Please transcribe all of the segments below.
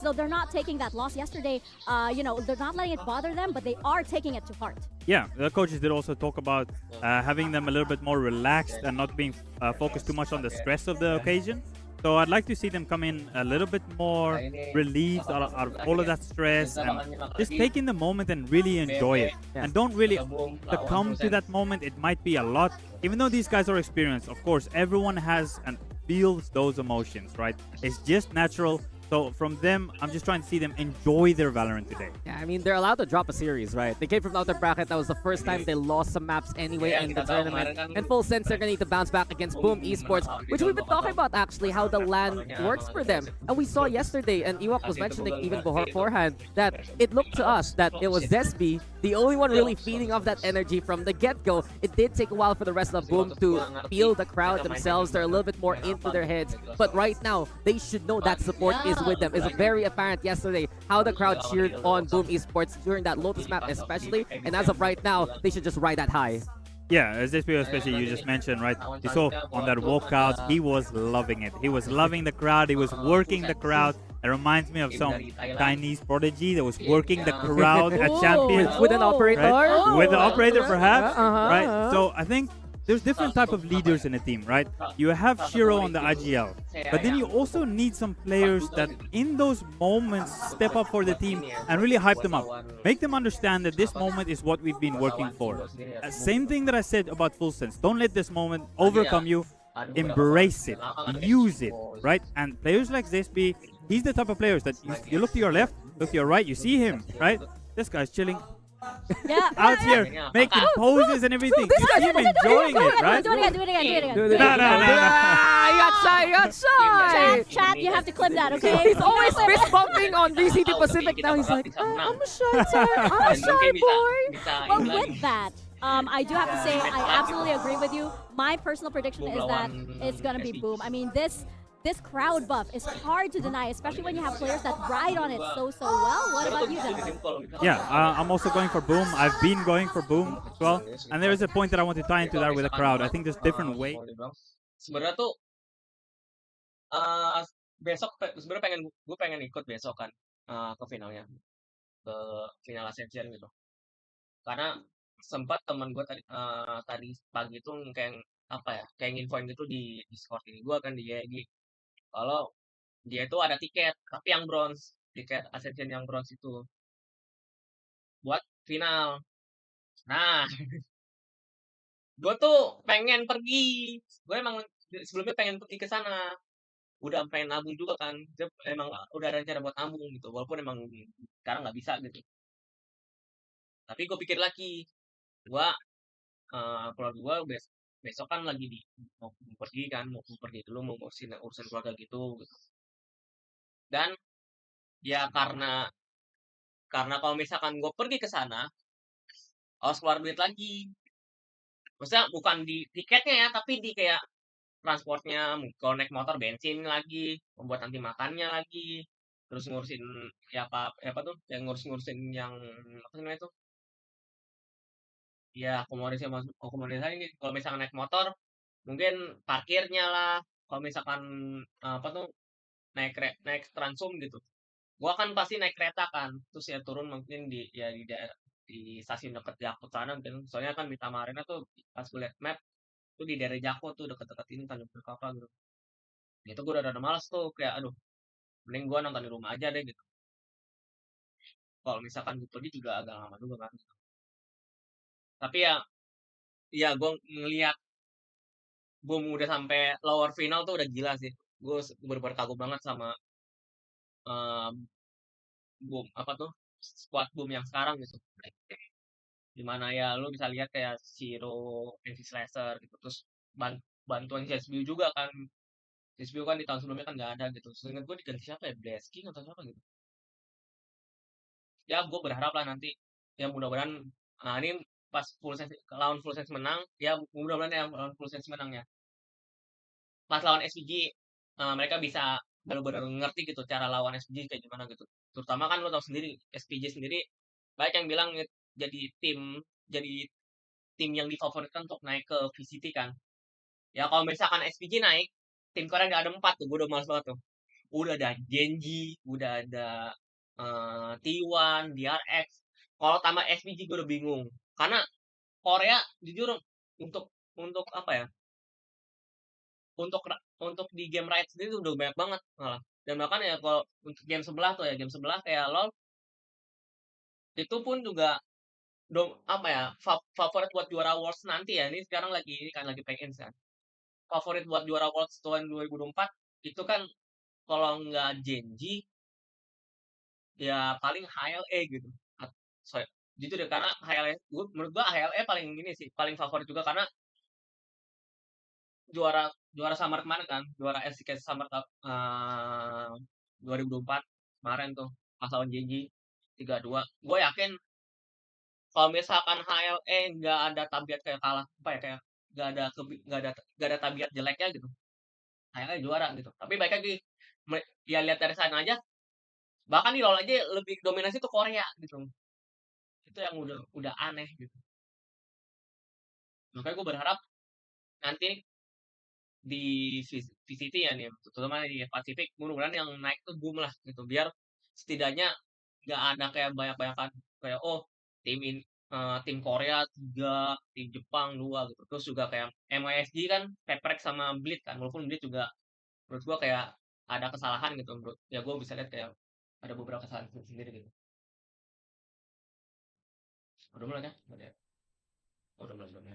So they're not taking that loss yesterday. They're not letting it bother them, but they are taking it to heart. Yeah, the coaches did also talk about having them a little bit more relaxed and not being focused too much on the stress of the occasion. So I'd like to see them come in a little bit more relieved out of all of that stress and just taking the moment and really enjoy it. And don't really succumb to that moment. It might be a lot. Even though these guys are experienced, of course, everyone has and feels those emotions, right? It's just natural. So from them, I'm just trying to see them enjoy their Valorant today. Yeah, I mean, they're allowed to drop a series, right? They came from the outer bracket. That was the first time they lost some maps anyway in the tournament. In full sense, they're going to need to bounce back against Boom Esports, which we've been talking about, actually, how the LAN works for them. And we saw yesterday, and Nyimak was mentioning even beforehand, that it looked to us that it was Zesby, the only one really feeding off that energy from the get-go. It did take a while for the rest of Boom to feel the crowd themselves. They're a little bit more into their heads. But right now, they should know that support is with them. It's very apparent yesterday how the crowd cheered on Boom Esports during that Lotus map especially, and as of right now, they should just ride that high. Yeah, as this video especially you just mentioned, right? You saw on that walkout, he was loving it. He was loving the crowd. He was working the crowd. It reminds me of some Chinese prodigy that was working the crowd at Champions. With an operator? Right? With the operator, perhaps. Right? So I think there's different type of leaders in a team, right? You have Shiro on the IGL, but then you also need some players that in those moments step up for the team and really hype them up. Make them understand that this moment is what we've been working for. Same thing that I said about Full Sense. Don't let this moment overcome you. Embrace it. Use it, right? And players like Zesby, he's the type of players that you look to your left, look to your right, you see him, right? This guy's chilling. Yeah. Out here making poses and everything. You see him enjoying it, right? Do it again. No. You got shy. Chat, you have to clip that, okay? He's always fist bumping on VCT Pacific. Now he's like, I'm a shy type. I'm a shy boy. Well, with that, I do have to say I absolutely agree with you. My personal prediction is that it's gonna be Boom. I mean, this crowd buff is hard to deny, especially when you have players that ride on it so well. What about you, Denver? Yeah, I'm also going for Boom. I've been going for Boom as well. And there is a point that I want to tie into that with the crowd. I think there's different ways. Sebenarnya tuh besok sebenarnya gue pengen ikut besok kan ke finalnya, ke final Ascension gitu. Karena sempat teman gue tadi pagi tuh kayak kayak nginfoin gitu di Discord ini gue kan di YG. Kalau dia itu ada tiket, tapi yang bronze, tiket Ascension yang bronze itu buat final. Nah, gue tuh pengen pergi. Gue emang sebelumnya pengen pergi ke sana. Udah pengen nabung juga kan. Emang udah rencana buat nabung gitu. Walaupun emang sekarang nggak bisa gitu. Tapi gue pikir lagi, gue keluarga gue besok kan lagi mau pergi kan, mau pergi dulu, mau urusan keluarga gitu. Dan ya karena kalau misalkan gue pergi ke sana harus keluar duit lagi. Maksudnya bukan di tiketnya ya, tapi di kayak transportnya, kalau naik motor bensin lagi, membuat nanti makannya lagi, terus ngurusin ya apa tuh, yang ngurusin yang apa namanya tuh, ya akomodasi ini. Kalau misalkan naik motor, mungkin parkirnya lah. Kalau misalkan apa tuh naik transum gitu, gua kan pasti naik kereta kan, terus ya turun mungkin di daerah di stasiun dekat Jakut sana mungkin. Soalnya kan Mita Marina tuh pas gue liat map tuh di daerah Jakut tuh deket-deket ini Tanjung Priok apa gitu. Itu gue udah ada males tuh kayak aduh, mending gue nonton di rumah aja deh gitu. Kalau misalkan gue pergi juga agak lama juga kan. Tapi ya gue ngeliat Boom udah sampai lower final tuh udah gila sih. Gue bener-bener kagum banget sama Boom apa tuh squad Boom yang sekarang gitu. Dimana ya lu bisa lihat kayak Zero, Envy Slasher gitu. Terus bantuan CSBU juga kan. CSBU kan di tahun sebelumnya kan nggak ada gitu. Seingat gue diganti siapa ya? Blesking atau siapa gitu. Ya gue berharap lah nanti ya mudah-mudahan ini pas lawan full sense menang ya, mudah-mudahan ya lawan full sense menang ya. Pas lawan SPG mereka bisa benar-benar ngerti gitu cara lawan SPG kayak gimana gitu. Terutama kan lo tau sendiri SPG sendiri banyak yang bilang jadi tim yang difavoritkan untuk naik ke VCT kan. Ya kalau misalkan SPG naik, tim Korea nggak ada 4 tuh, gue udah males banget tuh. udah ada Genji, udah ada T1, DRX. Kalau tambah SPG gue udah bingung. Karena Korea jujur untuk apa ya? Untuk di game Riot sendiri udah banyak banget malah. Dan bahkan ya kalau untuk game sebelah tuh ya, game sebelah kayak LoL itu pun juga apa ya, favorit buat juara Worlds nanti ya. Ini sekarang lagi pengen kan. Favorit buat juara Worlds tahun 2024 itu kan kalau nggak Genji ya paling HLE gitu. Sorry, gitu deh karena HLE menurut gua HLE paling ini sih, paling favorit juga karena juara Summer kemarin kan, juara SCK Summer Cup 2024 kemarin tuh pas lawan Genji 3-2. Gue yakin kalau misalkan HLE nggak ada tabiat kayak kalah apa ya kayak nggak ada tabiat jeleknya gitu, HLE juara gitu. Tapi baik lagi ya lihat dari sana aja, bahkan di LoL aja lebih dominasi tuh Korea gitu. Itu yang udah aneh gitu. Makanya gue berharap nanti di VCT ya nih, terutama di Pasifik, mudah-mudahan yang naik tuh boom lah gitu, biar setidaknya nggak ada kayak banyak-banyakan kayak tim Korea 3, tim Jepang 2 gitu. Terus juga kayak MISG kan Peprek sama Blitz kan, walaupun Blitz juga menurut gua kayak ada kesalahan gitu menurut ya gue bisa lihat kayak ada beberapa kesalahan sendiri gitu. Udah mulai kan? Udah mulai.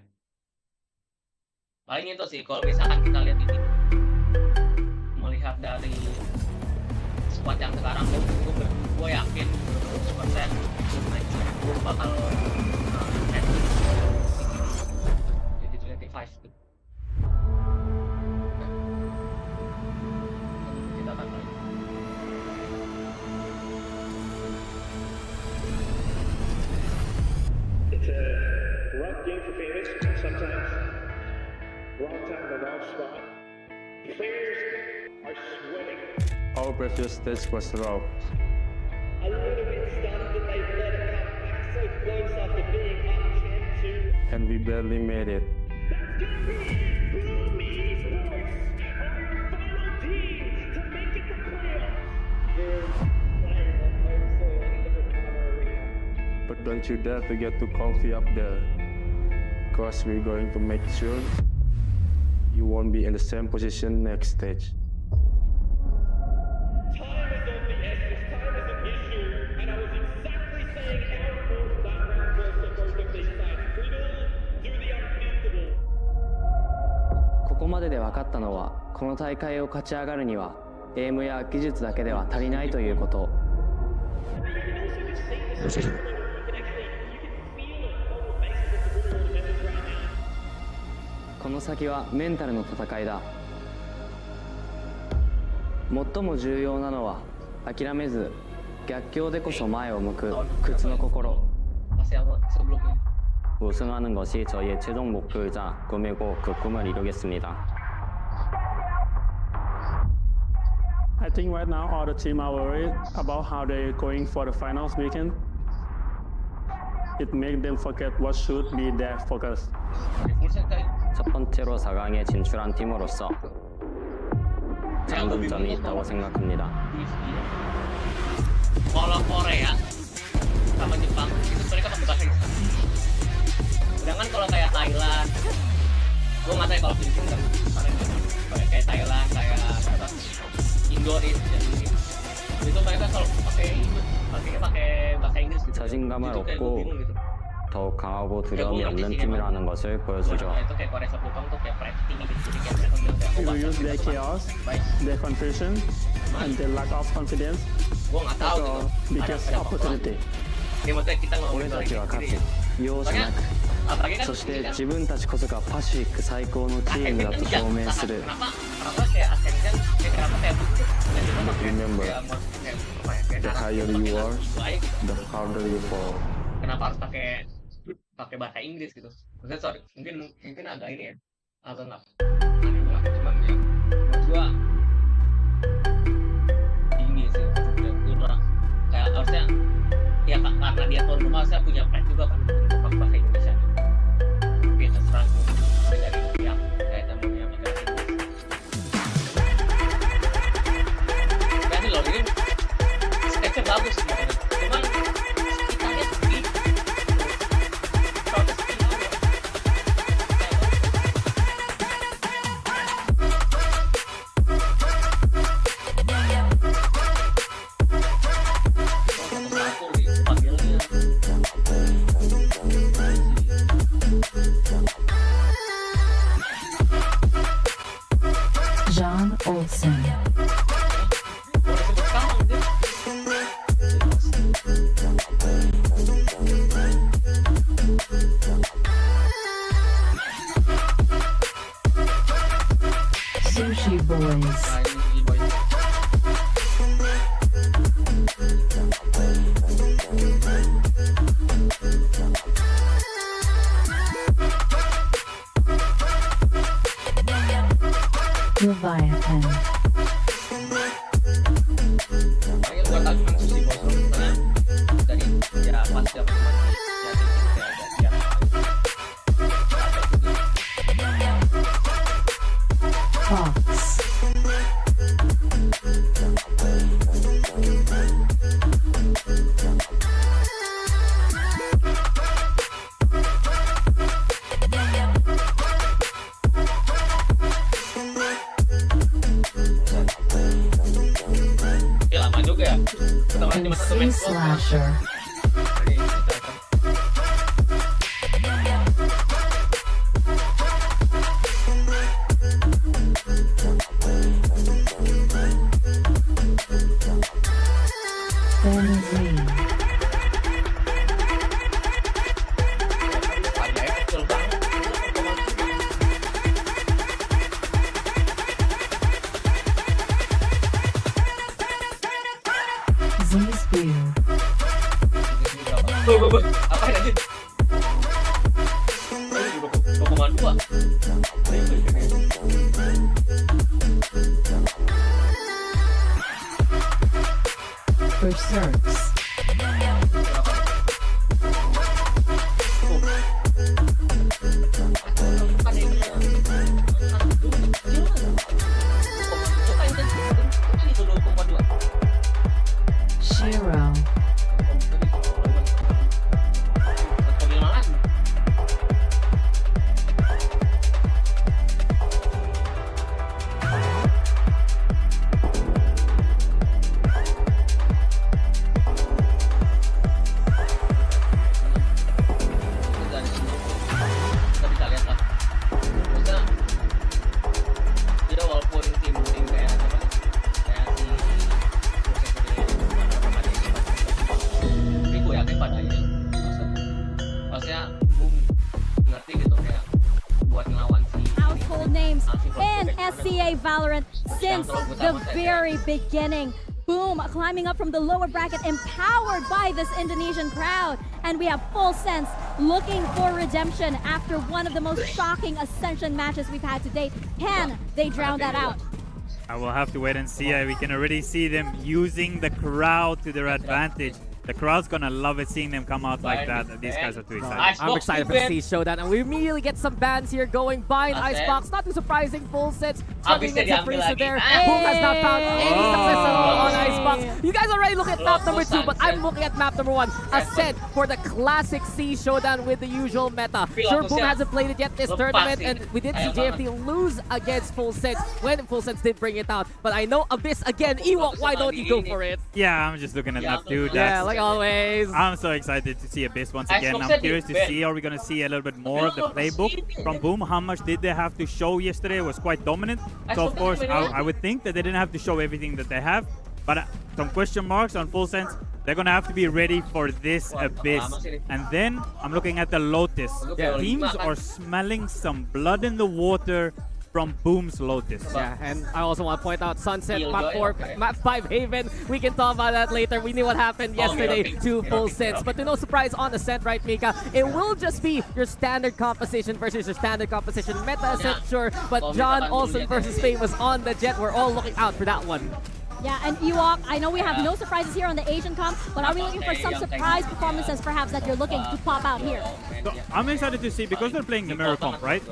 Paling itu sih kalau misalkan kita lihat ini melihat dari squad yang sekarang gue yakin 100% gue bakal jadi 25 gitu. Kita akan mulai. It's a rough game for Phoenix sometimes. Wrong time, the wrong spot. Players are sweating. Our previous stage was rough. A little bit stunned that they let it come back so close after being up 10-2. And we barely made it. That's gonna be Boom Esports are your final team to make it to playoffs. They're playing on home soil in the Mercado Arena. But don't you dare to get too comfy up there. Because we're going to make sure you won't be in the same position next stage. Time is of the essence. Time is an issue, and I was exactly saying how important that round was for both of these sides. Riddle, do the unthinkable. ここまでで分かったのは、この大会を勝ち上がるには、エイムや技術だけでは足りないということ。この先はメンタルの戦いだ。最も重要なのは諦めず逆境でこそ前を向く靴の心。 우승하는 것이 저희의 최종 목표이자 꿈이고 그 꿈을 이루겠습니다. I think right now all the team are worried about how they're going for the finals weekend. It makes them forget what should be their focus. 첫 번째로 4강에 진출한 팀으로서 장단점이 있다고 생각합니다. Kalau Korea sama Jepang itu mereka pakai bahasa Inggris. Sedangkan kalau kayak Thailand, gue nggak tahu kalau Filipina kan kayak Thailand, kayak apa, Indonesia itu mereka kalau pakai bahasa Inggris gitu. 자신감을 Itu kayak gue 얻고 bingung gitu. 더욱 강하고 두려움이 없는 팀이라는 것을 보여주죠. Itu kayak Korea sama Jepang tuh kayak pride tinggi gitu. Jadi kayak mereka bilang kayak We will use their chaos, their confusion, and their lack of confidence gue nggak tahu as gitu. a biggest opportunity. Ini maksudnya kita 俺 ngomongin た soal ちは勝 gini. つ容赦なく Apalagi kan そして ini kan 自分たちこそがパシフィック最高のチームだと証明する Kenapa kayak Ascension kenapa kayak begitu? Remember, Kayak the higher you are, baik. the harder you fall. Kenapa harus pakai bahasa Inggris gitu? Maksudnya sorry, mungkin agak ini ya, agak nggak aneh banget cuman ya menurut gua ini sih kurang kayak harusnya ya karena dia tuan rumah saya punya pride juga kan untuk pakai bahasa Indonesia. Tapi terserah dari pihak kayak temennya pakai bahasa Inggris. MC Slasher. Benzie. Z-Spear. Apa ya anjir? Pokoman 2. Berserks. Shiro. Kita bisa lihat lah. Maksudnya dia walaupun tim kayak apa nih, kayak si tapi gue yakin pada akhirnya maksudnya gue ngerti gitu kayak buat ngelawan si Household names in SCA Valorant since the very beginning. Boom, climbing up from the lower bracket, empowered by this Indonesian crowd. And we have Full Sense looking for redemption after one of the most shocking Ascension matches we've had to date. Can they drown that out? I will have to wait and see. We can already see them using the crowd to their advantage. The crowd's gonna love it seeing them come out like that. These guys are too excited. I'm excited for the C showdown, and we immediately get some bans here going by an Icebox. Not too surprising, Full Sets struggling against a freezer there. Boom has not found any success at all on Icebox. You guys already look at map number 2, but I'm looking at map number 1. Ascent for the classic C showdown with the usual meta. Sure, Boom hasn't played it yet this tournament, and we did see JFT lose against Full Sets when Full Sets did bring it out. But I know Abyss again. Ewok, why don't you go for it? Yeah, I'm just looking at that dude. Yeah, like always. I'm so excited to see Abyss once again. I'm curious to see, are we going to see a little bit more of the playbook from Boom? How much did they have to show yesterday? It was quite dominant. So, of course, I would think that they didn't have to show everything that they have. But some question marks on Full Sense. They're going to have to be ready for this Abyss. And then I'm looking at the Lotus. Teams are smelling some blood in the water from Boom's Lotus. Yeah, and I also want to point out Sunset, map 4, map 5 Haven. We can talk about that later. We knew what happened yesterday to Full Sense. But to no surprise on Ascent, right, Mika? It will just be your standard composition versus your standard composition. Meta Ascent, sure, but John Olsen versus Famous on the Jet. We're all looking out for that one. Yeah, and Ewok, I know we have no surprises here on the Asian comp, but are we looking for some surprise performances perhaps that you're looking to pop out here? So I'm excited to see, because they're playing the mirror comp, right?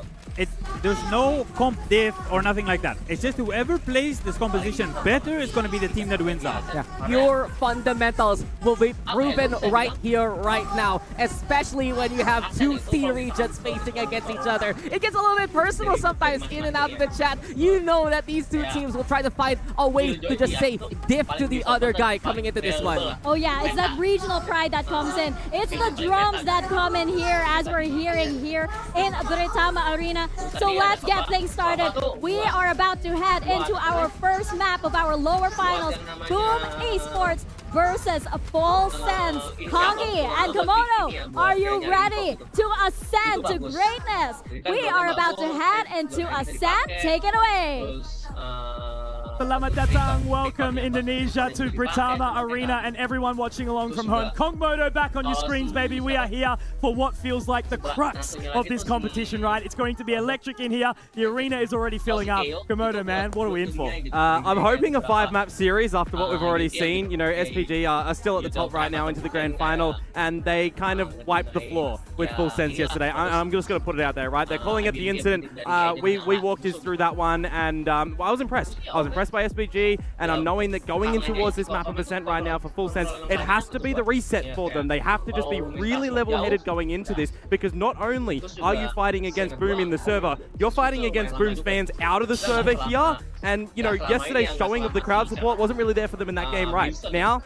There's no comp diff or nothing like that. It's just whoever plays this composition better is going to be the team that wins out. Yeah. Your fundamentals will be proven right here, right now, especially when you have two C regions facing against each other. It gets a little bit personal sometimes in and out of the chat. You know that these two teams will try to find a way to just say diff to the other guy coming into this one. Oh yeah, it's that regional pride that comes in. It's the drums that come in here, as we're hearing here in Britama Arena. So let's get things started. We are about to head into our first map of our lower finals. Boom Esports versus Full Sense. Kongi and Komodo, are you ready to ascend to greatness? We are about to head into Ascent. Take it away. Selamat datang, welcome Indonesia to Britama Arena and everyone watching along from home. Kongmodo back on your screens, baby. We are here for what feels like the crux of this competition, right? It's going to be electric in here. The arena is already filling up. Komodo, man, what are we in for? I'm hoping a 5-map series after what we've already seen. You know, SPG are still at the top right now into the grand final, and they kind of wiped the floor with Full Sense yesterday. I'm just going to put it out there, right? They're calling it the incident. We walked us through that one, and I was impressed. I was impressed by SPG, and I'm knowing that going in towards this map of Ascent right now for Full Sense, it has to be the reset for them. They have to just be really level-headed going into this, because not only are you fighting against Boom in the server, you're fighting against Boom's fans out of the server here, and, you know, yesterday's showing of the crowd support wasn't really there for them in that game right now.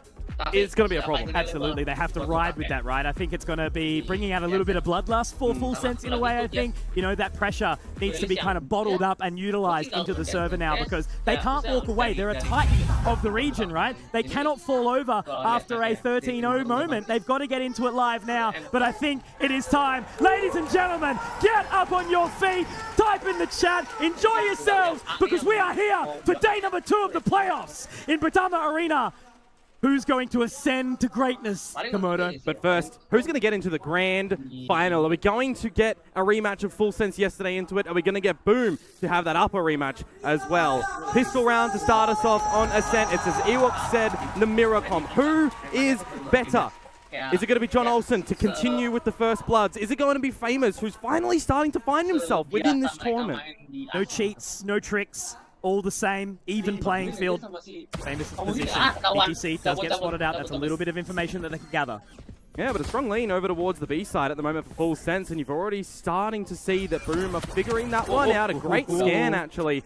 is going to be a problem. Absolutely, they have to ride with that, right? I think it's going to be bringing out a little bit of bloodlust for Full Sense in a way, I think. You know, that pressure needs to be kind of bottled up and utilized into the server now because they can't walk away. They're a titan of the region, right? They cannot fall over after a 13-0 moment. They've got to get into it live now, but I think it is time. Ladies and gentlemen, get up on your feet, type in the chat, enjoy yourselves because we are here for day number 2 of the playoffs in Britama Arena. Who's going to ascend to greatness, Komodo? But first, who's going to get into the grand final? Are we going to get a rematch of Full Sense yesterday into it? Are we going to get Boom to have that upper rematch as well? Pistol round to start us off on Ascent. It's as Ewok said, Namiracom. Who is better? Is it going to be John Olsen to continue with the First Bloods? Is it going to be Famous, who's finally starting to find himself within this tournament? No cheats, no tricks. All the same, even playing field. Famous position. BTC does get spotted out. That's a little bit of information that they can gather. Yeah, but a strong lean over towards the B side at the moment for Full Sense, and you've already starting to see that Boom are figuring that one out. A great scan, actually,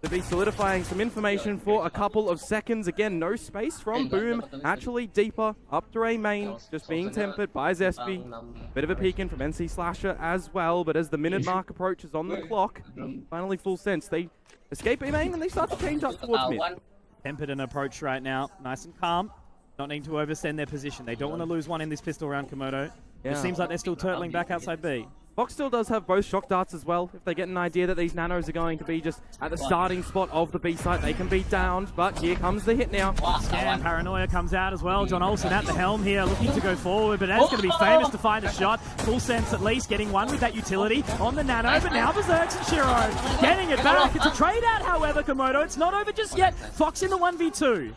to be solidifying some information for a couple of seconds. Again, no space from Boom. Actually deeper up to A main, just being tempered by Zespi. Bit of a peek in from NC Slasher as well, but as the minute mark approaches on the clock, finally Full Sense, they escape A main and they start to change up towards mid. Tempered an approach right now, nice and calm. Not needing to oversend their position. They don't want to lose one in this pistol round, Komodo. It seems like they're still turtling back outside B. Fox still does have both shock darts as well. If they get an idea that these nanos are going to be just at the starting spot of the B site, they can be downed. But here comes the hit now. And Paranoia comes out as well. John Olsen at the helm here, looking to go forward, but that's going to be Famous to find a shot. Full Sense at least getting one with that utility on the nano, but now Berserks and Shiro getting it back. It's a trade out, however, Komodo. It's not over just yet. Fox in the 1v2.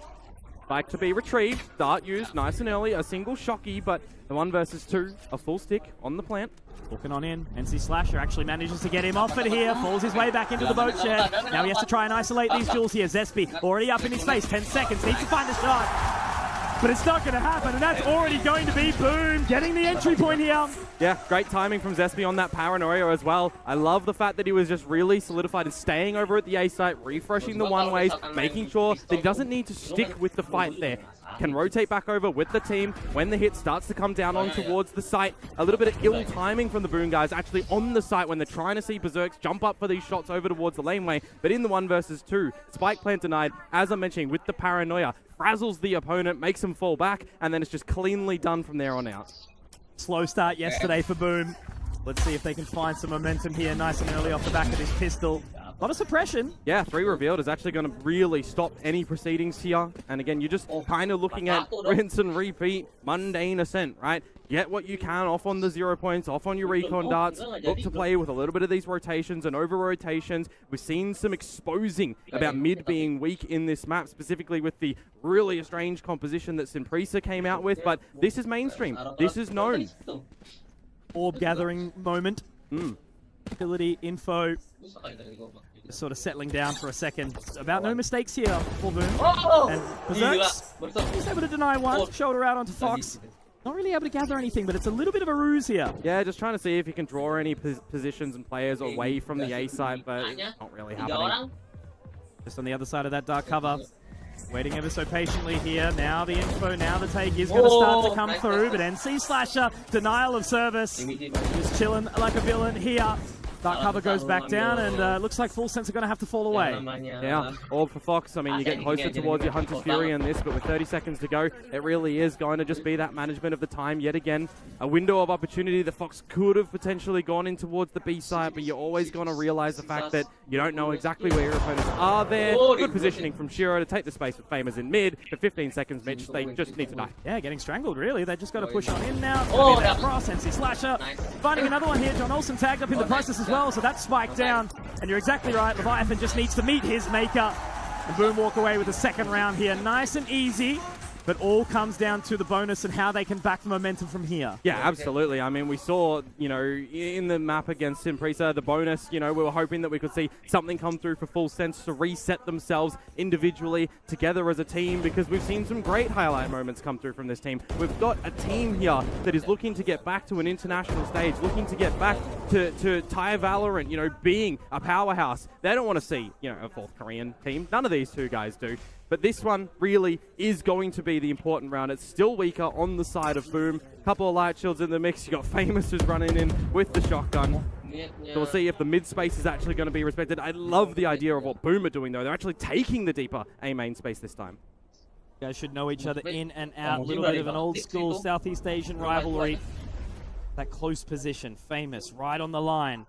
Spike to be retrieved. Dart used nice and early. A single shocky, but the 1 versus 2, a full stick on the plant. Looking on in. NC Slasher actually manages to get him off it here. Falls his way back into the boat shed. Now he has to try and isolate these duels here. Zespi already up in his face. 10 seconds. Needs to find a shot. But it's not going to happen. And that's already going to be Boom getting the entry point here. Yeah, great timing from Zespi on that Paranoia as well. I love the fact that he was just really solidified and staying over at the A site, refreshing the one-ways, making sure that he doesn't need to stick with the fight there. Can rotate back over with the team when the hit starts to come down on towards the site. A little bit of ill timing from the Boom guys actually on the site when they're trying to see Berserks jump up for these shots over towards the laneway. But in the 1 versus 2, Spike plant denied, as I'm mentioning, with the Paranoia. Frazzles the opponent, makes him fall back, and then it's just cleanly done from there on out. Slow start yesterday for Boom. Let's see if they can find some momentum here nice and early off the back of this pistol. A lot of suppression. Yeah, 3 revealed is actually going to really stop any proceedings here. And again, you're just kind of looking at rinse and repeat, mundane Ascent, right? Get what you can off on the 0 points, off on your recon darts. Look to play with a little bit of these rotations and over-rotations. We've seen some exposing about mid being weak in this map, specifically with the really strange composition that Simprisa came out with. But this is mainstream. This is known. Orb gathering moment. Ability, info. Just sort of settling down for a second. About no mistakes here for Boom. And Berserks, he's able to deny one. Shoulder out onto Fox. Not really able to gather anything, but it's a little bit of a ruse here. Yeah, just trying to see if he can draw any positions and players away from the A site, but it's not really happening. Just on the other side of that dark cover. Waiting ever so patiently here. Now the info, now the take is going to start to come through, but NC Slasher, denial of service. Just chilling like a villain here. Dark cover goes back down, and looks like Full Sense are going to have to fall away. Yeah, Orb for Fox. I mean, you get closer towards your Hunter's Fury in this, but with 30 seconds to go, it really is going to just be that management of the time yet again. A window of opportunity that Fox could have potentially gone in towards the B side, but you're always going to realize the fact that you don't know exactly where your opponents are there. Good positioning from Shiro to take the space with Famous in mid. For 15 seconds, Mitch, they just need to die. Yeah, getting strangled, really. They just got to push on in now. It's going to be that cross. NC Slasher finding another one here. John Olsen tagged up in the process as well, so that's spiked down. And you're exactly right. Leviathan just needs to meet his maker. And Boom walk away with the second round here. Nice and easy. But all comes down to the bonus and how they can back the momentum from here. Yeah, absolutely. I mean, we saw, you know, in the map against Simprisa, the bonus, you know, we were hoping that we could see something come through for Full Sense to reset themselves individually together as a team, because we've seen some great highlight moments come through from this team. We've got a team here that is looking to get back to an international stage, looking to get back to Thai Valorant, you know, being a powerhouse. They don't want to see, you know, a fourth Korean team. None of these two guys do. But this one really is going to be the important round. It's still weaker on the side of Boom. Couple of light shields in the mix. You got Famous who's running in with the shotgun. So we'll see if the mid space is actually going to be respected. I love the idea of what Boom are doing, though. They're actually taking the deeper A main space this time. You guys should know each other in and out. A little bit of an old school Southeast Asian rivalry. That close position, Famous, right on the line.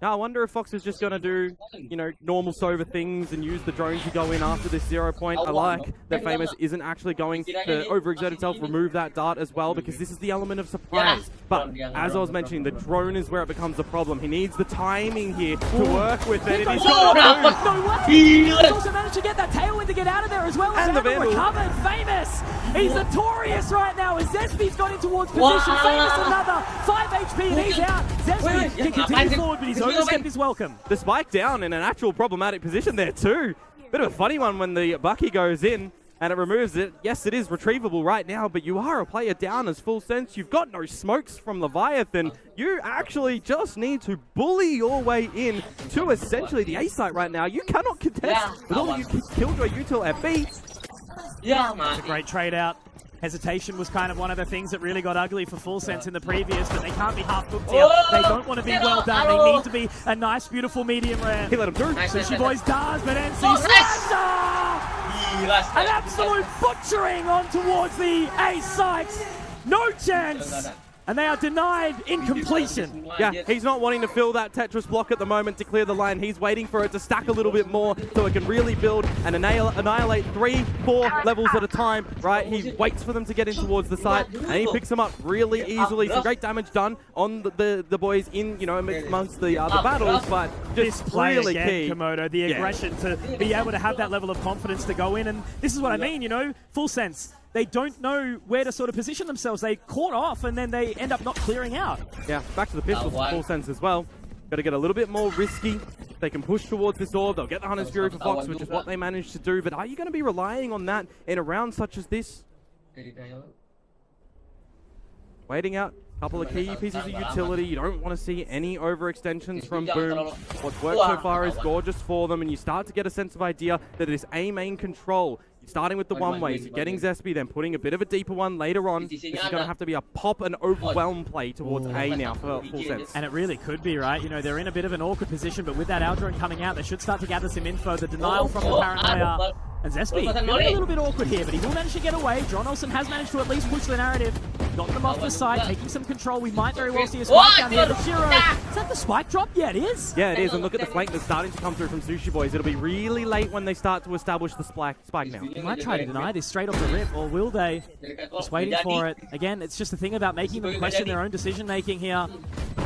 Now, I wonder if Fox is just going to do, you know, normal sober things and use the drone to go in after this 0 point. I like that Famous isn't actually going to overexert himself, remove that dart as well, because this is the element of surprise. But as I was mentioning, the drone is where it becomes a problem. He needs the timing here to work with it. And he's got No way! He's also managed to get that tailwind to get out of there as well. And the Vandal recovered. Famous! He's notorious right now as Zesby's gone in towards position. Famous another 5 HP and he's out. Zesby can continue forward, but he's overstepped his welcome. The spike down in an actual problematic position there too. Bit of a funny one when the Bucky goes in and it removes it. Yes, it is retrievable right now, but you are a player down as Full Sense. You've got no smokes from Leviathan. You actually just need to bully your way in to essentially the A site right now. You cannot contest with all you Killjoy util at B. It's a great trade out. Hesitation was kind of one of the things that really got ugly for Full Sense in the previous, but they can't be half-booked here. They don't want to be well done. They need to be a nice, beautiful medium rare. He let him through. Sushi Boys does, but NC slasher! An absolute butchering on towards the A site. No chance! And they are denied incompletion. Yeah, he's not wanting to fill that Tetris block at the moment to clear the line. He's waiting for it to stack a little bit more so it can really build and annihilate 3-4 levels at a time, right? He waits for them to get in towards the site and he picks them up really easily. Some great damage done on the boys in, you know, amongst the battles, but just really key. Komodo, the aggression to be able to have that level of confidence to go in. And this is what I mean, you know, Full Sense. They don't know where to sort of position themselves. They caught off and then they end up not clearing out. Yeah, back to the pistols for Full Sense as well. Got to get a little bit more risky. They can push towards this orb. They'll get the Hunter's Fury for Fox, which is what they managed to do. But are you going to be relying on that in a round such as this? Waiting out a couple of key pieces of utility. You don't want to see any overextensions from Boom. What's worked so far is gorgeous for them, and you start to get a sense of idea that it is A main control. You're starting with the one-ways, you're getting Zesby, then putting a bit of a deeper one later on. This is going to have to be a pop and overwhelm play towards A now for Full Sense. And it really could be, right? You know, they're in a bit of an awkward position, but with that Aldrin coming out, they should start to gather some info. The denial from the Paranoia. And Zesby, feeling a little bit awkward here, but he will manage to get away. John Olsen has managed to at least push the narrative. Got them off the side, taking some control. We might very well see a spike down here. But Shiro, is that the spike drop? Yeah, it is. Yeah, it is. And look at the flank that's starting to come through from Sushi Boys. It'll be really late when they start to establish the spike now. They might try to deny this straight off the rip, or will they? Just waiting for it. Again, it's just the thing about making them question their own decision-making here.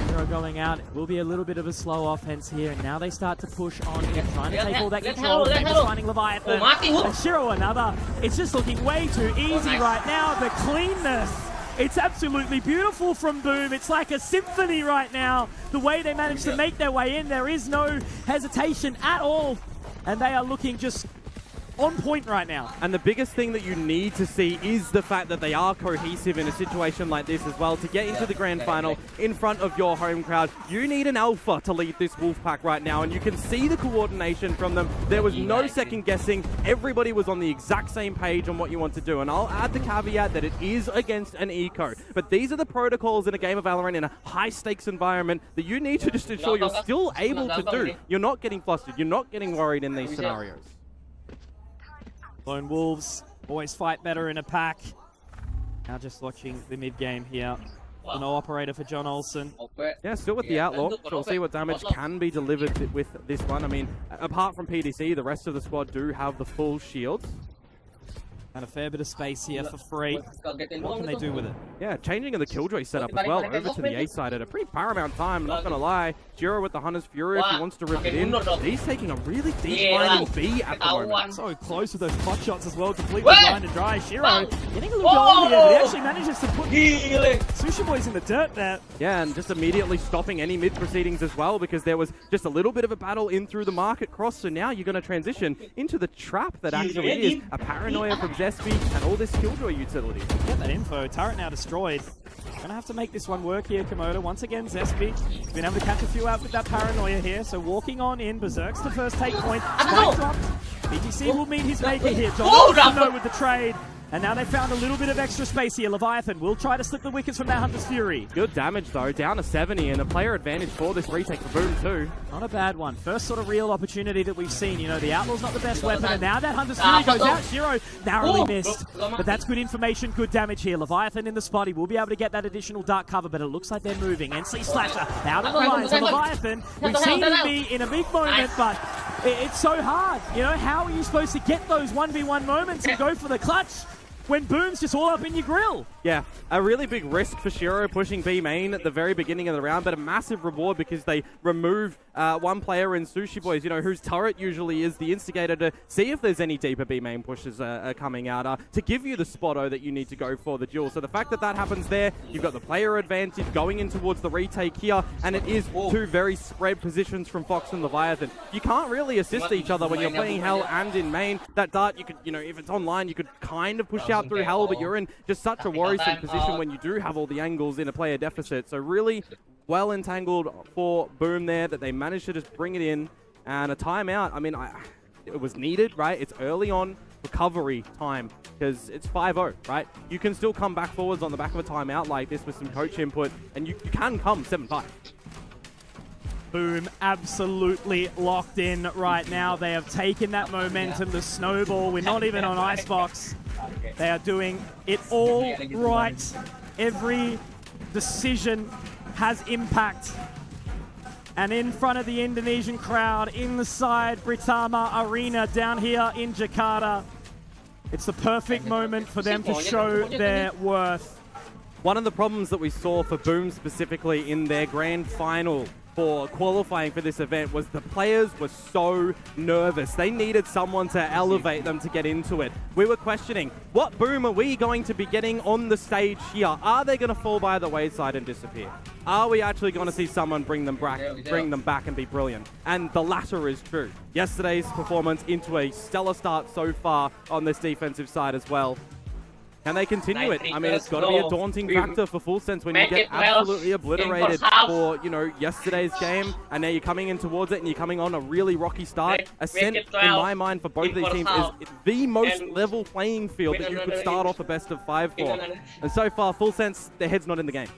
Shiro going out. It will be a little bit of a slow offense here. And now they start to push on him, trying to take all that control. Finding Leviathan. And Shiro another. It's just looking way too easy right now. The cleanness. It's absolutely beautiful from Boom. It's like a symphony right now. The way they managed to make their way in, there is no hesitation at all. And they are looking just on point right now. And the biggest thing that you need to see is the fact that they are cohesive in a situation like this as well. To get into the grand final in front of your home crowd, you need an alpha to lead this Wolfpack right now, and you can see the coordination from them. There was no second guessing. Everybody was on the exact same page on what you want to do, and I'll add the caveat that it is against an eco. But these are the protocols in a game of Valorant in a high-stakes environment that you need to just ensure you're still able to do. You're not getting flustered. You're not getting worried in these scenarios. Lone Wolves always fight better in a pack. Now just watching the mid-game here. The no operator for John Olsen. Yeah, still with the Outlaw. So we'll see what damage can be delivered with this one. I mean, apart from PDC, the rest of the squad do have the full shields. And a fair bit of space here for free. What can they do with it? Yeah, changing of the Killjoy setup as well over to the A side at a pretty paramount time, not going to lie. Jiro with the Hunter's Fury if he wants to rip it in. He's taking a really deep line in B at the moment. So close with those pot shots as well, completely blind and dry. Shiro getting a little bit over here, but he actually manages to put Sushi Boys in the dirt there. Yeah, and just immediately stopping any mid proceedings as well, because there was just a little bit of a battle in through the market cross. So now you're going to transition into the trap that actually is a Paranoia from Zesby and all this Killjoy utility. Get that info. Turret now destroyed. Gonna have to make this one work here, Komodo. Once again, Zesby been able to catch a few out with that Paranoia here. So walking on in, Berserk's the first take point. Spike dropped. BTC will meet his maker here. John Oh, Olsen no. though with the trade. And now they found a little bit of extra space here. Leviathan will try to slip the wickets from that Hunter's Fury. Good damage though, down to 70 and a player advantage for this retake for Boom too. Not a bad one. First sort of real opportunity that we've seen. You know, the Outlaw's not the best weapon, and now that Hunter's Fury goes out. Shiro narrowly missed, but that's good information, good damage here. Leviathan in the spot. He will be able to get that additional dark cover, but it looks like they're moving. NC Slasher out of the line. So Leviathan, we've seen him be in a big moment, but it's so hard. You know, how are you supposed to get those 1v1 moments and go for the clutch when Boom's just all up in your grill? Yeah, a really big risk for Shiro pushing B main at the very beginning of the round, but a massive reward because they remove one player in Sushi Boys, you know, whose turret usually is the instigator to see if there's any deeper B main pushes coming out, to give you the spotto that you need to go for the duel. So the fact that that happens there, you've got the player advantage going in towards the retake here, and it is two very spread positions from Fox and Leviathan. You can't really assist each other when you're playing Hell and in main. That dart, you could, you know, if it's online, you could kind of push out through Hell, but you're in just such a worrisome position when you do have all the angles in a player deficit. So really well entangled for Boom there that they managed to just bring it in. And a timeout, I mean, it was needed, right? It's early on recovery time because it's 5-0, right? You can still come back forwards on the back of a timeout like this with some coach input, and you can come 7-5. Boom absolutely locked in right now. They have taken that momentum, the snowball. We're not even on Icebox. They are doing it all right. Every decision has impact. And in front of the Indonesian crowd, inside Britama Arena down here in Jakarta, it's the perfect moment for them to show their worth. One of the problems that we saw for Boom specifically in their grand final for qualifying for this event was the players were so nervous. They needed someone to elevate them to get into it. We were questioning, what Boom are we going to be getting on the stage here? Are they going to fall by the wayside and disappear? Are we actually going to see someone bring them back and be brilliant? And the latter is true. Yesterday's performance into a stellar start so far on this defensive side as well. Can they continue it? I mean, it's got to be a daunting factor for Full Sense when you get absolutely obliterated for, you know, yesterday's game, and now you're coming in towards it and you're coming on a really rocky start. Ascent, in my mind, for both of these teams is the most level playing field that you could start off a best of 5 for. And so far, Full Sense, their head's not in the game.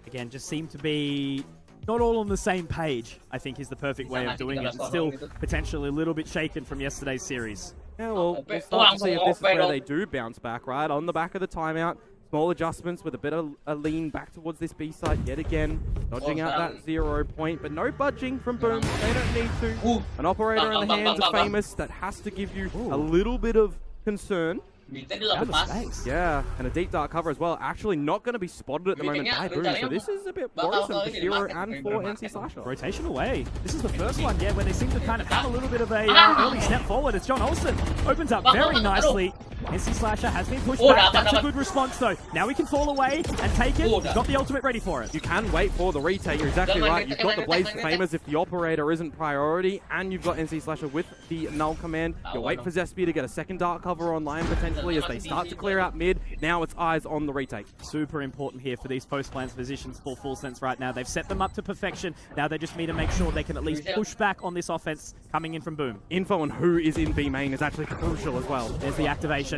Again, just seem to be not all on the same page, I think is the perfect way of doing it. And still potentially a little bit shaken from yesterday's series. Yeah, well, we'll start to see if this is where they do bounce back, right? On the back of the timeout, small adjustments with a bit of a lean back towards this B side yet again. Dodging out that 0 point, but no budging from Boom. They don't need to. An operator in the hands of Famous that has to give you a little bit of concern. Yeah, and a deep dark cover as well. Actually not going to be spotted at the moment by Boom, so this is a bit worrisome for Shiro and for NC Slasher. Rotation away. This is the first one, yeah, where they seem to kind of have a little bit of a early step forward as John Olsen opens up very nicely. NC Slasher has been pushed back. That's a good response, though. Now we can fall away and take it. He's got the ultimate ready for it. You can wait for the retake. You're exactly right. You've got the Blaze for Famous if the operator isn't priority, and you've got NC Slasher with the null command. You'll wait for Zespia to get a second dark cover online potentially as they start to clear out mid. Now it's eyes on the retake. Super important here for these post-plants positions for Full Sense right now. They've set them up to perfection. Now they just need to make sure they can at least push back on this offense coming in from Boom. Info on who is in B main is actually crucial as well. There's the activation.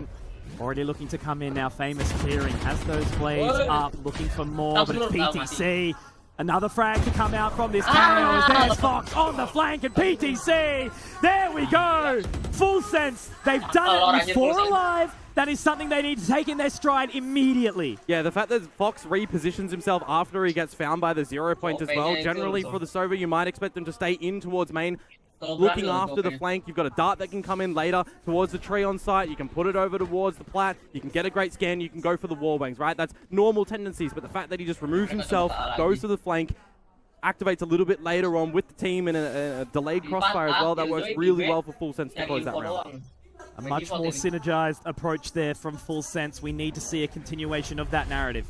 Already looking to come in now. Famous clearing. Has those blades up. Looking for more, but it's PTC. Another frag to come out from this KO. There's Fox on the flank and PTC. There we go. Full Sense. They've done it with 4 alive. That is something they need to take in their stride immediately. Yeah, the fact that Fox repositions himself after he gets found by the 0 point as well. Generally, for the Sova, you might expect them to stay in towards main. Looking after the flank, you've got a dart that can come in later towards the tree on site. You can put it over towards the plat. You can get a great scan. You can go for the wallbangs, right? That's normal tendencies, but the fact that he just removes himself, goes to the flank, activates a little bit later on with the team in a delayed crossfire as well. That works really well for Full Sense to close that round. A much more synergized approach there from Full Sense. We need to see a continuation of that narrative.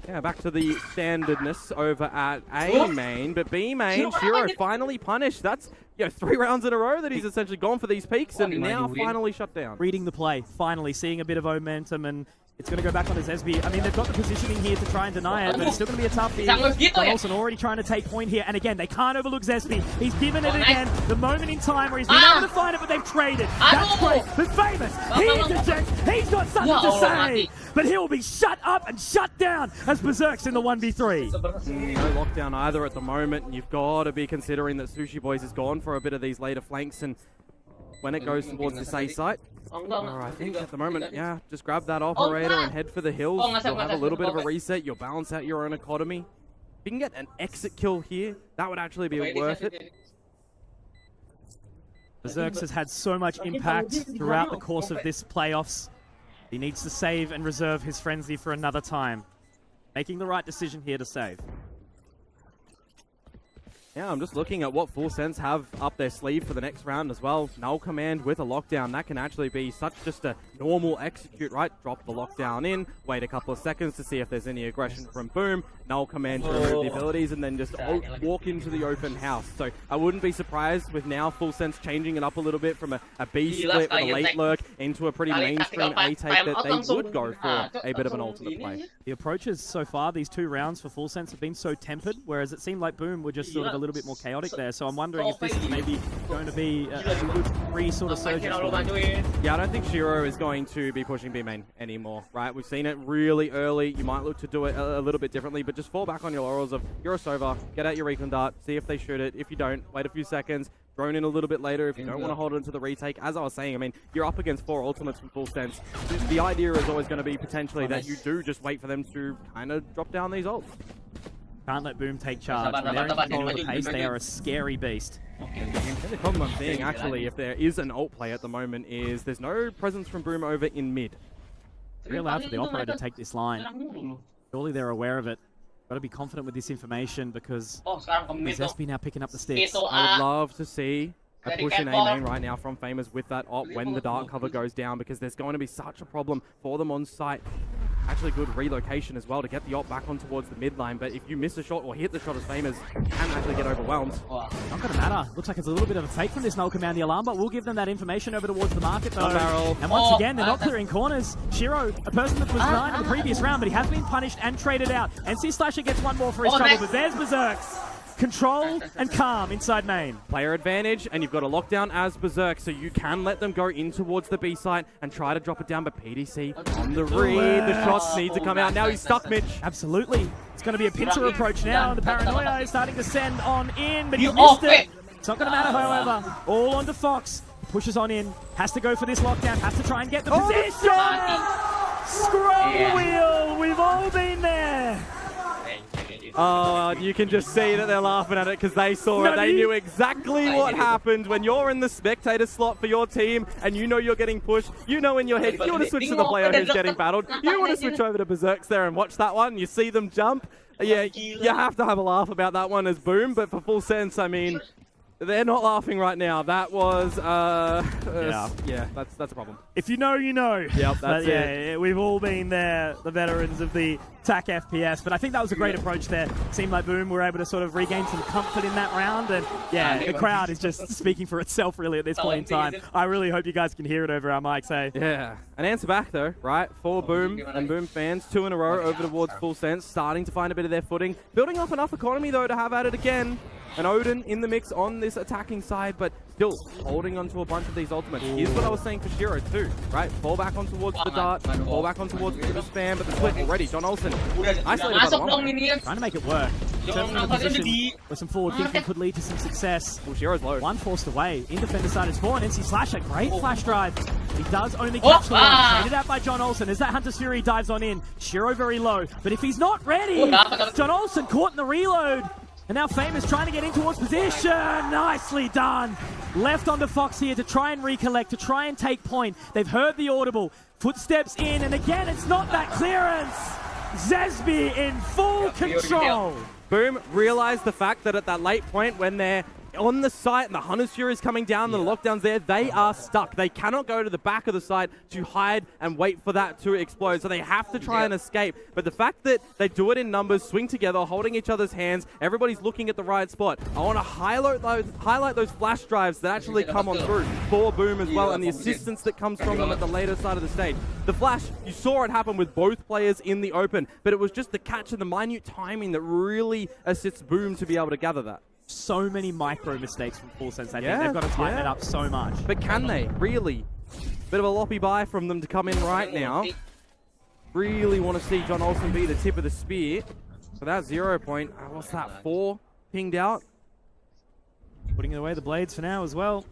Yeah, back to the standardness over at A main, but B main, Shiro finally punished. That's 3 rounds in a row that he's essentially gone for these peaks and now finally shut down. Reading the play, finally seeing a bit of momentum, and it's going to go back on his SB. I mean, they've got the positioning here to try and deny it, but it's still going to be a tough feed. John Olsen already trying to take point here, and again, they can't overlook Zesby. He's given it again, the moment in time where he's been able to find it, but they've traded. That's great. But Famous, he interjects. He's got something to say, but he'll be shut up and shut down as Berserk's in the 1v3. No lockdown either at the moment, and you've got to be considering that Sushi Boys has gone for a bit of these later flanks, and when it goes towards this A site, I think at the moment, yeah, just grab that operator and head for the hills. You'll have a little bit of a reset. You'll balance out your own economy. If you can get an exit kill here, that would actually be worth it. Berserk's has had so much impact throughout the course of this playoffs. He needs to save and reserve his frenzy for another time. Making the right decision here to save. Yeah, I'm just looking at what Full Sense have up their sleeve for the next round as well. Null Command with a lockdown. That can actually be such just a normal execute, right? Drop the lockdown in, wait a couple of seconds to see if there's any aggression from Boom. Null Command to remove the abilities, and then just walk into the open house. So I wouldn't be surprised with now Full Sense changing it up a little bit from a B split with a late lurk into a pretty mainstream A take that they would go for a bit of an ultimate play. The approaches so far, these 2 rounds for Full Sense have been so tempered, whereas it seemed like Boom were just sort of a little bit more chaotic there. So I'm wondering if this is maybe going to be a good free sort of surges for them. Yeah, I don't think Shiro is going to be pushing B main anymore, right? We've seen it really early. You might look to do it a little bit differently, but just fall back on your laurels of you're a Sova, get out your recon dart, see if they shoot it. If you don't, wait a few seconds, drone in a little bit later if you don't want to hold it into the retake. As I was saying, I mean, you're up against 4 ultimates from Full Sense. The idea is always going to be potentially that you do just wait for them to kind of drop down these ults. Can't let Boom take charge. When they're in control of the pace, they are a scary beast. The problem I'm seeing, actually, if there is an ult play at the moment, is there's no presence from Boom over in mid. It's very allowed for the operator to take this line. Surely they're aware of it. Got to be confident with this information because there's SP now picking up the sticks. I would love to see a push in A main right now from Famous with that op when the dark cover goes down, because there's going to be such a problem for them on site. Actually good relocation as well to get the op back on towards the mid line, but if you miss a shot or hit the shot as Famous, you can actually get overwhelmed. Not going to matter. Looks like it's a little bit of a fake from this Null Command the alarm, but we'll give them that information over towards the market though. Barrel. And once again, they're not clearing corners. Shiro, a person that was 9 in the previous round, but he has been punished and traded out. NC Slasher gets 1 more for his trouble, but there's Berserk's. Control and calm inside main. Player advantage, and you've got a lockdown as Berserk, so you can let them go in towards the B site and try to drop it down, but PDC on the read. The shots need to come out. Now he's stuck, Mitch. Absolutely. It's going to be a pincer approach now, and the Paranoia is starting to send on in, but he missed it. It's not going to matter, however. All onto Fox. Pushes on in. Has to go for this lockdown. Has to try and get the position. Scroll wheel. We've all been there. Oh, you can just see that they're laughing at it because they saw it. They knew exactly what happened when you're in the spectator slot for your team and you know you're getting pushed. You know in your head, you want to switch to the player who's getting battled. You want to switch over to Berserks there and watch that one. You see them jump. Yeah, you have to have a laugh about that one as Boom, but for Full Sense, I mean, they're not laughing right now. That was, yeah, that's a problem. If you know, you know. Yep, that's it. We've all been there, the veterans of the TAC FPS, but I think that was a great approach there. Seemed like Boom were able to sort of regain some comfort in that round, and yeah, the crowd is just speaking for itself really at this point in time. I really hope you guys can hear it over our mics, hey? Yeah, an answer back though, right? For Boom and Boom fans, 2 in a row over towards Full Sense, starting to find a bit of their footing. Building up enough economy though to have at it again. And Odin in the mix on this attacking side, but still holding onto a bunch of these ultimates. Here's what I was saying for Shiro too, right? Fall back on towards the dart, fall back on towards the spam, but the split already. John Olsen isolated by the one. Trying to make it work. Certainly in a position where some forward thinking could lead to some success. Well, Shiro's low. 1 forced away. In defender side is 4, and NC Slasher, great flash drive. He does only catch the one. Traded out by John Olsen as that Hunter's Fury dives on in. Shiro very low, but if he's not ready, John Olsen caught in the reload. And now Famous trying to get in towards position. Nicely done. Left onto Fox here to try and recollect, to try and take point. They've heard the audible. Footsteps in, and again, it's not that clearance. Zesby in full control. Boom realized the fact that at that late point when they're on the site, and the Hunter's Fury is coming down, the lockdowns there, they are stuck. They cannot go to the back of the site to hide and wait for that to explode, so they have to try and escape. But the fact that they do it in numbers, swing together, holding each other's hands, everybody's looking at the right spot. I want to highlight those flash drives that actually come on through for Boom as well, and the assistance that comes from them at the later side of the stage. The flash, you saw it happen with both players in the open, but it was just the catch and the minute timing that really assists Boom to be able to gather that. So many micro mistakes from Full Sense. I think they've got to tighten it up so much. But can they? Really? Bit of a loppy buy from them to come in right now. Really want to see John Olsen be the tip of the spear. So that 0 point, what's that, 4 pinged out? Putting away the blades for now as well.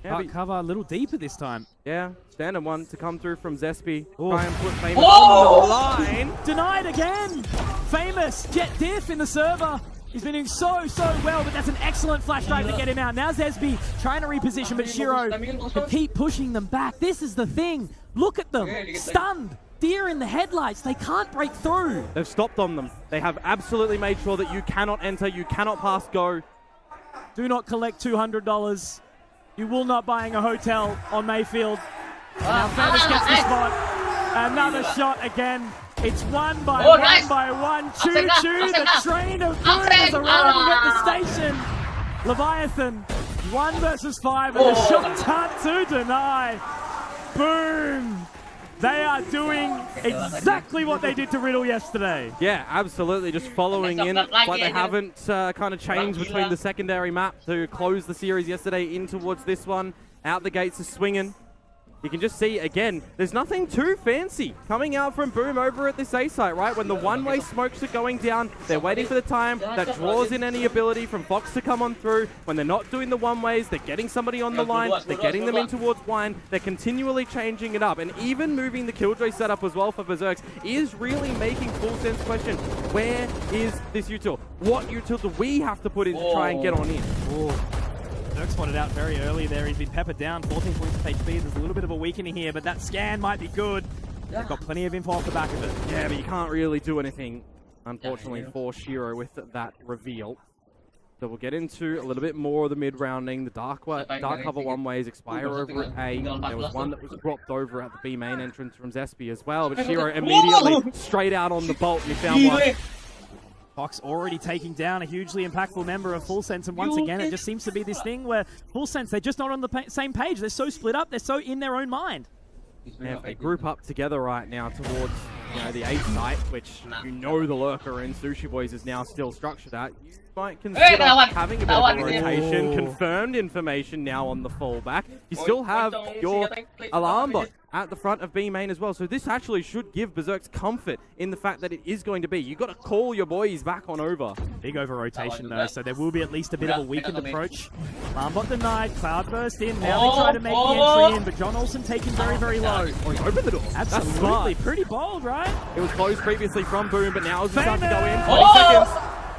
Yeah, Cover a little deeper this time. Yeah, standard one to come through from Zespi. Try and put Famous on the line. Denied again. Famous, Jet Diff in the server. He's been doing so well, but that's an excellent flash drive to get him out. Now Zesby trying to reposition, but Shiro can keep pushing them back. This is the thing. Look at them. Stunned. Deer in the headlights. They can't break through. They've stopped on them. They have absolutely made sure that you cannot enter, you cannot pass go. Do not collect $200. You will not buying a hotel on Mayfield. Now Famous gets the spot. Another shot again. It's one by one. Choo-choo, the train of Boom is arriving at the station. Leviathan, 1 versus 5, and the shot's hard to deny. Boom. They are doing exactly what they did to Riddle yesterday. Yeah, absolutely. Just following in like they haven't kind of changed between the secondary map to close the series yesterday in towards this one. Out the gates are swinging. You can just see, again, there's nothing too fancy coming out from Boom over at this A site, right? When the one-way smokes are going down, they're waiting for the time that draws in any ability from Fox to come on through. When they're not doing the one-ways, they're getting somebody on the line, they're getting them in towards Wine, they're continually changing it up. And even moving the Killjoy setup as well for Berserks is really making Full Sense question, where is this util? What util do we have to put in to try and get on in? Dirk spotted out very early there. He's been peppered down. 14 points of HP. There's a little bit of a weakening here, but that scan might be good. They've got plenty of info off the back of it. Yeah, but you can't really do anything, unfortunately, for Shiro with that reveal. So we'll get into a little bit more of the mid-rounding. The dark cover one-ways expire over at A. There was one that was dropped over at the B main entrance from Zespi as well, but Shiro immediately straight out on the bolt. You found one. Fox already taking down a hugely impactful member of Full Sense, and once again, it just seems to be this thing where Full Sense, they're just not on the same page. They're so split up, they're so in their own mind. Yeah, if they group up together right now towards the A site, which the Lurker and Sushi Boys is now still structured at, you might consider having a bit of a rotation. Confirmed information now on the fallback. You still have your alarm bot at the front of B main as well. So this actually should give Berserk's comfort in the fact that it is going to be. You've got to call your boys back on over. Big over rotation though, so there will be at least a bit of a weakened approach. Alarmbot denied, Cloudburst in. Now they try to make the entry in, but John Olsen taken very low. Oh, he's opened the door. Absolutely, pretty bold, right? It was closed previously from Boom, but now it's time to go in. 20 seconds.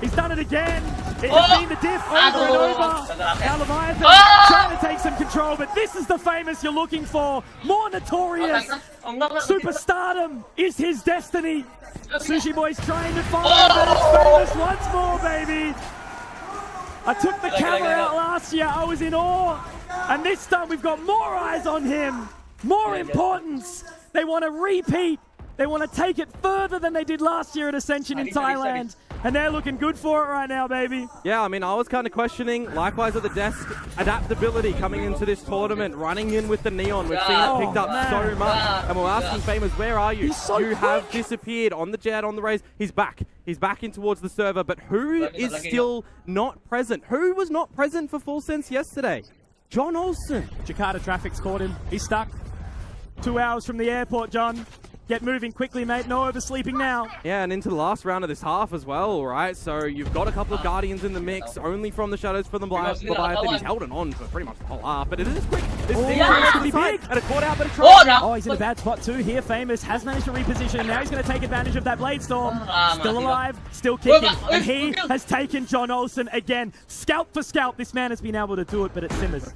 He's done it again. It has been the diff over and over. Now Leviathan trying to take some control, but this is the Famous you're looking for. More notorious. Superstardom is his destiny. Sushi Boy's trying to follow, but it's Famous once more, baby. I took the camera out last year. I was in awe. And this time we've got more eyes on him. More importance. They want to repeat. They want to take it further than they did last year at Ascension in Thailand. And they're looking good for it right now, baby. Yeah, I mean, I was kind of questioning, likewise at the desk, adaptability coming into this tournament, running in with the Neon. We've seen it picked up so much. And we're asking Famous, where are you? You have disappeared on the Jet, on the Raze. He's back. He's back in towards the server. But who is still not present? Who was not present for Full Sense yesterday? John Olsen. Jakarta traffic's caught him. He's stuck. 2 hours from the airport, John. Get moving quickly, mate. No oversleeping now. Yeah, and into the last round of this half as well, right? So you've got a couple of Guardians in the mix, only from the shadows for the Leviathan. He's held it on for pretty much the whole half, but it is quick. This thing could be big. And a caught out, but a try. Oh, he's in a bad spot too here. Famous has managed to reposition, and now he's going to take advantage of that Blade Storm. Still alive, still kicking, and he has taken John Olsen again. Scalp for scalp, this man has been able to do it, but it simmers.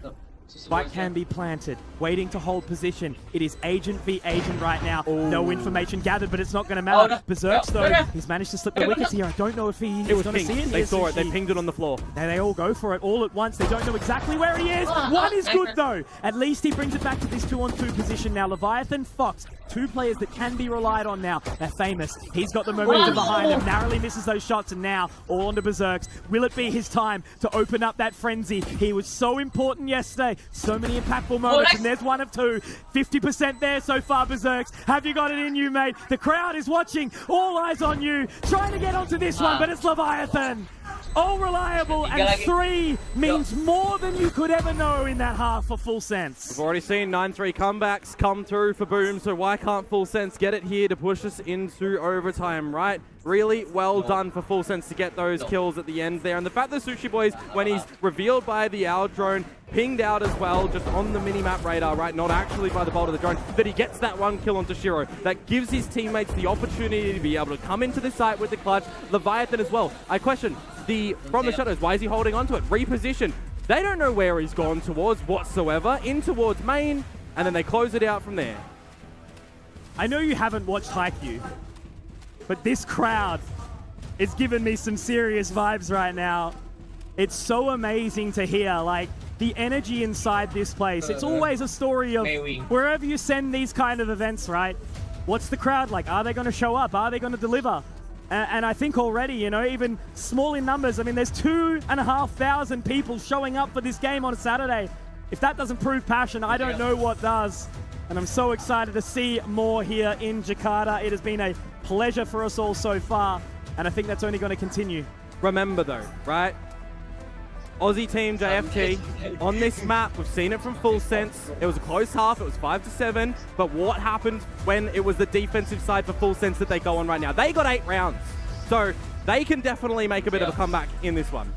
Spike can be planted, waiting to hold position. It is agent v agent right now. No information gathered, but it's not going to matter. Berserks, though, he's managed to slip the wickets here. I don't know if he's going to see it. They saw it. They pinged it on the floor. They all go for it all at once. They don't know exactly where he is. One is good, though. At least he brings it back to this 2-on-2 position now. Leviathan, Fox, two players that can be relied on now. They're famous. He's got the momentum behind him. Narrowly misses those shots, and now all onto Berserks. Will it be his time to open up that frenzy? He was so important yesterday. So many impactful moments, and there's one of two. 50% there so far, Berserks. Have you got it in you, mate? The crowd is watching. All eyes on you. Trying to get onto this one, but it's Leviathan. All reliable, and 3 means more than you could ever know in that half for Full Sense. We've already seen 9-3 comebacks come through for Boom, so why can't Full Sense get it here to push us into overtime, right? Really well done for Full Sense to get those kills at the end there. And the fact that Sushi Boys, when he's revealed by the Owl drone, pinged out as well, just on the minimap radar, right? Not actually by the bolt of the drone, that he gets that one kill onto Shiro. That gives his teammates the opportunity to be able to come into the site with the clutch. Leviathan as well. I question from the shadows, why is he holding onto it? Reposition. They don't know where he's gone towards whatsoever. In towards main, and then they close it out from there. I know you haven't watched Haikyuu, but this crowd is giving me some serious vibes right now. It's so amazing to hear, like, the energy inside this place. It's always a story of wherever you send these kind of events, right? What's the crowd like? Are they going to show up? Are they going to deliver? And I think already, you know, even small in numbers, I mean, there's 2,500 people showing up for this game on a Saturday. If that doesn't prove passion, I don't know what does. And I'm so excited to see more here in Jakarta. It has been a pleasure for us all so far, and I think that's only going to continue. Remember though, right? Aussie team JFT on this map, we've seen it from Full Sense. It was a close half, it was 5-7, but what happened when it was the defensive side for Full Sense that they go on right now? They got 8 rounds, so they can definitely make a bit of a comeback in this one.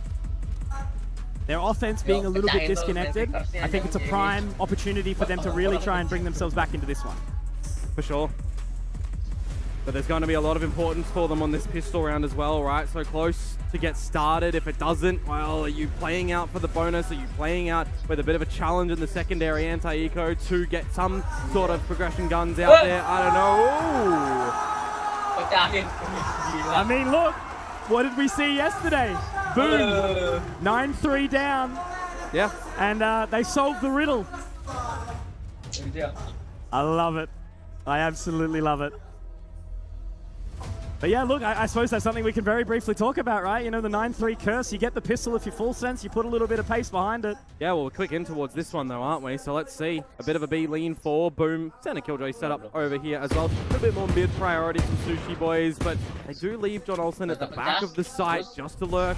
Their offense being a little bit disconnected, I think it's a prime opportunity for them to really try and bring themselves back into this one. For sure. But there's going to be a lot of importance for them on this pistol round as well, right? So close to get started. If it doesn't, well, are you playing out for the bonus? Are you playing out with a bit of a challenge in the secondary anti-eco to get some sort of progression guns out there? I don't know. Ooh. I mean, look, what did we see yesterday? Boom, 9-3 down. Yeah. And they solved the riddle. I love it. I absolutely love it. But yeah, look, I suppose that's something we can very briefly talk about, right? You know, the 9-3 curse, you get the pistol if you're Full Sense, you put a little bit of pace behind it. Yeah, well, we're quick in towards this one though, aren't we? So let's see. A bit of a B lean for Boom. Center Killjoy set up over here as well. A little bit more mid priority from Sushi Boys, but they do leave John Olsen at the back of the site just to lurk.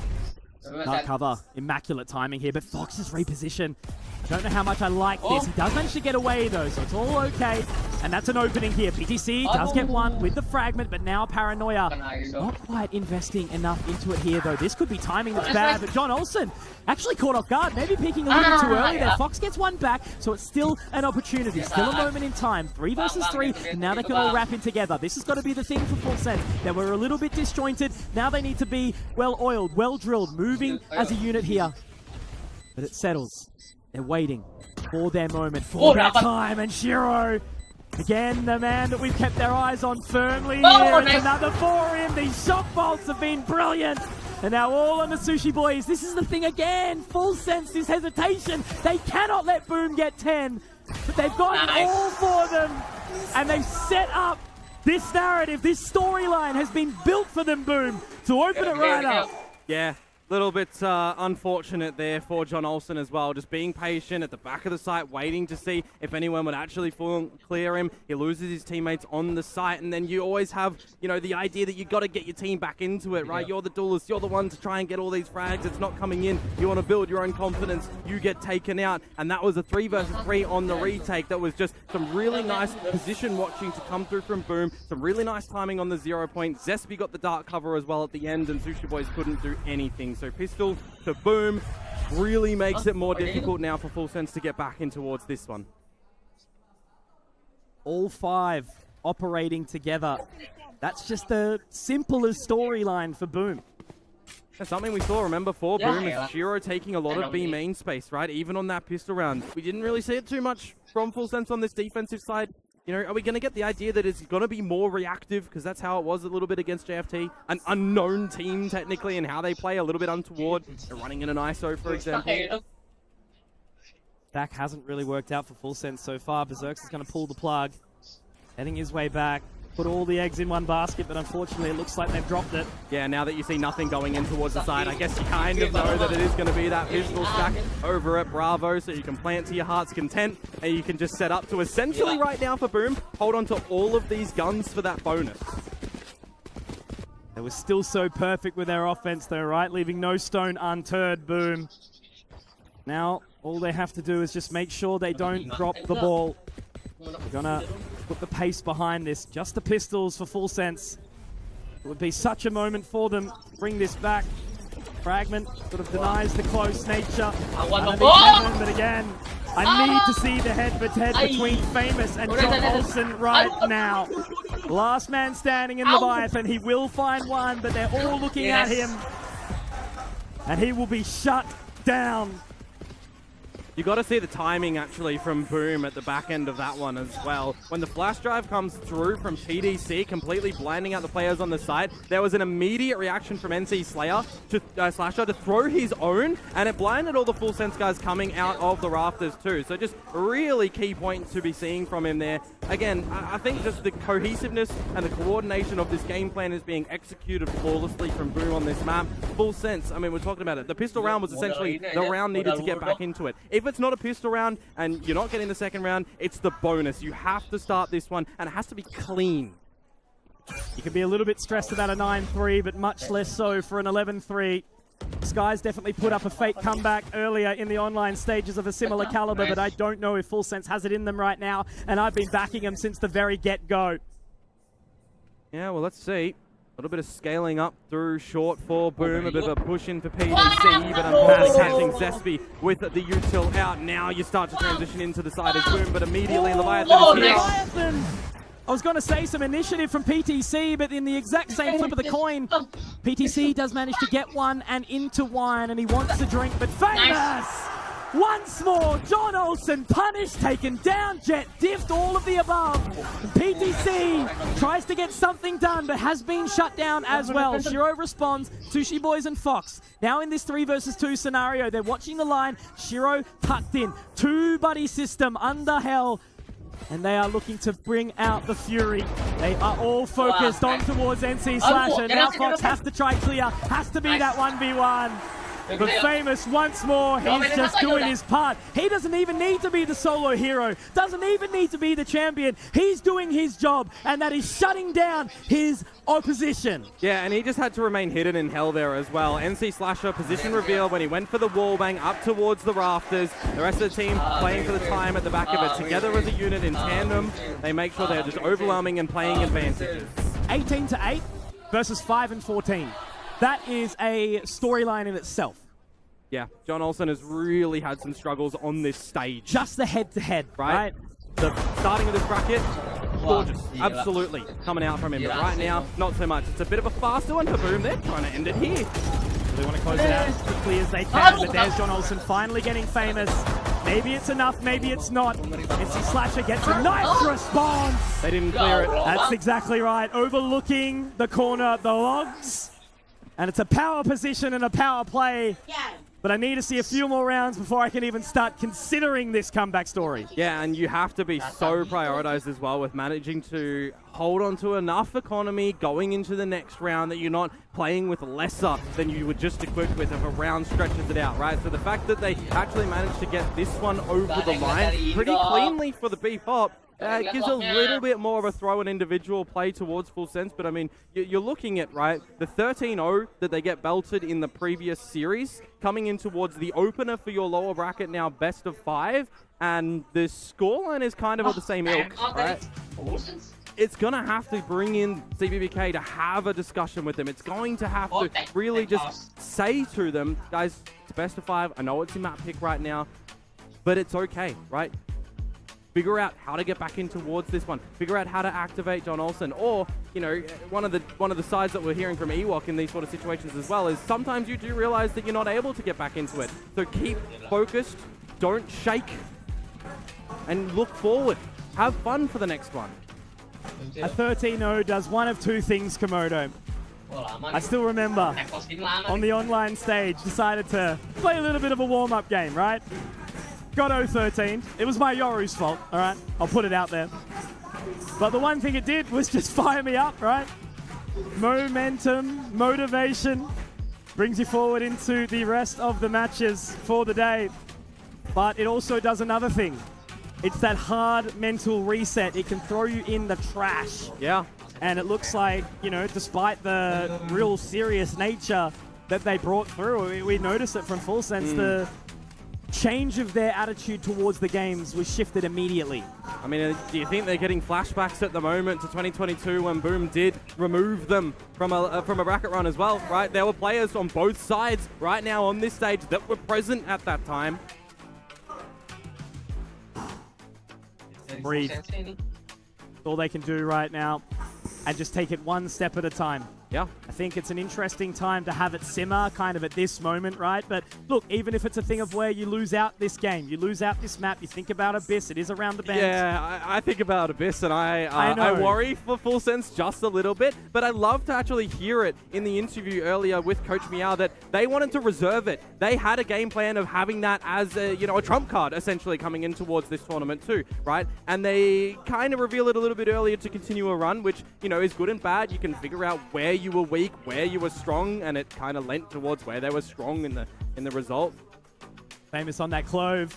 Dark cover, immaculate timing here, but Fox's reposition. Don't know how much I like this. He does manage to get away though, so it's all okay. And that's an opening here. PTC does get one with the fragment, but now Paranoia not quite investing enough into it here though. This could be timing that's bad, but John Olsen actually caught off guard, maybe peeking a little bit too early there. Fox gets one back, so it's still an opportunity, still a moment in time. 3 versus 3, and now they can all wrap in together. This has got to be the thing for Full Sense. They were a little bit disjointed. Now they need to be well-oiled, well-drilled, moving as a unit here. But it settles. They're waiting for their moment, for their time, and Shiro, again, the man that we've kept their eyes on firmly here. It's another 4 in. These shot bolts have been brilliant. And now all on the Sushi Boys. This is the thing again. Full Sense, this hesitation. They cannot let Boom get 10. But they've got it all for them. And they've set up this narrative. This storyline has been built for them, Boom, to open it right up. Yeah. Little bit unfortunate there for John Olsen as well. Just being patient at the back of the site, waiting to see if anyone would actually full clear him. He loses his teammates on the site, and then you always have, you know, the idea that you got to get your team back into it, right? You're the duelist. You're the one to try and get all these frags. It's not coming in. You want to build your own confidence. You get taken out, and that was a 3 versus 3 on the retake. That was just some really nice position watching to come through from Boom. Some really nice timing on the 0 point. Zespy got the dark cover as well at the end, and Sushi Boys couldn't do anything. So pistol to Boom really makes it more difficult now for Full Sense to get back in towards this one. All 5 operating together. That's just the simplest storyline for Boom. That's something we saw, remember, for Boom, Yeah. is Shiro taking a lot of B main space, right? Even on that pistol round. We didn't really see it too much from Full Sense on this defensive side. You know, are we going to get the idea that it's going to be more reactive? Because that's how it was a little bit against JFT. An unknown team, technically, and how they play, a little bit untoward. They're running in an ISO, for example. Back hasn't really worked out for Full Sense so far. Berserks is going to pull the plug. Heading his way back. Put all the eggs in one basket, but unfortunately it looks like they've dropped it. Yeah, now that you see nothing going in towards the side, I guess you kind of know that it is going to be that pistol stack over at Bravo, so you can play it to your heart's content, and you can just set up to essentially right now for Boom, hold on to all of these guns for that bonus. They were still so perfect with their offense though, right? Leaving no stone unturned, Boom. Now, all they have to do is just make sure they don't drop the ball. They're gonna put the pace behind this. Just the pistols for Full Sense. It would be such a moment for them to bring this back. Fragment sort of denies the close nature. But again, I need to see the head-to-head between Famous and John Olsen right now. Last man standing in Leviathan. He will find one, but they're all looking at him. And he will be shut down. You got to see the timing actually from Boom at the back end of that one as well. When the flash drive comes through from PDC, completely blinding out the players on the side, there was an immediate reaction from NC Slayer to Slasher to throw his own, and it blinded all the Full Sense guys coming out of the rafters too. So just really key point to be seeing from him there. Again, I think just the cohesiveness and the coordination of this game plan is being executed flawlessly from Boom on this map. Full Sense, I mean, we're talking about it. The pistol round was essentially the round needed to get back into it. If it's not a pistol round and you're not getting the second round, it's the bonus. You have to start this one, and it has to be clean. You can be a little bit stressed about a 9-3, but much less so for an 11-3. Sky's definitely put up a fake comeback earlier in the online stages of a similar caliber, but I don't know if Full Sense has it in them right now, and I've been backing them since the very get-go. Yeah, well, let's see. A little bit of scaling up through short for Boom, a bit of a push in for PDC, but I'm catching Zespi with the util out. Now you start to transition into the side of Boom, but immediately Leviathan is here. Leviathan! I was going to say some initiative from PTC, but in the exact same flip of the coin, PTC does manage to get one and into wine, and he wants to drink, but Famous! Once more, John Olsen punished, taken down, Jet diffed, all of the above. PTC tries to get something done, but has been shut down as well. Shiro responds, Sushi Boys and Fox. Now in this 3 versus 2 scenario, they're watching the line. Shiro tucked in, 2-buddy system under hell. And they are looking to bring out the Fury. They are all focused on towards NC Slasher. Now Fox has to try clear, has to be that 1v1. But Famous once more, he's just doing his part. He doesn't even need to be the solo hero, doesn't even need to be the champion. He's doing his job, and that is shutting down his opposition. Yeah, and he just had to remain hidden in hell there as well. NC Slasher position reveal when he went for the wallbang up towards the rafters. The rest of the team playing for the time at the back of it. Together as a unit in tandem, they make sure they're just overwhelming and playing advantages. 18-8 versus 5 and 14. That is a storyline in itself. Yeah, John Olsen has really had some struggles on this stage. Just the head-to-head, right? The starting of this bracket, gorgeous. Absolutely coming out from him. But right now, not so much. It's a bit of a faster one for Boom. They're trying to end it here. They want to close it out as quickly as they can, but there's John Olsen finally getting Famous. Maybe it's enough, maybe it's not. NC Slasher gets a nice response. They didn't clear it. That's exactly right. Overlooking the corner, the logs. And it's a power position and a power play. But I need to see a few more rounds before I can even start considering this comeback story. Yeah, and you have to be so prioritized as well with managing to hold on to enough economy going into the next round that you're not playing with lesser than you were just equipped with if a round stretches it out, right? So the fact that they actually managed to get this one over the line pretty cleanly for the B-Pop, gives a little bit more of a throw and individual play towards Full Sense, but I mean, you're looking at, right, the 13-0 that they get belted in the previous series, coming in towards the opener for your lower bracket now, best of 5, and the scoreline is kind of of the same ilk, right? It's going to have to bring in CBBK to have a discussion with them. It's going to have to really just say to them, guys, it's best of 5. I know it's a map pick right now, but it's okay, right? figure out how to get back in towards this one, figure out how to activate John Olsen, or, you know, one of the sides that we're hearing from Ewok in these sort of situations as well is sometimes you do realize that you're not able to get back into it. So keep focused, don't shake, and look forward. Have fun for the next one. A 13-0 does one of two things, Komodo. I still remember on the online stage, decided to play a little bit of a warm-up game, right? Got 0-13. It was my Yoru's fault, all right? I'll put it out there. But the one thing it did was just fire me up, right? Momentum, motivation, brings you forward into the rest of the matches for the day. But it also does another thing. It's that hard mental reset. It can throw you in the trash. Yeah. And it looks like, you know, despite the real serious nature that they brought through, we noticed it from Full Sense, the change of their attitude towards the games was shifted immediately. I mean, do you think they're getting flashbacks at the moment to 2022 when Boom did remove them from a bracket run as well, right? There were players on both sides right now on this stage that were present at that time. Breathe. That's all they can do right now, and just take it one step at a time. Yeah. I think it's an interesting time to have it simmer kind of at this moment, right? But look, even if it's a thing of where you lose out this game, you lose out this map, you think about Abyss, it is around the bend. Yeah, I think about Abyss, and I worry for Full Sense just a little bit, but I love to actually hear it in the interview earlier with Coach Meow that they wanted to reserve it. They had a game plan of having that as a trump card, essentially, coming in towards this tournament too, right? And they kind of reveal it a little bit earlier to continue a run, which, you know, is good and bad. You can figure out where you were weak, where you were strong, and it kind of lent towards where they were strong in the result. Famous on that Clove.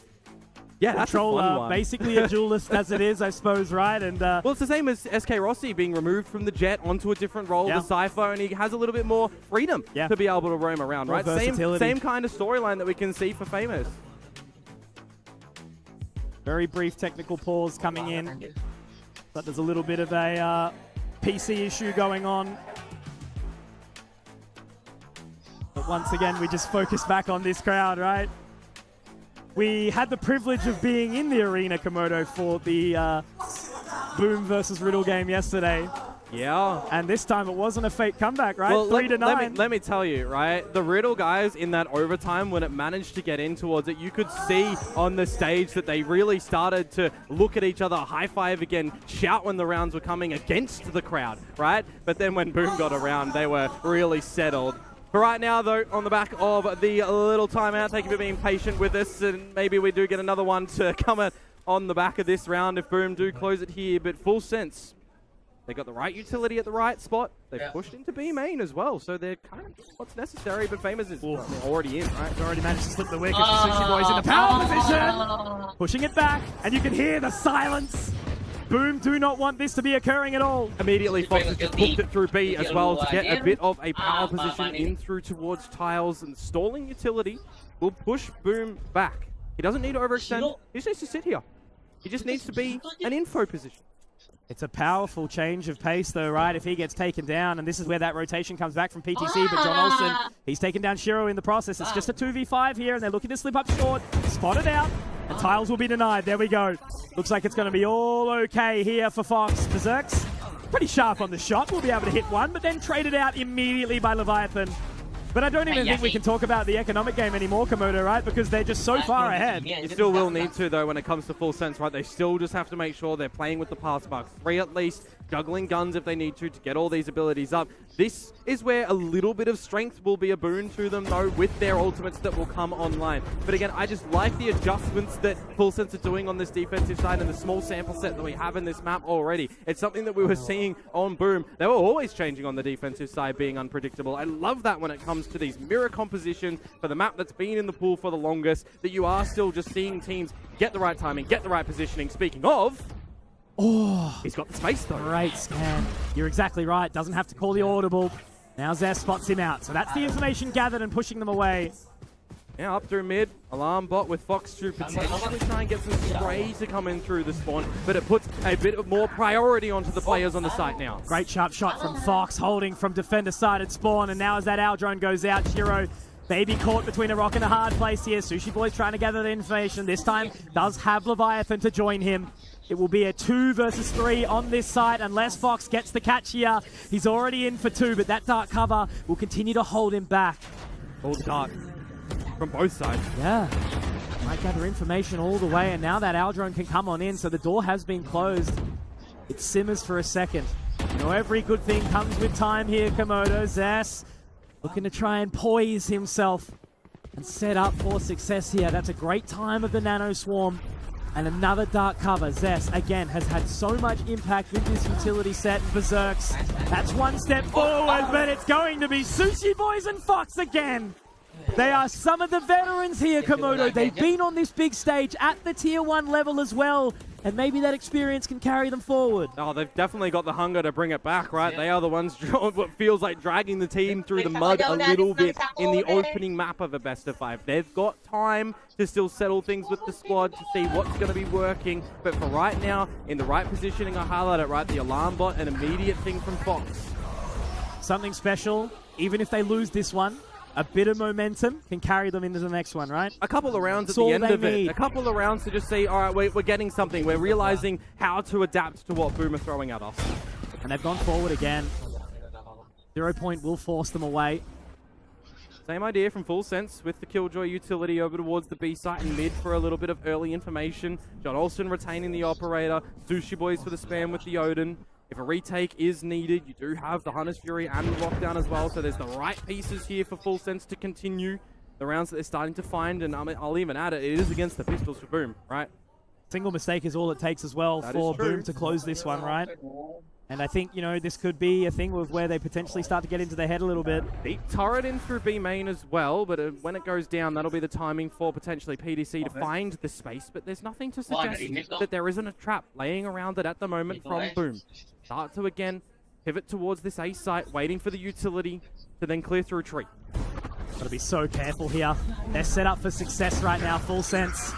Yeah, that's a fun one. Basically a duelist as it is, I suppose, right? And well, it's the same as SK Rossi being removed from the Jet onto a different role, the Cypher, and he has a little bit more freedom to be able to roam around, right? Same kind of storyline that we can see for Famous. Very brief technical pause coming in, but there's a little bit of a PC issue going on. But once again, we just focus back on this crowd, right? We had the privilege of being in the arena, Komodo, for the Boom versus Riddle game yesterday. Yeah. And this time it wasn't a fake comeback, right? Well, 3-9. Let me tell you, right? The Riddle guys in that overtime, when it managed to get in towards it, you could see on the stage that they really started to look at each other, high five again, shout when the rounds were coming against the crowd, right? But then when Boom got around, they were really settled. For right now, though, on the back of the little timeout, thank you for being patient with us, and maybe we do get another one to come on the back of this round if Boom do close it here, but Full Sense. They got the right utility at the right spot. They've pushed into B main as well, so they're kind of what's necessary, but Famous is already in, right? They've already managed to slip the wicket. Sushi Boys in the power position, pushing it back, and you can hear the silence. Boom do not want this to be occurring at all. Immediately, Fox has just booked it through B as well to get a bit of a power position in through towards Tiles, and stalling utility will push Boom back. He doesn't need to overextend. He just needs to sit here. He just needs to be an info position. It's a powerful change of pace, though, right? If he gets taken down, and this is where that rotation comes back from PTC, but John Olsen, he's taken down Shiro in the process. It's just a 2v5 here, and they're looking to slip up short. Spotted out, and Tiles will be denied. There we go. Looks like it's going to be all okay here for Fox. Berserk's pretty sharp on the shot. We'll be able to hit one, but then traded out immediately by Leviathan. But I don't even think we can talk about the economic game anymore, Komodo, right? Because they're just so far ahead. You still will need to, though, when it comes to Full Sense, right? They still just have to make sure they're playing with the pass bucks. 3 at least, juggling guns if they need to get all these abilities up. This is where a little bit of strength will be a boon to them, though, with their ultimates that will come online. But again, I just like the adjustments that Full Sense are doing on this defensive side and the small sample set that we have in this map already. It's something that we were seeing on Boom. They were always changing on the defensive side, being unpredictable. I love that when it comes to these mirror compositions for the map that's been in the pool for the longest, that you are still just seeing teams get the right timing, get the right positioning. Speaking of... Oh, he's got the space though. Great scan. You're exactly right. Doesn't have to call the audible. Now Zest spots him out. So that's the information gathered and pushing them away. Now up through mid. Alarm bot with Fox to potentially try and get some spray to come in through the spawn, but it puts a bit of more priority onto the players on the site now. Great sharp shot from Fox, holding from defender side at spawn, and now as that Owl drone goes out, Shiro Baby caught between a rock and a hard place here. Sushi Boy's trying to gather the information. This time does have Leviathan to join him. It will be a 2 versus 3 on this side unless Fox gets the catch here. He's already in for 2, but that dark cover will continue to hold him back. All dark from both sides. Yeah. Might gather information all the way, and now that Aldrone can come on in, so the door has been closed. It simmers for a second. You know, every good thing comes with time here, Komodo. Zess looking to try and poise himself and set up for success here. That's a great time of the Nano Swarm. And another dark cover. Zess, again, has had so much impact with this utility set and Berserks. That's one step forward, but it's going to be Sushi Boys and Fox again. They are some of the veterans here, Komodo. They've been on this big stage at the Tier 1 level as well. And maybe that experience can carry them forward. Oh, they've definitely got the hunger to bring it back, right? They are the ones what feels like dragging the team through the mud a little bit in the opening map of a best of 5. They've got time to still settle things with the squad to see what's going to be working. But for right now, in the right positioning, I highlight it, right? The alarm bot, an immediate thing from Fox. Something special, even if they lose this one. A bit of momentum can carry them into the next one, right? A couple of rounds at the end of it. A couple of rounds to just say, all right, we're getting something. We're realizing how to adapt to what Boom are throwing at us. And they've gone forward again. 0 Point will force them away. Same idea from Full Sense with the Killjoy utility over towards the B site and mid for a little bit of early information. John Olsen retaining the operator. Sushi Boys for the spam with the Odin. If a retake is needed, you do have the Hunter's Fury and the Lockdown as well, so there's the right pieces here for Full Sense to continue the rounds that they're starting to find, and I'll even add it, it is against the pistols for Boom, right? Single mistake is all it takes as well for Boom to close this one, right? And I think, you know, this could be a thing with where they potentially start to get into their head a little bit. Deep turret in through B main as well, but when it goes down, that'll be the timing for potentially PDC to find the space, but there's nothing to suggest that there isn't a trap laying around it at the moment from Boom. Start to again pivot towards this A site, waiting for the utility to then clear through a tree. Gotta be so careful here. They're set up for success right now, Full Sense.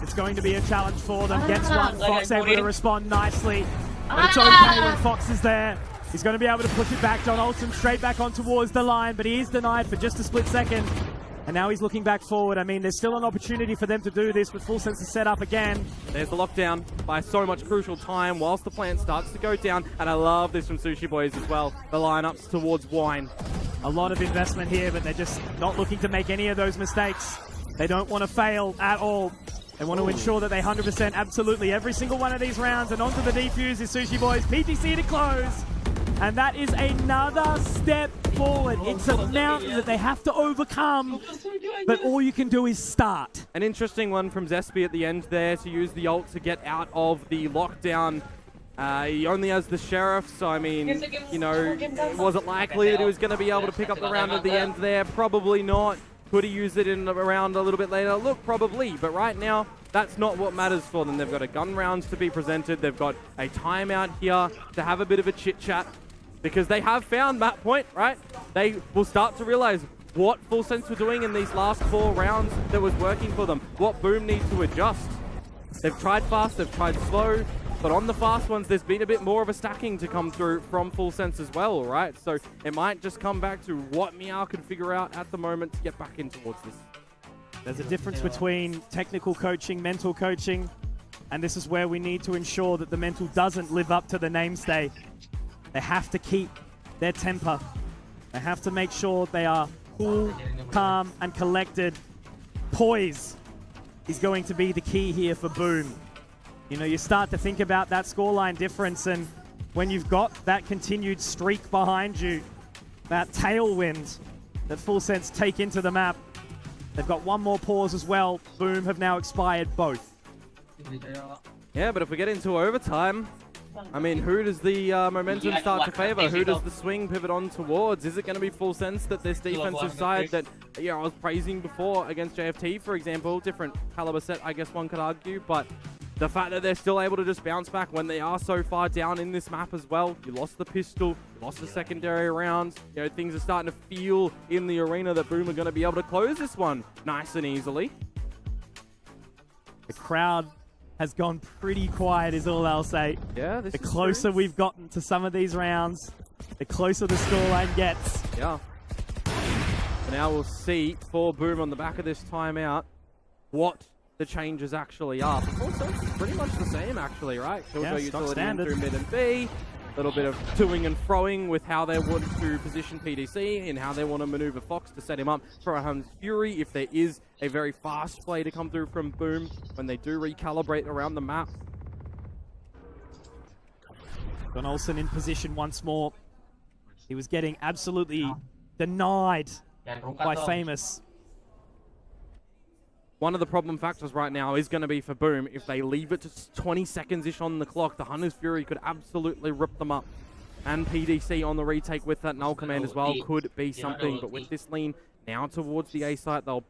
It's going to be a challenge for them. Gets one, Fox able to respond nicely. But it's okay when Fox is there. He's going to be able to push it back. John Olsen straight back on towards the line, but he is denied for just a split second. And now he's looking back forward. I mean, there's still an opportunity for them to do this, but Full Sense is set up again. There's the lockdown by so much crucial time whilst the plant starts to go down. And I love this from Sushi Boys as well. The lineups towards Wine. A lot of investment here, but they're just not looking to make any of those mistakes. They don't want to fail at all. They want to ensure that they 100% absolutely every single one of these rounds. And onto the defuse is Sushi Boys. PTC to close. And that is another step forward. It's a mountain that they have to overcome, but all you can do is start. An interesting one from Zespi at the end there to use the ult to get out of the lockdown. He only has the Sheriff, so I mean, you know, was it likely that he was going to be able to pick up the round at the end there? Probably not. Could he use it in a round a little bit later? Look, probably, but right now, that's not what matters for them. They've got a gun rounds to be presented. They've got a timeout here to have a bit of a chit-chat. Because they have found that point, right? They will start to realize what Full Sense were doing in these last 4 rounds that was working for them. What Boom needs to adjust. They've tried fast, they've tried slow, but on the fast ones, there's been a bit more of a stacking to come through from Full Sense as well, right? So it might just come back to what Meow can figure out at the moment to get back in towards this. There's a difference between technical coaching, mental coaching, and this is where we need to ensure that the mental doesn't live up to the namestay. They have to keep their temper. They have to make sure they are cool, calm, and collected. Poise is going to be the key here for Boom. You know, you start to think about that scoreline difference, and when you've got that continued streak behind you, that tailwind that Full Sense take into the map, they've got one more pause as well. Boom have now expired both. Yeah, but if we get into overtime, I mean, who does the momentum start to favor? Who does the swing pivot on towards? Is it going to be Full Sense that this defensive side that, you know, I was praising before against JFT, for example, different caliber set, I guess one could argue, but the fact that they're still able to just bounce back when they are so far down in this map as well. You lost the pistol, you lost the secondary rounds. You know, things are starting to feel in the arena that Boom are going to be able to close this one nice and easily. The crowd has gone pretty quiet is all I'll say. Yeah, this the is closer true. We've gotten to some of these rounds, the closer the scoreline gets. Yeah. Now we'll see for Boom on the back of this timeout what the changes actually are. Also, pretty much the same actually, right? Killjoy utility through mid and B. A little bit of toing and froing with how they want to position PDC and how they want to maneuver Fox to set him up for a Hun's Fury if there is a very fast play to come through from Boom when they do recalibrate around the map. Gon Olsen in position once more. He was getting absolutely denied by Famous. One of the problem factors right now is going to be for Boom. If they leave it to 20 seconds-ish on the clock, the Hunter's Fury could absolutely rip them up. And PDC on the retake with that null command as well could be something. But with this lean now towards the A site, they'll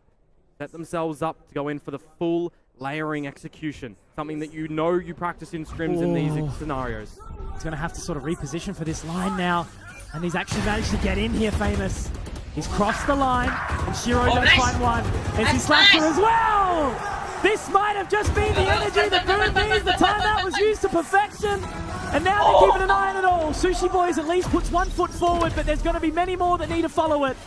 set themselves up to go in for the full layering execution. Something that you know you practice in scrims in these scenarios. He's going to have to sort of reposition for this line now. And he's actually managed to get in here, Famous. He's crossed the line, and Shiro's going to find one. And he slaps her as well! This might have just been the energy that Boom needs. The timeout was used to perfection. And now they're keeping an eye on it all. Sushi Boys at least puts 1 foot forward, but there's going to be many more that need to follow it.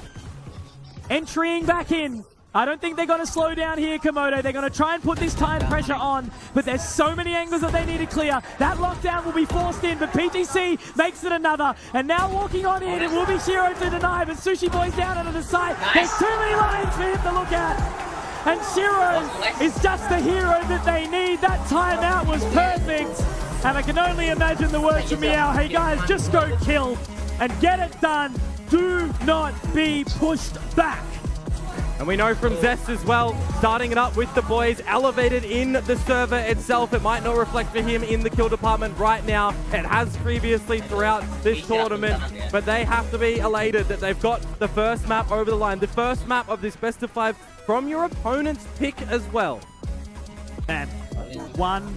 Entering back in. I don't think they're going to slow down here, Komodo. They're going to try and put this time pressure on, but there's so many angles that they need to clear. That lockdown will be forced in, but PTC makes it another. And now walking on in, it will be Shiro to deny, but Sushi Boy's down under the side. There's too many lines for him to look at. And Shiro is just the hero that they need. That timeout was perfect. And I can only imagine the words from Meow. Hey guys, just go kill and get it done. Do not be pushed back. And we know from Zest as well, starting it up with the boys, elevated in the server itself. It might not reflect for him in the kill department right now. It has previously throughout this tournament, but they have to be elated that they've got the first map over the line. The first map of this best of 5 from your opponent's pick as well. And one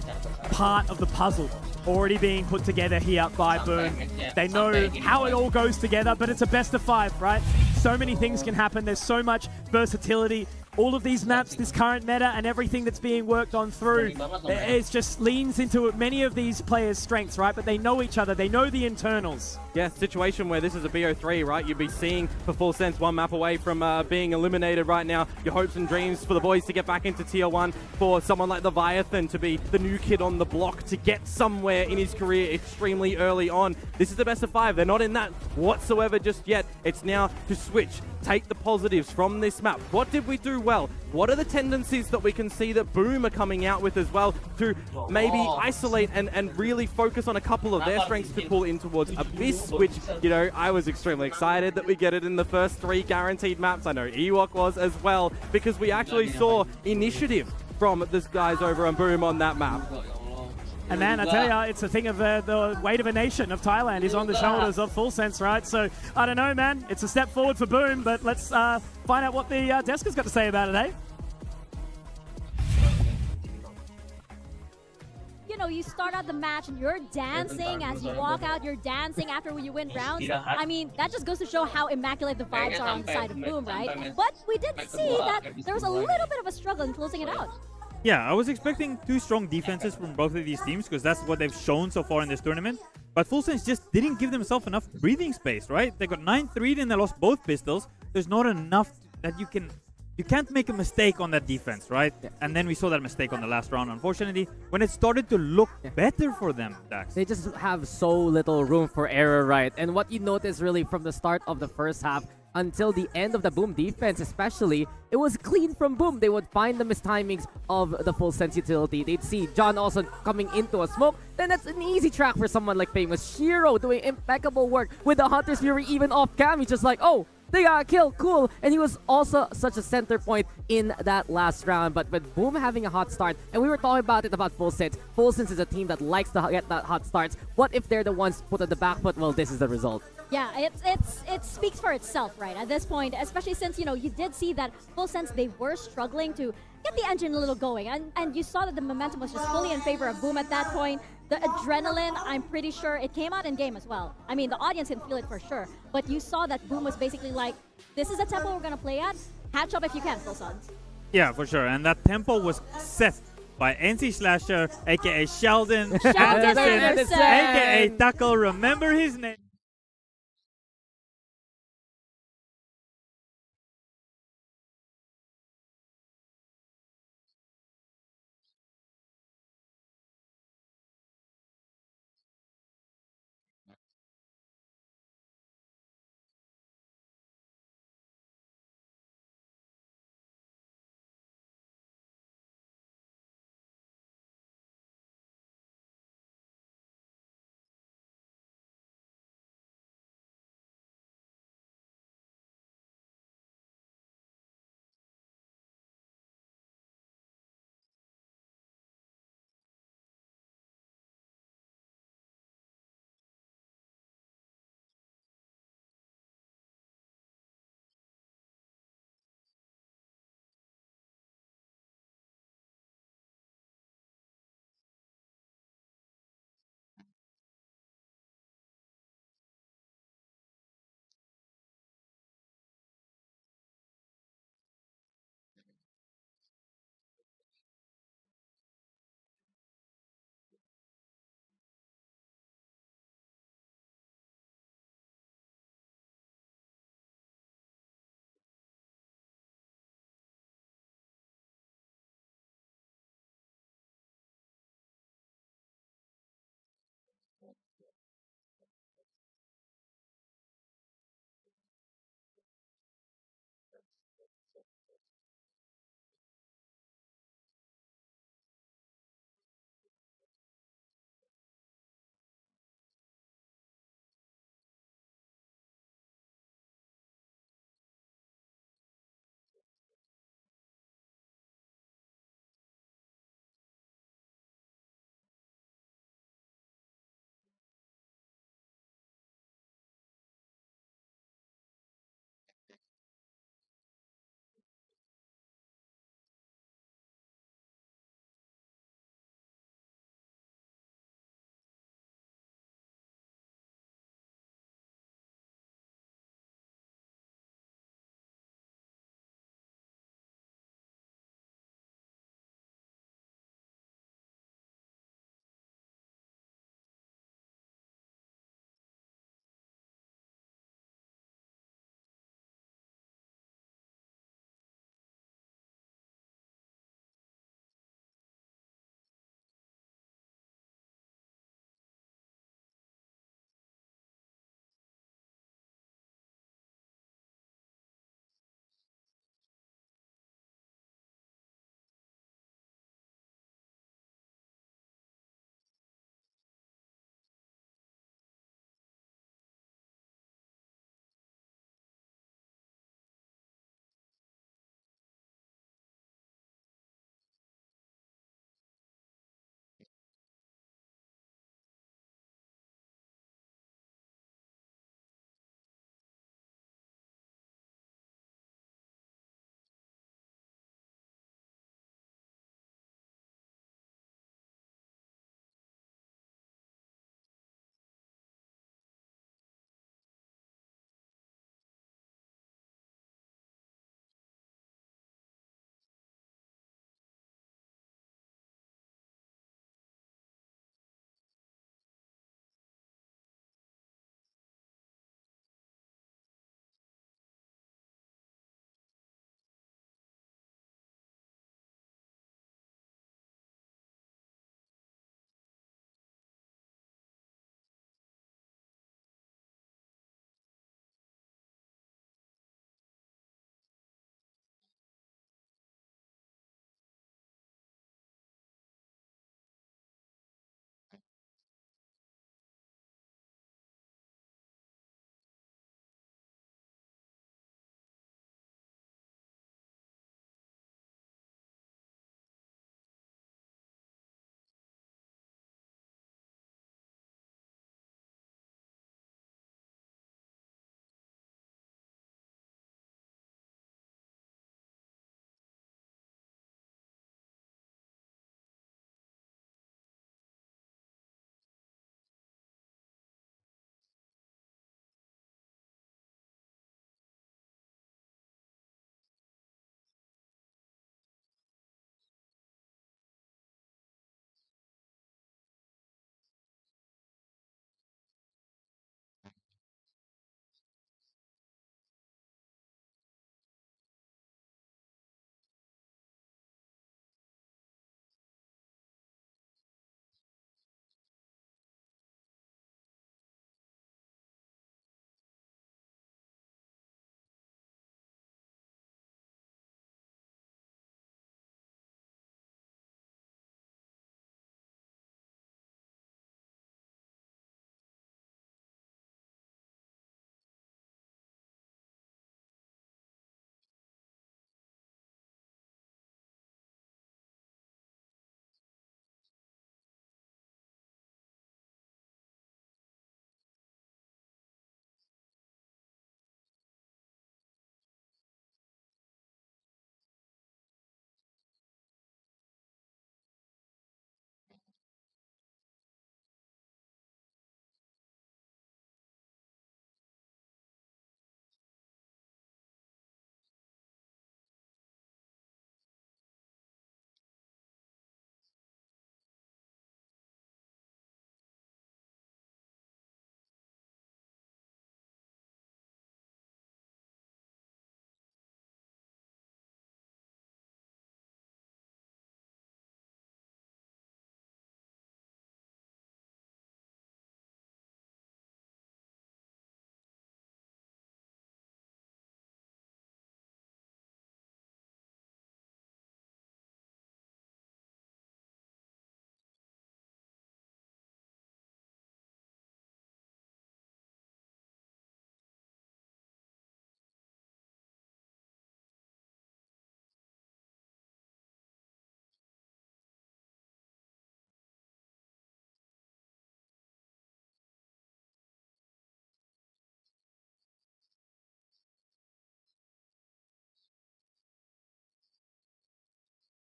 part of the puzzle already being put together here by Boom. They know how it all goes together, but it's a best of 5, right? So many things can happen. There's so much versatility. All of these maps, this current meta, and everything that's being worked on through, it just leans into many of these players' strengths, right? But they know each other. They know the internals. Yeah, situation where this is a BO3, right? You'd be seeing for Full Sense 1 map away from being eliminated right now. Your hopes and dreams for the boys to get back into Tier 1, for someone like the Leviathan to be the new kid on the block, to get somewhere in his career extremely early on. This is the best of 5. They're not in that whatsoever just yet. It's now to switch, take the positives from this map. What did we do well? What are the tendencies that we can see that Boom are coming out with as well to maybe isolate and really focus on a couple of their strengths to pull in towards Abyss, which, you know, I was extremely excited that we get it in the first 3 guaranteed maps. I know Ewok was as well, because we actually saw initiative from this guys over on Boom on that map. And man, I tell you, it's a thing of the weight of a nation of Thailand is on the shoulders of Full Sense, right? So, I don't know, man. It's a step forward for Boom, but let's find out what the Deska's got to say about it, eh? You know, you start out the match and you're dancing as you walk out, you're dancing after you win rounds. I mean, that just goes to show how immaculate the vibes are on the side of Boom, right? But we did see that there was a little bit of a struggle in closing it out. Yeah, I was expecting 2 strong defenses from both of these teams because that's what they've shown so far in this tournament. But Full Sense just didn't give themselves enough breathing space, right? They got 9-3 and they lost both pistols. There's not enough that you can't make a mistake on that defense, right? Yeah. And then we saw that mistake on the last round, unfortunately, when it started to look better for them, Dax. They just have so little room for error, right? And what you notice really from the start of the first half until the end of the Boom defense especially, it was clean from Boom. They would find the mistimings of the Full Sense utility. They'd see John also coming into a smoke. Then that's an easy track for someone like Famous. Shiro doing impeccable work with the Hunter's Fury even off cam. He's just like, oh, they got a kill, cool. And he was also such a center point in that last round. But with Boom having a hot start, and we were talking about it about Full Sense. Full Sense is a team that likes to get that hot starts. What if they're the ones put on the back foot? Well, this is the result. Yeah, it speaks for itself, right? At this point, especially since, you know, you did see that Full Sense, they were struggling to get the engine a little going. And you saw that the momentum was just fully in favor of Boom at that point. The adrenaline, I'm pretty sure it came out in game as well. I mean, the audience can feel it for sure. But you saw that Boom was basically like, this is the tempo we're going to play at. Hatch up if you can, Full Sense. Yeah, for sure. And that tempo was set by NC Slasher, a.k.a. Sheldon Anderson, a.k.a. Tackle. Remember his name.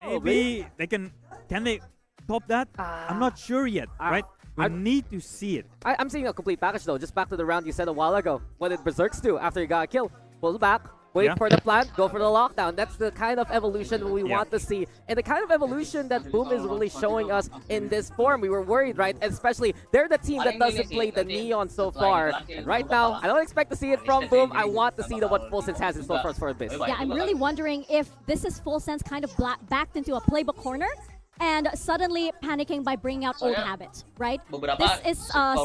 Maybe they can they top that? I'm not sure yet, right? We need to see it. I'm seeing a complete package though. Just back to the round you said a while ago. What did Berserks do after he got a kill? Pull back, wait for the plant, go for the lockdown. That's the kind of evolution we want to see. And the kind of evolution that Boom is really showing us in this form. We were worried, right? Especially, they're the team that doesn't play the Neon so far. And right now, I don't expect to see it from Boom. I want to see what Full Sense has in store for us for Abyss. Yeah, I'm really wondering if this is Full Sense kind of backed into a playbook corner and suddenly panicking by bringing out old habits, right? This is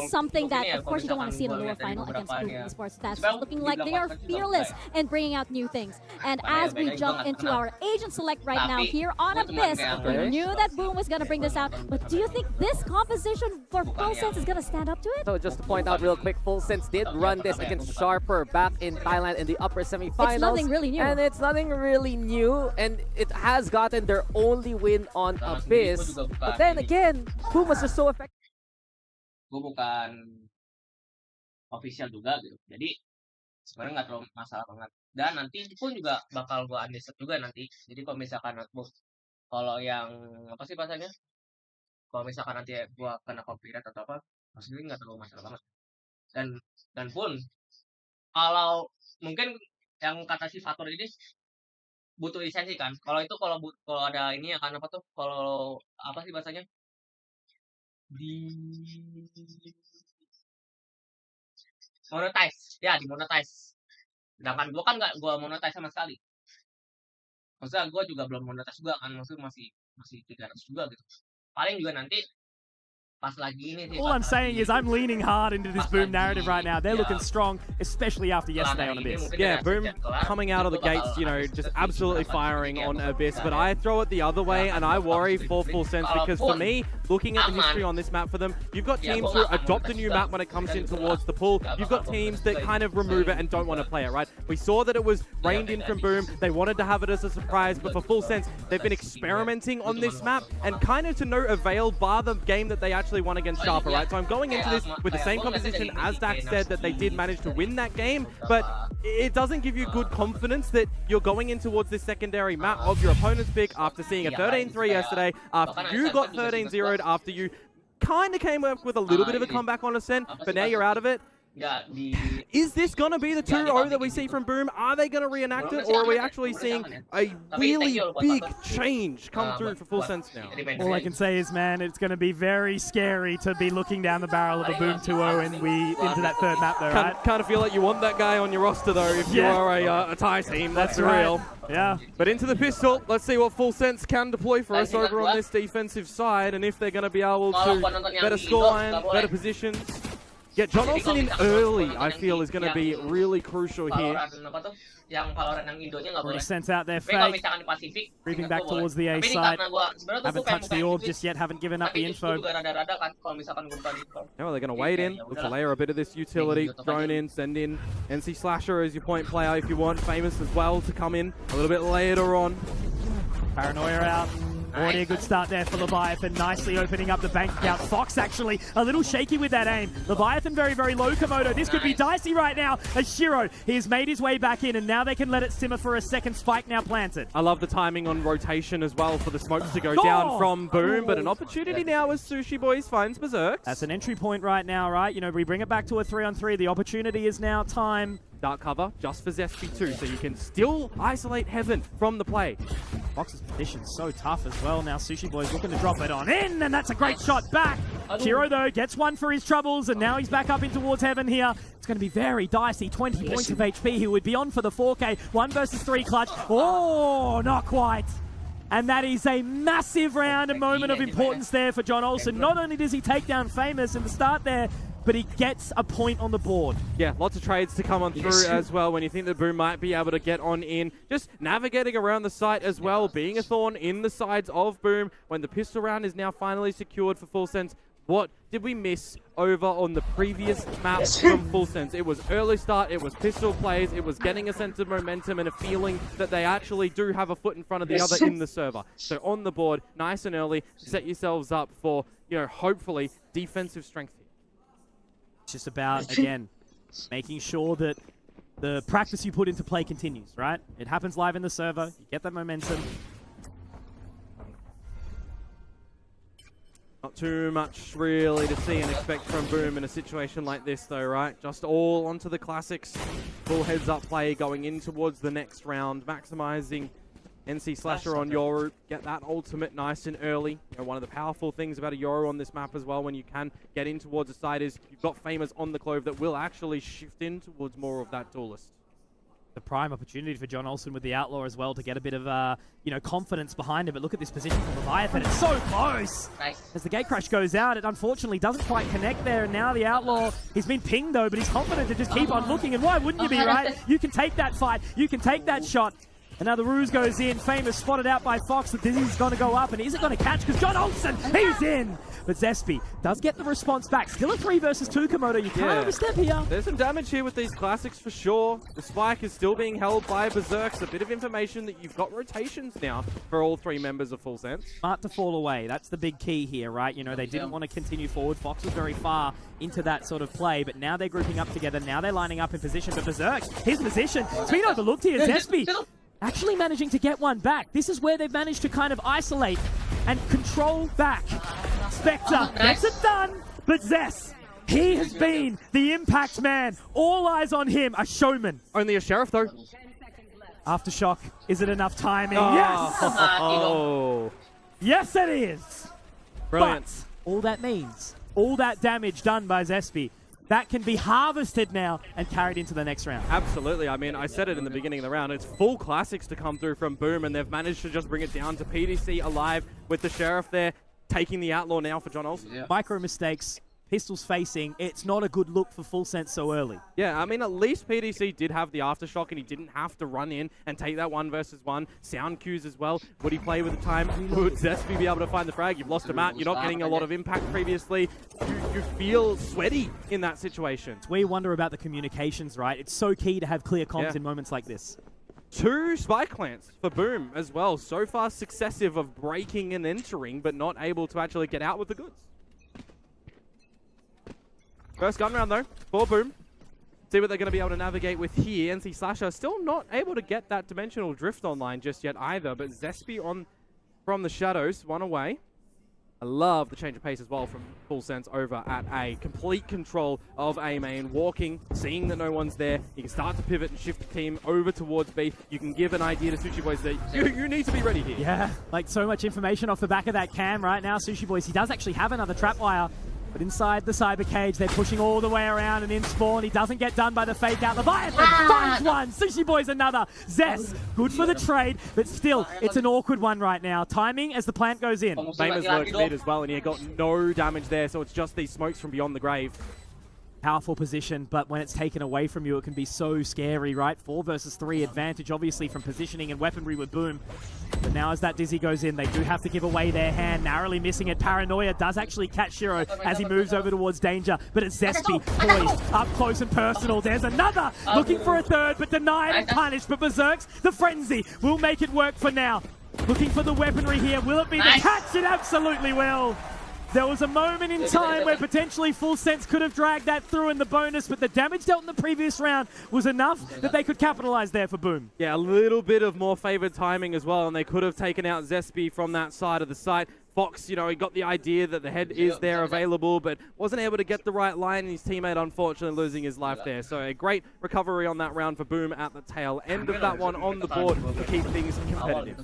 something that, of course, you don't want to see in the lower final against Boom Esports. That's looking like they are fearless in bringing out new things. And as we jump into our Agent Select right now here on Abyss, we knew that Boom was going to bring this out. But do you think this composition for Full Sense is going to stand up to it? So just to point out real quick, Full Sense did run this against Sharper back in Thailand in the upper semifinals. It's nothing really new. And it's nothing really new. And it has gotten their only win on Abyss. But then again, Boom was just so effective. Gue bukan official juga gitu. Jadi sebenarnya nggak terlalu masalah banget. Dan nanti pun juga bakal gue unlisted juga nanti. Jadi kalau misalkan aku, kalau yang apa sih bahasanya? Kalau misalkan nanti gue kena copyright atau apa, maksudnya nggak terlalu masalah banget. Dan pun kalau mungkin yang kata si Fatur ini butuh lisensi kan. Kalau itu kalau ada ini ya kan apa tuh? Kalau apa sih bahasanya? Di monetize. Ya, di monetize. Sedangkan gue kan nggak gue monetize sama sekali. Maksudnya gue juga belum monetize juga kan. Maksudnya masih 300 juga gitu. Paling juga nanti pas lagi ini sih. All I'm saying is I'm leaning hard into this Boom narrative right now. They're looking strong, especially after yesterday on Abyss. Yeah, Boom coming out of the gates, you know, just absolutely firing on Abyss. But I throw it the other way, and I worry for Full Sense because for me, looking at the history on this map for them, you've got teams who adopt a new map when it comes in towards the pool. You've got teams that kind of remove it and don't want to play it, right? We saw that it was reined in from Boom. They wanted to have it as a surprise, but for Full Sense, they've been experimenting on this map and kind of to no avail bar the game that they actually won against Sharper, right? So I'm going into this with the same composition as Dax said that they did manage to win that game, but it doesn't give you good confidence that you're going in towards this secondary map of your opponent's pick after seeing a 13-3 yesterday, after you got 13-0'd, after you kind of came up with a little bit of a comeback on Ascent, but now you're out of it. Is this going to be the 2-0 that we see from Boom? Are they going to reenact it, or are we actually seeing a really big change come through for Full Sense now? All I can say is, man, it's going to be very scary to be looking down the barrel of a Boom 2-0 and into that third map though, right? Kind of feel like you want that guy on your roster though if you are a Thai team, that's real. Yeah. But into the pistol, let's see what Full Sense can deploy for us over on this defensive side, and if they're going to be able to better scoreline, better positions. Yeah, John Olsen in early, I feel, is going to be really crucial here. Already sent out their fake. Creeping back towards the A site. Haven't touched the orb just yet, haven't given up the info. Now they're going to wait in, look to layer a bit of this utility, drone in, send in NC Slasher as your point player if you want. Famous as well to come in a little bit later on. Paranoia out. Already a good start there for Leviathan, nicely opening up the bank account. Fox actually a little shaky with that aim. Leviathan very, very low, Komodo. This could be dicey right now as Shiro, he has made his way back in and now they can let it simmer for a second. Spike now planted. I love the timing on rotation as well for the smokes to go down from Boom, but an opportunity now as Sushi Boys finds Berserks. That's an entry point right now, right? You know, we bring it back to a 3-on-3. The opportunity is now time. Dark cover just for Zespi too, so you can still isolate Heaven from the play. Fox's position's so tough as well. Now Sushi Boy's looking to drop it on in, and that's a great shot back. Shiro, though, gets one for his troubles, and now he's back up in towards Heaven here. It's going to be very dicey. 20 points of HP. He would be on for the 4K. 1 versus 3 clutch. Oh, not quite. And that is a massive round, a moment of importance there for John Olsen. Not only does he take down Famous in the start there, but he gets a point on the board. Yeah, lots of trades to come on through as well when you think that Boom might be able to get on in. Just navigating around the site as well, being a thorn in the sides of Boom when the pistol round is now finally secured for Full Sense. What did we miss over on the previous map from Full Sense? It was early start, it was pistol plays, it was getting a sense of momentum and a feeling that they actually do have a foot in front of the other in the server. So on the board, nice and early, set yourselves up for, you know, hopefully defensive strength here. It's just about, again, making sure that the practice you put into play continues, right? It happens live in the server, you get that momentum. too much really to see and expect from Boom in a situation like this though, right? Just all onto the classics. Full heads up play going in towards the next round, maximizing NC Slasher on Yoru. Get that ultimate nice and early. You know, one of the powerful things about a Yoru on this map as well when you can get in towards the side is you've got Famers on the Clove that will actually shift in towards more of that duelist. The prime opportunity for John Olsen with the Outlaw as well to get a bit of, confidence behind him. But look at this position from Leviathan. It's so close. Nice. As the gate crash goes out, it unfortunately doesn't quite connect there. And now the Outlaw, he's been pinged though, but he's confident to just keep on looking. And why wouldn't you be, right? You can take that fight. You can take that shot. And now the ruse goes in. Famous spotted out by Fox. The Dizzy's going to go up. And is it going to catch? Because John Olsen, he's in. But Zespi does get the response back. Still a 3 versus 2, Komodo. You can't overstep here. There's some damage here with these classics for sure. The spike is still being held by Berserks. A bit of information that you've got rotations now for all 3 members of Full Sense. Smart to fall away. That's the big key here, right? You know, they didn't want to continue forward. Fox was very far into that sort of play. But now they're grouping up together. Now they're lining up in position. But Berserks, his position, it's been overlooked here. Zespi actually managing to get one back. This is where they've managed to kind of isolate and control back. Spectre gets it done, but Zess, he has been the impact man. All eyes on him, a showman. Only a Sheriff though. Aftershock, is it enough timing? Oh. Yes! Oh. Yes, it is! Brilliant. But all that means, all that damage done by Zespi, that can be harvested now and carried into the next round. Absolutely. I mean, I said it in the beginning of the round. It's full classics to come through from Boom, and they've managed to just bring it down to PDC alive with the Sheriff there, taking the Outlaw now for John Olsen. Yeah. Micro mistakes, pistols facing. It's not a good look for Full Sense so early. Yeah, I mean, at least PDC did have the Aftershock, and he didn't have to run in and take that 1 versus 1. Sound cues as well. Would he play with the time? Would Zespi be able to find the frag? You've lost a map. You're not getting a lot of impact previously. You feel sweaty in that situation. We wonder about the communications, right? It's so key to have clear comms in moments like this. 2 spike plants for Boom as well. So far successive of breaking and entering, but not able to actually get out with the goods. First gun round though, for Boom. See what they're going to be able to navigate with here. NC Slasher still not able to get that dimensional drift online just yet either, but Zespi on from the shadows, 1 away. I love the change of pace as well from Full Sense over at A. Complete control of A main, walking, seeing that no one's there. You can start to pivot and shift the team over towards B. You can give an idea to Sushi Boys that you need to be ready here. Yeah, like so much information off the back of that cam right now. Sushi Boys, he does actually have another trap wire. But inside the cyber cage, they're pushing all the way around and in spawn. He doesn't get done by the fake out. Leviathan finds one. Sushi Boys another. Zess, good for the trade, but still, it's an awkward one right now. Timing as the plant goes in. Famous lurks mid as well, and he got no damage there, so it's just these smokes from beyond the grave. Powerful position, but when it's taken away from you, it can be so scary, right? 4 versus 3 advantage, obviously, from positioning and weaponry with Boom. But now as that Dizzy goes in, they do have to give away their hand, narrowly missing it. Paranoia does actually catch Shiro as he moves over towards danger, but it's Zespi poised, up close and personal. There's another, looking for a third, but denied and punished. But Berserks, the frenzy, will make it work for now. Looking for the weaponry here. Will it be the catch? It absolutely will. There was a moment in time where potentially Full Sense could have dragged that through in the bonus, but the damage dealt in the previous round was enough that they could capitalize there for Boom. Yeah, a little bit of more favored timing as well, and they could have taken out Zespi from that side of the site. Fox, you know, he got the idea that the head is there available, but wasn't able to get the right line, and his teammate unfortunately losing his life there. So a great recovery on that round for Boom at the tail end of that one on the board to keep things competitive.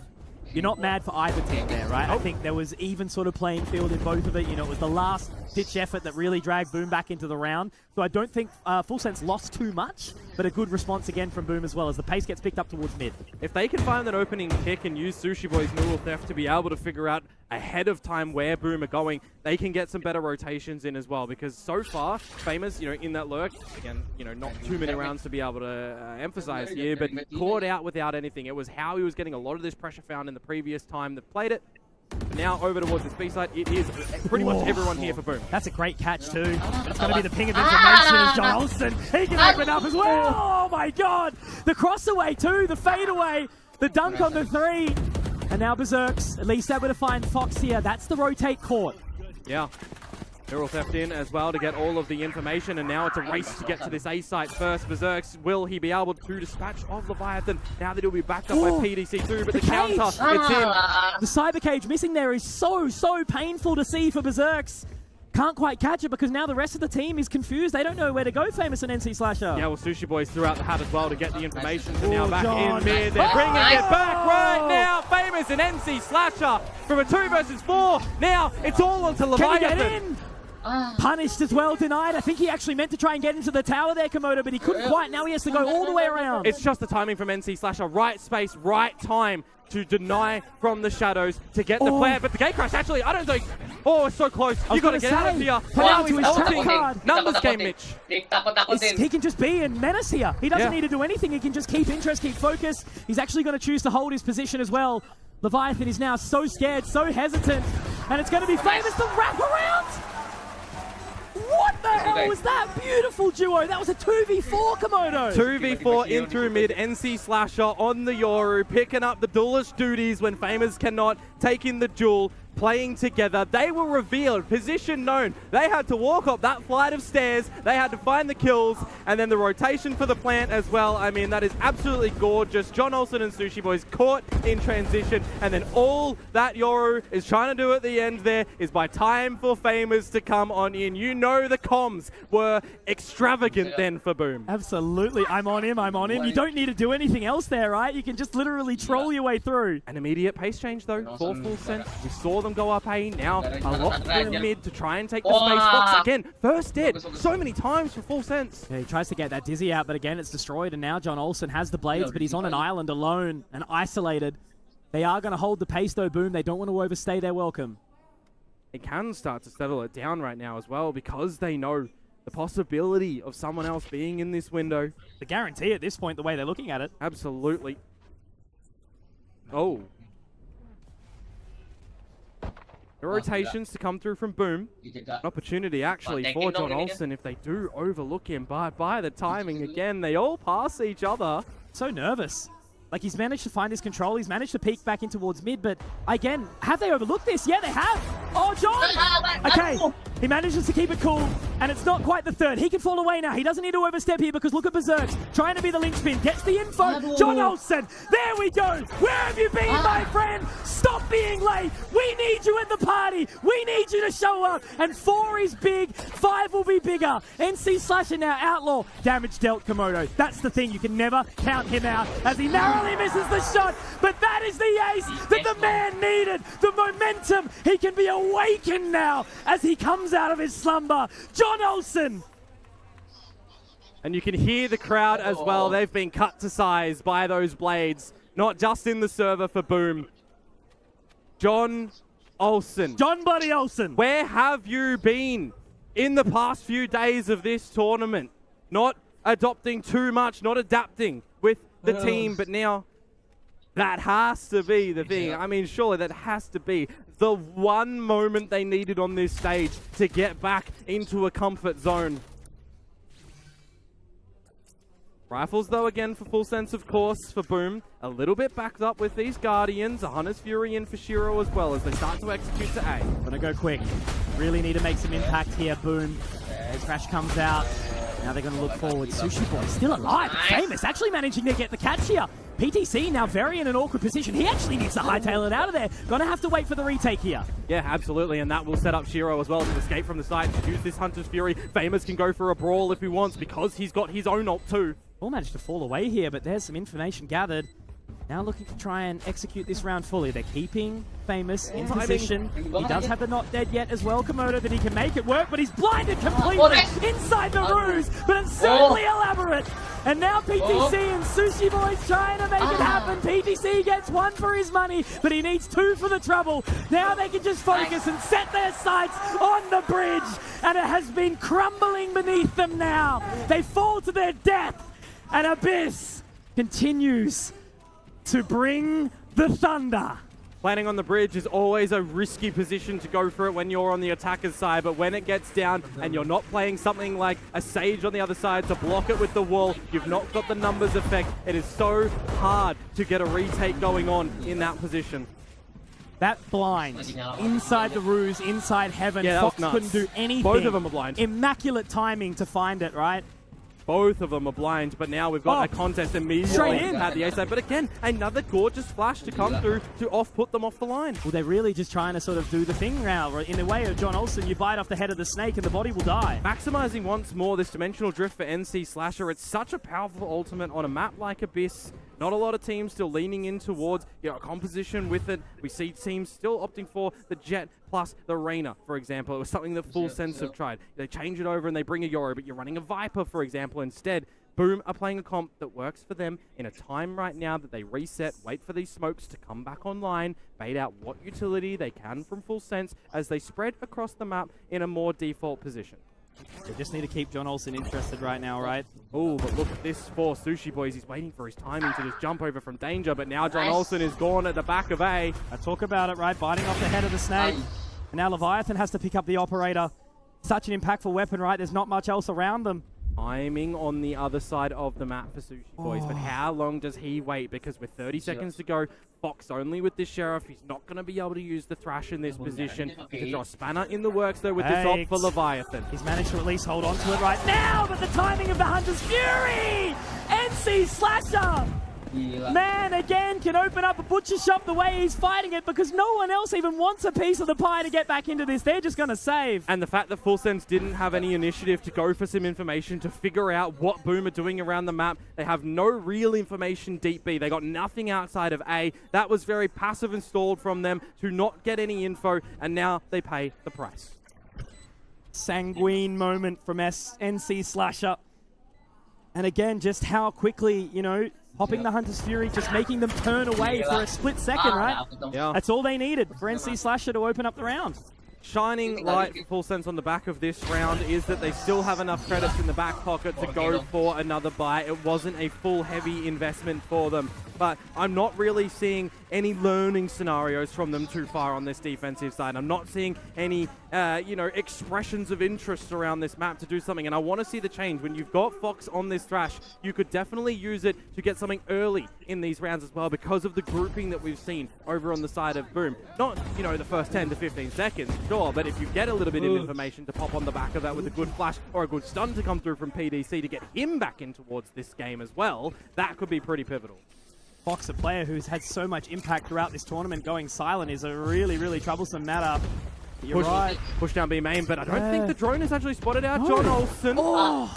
You're not mad for either team there, right? I think there was even sort of playing field in both of it. You know, it was the last pitch effort that really dragged Boom back into the round. So I don't think Full Sense lost too much, but a good response again from Boom as well as the pace gets picked up towards mid. If they can find that opening kick and use Sushi Boy's Noodle Theft to be able to figure out ahead of time where Boom are going, they can get some better rotations in as well, because so far, Famous, you know, in that lurk, again, you know, not too many rounds to be able to emphasize here, but caught out without anything. It was how he was getting a lot of this pressure found in the previous time that played it. But now over towards this B side, it is pretty much everyone here for Boom. That's a great catch too. It's going to be the ping of information as John Olsen. He can open up as well. Oh my God. The cross away too, the fade away, the dunk on the 3. And now Berserks, at least able to find Fox here. That's the rotate court. Yeah. Neural Theft in as well to get all of the information, and now it's a race to get to this A site first. Berserks, will he be able to dispatch of Leviathan? Now that he'll be backed up by PDC2, but the cage! counter, it's in. The cyber cage missing there is so painful to see for Berserks. Can't quite catch it because now the rest of the team is confused. They don't know where to go, Famous and NC Slasher. Yeah, well, Sushi Boys threw out the hat as well to get the information. So now back John. in mid. They're bringing it back right now. Famous and NC Slasher from a 2 versus 4. Now it's all onto Leviathan. Can he get in? Punished as well, denied. I think he actually meant to try and get into the tower there, Komodo, but he couldn't quite. Now he has to go all the way around. It's just the timing from NC Slasher. Right space, right time to deny from the shadows to get the player. But the gate crash, actually, I don't think... Oh, it's so close. You got to get out of here. Now he's ulting. Numbers game, Mitch. He can just be in menace here. He doesn't need to do anything. He can just keep interest, keep focus. He's actually going to choose to hold his position as well. Leviathan is now so scared, so hesitant. And it's going to be Famous to wrap around. What the hell was that? Beautiful duo. That was a 2v4, Komodo. 2v4 in through mid. NC Slasher on the Yoru, picking up the duelist duties when Famous cannot, taking the duel. Playing together. They were revealed, position known. They had to walk up that flight of stairs. They had to find the kills, and then the rotation for the plant as well. I mean, that is absolutely gorgeous. John Olsen and Sushi Boys caught in transition, and then all that Yoru is trying to do at the end there is buy time for Famous to come on in. You know the comms were extravagant then for Boom. Absolutely. I'm on him. You don't need to do anything else there, right? You can just literally troll your way through. An immediate pace change, though, for Full Sense. We saw them go up A. Now a lot through mid to try and take the space. Fox again, first dead so many times for Full Sense. Yeah, he tries to get that Dizzy out, but again, it's destroyed. And now John Olsen has the blades, but he's on an island alone and isolated. They are going to hold the pace, though, Boom. They don't want to overstay their welcome. It can start to settle it down right now as well because they know the possibility of someone else being in this window. The guarantee at this point, the way they're looking at it. Absolutely. Oh. The rotations to come through from Boom. An opportunity actually for John Olsen if they do overlook him. But by the timing again, they all pass each other. So nervous. Like, he's managed to find his control. He's managed to peek back in towards mid. But again, have they overlooked this? Yeah, they have. Oh, John! Okay, he manages to keep it cool. And it's not quite the third. He can fall away now. He doesn't need to overstep here because look at Berserks. Trying to be the linchpin. Gets the info. John Olsen. There we go. Where have you been, my friend? Stop being late. We need you at the party. We need you to show up. And 4 is big. 5 will be bigger. NC Slasher now outlaw. Damage dealt, Komodo. That's the thing. You can never count him out as he narrowly misses the shot. But that is the ace that the man needed. The momentum. He can be awakened now as he comes out of his slumber. John Olsen. And you can hear the crowd as well. They've been cut to size by those blades. Not just in the server for Boom. John Olsen. John Buddy Olsen. Where have you been in the past few days of this tournament? Not adopting too much, not adapting with the team, but now that has to be the thing. I mean, surely that has to be the one moment they needed on this stage to get back into a comfort zone. Rifles, though, again, for Full Sense, of course, for Boom. A little bit backed up with these Guardians. A Hunter's Fury in for Shiro as well as they start to execute to A. Gonna go quick. Really need to make some impact here, Boom. As Crash comes out. Now they're going to look forward. Sushi Boy still alive. Famous actually managing to get the catch here. PTC now very in an awkward position. He actually needs to hightail it out of there. Gonna have to wait for the retake here. Yeah, absolutely, and that will set up Shiro as well to escape from the site. To use this Hunter's Fury. Famous can go for a brawl if he wants because he's got his own ult too. All managed to fall away here, but there's some information gathered. Now looking to try and execute this round fully. They're keeping Famous in position. He does have the not dead yet as well, Komodo, that he can make it work, but he's blinded completely inside the ruse, but it's certainly elaborate. And now PTC and Sushi Boys trying to make it happen. PTC gets 1 for his money, but he needs 2 for the trouble. Now they can just focus and set their sights on the bridge, and it has been crumbling beneath them now. They fall to their death, and Abyss continues to bring the thunder. Planning on the bridge is always a risky position to go for it when you're on the attacker's side, but when it gets down and you're not playing something like a Sage on the other side to block it with the wall, you've not got the numbers effect. It is so hard to get a retake going on in that position. That blind inside the ruse, inside heaven. Yeah, that Fox was nuts. couldn't do anything. Both of them are blind. Immaculate timing to find it, right? Both of them are blind, but now we've got a contest immediately Straight in. at the A side. But again, another gorgeous flash to come through to put them off the line. Well, they're really just trying to sort of do the thing now. In the way of John Olsen, you bite off the head of the snake and the body will die. Maximizing once more this dimensional drift for NC Slasher. It's such a powerful ultimate on a map like Abyss. Not a lot of teams still leaning in towards a composition with it. We see teams still opting for the Jet plus the Reyna, for example. It was something that Full Sense have tried. They change it over and they bring a Yoro, but you're running a Viper, for example, instead. Boom are playing a comp that works for them in a time right now that they reset, wait for these smokes to come back online, bait out what utility they can from Full Sense as they spread across the map in a more default position. They just need to keep John Olsen interested right now, right? Oh, but look at this for Sushi Boys. He's waiting for his timing to just jump over from danger, but now John Olsen is gone at the back of A. I talk about it, right? Biting off the head of the snake. And now Leviathan has to pick up the operator. Such an impactful weapon, right? There's not much else around them. Timing on the other side of the map for Sushi Boys, but how long does he wait? Because with 30 seconds to go, Fox only with this Sheriff. He's not going to be able to use the Thrash in this position. He can throw a spanner in the works, though, with this ult for Leviathan. He's managed to at least hold on to it right now, but the timing of the Hunter's Fury! NC Slasher! Man, again, can open up a butcher shop the way he's fighting it because no one else even wants a piece of the pie to get back into this. They're just going to save. And the fact that Full Sense didn't have any initiative to go for some information to figure out what Boom are doing around the map. They have no real information deep B. They got nothing outside of A. That was very passive installed from them to not get any info, and now they pay the price. Sanguine moment from NC Slasher. And again, just how quickly, popping the Hunter's Fury, just making them turn away for a split second, right? Yeah. That's all they needed for NC Slasher to open up the round. Shining light for Full Sense on the back of this round is that they still have enough credits in the back pocket to go for another buy. It wasn't a full heavy investment for them, but I'm not really seeing any learning scenarios from them too far on this defensive side. I'm not seeing any, expressions of interest around this map to do something, and I want to see the change. When you've got Fox on this Thrash, you could definitely use it to get something early in these rounds as well because of the grouping that we've seen over on the side of Boom. Not, the first 10 to 15 seconds, sure, but if you get a little bit of information to pop on the back of that with a good flash or a good stun to come through from PDC to get him back in towards this game as well, that could be pretty pivotal. Fox, a player who's had so much impact throughout this tournament, going silent is a really, really troublesome matter. You're right. Push down B main, but I don't think the drone has actually spotted out John Olsen. Oh,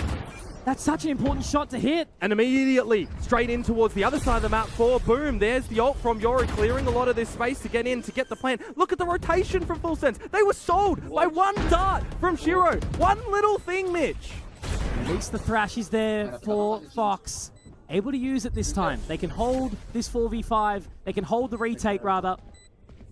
that's such an important shot to hit. And immediately straight in towards the other side of the map for Boom. There's the ult from Yori, clearing a lot of this space to get in, to get the plant. Look at the rotation from Full Sense. They were sold by one dart from Shiro. One little thing, Mitch. At least the Thrash is there for Fox. Able to use it this time. They can hold this 4v5. They can hold the retake, rather.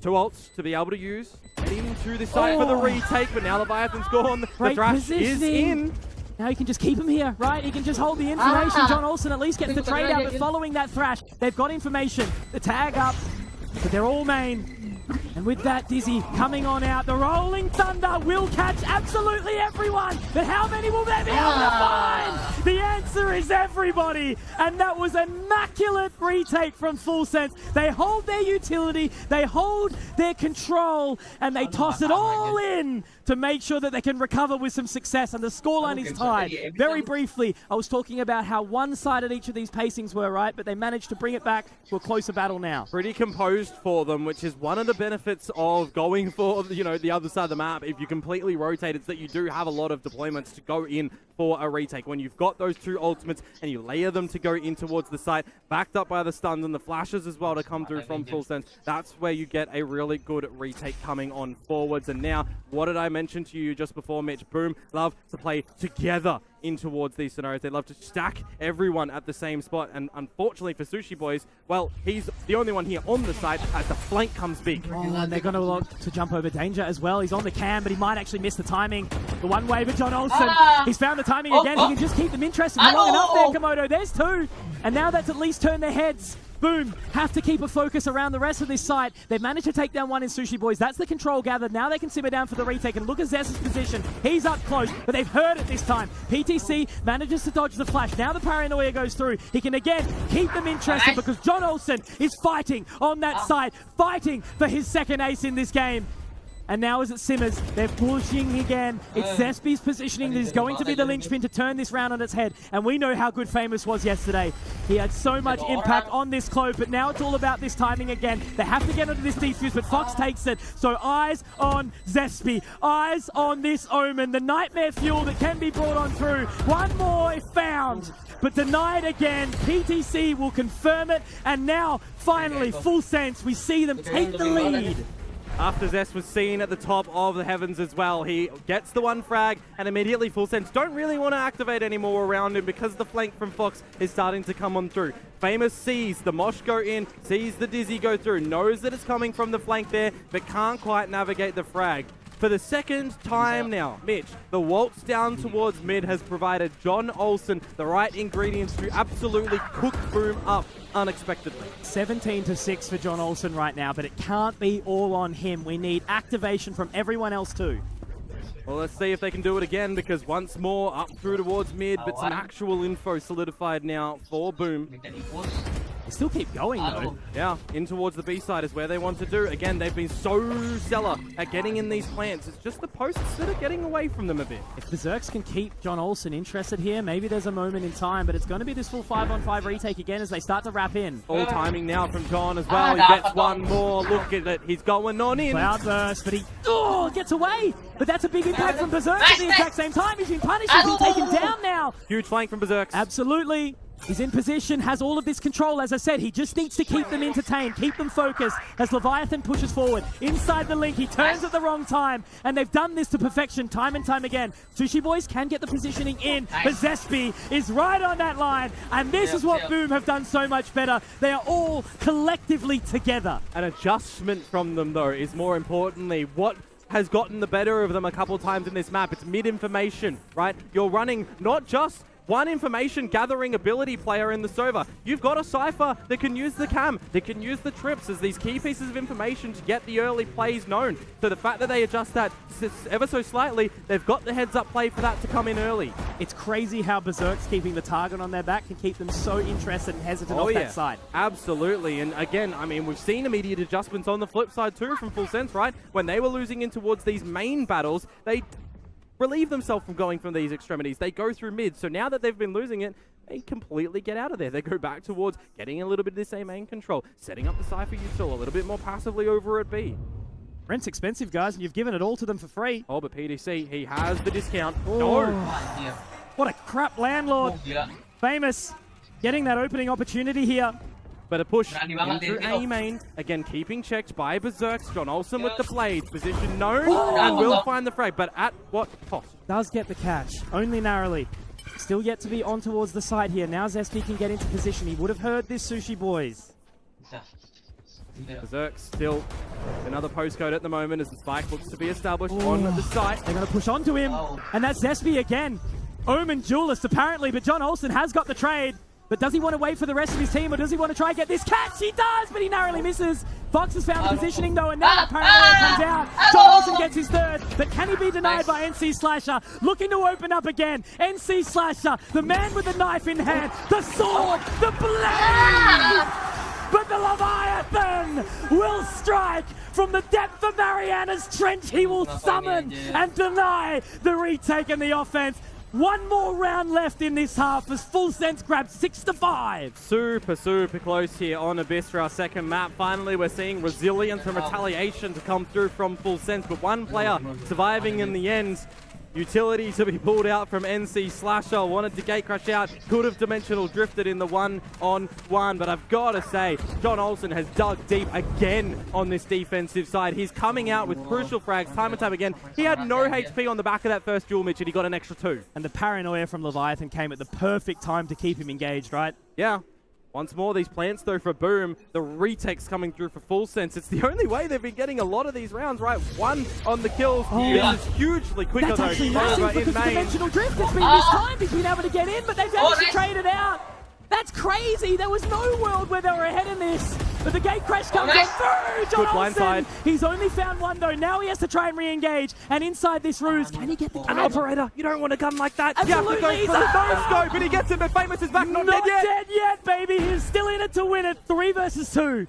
2 ults to be able to use. Heading to the side for the retake, but now Leviathan's gone. The Thrash is in. Now he can just keep him here, right? He can just hold the information. John Olsen at least gets the trade out, but following that Thrash, they've got information. The tag up, but they're all main. And with that, Dizzy coming on out. The Rolling Thunder will catch absolutely everyone. But how many will they be able to find? The answer is everybody. And that was an immaculate retake from Full Sense. They hold their utility, they hold their control, and they toss it all in to make sure that they can recover with some success. And the scoreline is tied. Very briefly, I was talking about how one-sided each of these pacings were, right? But they managed to bring it back to a closer battle now. Pretty composed for them, which is one of the benefits of going for, the other side of the map. If you completely rotate, it's that you do have a lot of deployments to go in for a retake. When you've got those 2 ultimates and you layer them to go in towards the site, backed up by the stuns and the flashes as well to come through from Full Sense, that's where you get a really good retake coming on forwards. And now, what did I mention to you just before, Mitch? Boom love to play together in towards these scenarios. They love to stack everyone at the same spot, and unfortunately for Sushi Boys, well, he's the only one here on the side as the flank comes big. Oh, and they're going to look to jump over danger as well. He's on the cam, but he might actually miss the timing. The one wave of John Olsen. He's found the timing again. He can just keep them interested for long enough there, Komodo. There's 2. And now that's at least turned their heads. Boom have to keep a focus around the rest of this side. They've managed to take down one in Sushi Boys. That's the control gathered. Now they can simmer down for the retake. And look at Zest's position. He's up close, but they've heard it this time. PTC manages to dodge the flash. Now the paranoia goes through. He can again keep them interested because John Olsen is fighting on that side, fighting for his second ace in this game. And now as it simmers, they're pushing again. It's Zespi's positioning that is going to be the linchpin to turn this round on its head. And we know how good Famous was yesterday. He had so much impact on this clove, but now it's all about this timing again. They have to get onto this defuse, but Fox takes it. So eyes on Zespi, eyes on this Omen, the nightmare fuel that can be brought on through. One more if found, but denied again. PTC will confirm it, and now finally, full sense, we see them take the lead. After Zest was seen at the top of the heavens as well, he gets the one frag and immediately Full Sense don't really want to activate anymore around him because the flank from Fox is starting to come on through. Famous sees the Mosh go in, sees the Dizzy go through, knows that it's coming from the flank there, but can't quite navigate the frag. For the second time now, Mitch, the waltz down towards mid has provided John Olsen the right ingredients to absolutely cook Boom up unexpectedly. 17-6 for John Olsen right now, but it can't be all on him. We need activation from everyone else too. Well, let's see if they can do it again, because once more up through towards mid, but some actual info solidified now for Boom. They still keep going though. Yeah, in towards the B side is where they want to do. Again, they've been so stellar at getting in these plants. It's just the posts that are getting away from them a bit. If Berserks can keep John Olsen interested here, maybe there's a moment in time, but it's going to be this full 5-on-5 retake again as they start to wrap in. All timing now from John as well. He gets one more look at it. He's going on in. Cloudburst, but he gets away. But that's a big impact from Berserks at the exact same time. He's been punished. He's been taken down now. Huge flank from Berserks. Absolutely. He's in position, has all of this control. As I said, he just needs to keep them entertained, keep them focused as Leviathan pushes forward. Inside the link, he turns at the wrong time, and they've done this to perfection time and time again. Sushi Boys can get the positioning in, but Zespi is right on that line, and this is what Boom have done so much better. They are all collectively together. An adjustment from them, though, is more importantly what has gotten the better of them a couple times in this map. It's mid-information, right? You're running not just one information gathering ability player in the Sova. You've got a Cypher that can use the cam, that can use the trips as these key pieces of information to get the early plays known. So the fact that they adjust that ever so slightly, they've got the heads up play for that to come in early. It's crazy how Berserk's keeping the target on their back can keep them so interested and hesitant off that side. Absolutely. And again, I mean, we've seen immediate adjustments on the flip side too from Full Sense, right? When they were losing in towards these main battles, they relieve themselves from going from these extremities. They go through mid. So now that they've been losing it, they completely get out of there. They go back towards getting a little bit of this A main control, setting up the Cypher util a little bit more passively over at B. Rent's expensive, guys, and you've given it all to them for free. Oh, but PDC, he has the discount. Oh. No. What a crap landlord. Famous getting that opening opportunity here. But a push into A main. Again, keeping checked by Berserks. John Olsen with the blade. Position known and will find the frag. But at what cost? Does get the catch, only narrowly. Still yet to be on towards the side here. Now Zespi can get into position. He would have heard this, Sushi Boys. Berserk still another postcode at the moment as the spike looks to be established on the site. They're going to push onto him. And that's Zespi again. Omen duelist apparently, but John Olsen has got the trade. But does he want to wait for the rest of his team, or does he want to try and get this catch? He does, but he narrowly misses. Fox has found the positioning though, and now that paranoia comes out. John Olsen gets his third, but can he be denied by NC Slasher? Looking to open up again. NC Slasher, the man with the knife in hand, the sword, the blade! But the Leviathan will strike from the depth of Mariana's trench. He will summon and deny the retake and the offense. One more round left in this half as Full Sense grabs 6-5. Super close here on Abyss for our second map. Finally, we're seeing resilience and retaliation to come through from Full Sense, but one player surviving in the end. Utility to be pulled out from NC Slasher. Wanted to gate crash out. Could have dimensional drifted in the 1-on-1. But I've got to say, John Olsen has dug deep again on this defensive side. He's coming out with crucial frags time and time again. He had no HP on the back of that first duel, Mitch, and he got an extra 2. And the paranoia from Leviathan came at the perfect time to keep him engaged, right? Yeah. Once more, these plants, though, for Boom. The retakes coming through for Full Sense. It's the only way they've been getting a lot of these rounds, right? 1 on the kills. This is hugely quicker, That's though. actually massive because the dimensional drift has been mistimed. He's been able to get in, but they've managed to trade it out. That's crazy. There was no world where they were ahead in this. But the gate crash comes on through. John Olsen. He's only found one though. Now he has to try and re-engage. And inside this ruse, can he get the An operator, you don't want a gun like that. Absolutely. You have to go for the no-scope, and he gets it, but Famous is back. Not dead yet. Dead yet, baby. He's still in it to win it. 3 versus 2.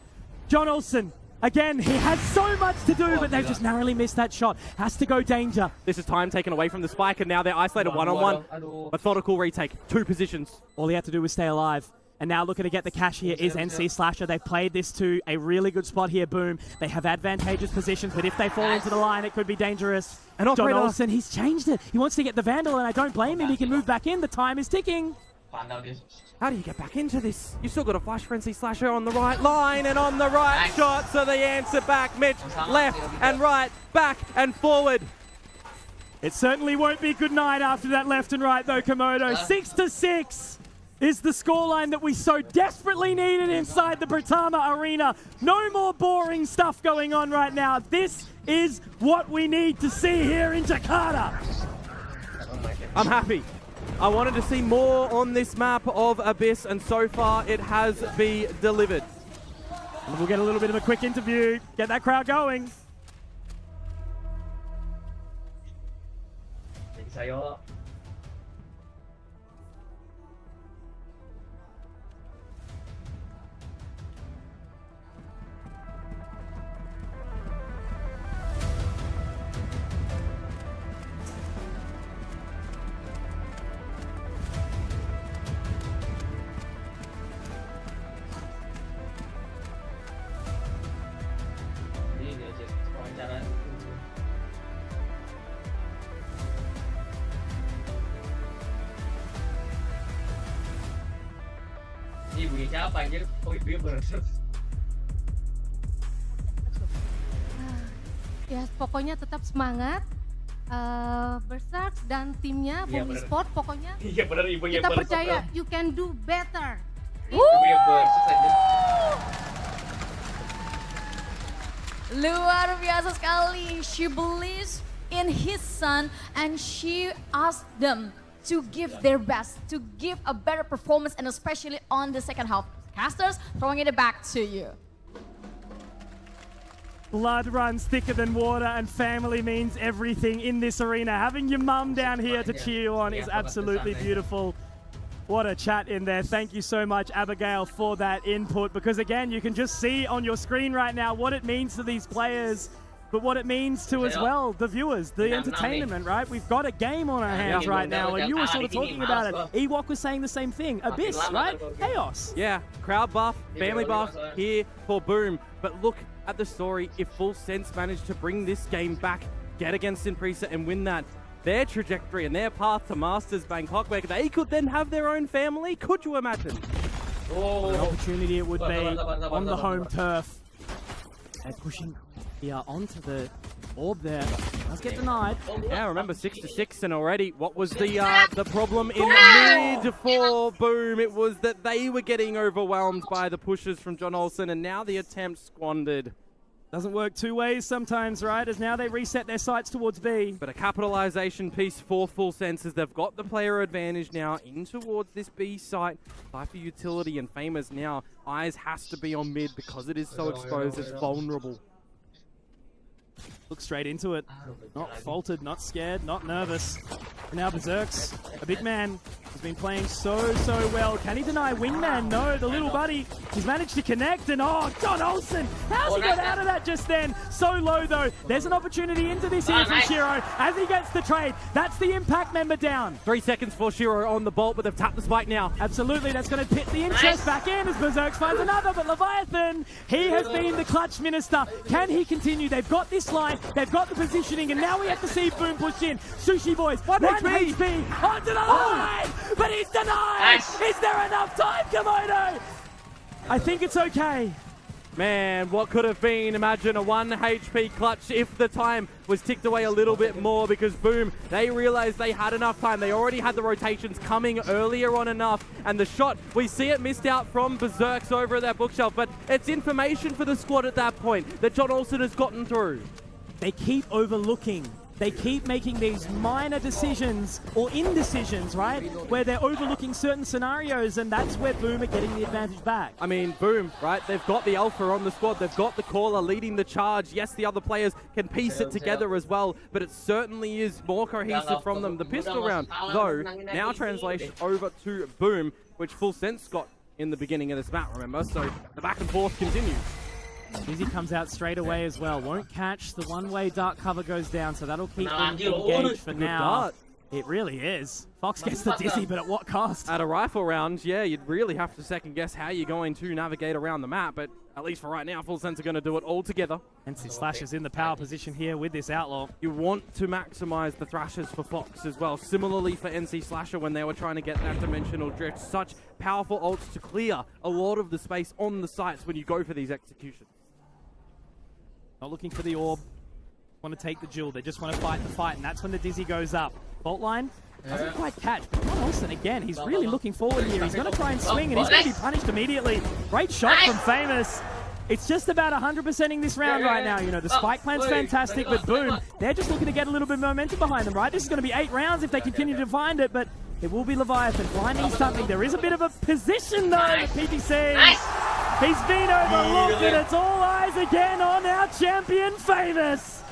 John Olsen. Again, he has so much to do, but they've just narrowly missed that shot. Has to go danger. This is time taken away from the spike, and now they're isolated one-on-one. Methodical retake, 2 positions. All he had to do was stay alive. And now looking to get the cash here is NC Slasher. They've played this to a really good spot here, Boom. They have advantageous positions, but if they fall into the line, it could be dangerous. And John Olsen, he's changed it. He wants to get the Vandal, and I don't blame him. He can move back in. The time is ticking. How do you get back into this? You still got a flash for NC Slasher on the right line and on the right shot, so they answer back. Mitch, left and right, back and forward. It certainly won't be good night after that left and right, though, Komodo. 6-6 is the scoreline that we so desperately needed inside the Britama Arena. No more boring stuff going on right now. This is what we need to see here in Jakarta. I'm happy. I wanted to see more on this map of Abyss, and so far it has been delivered. And we'll get a little bit of a quick interview, get that crowd going. Ya, pokoknya tetap semangat. Berserk dan timnya Boom Esport pokoknya kita percaya you can do better. Luar biasa sekali. She believes in his son and she asked them to give their best, to give a better performance, and especially on the second half. Casters, throwing it back to you. Blood runs thicker than water, and family means everything in this arena. Having your mum down here to cheer you on is absolutely beautiful. What a chat in there. Thank you so much, Abigail, for that input, because again, you can just see on your screen right now what it means to these players, but what it means to as well the viewers, the entertainment, right? We've got a game on our hands right now, and you were sort of talking about it. Ewok was saying the same thing. Abyss, right? Chaos. Yeah, crowd buff, family buff here for Boom. But look at the story. If Full Sense managed to bring this game back, get against Impresa and win that, their trajectory and their path to Masters Bangkok, where they could then have their own family, could you imagine? An opportunity it would be on the home turf. They're pushing onto the orb there. Does get denied. Yeah, remember 6-6, and already what was the problem in mid for Boom? It was that they were getting overwhelmed by the pushes from John Olsen, and now the attempt squandered. Doesn't work two ways sometimes, right? As now they reset their sights towards B. But a capitalization piece for Full Senses. They've got the player advantage now in towards this B site. Cypher utility and Famous now. Eyes has to be on mid because it is so exposed. It's vulnerable. Look straight into it. Not faltered, not scared, not nervous. And now Berserk's a big man. He's been playing so well. Can he deny Wingman? No, the little buddy. He's managed to connect, and oh, John Olsen! How's he got out of that just then? So low though. There's an opportunity into this here from Shiro as he gets the trade. That's the impact member down. 3 seconds for Shiro on the bolt, but they've tapped the spike now. Absolutely, that's going to pit the interest back in as Berserk finds another, but Leviathan, he has been the clutch minister. Can he continue? They've got this line, they've got the positioning, and now we have to see Boom push in. Sushi Boys, 1 HP onto the line, but he's denied! Is there enough time, Komodo? I think it's okay. Man, what could have been? Imagine a 1 HP clutch if the time was ticked away a little bit more, because Boom, they realized they had enough time. They already had the rotations coming earlier on enough, and the shot, we see it missed out from Berserks over that bookshelf, but it's information for the squad at that point that John Olsen has gotten through. They keep overlooking they keep making these minor decisions or indecisions, right? Where they're overlooking certain scenarios, and that's where Boom are getting the advantage back. I mean, Boom, right? They've got the alpha on the squad. They've got the caller leading the charge. Yes, the other players can piece it together as well, but it certainly is more cohesive from them. The pistol round, though, now translation over to Boom, which Full Sense got in the beginning of this map, remember? So the back and forth continues. Dizzy comes out straight away as well. Won't catch. The one-way dark cover goes down, so that'll keep them engaged for now. It really is. Fox gets the Dizzy, but at what cost? At a rifle round, yeah, you'd really have to second guess how you're going to navigate around the map, but at least for right now, Full Sense are going to do it all together. NC Slasher's in the power position here with this Outlaw. You want to maximize the thrashes for Fox as well. Similarly for NC Slasher when they were trying to get that dimensional drift. Such powerful ults to clear a lot of the space on the sites when you go for these executions. Not looking for the orb. Want to take the jewel. They just want to fight the fight, and that's when the Dizzy goes up. Fault line doesn't quite catch, but John Olsen again, he's really looking forward here. He's going to try and swing, and he's going to be punished immediately. Great shot from Famous. It's just about 100%ing this round right now. You know, the spike plan's fantastic, but Boom, they're just looking to get a little bit of momentum behind them, right? This is going to be 8 rounds if they continue to find it, but it will be Leviathan finding something. There is a bit of a position, though, with PTC. He's been overlooked, and it's all eyes again on our champion, Famous.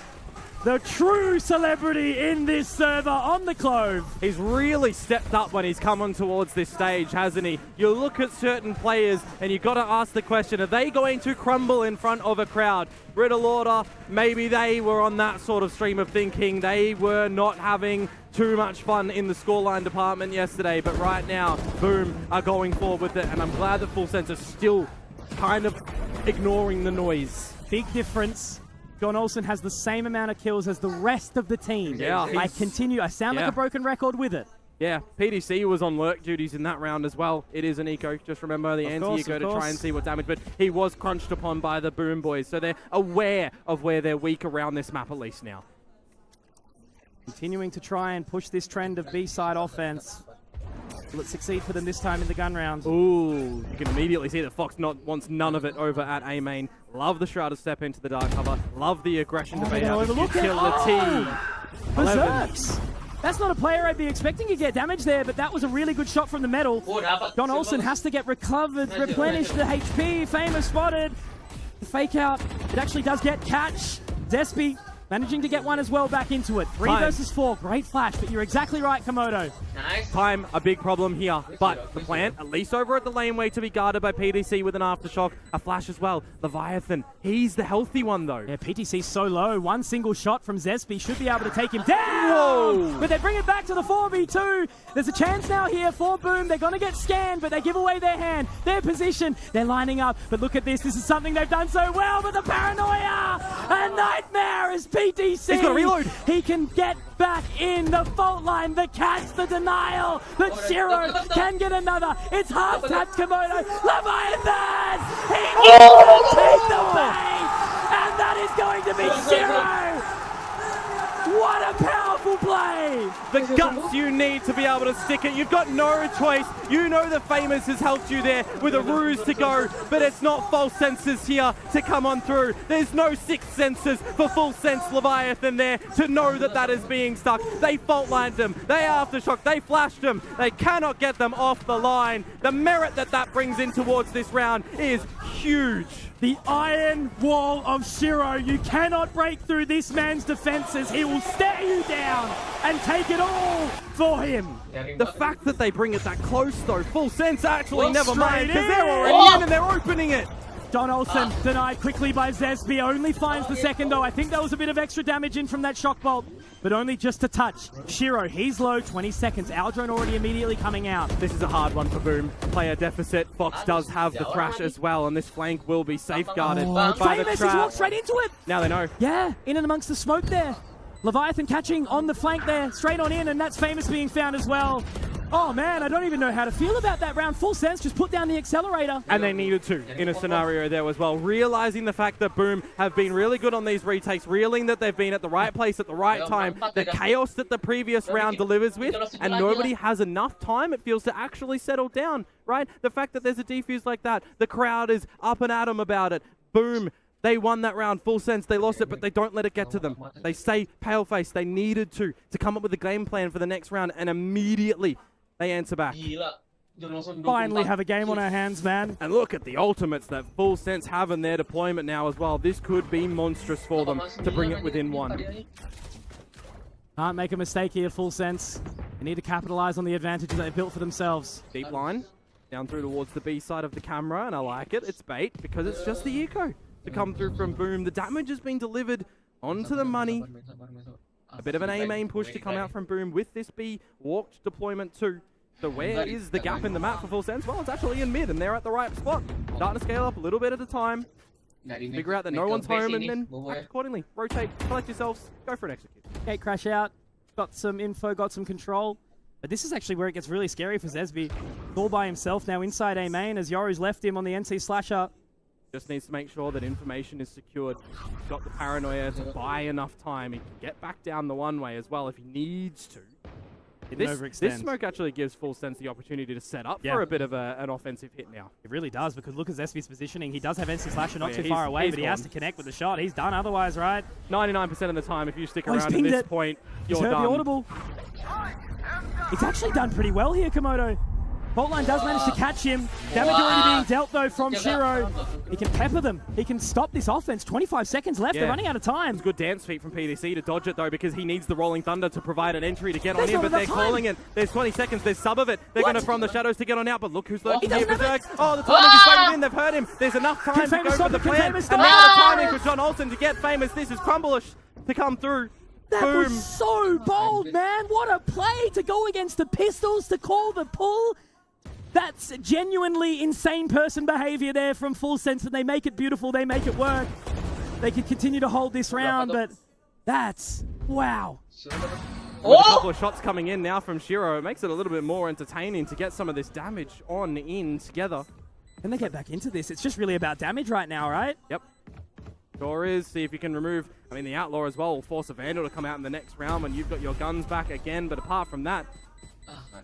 The true celebrity in this server on the Clove. He's really stepped up when he's come on towards this stage, hasn't he? You look at certain players and you've got to ask the question, are they going to crumble in front of a crowd? Riddle Order, maybe they were on that sort of stream of thinking. They were not having too much fun in the scoreline department yesterday, but right now, Boom are going forward with it, and I'm glad that Full Sense are still kind of ignoring the noise. Big difference. John Olsen has the same amount of kills as the rest of the team. Yeah, I sound like a broken record with it. Yeah, PDC was on lurk duties in that round as well. It is an eco. Just remember the anti-eco to try and see what damage, but he was crunched upon by the Boom boys, so they're aware of where they're weak around this map at least now. Continuing to try and push this trend of B-side offense. Will it succeed for them this time in the gun round? Ooh, you can immediately see that Fox wants none of it over at A main. Love the Shroud to step into the dark cover. Love the aggression to bait out the utility. Berserks! That's not a player I'd be expecting to get damage there, but that was a really good shot from the metal. John Olsen has to get recovered, replenish the HP. Famous spotted. The fake out. It actually does get catch. Zespy managing to get one as well back into it. 3 versus 4. Great flash, but you're exactly right, Komodo. Time, a big problem here. But the plant, at least over at the laneway, to be guarded by PDC with an aftershock. A flash as well. Leviathan, he's the healthy one, though. Yeah, PTC's so low. One single shot from Zespy should be able to take him down. Whoa. But they bring it back to the 4v2. There's a chance now here for Boom. They're going to get scanned, but they give away their hand, their position. They're lining up. But look at this. This is something they've done so well. But the paranoia, a nightmare is PTC. He's got to reload. He can get back in the fault line. The catch, the denial. But Shiro can get another. It's half tapped Komodo. Leviathan! He will take the bait! And that is going to be Shiro! What a powerful play! The guts you need to be able to stick it. You've got no choice. You know the Famous has helped you there with a ruse to go, but it's not false senses here to come on through. There's no sixth senses for Full Sense Leviathan there to know that that is being stuck. They fault lined him. They aftershock. They flashed him. They cannot get them off the line. The merit that brings in towards this round is huge. The iron wall of Shiro. You cannot break through this man's defenses. He will stare you down and take it all for him. The fact that they bring it that close, though, Full Sense actually never mind, because they're already in and they're opening it. John Olsen denied quickly by Zespy. Only finds the second, though. I think that was a bit of extra damage in from that shock bolt, but only just a touch. Shiro, he's low, 20 seconds. Aldrone already immediately coming out. This is a hard one for Boom. Player deficit. Fox does have the thrash as well, and this flank will be safeguarded by the Famous, trap. he's walked straight into it. Now they know. Yeah, in and amongst the smoke there. Leviathan catching on the flank there, straight on in, and that's Famous being found as well. Oh man, I don't even know how to feel about that round. Full Sense just put down the accelerator. And they needed to in a scenario there as well. Realizing the fact that Boom have been really good on these retakes, realizing that they've been at the right place at the right time, the chaos that the previous round delivers with, and nobody has enough time, it feels, to actually settle down, right? The fact that there's a defuse like that, the crowd is up and at 'em about it. Boom They won that round, full sense. They lost it, but they don't let it get to them. They stay pale-faced. They needed to come up with a game plan for the next round, and immediately they answer back. Finally have a game on our hands, man. And look at the ultimates that Full Sense have in their deployment now as well. This could be monstrous for them to bring it within one. Can't make a mistake here, Full Sense. They need to capitalize on the advantages that they've built for themselves. Deep line, down through towards the B side of the camera, and I like it. It's bait because it's just the eco to come through from Boom. The damage has been delivered onto the money. A bit of an A-main push to come out from Boom with this B walked deployment too. So where is the gap in the map for Full Sense? Well, it's actually in mid, and they're at the right spot. Starting to scale up a little bit at a time. Figure out that no one's home, and then act accordingly. Rotate, collect yourselves, go for an execute. Gate crash out. Got some info, got some control. But this is actually where it gets really scary for Zesby. All by himself now inside A main as Yoru's left him on the NC slasher. Just needs to make sure that information is secured. He's got the paranoia to buy enough time. He can get back down the one way as well if he needs to. This smoke actually gives Full Sense the opportunity to set up for a bit of an offensive hit now. It really does, because look at Zesby's positioning. He does have NC Slasher not too far away, but he has to connect with the shot. He's done otherwise, right? 99% of the time, if you stick around at this point, you're done. The audible. It's actually done pretty well here, Komodo. Faultline does manage to catch him. Damage already being dealt, though, from Shiro. He can pepper them. He can stop this offense. 25 seconds left. They're running out of time. It's good dance feet from PDC to dodge it, though, because he needs the Rolling Thunder to provide an entry to get on in, but they're calling it. There's 20 seconds. There's sub of it. They're going to from the shadows to get on out, but look who's lurking here. Berserk. Oh, the timing is fading in. They've heard him. There's enough time to go for the plan. And now the timing for John Olsen to get famous. This is Crumbleish to come through. That was so bold, man. What a play to go against the Pistols, to call the pull. That's genuinely insane person behavior there from Full Sense, and they make it beautiful. They make it work. They can continue to hold this round, but that's wow. With a couple of shots coming in now from Shiro, it makes it a little bit more entertaining to get some of this damage on in together. Can they get back into this? It's just really about damage right now, right? Yep. Sure is. See if you can remove, the Outlaw as well will force a Vandal to come out in the next round when you've got your guns back again, but apart from that,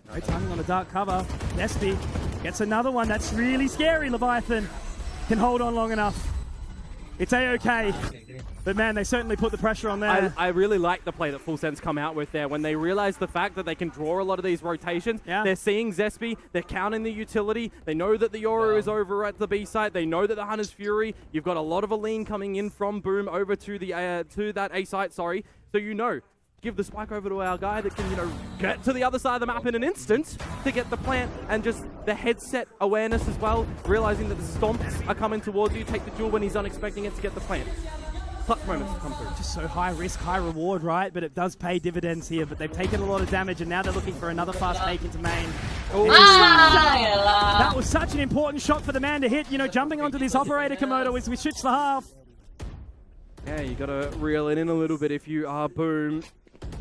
great timing on a dark cover. Nesby gets another one. That's really scary. Leviathan can hold on long enough. It's A-okay. But man, they certainly put the pressure on there. I really like the play that Full Sense come out with there. When they realize the fact that they can draw a lot of these rotations, they're seeing Zesby, they're counting the utility, they know that the Yoru is over at the B site, they know that the Hunter's Fury, you've got a lot of a lean coming in from Boom over to the to that A site, so you know. Give the spike over to our guy that can, get to the other side of the map in an instant to get the plant, and just the headset awareness as well, realizing that the stomps are coming towards you, take the duel when he's unexpecting it to get the plant. Clutch moments to come through. Just so high risk, high reward, right? But it does pay dividends here, but they've taken a lot of damage, and now they're looking for another fast take into main. That was such an important shot for the man to hit, jumping onto this operator Komodo as we switch the half. Yeah, you gotta reel it in a little bit if you are Boom.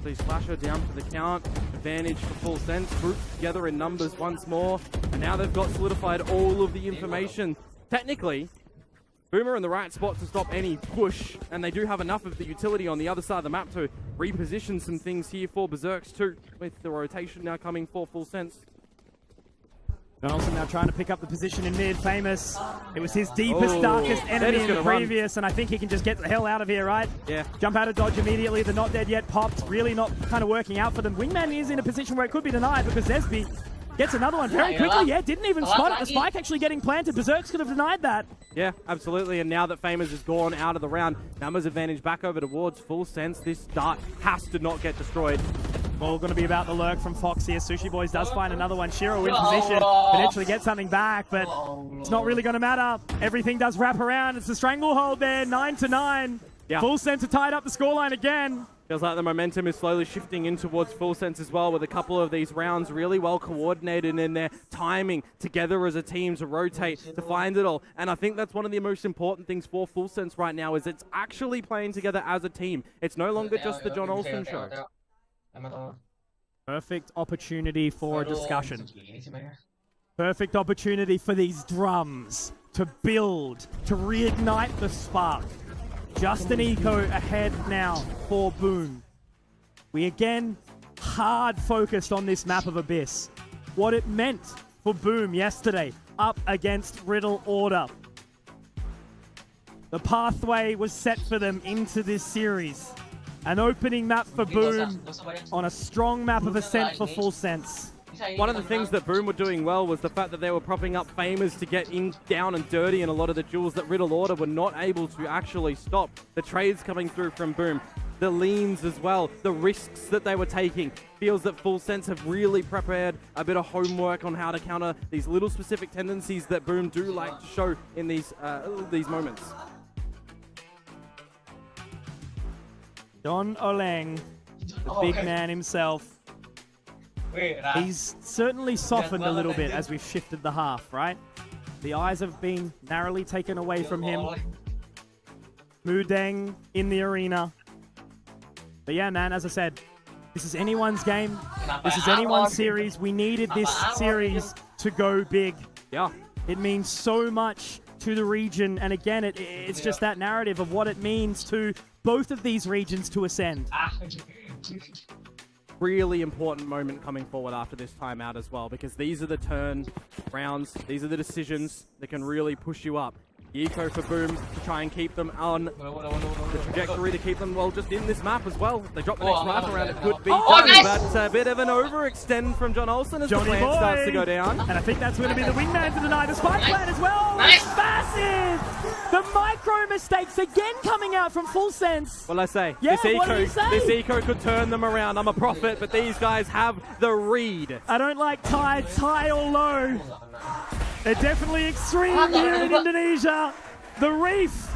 So Slasher down for the count, advantage for Full Sense, grouped together in numbers once more, and now they've got solidified all of the information. Technically, Boomer in the right spot to stop any push, and they do have enough of the utility on the other side of the map to reposition some things here for Berserks too, with the rotation now coming for Full Sense. Donaldson now trying to pick up the position in mid. Famous. It was his deepest, darkest enemy in the previous, and I think he can just get the hell out of here, right? Yeah. Jump out of dodge immediately. The not dead yet popped. Really not kind of working out for them. Wingman is in a position where it could be denied because Zesby gets another one very quickly. Yeah, didn't even spot it. The spike actually getting planted. Berserks could have denied that. Yeah, absolutely. And now that Famous is gone out of the round, numbers advantage back over towards Full Sense. This dart has to not get destroyed. All going to be about the lurk from Fox here. Sushi Boys does find another one. Shiro in position, potentially get something back, but it's not really going to matter. Everything does wrap around. It's a stranglehold there, 9-9. Yeah. Full Sense have tied up the scoreline again. Feels like the momentum is slowly shifting in towards Full Sense as well, with a couple of these rounds really well coordinated in their timing together as a team to rotate, to find it all. And I think that's one of the most important things for Full Sense right now, is it's actually playing together as a team. It's no longer just the John Olsen show. Perfect opportunity for a discussion. Perfect opportunity for these drums to build, to reignite the spark. Just an eco ahead now for Boom. We again hard focused on this map of Abyss. What it meant for Boom yesterday up against Riddle Order. The pathway was set for them into this series. An opening map for Boom on a strong map of Ascent for Full Sense. One of the things that Boom were doing well was the fact that they were propping up Famers to get in, down and dirty in a lot of the duels that Riddle Order were not able to actually stop. The trades coming through from Boom, the leans as well, the risks that they were taking. Feels that Full Sense have really prepared a bit of homework on how to counter these little specific tendencies that Boom do like to show in these moments. Don Oleng, the big man himself. He's certainly softened a little bit as we've shifted the half, right? The eyes have been narrowly taken away from him. Mudeng in the arena. But yeah, man, as I said, this is anyone's game. This is anyone's series. We needed this series to go big. Yeah. It means so much to the region. And again, it's just that narrative of what it means to both of these regions to ascend. Really important moment coming forward after this timeout as well, because these are the turn rounds, these are the decisions that can really push you up. Eco for Boom to try and keep them on the trajectory, to keep them, well, just in this map as well. If they drop the next rifle round, it could be done, but a bit of an overextend from John Olsen as the plan starts to go down. And I think that's going to be the wingman for the night. The spike plan as well. Nice. Massive! The micro mistakes again coming out from Full Sense. Well, I say, yeah, this eco could turn them around. I'm a prophet, but these guys have the read. I don't like tides, high or low. They're definitely extreme here in Indonesia. The reef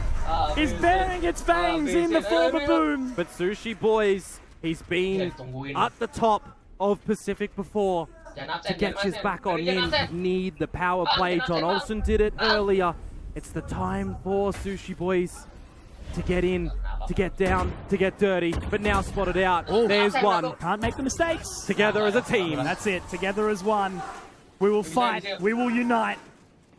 is bearing its fangs in the form of Boom. But Sushi Boys, he's been at the top of Pacific before. To get his back on in, need the power play. John Olsen did it earlier. It's the time for Sushi Boys to get in, to get down, to get dirty, but now spotted out. There's one. Can't make the mistakes. Together as a team. That's it, together as one. We will fight, we will unite.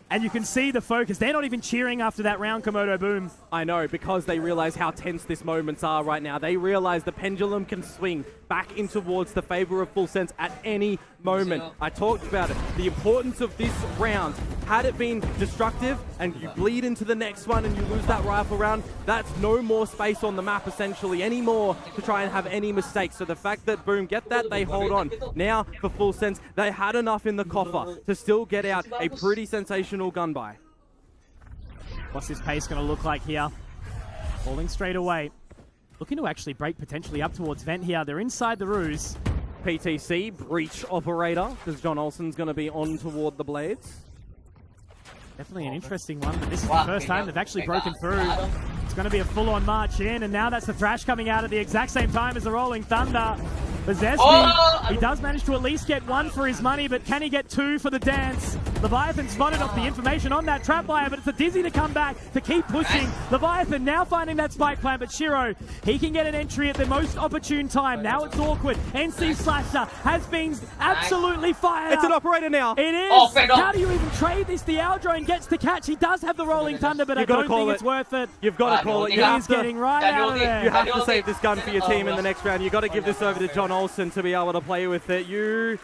And you can see the focus. They're not even cheering after that round, Komodo Boom. I know, because they realize how tense these moments are right now. They realize the pendulum can swing back in towards the favor of Full Sense at any moment. I talked about it. The importance of this round. Had it been destructive and you bleed into the next one and you lose that rifle round, that's no more space on the map essentially anymore to try and have any mistakes. So the fact that Boom get that, they hold on. Now for Full Sense, they had enough in the coffer to still get out a pretty sensational gun buy. What's his pace going to look like here? Falling straight away. Looking to actually break potentially up towards Vent here. They're inside the ruse. PTC, breach operator, because John Olsen's going to be on toward the blades. Definitely an interesting one, but this is the first time they've actually broken through. It's going to be a full-on march in, and now that's the Thrash coming out at the exact same time as the Rolling Thunder. But Zesty, he does manage to at least get one for his money, but can he get two for the dance? Leviathan spotted off the information on that trap wire, but it's a Dizzy to come back to keep pushing. Leviathan now finding that spike plant, but Shiro, he can get an entry at the most opportune time. Now it's awkward. NC Slasher has been absolutely fired It's an operator now. It is. How do you even trade this? The Aldrone gets to catch. He does have the Rolling Thunder, but I don't think it's worth it. You've got to call it. He's getting right out of there. You have to save this gun for your team in the next round. You've got to give this over to John Olsen to be able to play with it. You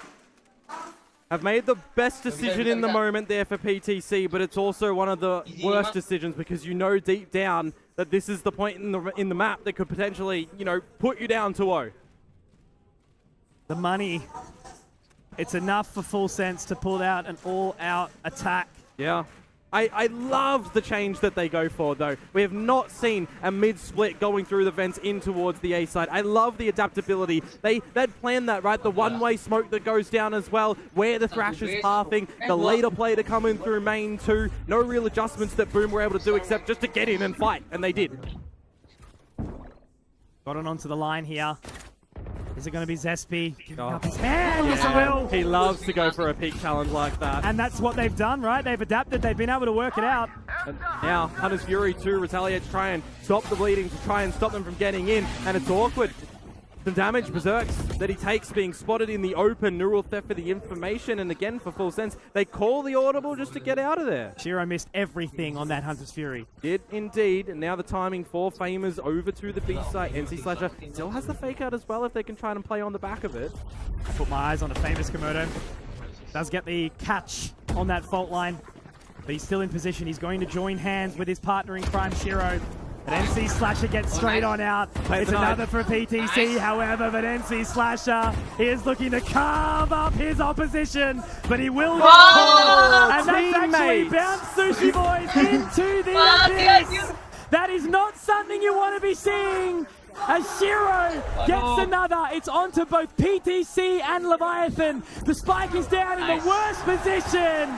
have made the best decision in the moment there for PTC, but it's also one of the worst decisions because you know deep down that this is the point in the map that could potentially, you know, put you down to 0. The money. It's enough for Full Sense to pull out an all-out attack. Yeah. I love the change that they go for, though. We have not seen a mid-split going through the vents in towards the A side. I love the adaptability. They'd planned that, right? The one-way smoke that goes down as well, where the Thrash is pathing, the later play to come in through main 2. No real adjustments that Boom were able to do except just to get in and fight, and they did. Got it onto the line here. Is it going to be Zespi? Giving up his hand, yes it will. He loves to go for a peak challenge like that. And that's what they've done, right? They've adapted. They've been able to work it out. And now Hunter's Fury 2 retaliates to try and stop the bleeding, to try and stop them from getting in. And it's awkward. Some damage, Berserks, that he takes being spotted in the open. Neural theft for the information. And again, for Full Sense, they call the audible just to get out of there. Shiro missed everything on that Hunter's Fury. Did indeed. And now the timing for Famers over to the B side. NC Slasher still has the fake out as well if they can try and play on the back of it. I put my eyes on a Famous Komodo. Does get the catch on that fault line. But he's still in position. He's going to join hands with his partner in crime, Shiro. But NC Slasher gets straight on out. It's another for PTC, however, but NC Slasher is looking to carve up his opposition, but he will get caught. And that's actually bounced Sushi Boys into the abyss. That is not something you want to be seeing. As Shiro gets another, it's onto both PTC and Leviathan. The spike is down in the worst position.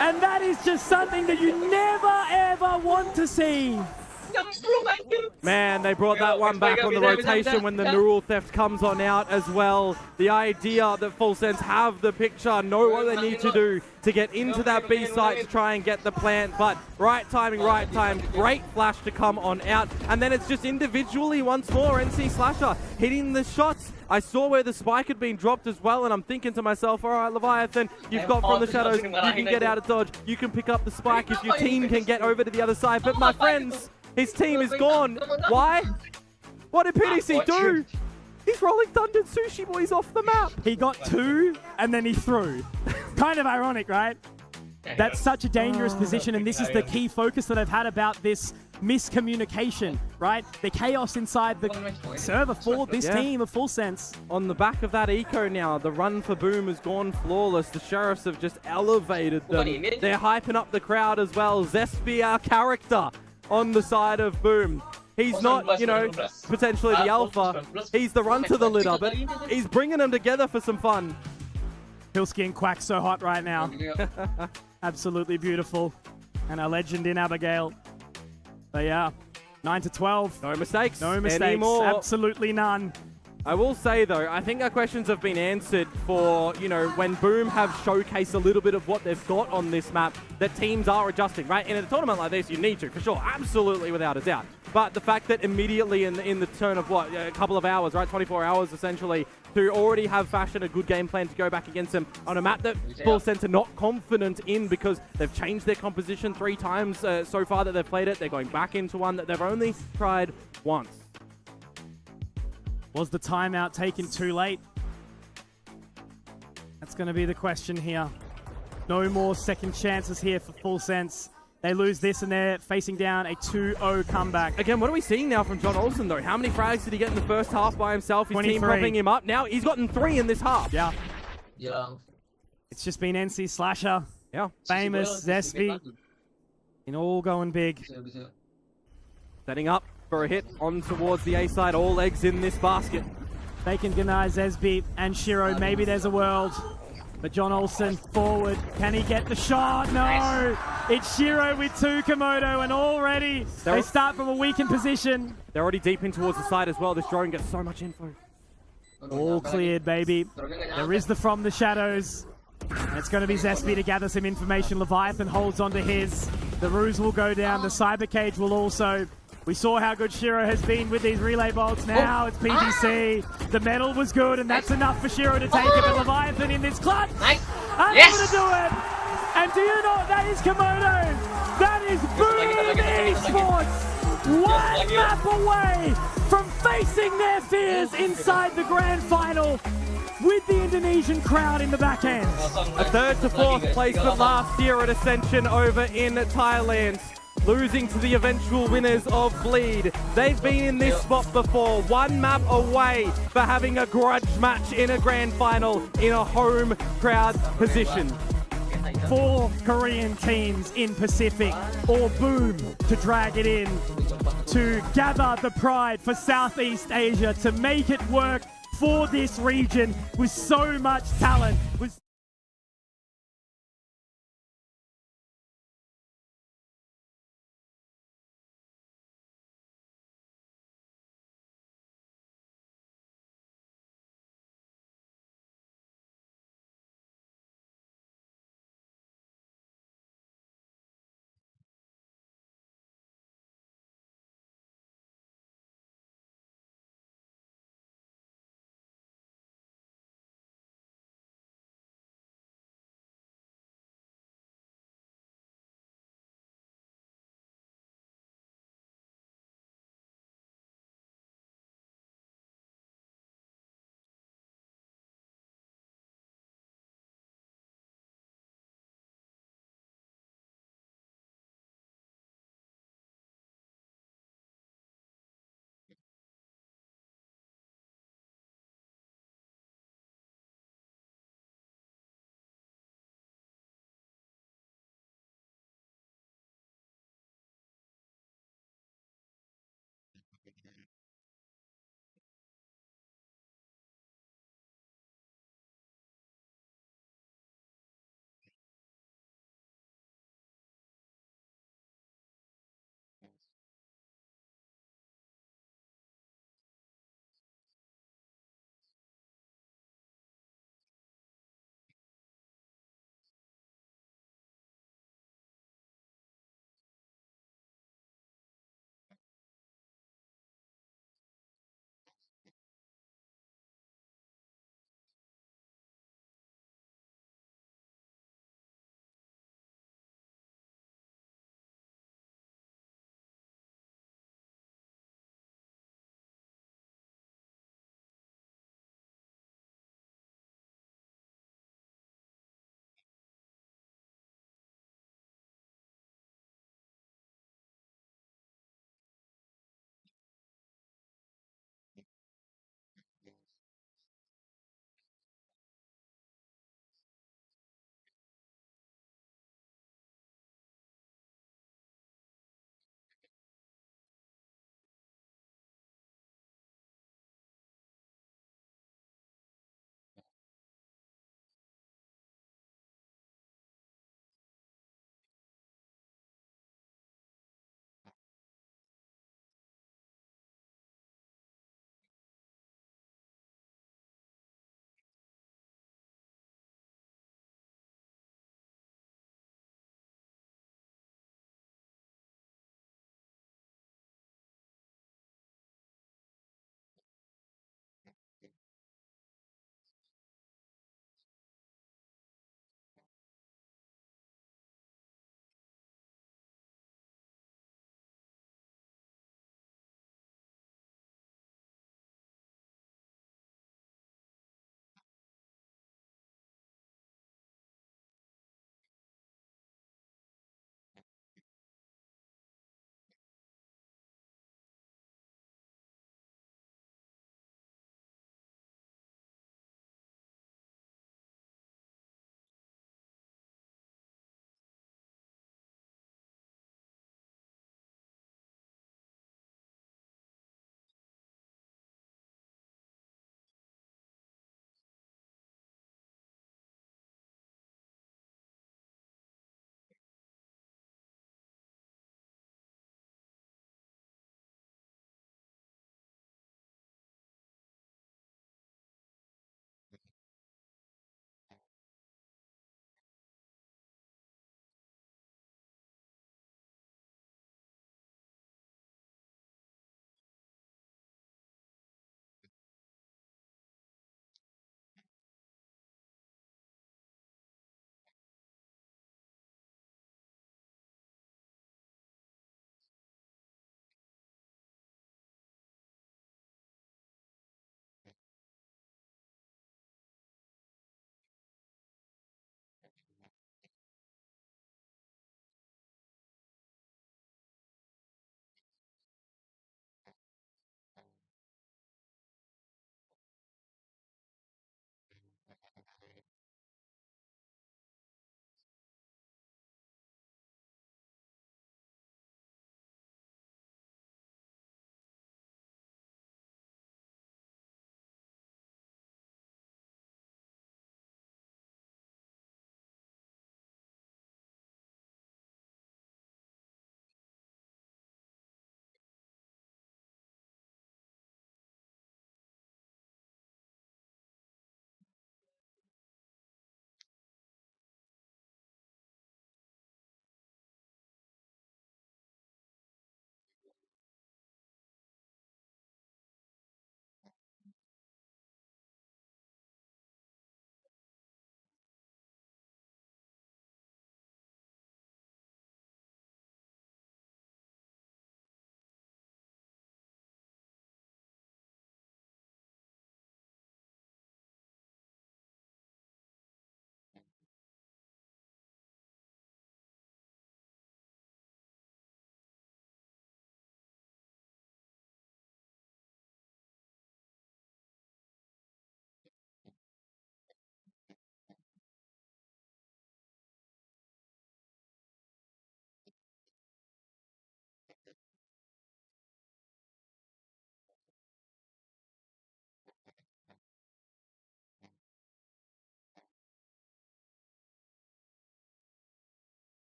And that is just something that you never ever want to see. Man, they brought that one back on the rotation when the neural theft comes on out as well. The idea that Full Sense have the picture, know what they need to do to get into that B site to try and get the plant, but right timing, right time, great flash to come on out, and then it's just individually once more NC Slasher hitting the shots. I saw where the spike had been dropped as well, and I'm thinking to myself, all right, Leviathan, you've got from the shadows, you can get out of dodge, you can pick up the spike if your team can get over to the other side, but my friends, his team is gone. Why? What did PTC do? He's rolling Thunder Sushi Boys off the map. He got two, and then he threw. Kind of ironic, right? That's such a dangerous position, and this is the key focus that I've had about this miscommunication, right? The chaos inside the server for this team of Full Sense. On the back of that eco now, the run for Boom has gone flawless. The Sheriffs have just elevated them. They're hyping up the crowd as well. Zespy, our character, on the side of Boom. He's not, you know, potentially the alpha. He's the run to the litter, but he's bringing them together for some fun. Pilsky and Quack so hot right now. Absolutely beautiful. And our legend in Abigail. But yeah, 9-12. No mistakes. No mistakes. Anymore. Absolutely none. I will say, though, I think our questions have been answered for, you know, when Boom have showcased a little bit of what they've got on this map, that teams are adjusting, right? In a tournament like this, you need to, for sure. Absolutely, without a doubt. But the fact that immediately in the turn of, what, a couple of hours, right? 24 hours, essentially, to already have fashioned a good game plan to go back against them on a map that Full Sense are not confident in because they've changed their composition 3 times so far that they've played it. They're going back into one that they've only tried once. Was the timeout taken too late? That's going to be the question here. No more second chances here for Full Sense. They lose this and they're facing down a 2-0 comeback. Again, what are we seeing now from John Olsen, though? How many frags did he get in the first half by himself? His 23. team propping him up. Now he's gotten 3 in this half. Yeah. Yeah. It's just been NC Slasher. Yeah. Famous, Zespy. And all going big. Setting up for a hit on towards the A side. All eggs in this basket. They can deny Zesby and Shiro. Maybe there's a world. But John Olsen forward. Can he get the shot? No! It's Shiro with 2 Komodo, and already they start from a weakened position. They're already deep in towards the side as well. This drone gets so much info. All cleared, baby. There is the From the Shadows. And it's going to be Zespy to gather some information. Leviathan holds onto his. The Ruse will go down. The Cyber Cage will also. We saw how good Shiro has been with these relay bolts. Now it's PTC. The metal was good, and that's enough for Shiro to take it. But Leviathan in this clutch, unable to do it. And do you know what that is, Komodo? That is Boom Esports. One map away from facing their fears inside the grand final with the Indonesian crowd in the back end. A 3rd to 4th placement last year at Ascension over in Thailand. Losing to the eventual winners of Bleed. They've been in this spot before, 1 map away for having a grudge match in a grand final in a home crowd position. 4 Korean teams in Pacific, or Boom to drag it in, to gather the pride for Southeast Asia, to make it work for this region with so much talent.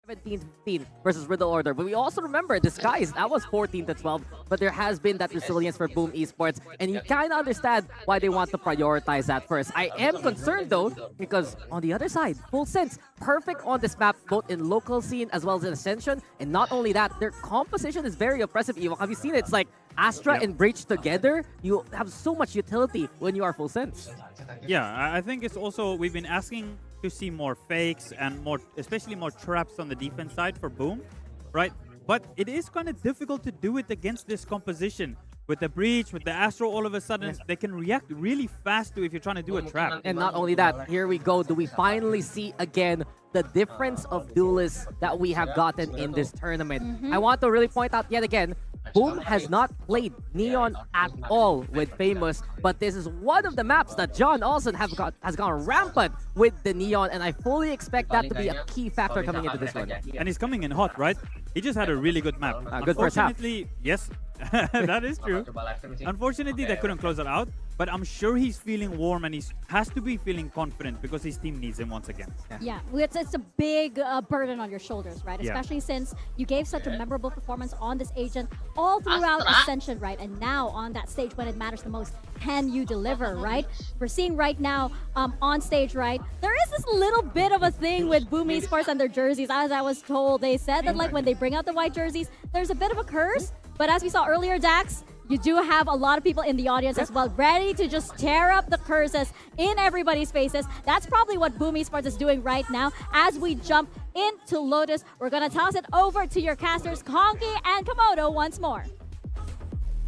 17-15 versus Riddle Order. But we also remember, Disguise, that was 14-12, but there has been that resilience for Boom Esports, and you kind of understand why they want to prioritize that first. I am concerned, though, because on the other side, Full Sense, perfect on this map, both in local scene as well as in Ascension, and not only that, their composition is very oppressive, Evo. Have you seen it? It's like Astra and Breach together, you have so much utility when you are Full Sense. Yeah, I think it's also, we've been asking to see more fakes and more, especially more traps on the defense side for Boom, right? But it is kind of difficult to do it against this composition. With the Breach, with the Astro, all of a sudden, they can react really fast to if you're trying to do a trap. And not only that, here we go. Do we finally see again the difference of duelists that we have gotten in this tournament? I want to really point out yet again, Boom has not played Neon at all with Famous, but this is one of the maps that John Olsen has gone rampant with the Neon, and I fully expect that to be a key factor coming into this one. And he's coming in hot, right? He just had a really good map. Good first half. Unfortunately, yes, that is true. Unfortunately, they couldn't close it out, but I'm sure he's feeling warm and he has to be feeling confident because his team needs him once again. Yeah, it's a big burden on your shoulders, right? Yeah. Especially since you gave such a memorable performance on this agent all throughout Ascension, right? And now on that stage when it matters the most, can you deliver, right? We're seeing right now on stage, right? There is this little bit of a thing with Boom Esports and their jerseys. As I was told, they said that like when they bring out the white jerseys, there's a bit of a curse. But as we saw earlier, Dax, you do have a lot of people in the audience as well, ready to just tear up the curses in everybody's faces. That's probably what Boom Esports is doing right now. As we jump into Lotus, we're going to toss it over to your casters, Conky and Komodo once more.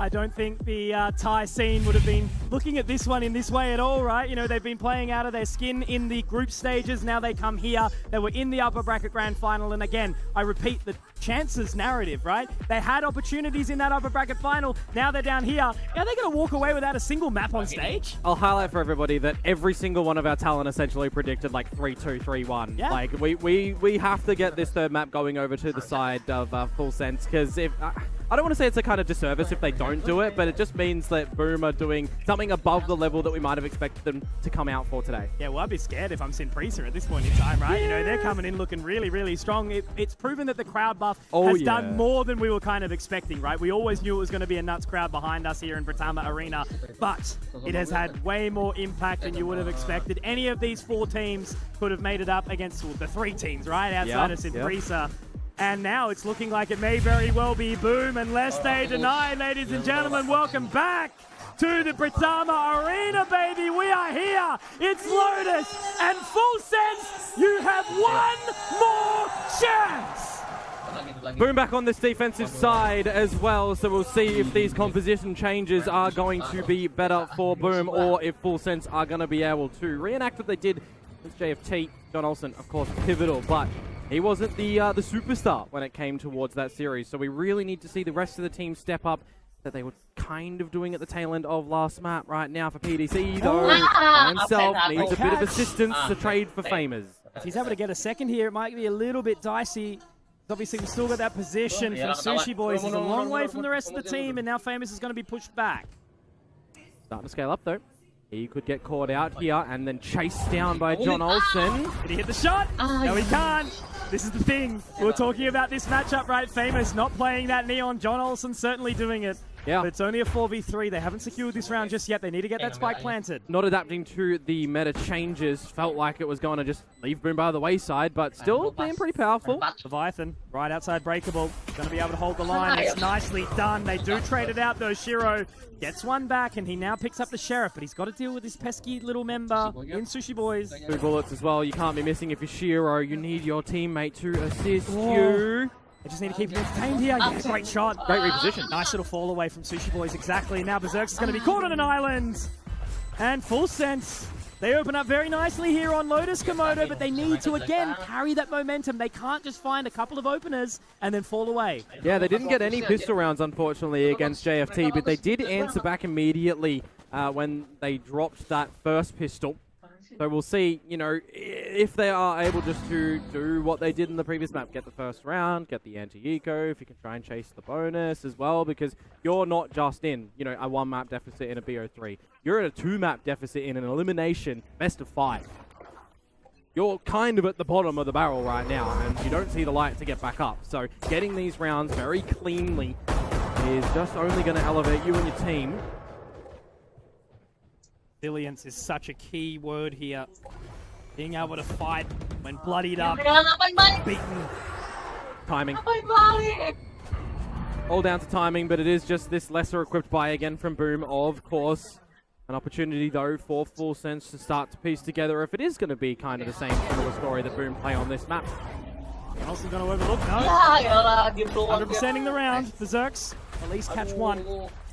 I don't think the Thai scene would have been looking at this one in this way at all, right? You know, they've been playing out of their skin in the group stages. Now they come here. They were in the upper bracket grand final. And again, I repeat the chances narrative, right? They had opportunities in that upper bracket final. Now they're down here. Are they going to walk away without a single map on stage? I'll highlight for everybody that every single one of our talent essentially predicted like 3-2, 3-1. Yeah. Like we have to get this third map going over to the side of Full Sense, because if I don't want to say it's a kind of disservice if they don't do it, but it just means that Boom are doing something above the level that we might have expected them to come out for today. Yeah, well, I'd be scared if I'm Sinprisa at this point in time, right? Yeah. You know, they're coming in looking really, really strong. It's proven that the crowd buff has done more than we were kind of expecting, right? We always knew it was going to be a nuts crowd behind us here in Britama Arena, but it has had way more impact than you would have expected. Any of these four teams could have made it up against the three teams, right? Outside of Sinprisa. And now it's looking like it may very well be Boom, unless they deny. Ladies and gentlemen, welcome back to the Britama Arena, baby. We are here. It's Lotus and Full Sense. You have one more chance. Boom back on this defensive side as well, so we'll see if these composition changes are going to be better for Boom or if Full Sense are going to be able to reenact what they did with JFT. John Olsen, of course, pivotal, but he wasn't the superstar when it came towards that series, so we really need to see the rest of the team step up that they were kind of doing at the tail end of last map. Right now for PDC, though, by himself, needs a bit of assistance to trade for Famers. If he's able to get a second here, it might be a little bit dicey. Obviously, we've still got that position for the Sushi Boys. He's a long way from the rest of the team, and now Famous is going to be pushed back. Starting to scale up, though. He could get caught out here and then chased down by John Olsen. Did he hit the shot? No, he can't. This is the thing. We were talking about this matchup, right? Famous not playing that Neon. John Olsen certainly doing it. But it's only a 4v3. They haven't secured this round just yet. They need to get that spike planted. Not adapting to the meta changes. Felt like it was going to just leave Boom by the wayside, but still being pretty powerful. Leviathan, right outside Breakable. Going to be able to hold the line. It's nicely done. They do trade it out, though. Shiro gets one back, and he now picks up the Sheriff, but he's got to deal with this pesky little member in Sushi Boys. 2 bullets as well. You can't be missing if you're Shiro. You need your teammate to assist you. They just need to keep him entertained here. Yeah, great shot. Great reposition. Nice little fall away from Sushi Boys, exactly. Now Berserk's is going to be caught on an island. And Full Sense, they open up very nicely here on Lotus Komodo, but they need to, again, carry that momentum. They can't just find a couple of openers and then fall away. Yeah, they didn't get any pistol rounds, unfortunately, against JFT, but they did answer back immediately when they dropped that first pistol. So we'll see, you know, if they are able just to do what they did in the previous map, get the first round, get the anti-eco, if you can try and chase the bonus as well, because you're not just in, you know, a 1-map deficit in a BO3. You're in a 2-map deficit in an elimination best of 5. You're kind of at the bottom of the barrel right now, and you don't see the light to get back up. So getting these rounds very cleanly is just only going to elevate you and your team. Resilience is such a key word here. Being able to fight when bloodied up, beaten. Timing. All down to timing, but it is just this lesser equipped buy again from Boom, of course. An opportunity, though, for Full Sense to start to piece together if it is going to be kind of the same similar story that Boom play on this map. Also going to overlook, no. 100%ing the round. Berserks at least catch one.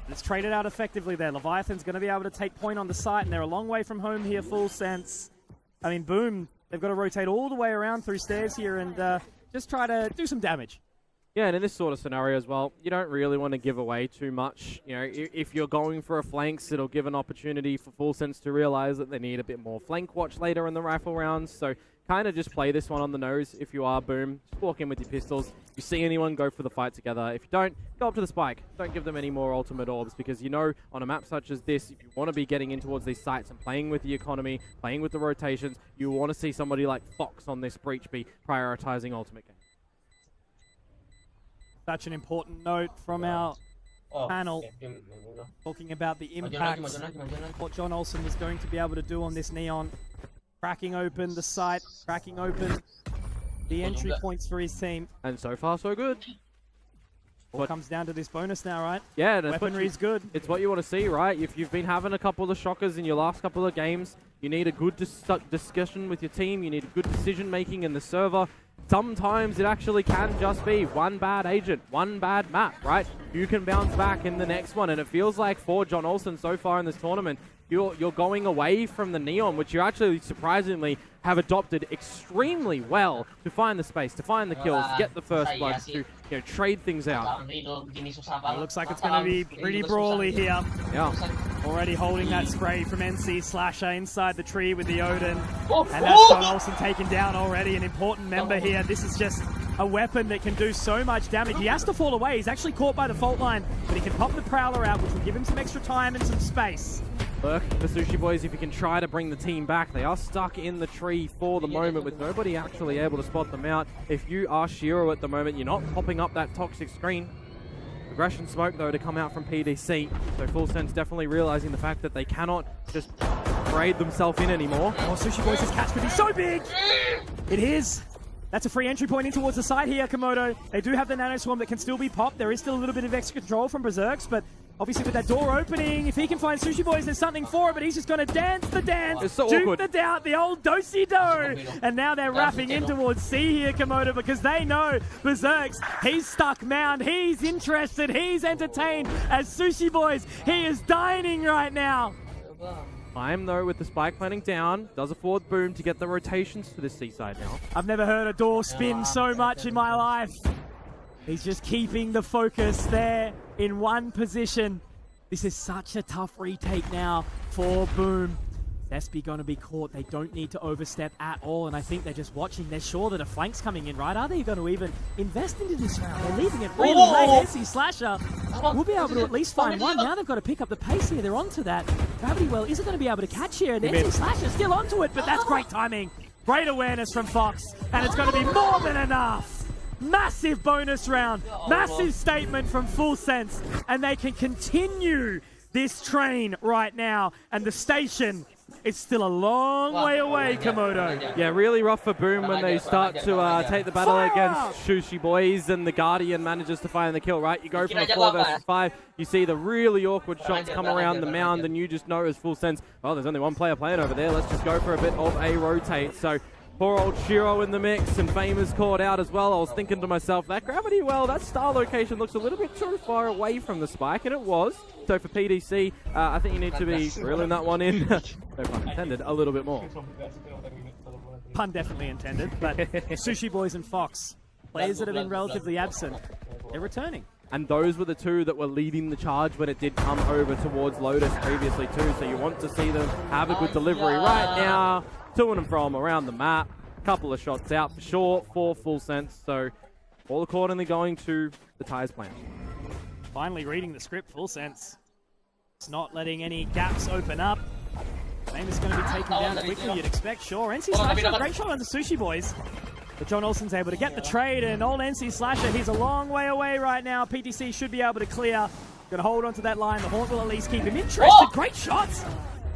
Let's trade it out effectively there. Leviathan's going to be able to take point on the site, and they're a long way from home here, Full Sense. I mean, Boom, they've got to rotate all the way around through stairs here and just try to do some damage. Yeah, and in this sort of scenario as well, you don't really want to give away too much. You know, if you're going for a flanks, it'll give an opportunity for Full Sense to realize that they need a bit more flank watch later in the rifle rounds. So kind of just play this one on the nose if you are Boom. Just walk in with your pistols. If you see anyone, go for the fight together. If you don't, go up to the spike. Don't give them any more ultimate orbs, because you know on a map such as this, if you want to be getting in towards these sites and playing with the economy, playing with the rotations, you want to see somebody like Fox on this breach be prioritizing ultimate game. Such an important note from our panel, talking about the impact what John Olsen was going to be able to do on this Neon. Cracking open the site, cracking open the entry points for his team. And so far, so good. All comes down to this bonus now, right? Yeah, weaponry's good. It's what you want to see, right? If you've been having a couple of shockers in your last couple of games, you need a good discussion with your team. You need good decision making in the server. Sometimes it actually can just be one bad agent, one bad map, right? You can bounce back in the next one, and it feels like for John Olsen so far in this tournament, you're going away from the Neon, which you actually surprisingly have adopted extremely well to find the space, to find the kills, to get the first blood, to trade things out. It looks like it's going to be pretty brawly here. Yeah. Already holding that spray from NC Slasher inside the tree with the Odin. And that's John Olsen taken down already, an important member here. This is just a weapon that can do so much damage. He has to fall away. He's actually caught by the fault line, but he can pop the Prowler out, which will give him some extra time and some space. Look, the Sushi Boys, if you can try to bring the team back, they are stuck in the tree for the moment with nobody actually able to spot them out. If you are Shiro at the moment, you're not popping up that toxic screen. Aggression smoke, though, to come out from PDC. So Full Sense definitely realizing the fact that they cannot just braid themselves in anymore. Oh, Sushi Boys' catch could be so big! It is. That's a free entry point in towards the side here, Komodo. They do have the Nano Swarm that can still be popped. There is still a little bit of extra control from Berserks, but obviously with that door opening, if he can find Sushi Boys, there's something for it, but he's just going to dance the dance, it's so duke awkward. the doubt, the old do-si-do. And now they're wrapping in towards C here, Komodo, because they know Berserks, he's stuck mound, he's interested, he's entertained. As Sushi Boys, he is dining right now. Time, though, with the spike planting down, does afford Boom to get the rotations to this seaside now. I've never heard a door spin so much in my life. He's just keeping the focus there in one position. This is such a tough retake now for Boom. Zespi going to be caught. They don't need to overstep at all, and I think they're just watching. They're sure that a flank's coming in, right? Are they going to even invest into this round? They're leaving it really late. NC Slasher will be able to at least find one. Now they've got to pick up the pace here. They're onto that. Gravity Well isn't going to be able to catch here, and NC Slasher's still onto it, but that's great timing. Great awareness from Fox, and it's going to be more than enough. Massive bonus round. Massive statement from Full Sense. And they can continue this train right now. And the station is still a long way away, Komodo. Yeah, really rough for Boom when they start to take the battle against Sushi Boys, and the Guardian manages to find the kill, right? You go from a 4 versus 5, you see the really awkward shots come around the mound, and you just know as Full Sense, oh, there's only one player playing over there. Let's just go for a bit of a rotate. So poor old Shiro in the mix, and Famous caught out as well. I was thinking to myself, that gravity well, that star location looks a little bit too far away from the spike, and it was. So for PDC, I think you need to be reeling that one in, no pun intended, a little bit more. Pun definitely intended, but Sushi Boys and Fox, players that have been relatively absent, they're returning. And those were the two that were leading the charge when it did come over towards Lotus previously too, so you want to see them have a good delivery right now. To and from around the map, couple of shots out for sure for Full Sense, so all accordingly going to the Tyres plan. Finally reading the script, Full Sense. It's not letting any gaps open up. Famous going to be taken down quickly, you'd expect, sure. NC Slasher, great shot on the Sushi Boys. But John Olsen's able to get the trade, and old NC Slasher, he's a long way away right now. PTC should be able to clear. Going to hold onto that line. The Haunt will at least keep him interested. Great shots!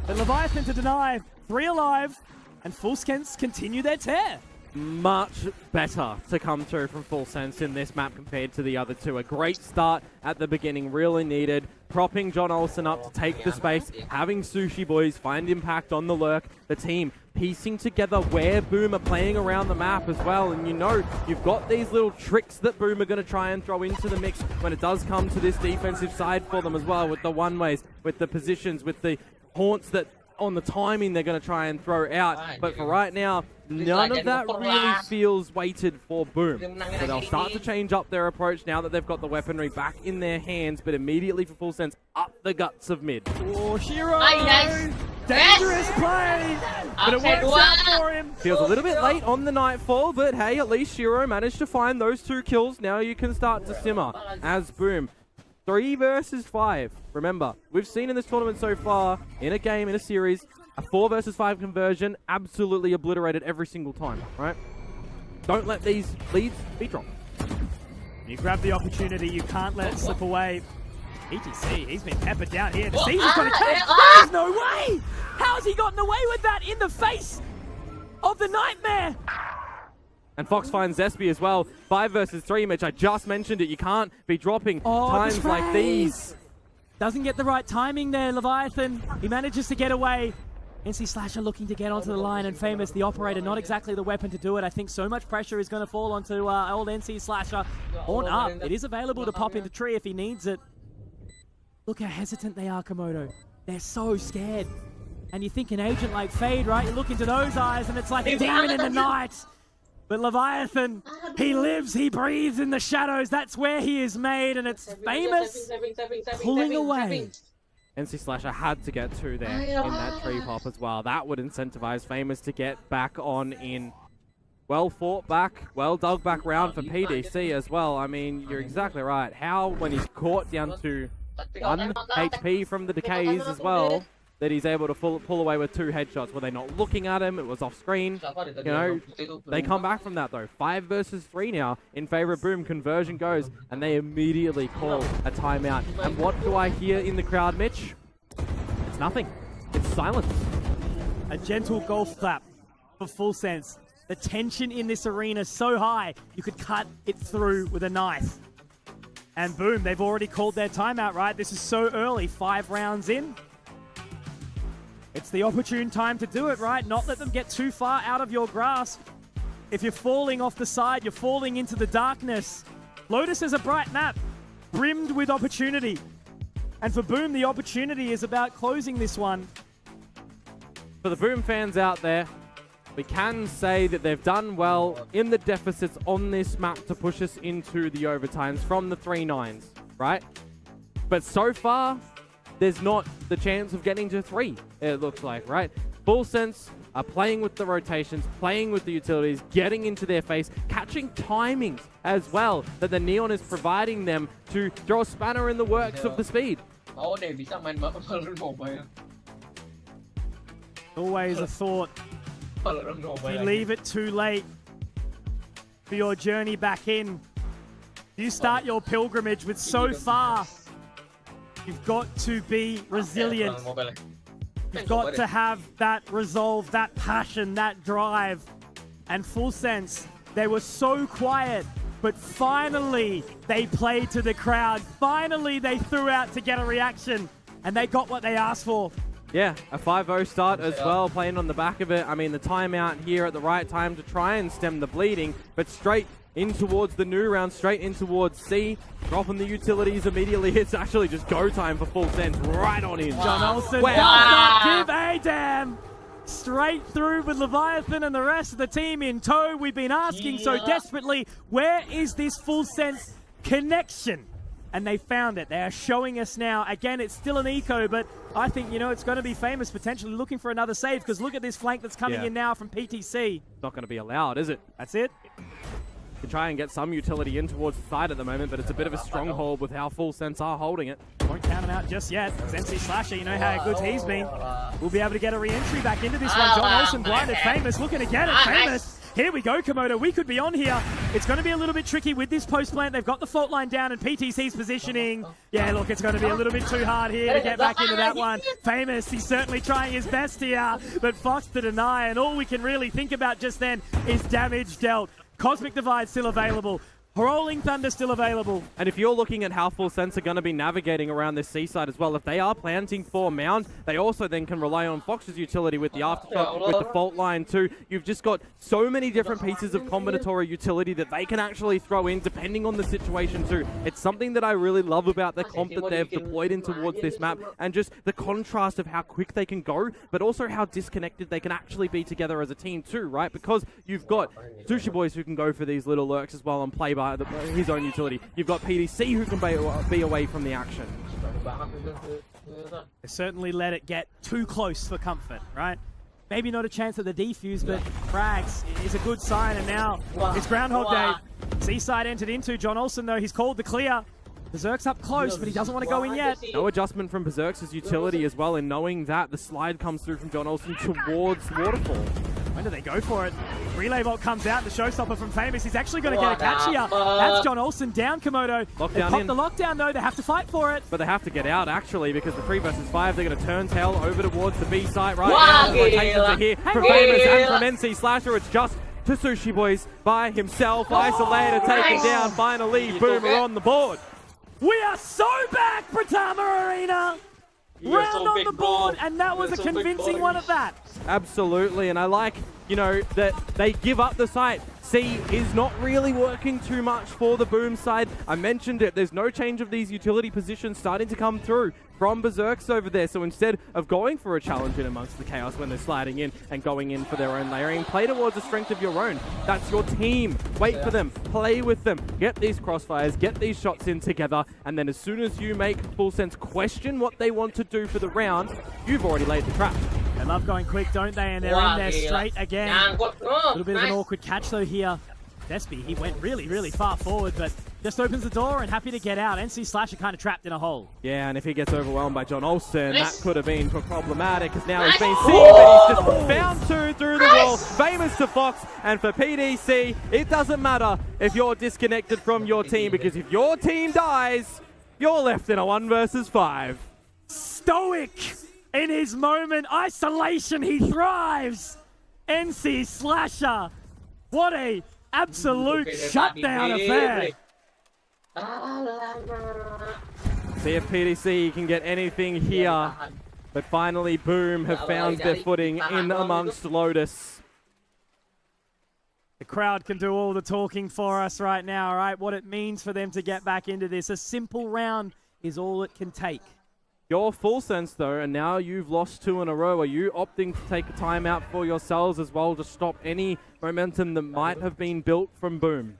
But Leviathan to deny. 3 alive, and Full Sense continue their tear. Much better to come through from Full Sense in this map compared to the other two. A great start at the beginning, really needed. Propping John Olsen up to take the space, having Sushi Boys find impact on the lurk. The team piecing together where Boom are playing around the map as well. And you know, you've got these little tricks that Boom are going to try and throw into the mix when it does come to this defensive side for them as well, with the one-ways, with the positions, with the haunts that on the timing they're going to try and throw out. But for right now, none of that really feels weighted for Boom. So they'll start to change up their approach now that they've got the weaponry back in their hands, but immediately for Full Sense, up the guts of mid. Oh, Shiro! Dangerous play! But it works out for him. Feels a little bit late on the Nightfall, but hey, at least Shiro managed to find those 2 kills. Now you can start to simmer as Boom. 3 versus 5. Remember, we've seen in this tournament so far, in a game, in a series, a 4 versus 5 conversion absolutely obliterated every single time, right? Don't let these leads be dropped. You grab the opportunity, you can't let it slip away. ETC, he's been peppered down here. The Caesar's got a catch. There's no way! How's he gotten away with that in the face of the Nightmare? And Fox finds Zespy as well. 5 versus 3, Mitch. I just mentioned it. You can't be dropping times like these. Doesn't get the right timing there, Leviathan. He manages to get away. NC Slasher looking to get onto the line, and Famous, the operator, not exactly the weapon to do it. I think so much pressure is going to fall onto old NC Slasher. Horn up. It is available to pop into tree if he needs it. Look how hesitant they are, Komodo. They're so scared. And you think an agent like Fade, right? You look into those eyes and it's like a demon in the night. But Leviathan, he lives, he breathes in the shadows. That's where he is made, and it's Famous pulling away. NC Slasher had to get 2 there in that tree pop as well. That would incentivize Famous to get back on in. Well fought back, well dug back round for PDC as well. I mean, you're exactly right. How, when he's caught down to 1 HP from the decays as well, that he's able to pull away with 2 headshots. Were they not looking at him? It was off screen. You know, they come back from that though. 5 versus 3 now in favor of Boom. Conversion goes, and they immediately call a timeout. And what do I hear in the crowd, Mitch? It's nothing. It's silence. A gentle golf clap for Full Sense. The tension in this arena is so high, you could cut it through with a knife. And Boom, they've already called their timeout, right? This is so early, 5 rounds in. It's the opportune time to do it, right? Not let them get too far out of your grasp. If you're falling off the side, you're falling into the darkness. Lotus is a bright map, brimmed with opportunity. And for Boom, the opportunity is about closing this one. For the Boom fans out there, we can say that they've done well in the deficits on this map to push us into the overtimes from the 3-9s, right? But so far, there's not the chance of getting to 3, it looks like, right? Full Sense are playing with the rotations, playing with the utilities, getting into their face, catching timings as well that the Neon is providing them to throw a spanner in the works of the speed. Always a thought. If you leave it too late, for your journey back in. You start your pilgrimage with so far. You've got to be resilient. You've got to have that resolve, that passion, that drive. And Full Sense, they were so quiet, but finally they played to the crowd. Finally they threw out to get a reaction, and they got what they asked for. Yeah, a 5-0 start as well, playing on the back of it. I mean, the timeout here at the right time to try and stem the bleeding, but straight in towards the new round, straight in towards C, dropping the utilities immediately. It's actually just go time for Full Sense, right on in. John Olsen does not give a damn. Straight through with Leviathan and the rest of the team in tow. We've been asking so desperately, where is this Full Sense connection? And they found it. They are showing us now. Again, it's still an eco, but I think, you know, it's going to be famous, potentially looking for another save, because look at this flank that's coming in now from PTC. Not going to be allowed, is it? That's it. To try and get some utility in towards the side at the moment, but it's a bit of a stronghold with how Full Sense are holding it. Won't count him out just yet. MC Slasher, you know how good he's been. We'll be able to get a re-entry back into this one. John Olsen blinded Famous, looking to get it. Famous. Here we go, Komodo. We could be on here. It's going to be a little bit tricky with this post plant. They've got the fault line down and PTC's positioning. Yeah, look, it's going to be a little bit too hard here to get back into that one. Famous, he's certainly trying his best here, but Fox to deny, and all we can really think about just then is damage dealt. Cosmic Divide still available. Rolling Thunder still available. And if you're looking at how Full Sense are going to be navigating around this seaside as well, if they are planting for Mound, they also then can rely on Fox's utility with the Aftershock, with the fault line too. You've just got so many different pieces of combinatory utility that they can actually throw in depending on the situation too. It's something that I really love about the comp that they've deployed in towards this map, and just the contrast of how quick they can go, but also how disconnected they can actually be together as a team too, right? Because you've got Sushi Boys who can go for these little lurks as well and play by his own utility. You've got PDC who can be away from the action. They certainly let it get too close for comfort, right? Maybe not a chance at the defuse, but frags is a good sign, and now it's Groundhog Day. Seaside entered into. John Olsen, though, he's called the clear. Berserk's up close, but he doesn't want to go in yet. No adjustment from Berserk's utility as well, in knowing that the slide comes through from John Olsen towards Waterfall. When do they go for it? Relay Vault comes out, the showstopper from Famous. He's actually going to get a catch here. That's John Olsen down, Komodo. They pop the lockdown, though. They have to fight for it. But they have to get out, actually, because the 3 versus 5, they're going to turn tail over towards the B site right now. The rotations are here from Famous and from NC Slasher. It's just to Sushi Boys by himself. Isolated, taken down. Finally, Boomer on the board. We are so back, Britama Arena! Round on the board, and that was a convincing one at that. Absolutely, and I like, you know, that they give up the site. C is not really working too much for the Boom side. I mentioned it, there's no change of these utility positions starting to come through from Berserks over there. So instead of going for a challenge in amongst the chaos when they're sliding in and going in for their own layering, play towards the strength of your own. That's your team. Wait for them, play with them, get these crossfires, get these shots in together, and then as soon as you make Full Sense question what they want to do for the round, you've already laid the trap. They love going quick, don't they? And they're in there straight again. A little bit of an awkward catch though here. Despy, he went really, really far forward, but just opens the door and happy to get out. NC Slasher kind of trapped in a hole. Yeah, and if he gets overwhelmed by John Olsen, that could have been problematic, because now he's been seen, but he's just found 2 through the wall. Famous to Fox, and for PDC, it doesn't matter if you're disconnected from your team, because if your team dies, you're left in a 1 versus 5. Stoic in his moment. Isolation, he thrives. NC Slasher. What a absolute shutdown affair. See if PDC can get anything here. But finally, Boom have found their footing in amongst Lotus. The crowd can do all the talking for us right now, right? What it means for them to get back into this. A simple round is all it can take. Your Full Sense, though, and now you've lost 2 in a row. Are you opting to take a timeout for yourselves as well to stop any momentum that might have been built from Boom?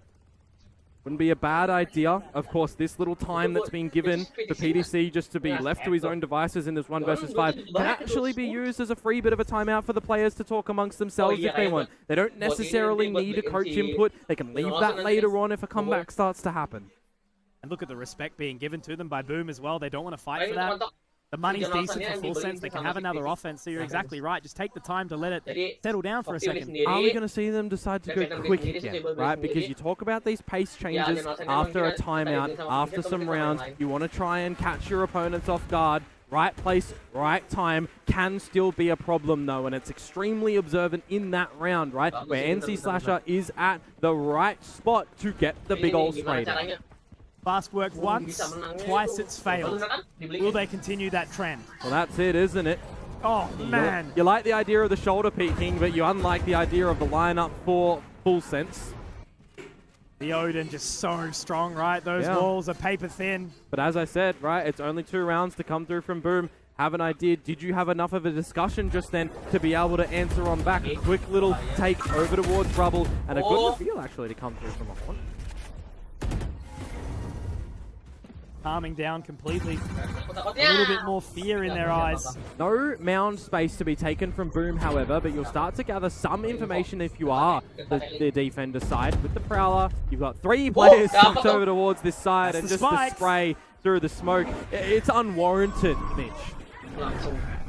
Wouldn't be a bad idea. Of course, this little time that's been given for PDC just to be left to his own devices in this 1 versus 5 can actually be used as a free bit of a timeout for the players to talk amongst themselves if they want. They don't necessarily need a coach input. They can leave that later on if a comeback starts to happen. And look at the respect being given to them by Boom as well. They don't want to fight for that. The money's decent for full sense. They can have another offense, so you're exactly right. Just take the time to let it settle down for a second. Are we going to see them decide to go quick again, right? Because you talk about these pace changes after a timeout, after some rounds. You want to try and catch your opponents off guard. Right place, right time can still be a problem, though, and it's extremely observant in that round, right? Where NC Slasher is at the right spot to get the big ol' spray down. Fast work once, twice it's failed. Will they continue that trend? Well, that's it, isn't it? Oh, man. You like the idea of the shoulder peeking, but you unlike the idea of the lineup for full sense. The Odin just so strong, right? Those walls are paper thin. But as I said, right, it's only 2 rounds to come through from Boom. Have an idea. Did you have enough of a discussion just then to be able to answer on back? A quick little take over towards Rubble, and a good reveal actually to come through from a horn. Calming down completely. A little bit more fear in their eyes. No mound space to be taken from Boom, however, but you'll start to gather some information if you are the defender side. With the Prowler, you've got 3 players slipped over towards this side, and just the spray through the smoke. It's unwarranted, Mitch.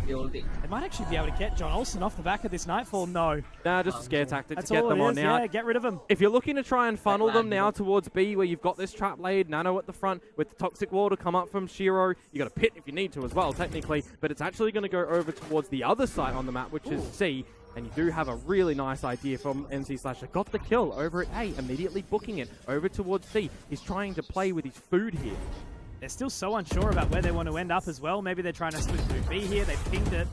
They might actually be able to get John Olsen off the back of this Nightfall. No. Nah, just a scare tactic That's to get all them it on is. now. Yeah, get rid of them. If you're looking to try and funnel them now towards B, where you've got this trap laid, Nano at the front with the toxic wall to come up from Shiro, you got a pit if you need to as well, technically, but it's actually going to go over towards the other side on the map, which is C. And you do have a really nice idea from NC Slasher. Got the kill over at A, immediately booking it over towards C. He's trying to play with his food here. They're still so unsure about where they want to end up as well. Maybe they're trying to split through B here. They've pinged it.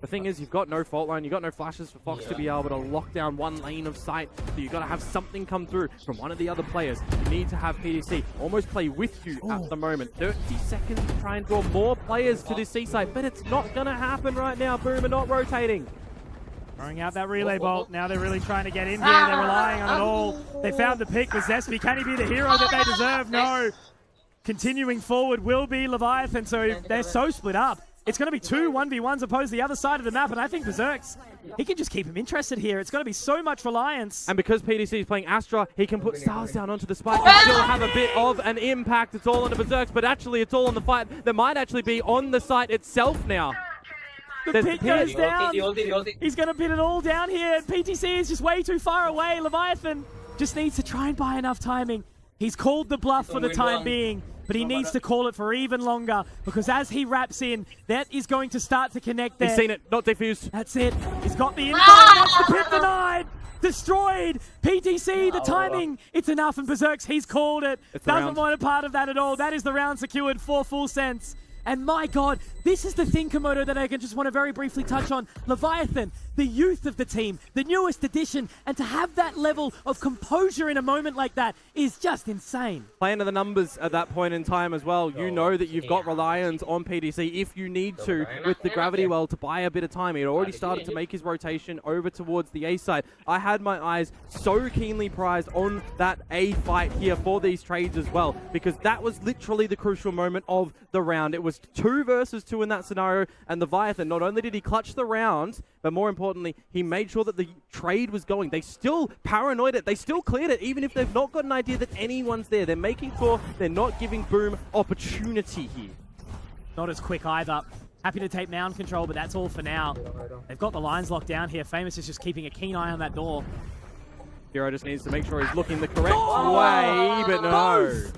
The thing is, you've got no fault line, you've got no flashes for Fox to be able to lock down one lane of sight, so you've got to have something come through from one of the other players. You need to have PDC almost play with you at the moment. 30 seconds to try and draw more players to this C site, but it's not going to happen right now. Boom are not rotating. Throwing out that relay bolt. Now they're really trying to get in here. They're relying on it all. They found the pick with Zespi. Can he be the hero that they deserve? No. Continuing forward will be Leviathan, so they're so split up. It's going to be 2 1v1s opposed to the other side of the map, and I think Berserks, he can just keep him interested here. It's going to be so much reliance. And because PDC is playing Astra, he can put Stars down onto the spike and still have a bit of an impact. It's all on the Berserks, but actually it's all on the fight that might actually be on the site itself now. The pit goes down. He's going to pit it all down here. PTC is just way too far away. Leviathan just needs to try and buy enough timing. He's called the bluff for the time being, but he needs to call it for even longer, because as he wraps in, that is going to start to connect there. He's seen it, not defused. That's it. He's got the info. That's the pit denied. Destroyed. PTC, the timing. It's enough, and Berserks, he's called it. Doesn't want a part of that at all. That is the round secured for full sense. And my God, this is the thing, Komodo, that I just want to very briefly touch on. Leviathan, the youth of the team, the newest addition, and to have that level of composure in a moment like that is just insane. Playing to the numbers at that point in time as well, you know that you've got reliance on PDC if you need to with the Gravity Well to buy a bit of time. He'd already started to make his rotation over towards the A side. I had my eyes so keenly prized on that A fight here for these trades as well, because that was literally the crucial moment of the round. It was 2 versus 2 in that scenario, and Leviathan, not only did he clutch the round, but more importantly, he made sure that the trade was going. They still paranoid it. They still cleared it, even if they've not got an idea that anyone's there. They're making sure they're not giving Boom opportunity here. Not as quick either. Happy to take mound control, but that's all for now. They've got the lines locked down here. Famous is just keeping a keen eye on that door. Hero just needs to make sure he's looking the correct way, but no.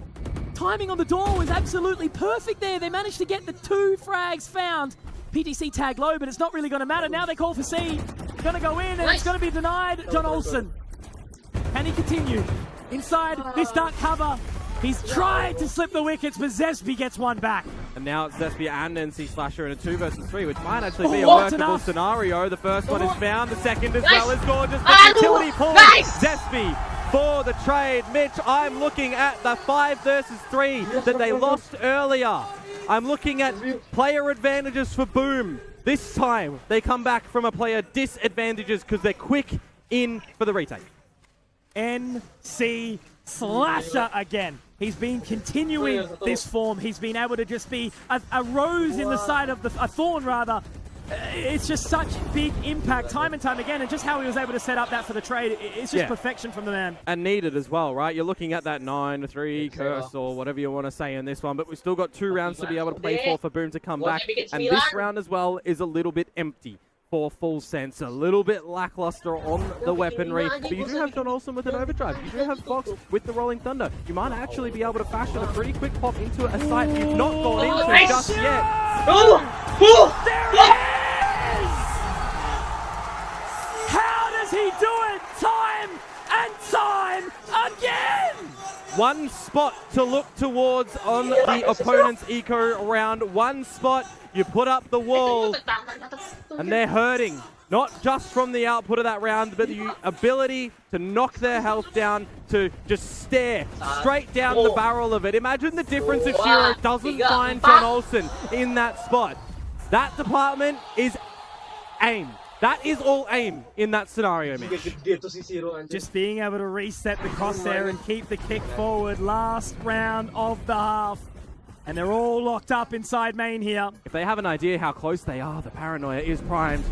Timing on the door was absolutely perfect there. They managed to get the 2 frags found. PTC tag low, but it's not really going to matter. Now they call for C. Going to go in, and it's going to be denied. John Olsen. Can he continue? Inside this dark cover. He's tried to slip the wickets, but Zespi gets one back. And now it's Zespi and NC Slasher in a 2 versus 3, which might actually be a workable scenario. The first one is found. The second as well is gorgeous. The utility pull. Zespi for the trade. Mitch, I'm looking at the 5 versus 3 that they lost earlier. I'm looking at player advantages for Boom. This time, they come back from a player disadvantages because they're quick in for the retake. NC Slasher again. He's been continuing this form. He's been able to just be a rose in the side of a thorn rather, it's just such big impact time and time again, and just how he was able to set up that for the trade, it's just perfection from the man. And needed as well, right? You're looking at that 9-3 curse or whatever you want to say in this one, but we've still got 2 rounds to be able to play for Boom to come back. And this round as well is a little bit empty for Full Sense. A little bit lackluster on the weaponry, but you do have John Olsen with an overdrive. You do have Fox with the Rolling Thunder. You might actually be able to fashion a pretty quick pop into a site you've not gone into just yet. There it is! How does he do it time and time again? One spot to look towards on the opponent's eco round. One spot, you put up the wall, and they're hurting. Not just from the output of that round, but the ability to knock their health down, to just stare straight down the barrel of it. Imagine the difference if Shiro doesn't find John Olsen in that spot. That department is aim. That is all aim in that scenario, Mitch. Just being able to reset the crosshair and keep the kick forward. Last round of the half. And they're all locked up inside main here. If they have an idea how close they are, the paranoia is primed.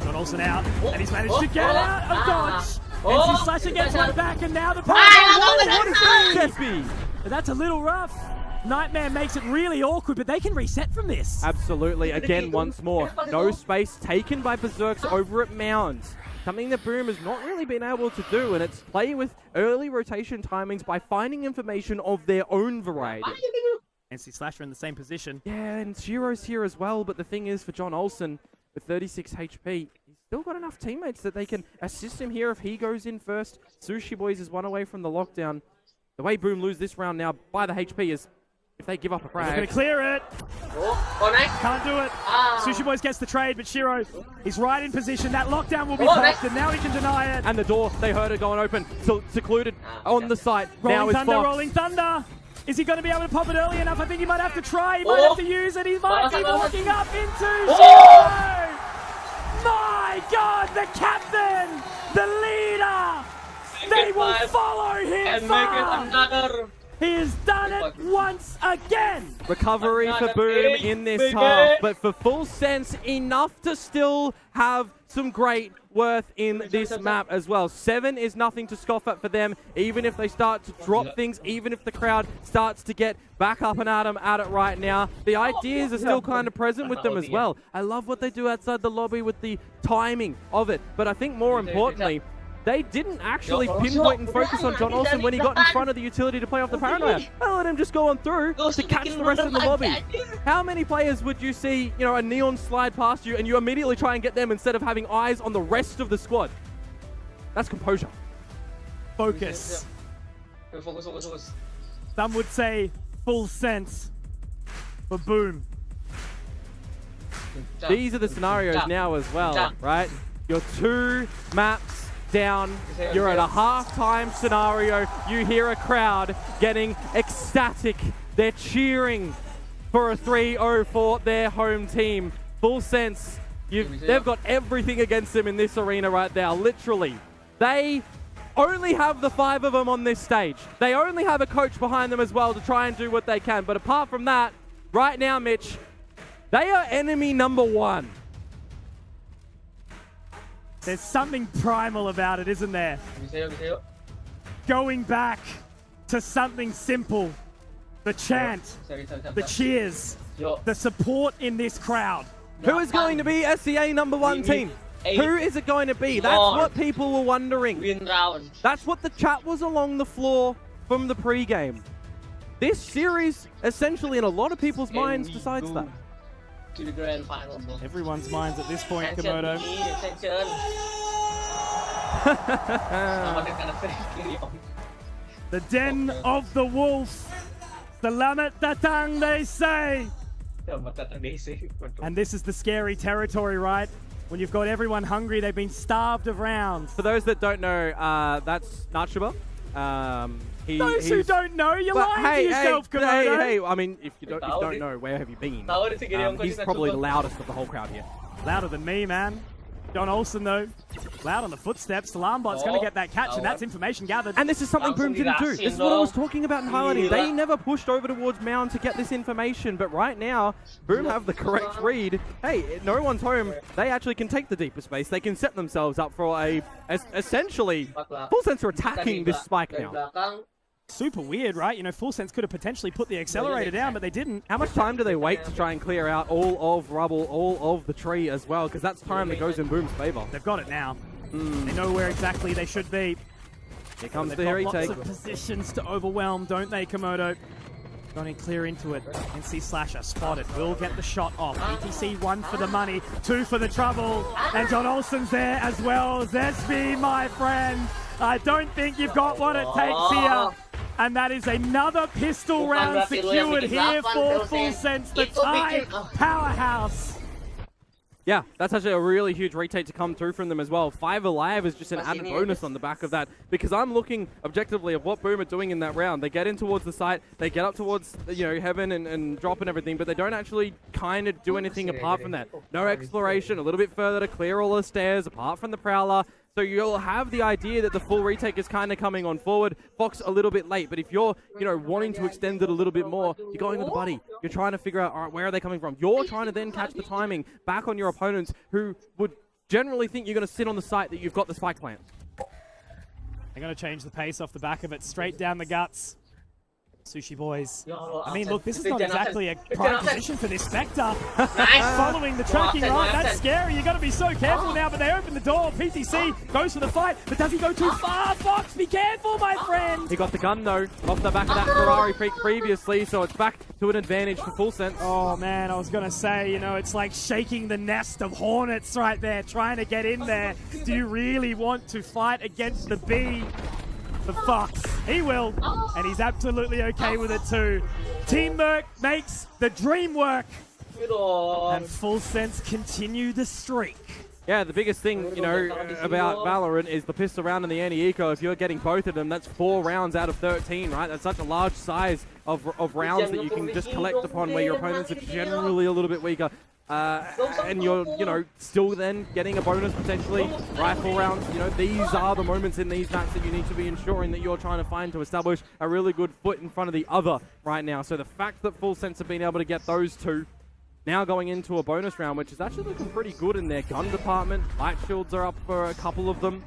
John Olsen out, and he's managed to get out of dodge. And Slasher gets one back, and now the paranoia. What is that? That's a little rough. Nightmare makes it really awkward, but they can reset from this. Absolutely. Again, once more, no space taken by Berserks over at Mounds. Something that Boom has not really been able to do, and it's play with early rotation timings by finding information of their own variety. And see Slasher in the same position. Yeah, and Shiro's here as well, but the thing is, for John Olsen, with 36 HP, he's still got enough teammates that they can assist him here if he goes in first. Sushi Boys is one away from the lockdown. The way Boom lose this round now by the HP is if they give up a frag. They're going to clear it. Can't do it. Sushi Boys gets the trade, but Shiro, he's right in position. That lockdown will be popped, and now he can deny it. And the door, they heard it going open. So secluded on the site. Now is Fox. Rolling Thunder. Is he going to be able to pop it early enough? I think he might have to try. He might have to use it. He might be walking up into Shiro. My God, the captain, the leader. They will follow him. And make it another. He has done it once again. Recovery for Boom in this half, but for Full Sense, enough to still have some great worth in this map as well. 7 is nothing to scoff at for them, even if they start to drop things, even if the crowd starts to get back up and at them at it right now. The ideas are still kind of present with them as well. I love what they do outside the lobby with the timing of it, but I think more importantly, they didn't actually pinpoint and focus on John Olsen when he got in front of the utility to play off the paranoia. I let him just go on through to catch the rest of the lobby. How many players would you see, you know, a neon slide past you and you immediately try and get them instead of having eyes on the rest of the squad? That's composure. Focus. Some would say Full Sense for Boom. These are the scenarios now as well, right? Your 2 maps down, you're at a halftime scenario, you hear a crowd getting ecstatic, they're cheering for a 3-0 for their home team. Full Sense, they've got everything against them in this arena right now, literally. They only have the 5 of them on this stage. They only have a coach behind them as well to try and do what they can, but apart from that, right now, Mitch, they are enemy number 1. There's something primal about it, isn't there? Going back to something simple. The chant, the cheers, the support in this crowd. Who is going to be SCA number 1 team? Who is it going to be? That's what people were wondering. That's what the chat was along the floor from the pre-game. This series, essentially in a lot of people's minds, decides that. To the grand final. Everyone's minds at this point, Komodo. The den of the wolf. Selamat datang, they say. And this is the scary territory, right? When you've got everyone hungry, they've been starved of rounds. For those that don't know, that's Natshiba. Those who don't know, you're lying to yourself, Komodo. Hey, I mean, if you don't know, where have you been? He's probably the loudest of the whole crowd here. Louder than me, man. John Olsen, though, loud on the footsteps. Alarmbot's going to get that catch, and that's information gathered. And this is something Boom didn't do. This is what I was talking about and highlighting. They never pushed over towards Mound to get this information, but right now, Boom have the correct read. Hey, no one's home. They actually can take the deeper space. They can set themselves up for essentially, Full Sense are attacking this spike now. Super weird, right? You know, Full Sense could have potentially put the accelerator down, but they didn't. How much time do they wait to try and clear out all of rubble, all of the tree as well? Because that's time that goes in Boom's favor. They've got it now. They know where exactly they should be. Here comes They've the got retake. lots of positions to overwhelm, don't they, Komodo? Going clear into it. NC Slasher spotted. Will get the shot off. ETC 1 for the money, 2 for the trouble. And John Olsen's there as well. Zesby, my friend. I don't think you've got what it takes here. And that is another pistol round secured here for Full Sense, the Thai powerhouse. Yeah, that's actually a really huge retake to come through from them as well. 5 alive is just an added bonus on the back of that, because I'm looking objectively at what Boom are doing in that round. They get in towards the site, they get up towards, you know, heaven and drop and everything, but they don't actually kind of do anything apart from that. No exploration, a little bit further to clear all the stairs apart from the Prowler. So you'll have the idea that the full retake is kind of coming on forward. Fox a little bit late, but if you're, you know, wanting to extend it a little bit more, you're going with the buddy. You're trying to figure out, all right, where are they coming from? You're trying to then catch the timing back on your opponents who would generally think you're going to sit on the site that you've got the spike plant. They're going to change the pace off the back of it, straight down the guts. Sushi boys. I mean, look, this is not exactly a prime position for this Spectre. Following the tracking right, that's scary. You got to be so careful now, but they open the door. PTC goes for the fight, but does he go too far? Fox, be careful, my friend. He got the gun, though, off the back of that Ferrari previously, so it's back to an advantage for Full Sense. Oh, man, I was going to say, you know, it's like shaking the nest of hornets right there, trying to get in there. Do you really want to fight against the bee? The Fox, he will, and he's absolutely okay with it too. Teamwork makes the dream work, and Full Sense continue the streak. Yeah, the biggest thing, you know, about Valorant is the pistol round and the anti-eco. If you're getting both of them, that's 4 rounds out of 13, right? That's such a large size of rounds that you can just collect upon where your opponents are generally a little bit weaker. And you're, you know, still then getting a bonus potentially, rifle rounds. You know, these are the moments in these maps that you need to be ensuring that you're trying to find to establish a really good foot in front of the other right now. So the fact that Full Sense have been able to get those 2, now going into a bonus round, which is actually looking pretty good in their gun department. Light shields are up for a couple of them.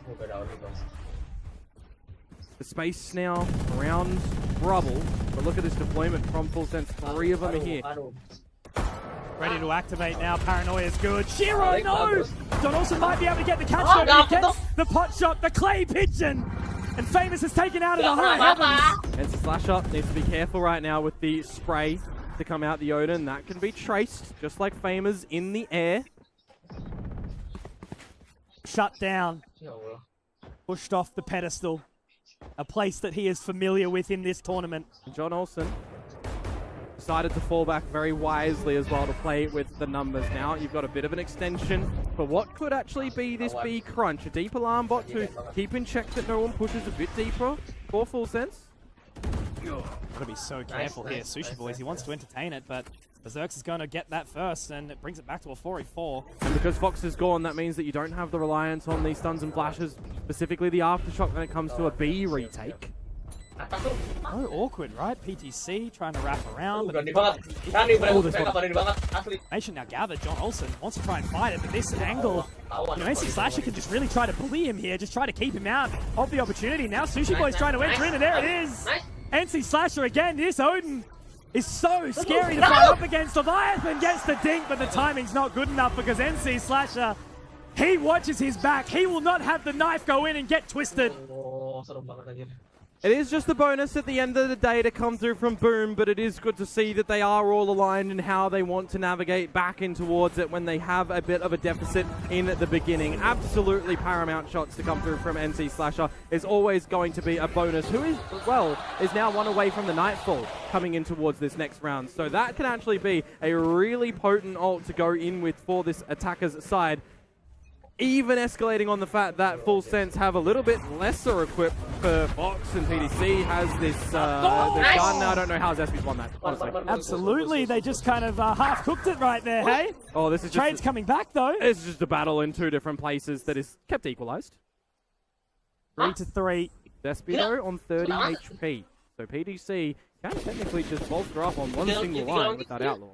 The space now around Rubble, but look at this deployment from Full Sense. 3 of them are here. Ready to activate now. Paranoia is good. Shiro, no! John Olsen might be able to get the catch, though, but he gets the pot shot, the clay pigeon. And Famous is taken out of the high heavens. And Slasher needs to be careful right now with the spray to come out the Odin. That can be traced, just like Famous in the air. Shut down. Pushed off the pedestal. A place that he is familiar with in this tournament. John Olsen decided to fall back very wisely as well to play with the numbers now. You've got a bit of an extension for what could actually be this B crunch. A deep alarm bot to keep in check that no one pushes a bit deeper for Full Sense. Gotta be so careful here, Sushi Boys. He wants to entertain it, but Berserks is going to get that first, and it brings it back to a 4v4. And because Fox is gone, that means that you don't have the reliance on these stuns and flashes, specifically the aftershock when it comes to a B retake. Oh, awkward, right? PTC trying to wrap around. Nation now gathered. John Olsen wants to try and fight it, but this angle, you know, NC Slasher can just really try to bully him here, just try to keep him out of the opportunity. Now Sushi Boy's trying to enter in, and there it is. NC Slasher again. This Odin is so scary to fight up against. Leviathan gets the dink, but the timing's not good enough because NC Slasher, he watches his back. He will not have the knife go in and get twisted. It is just a bonus at the end of the day to come through from Boom, but it is good to see that they are all aligned in how they want to navigate back in towards it when they have a bit of a deficit in the beginning. Absolutely paramount shots to come through from NC Slasher is always going to be a bonus, who is, well, is now 1 away from the Nightfall coming in towards this next round. So that can actually be a really potent ult to go in with for this attacker's side. even escalating on the fact that Full Sense have a little bit lesser equipped for Fox, and PDC has this this gun. I don't know how Zespi's won that, honestly. Absolutely, they just kind of half-cooked it right there, hey? Oh, this is Trade's just coming back, though. It's just a battle in two different places that is kept equalized. 3-3. Zespi, though, on 30 HP. So PDC can technically just bolster up on one single line with that Outlaw.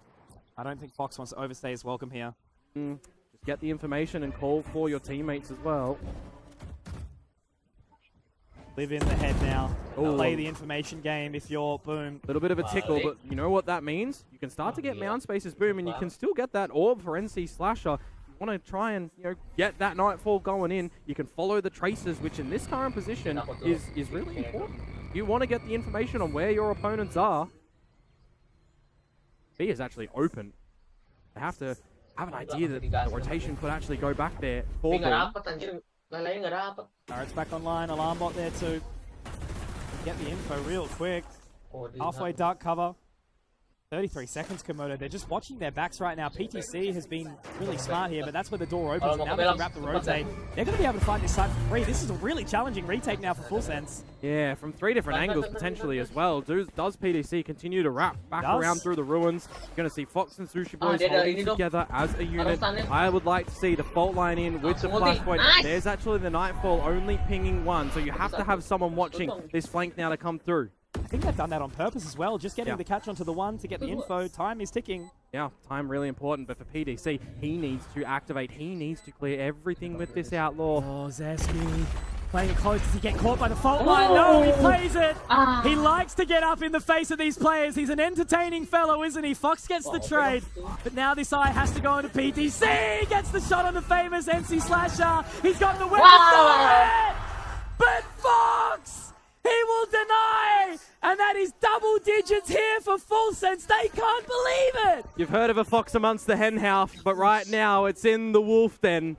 I don't think Fox wants to overstay his welcome here. Just get the information and call for your teammates as well. Live in the head now. Ooh. Play the information game if you're Boom. A little bit of a tickle, but you know what that means? You can start to get mound spaces Boom, and you can still get that orb for NC Slasher. You want to try and get that Nightfall going in. You can follow the traces, which in this current position is really important. You want to get the information on where your opponents are. B is actually open. They have to have an idea that the rotation could actually go back there for Boom. Barrett's back online, alarm bot there too. Get the info real quick. Halfway dark cover. 33 seconds, Komodo. They're just watching their backs right now. PTC has been really smart here, but that's where the door opens. And now they can wrap the rotate. They're going to be able to find this side for free. This is a really challenging retake now for Full Sense. Yeah, from 3 different angles potentially as well. Does PDC continue to wrap back around through the ruins? You're going to see Fox and Sushi Boys holding together as a unit. I would like to see the fault line in with the flashpoint. There's actually the Nightfall only pinging one, so you have to have someone watching this flank now to come through. I think they've done that on purpose as well, just getting the catch onto the one to get the info. Time is ticking. Yeah, time really important, but for PDC, he needs to activate. He needs to clear everything with this Outlaw. Oh, Zeski playing it close. Does he get caught by the fault line? No, he plays it. He likes to get up in the face of these players. He's an entertaining fellow, isn't he? Fox gets the trade, but now this eye has to go into PTC. Gets the shot on the famous NC Slasher. He's got the weapon for it, but Fox! He will deny! And that is double digits here for Full Sense. They can't believe it! You've heard of a fox amongst the hen house, but right now it's in the wolf den.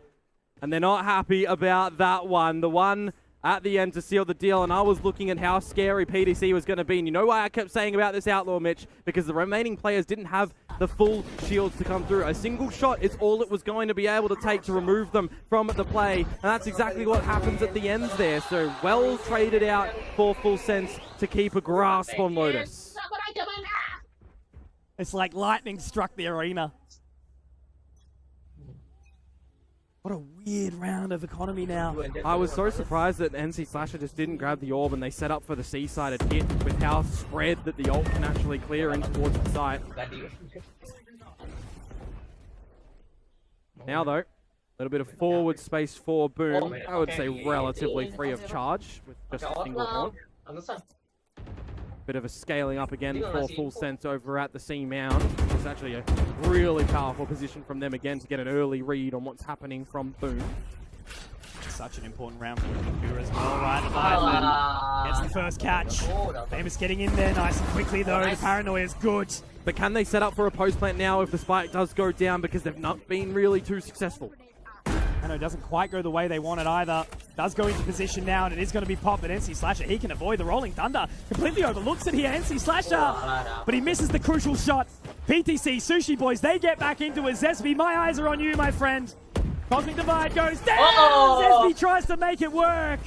And they're not happy about that one. The one at the end to seal the deal. And I was looking at how scary PDC was going to be. And you know why I kept saying about this Outlaw, Mitch? Because the remaining players didn't have the full shields to come through. A single shot is all it was going to be able to take to remove them from the play. And that's exactly what happens at the ends there. So well traded out for Full Sense to keep a grasp on Lotus. It's like lightning struck the arena. What a weird round of economy now. I was so surprised that NC Slasher just didn't grab the orb and they set up for the C-sided hit with how spread that the ult can actually clear in towards the site. Now though, a little bit of forward space for Boom. I would say relatively free of charge with just a single horn. Bit of a scaling up again for Full Sense over at the C mound. It's actually a really powerful position from them again to get an early read on what's happening from Boom. Such an important round for the computer as well, right? Gets the first catch. Famous getting in there nice and quickly though. The paranoia is good. But can they set up for a post plant now if the spike does go down, because they've not been really too successful? I know it doesn't quite go the way they wanted either. Does go into position now, and it is going to be popped, but NC Slasher, he can avoid the Rolling Thunder. Completely overlooks it here, NC Slasher. But he misses the crucial shot. PTC, Sushi Boys, they get back into it. Zesby, my eyes are on you, my friend. Cosmic Divide goes down. Zesby tries to make it work,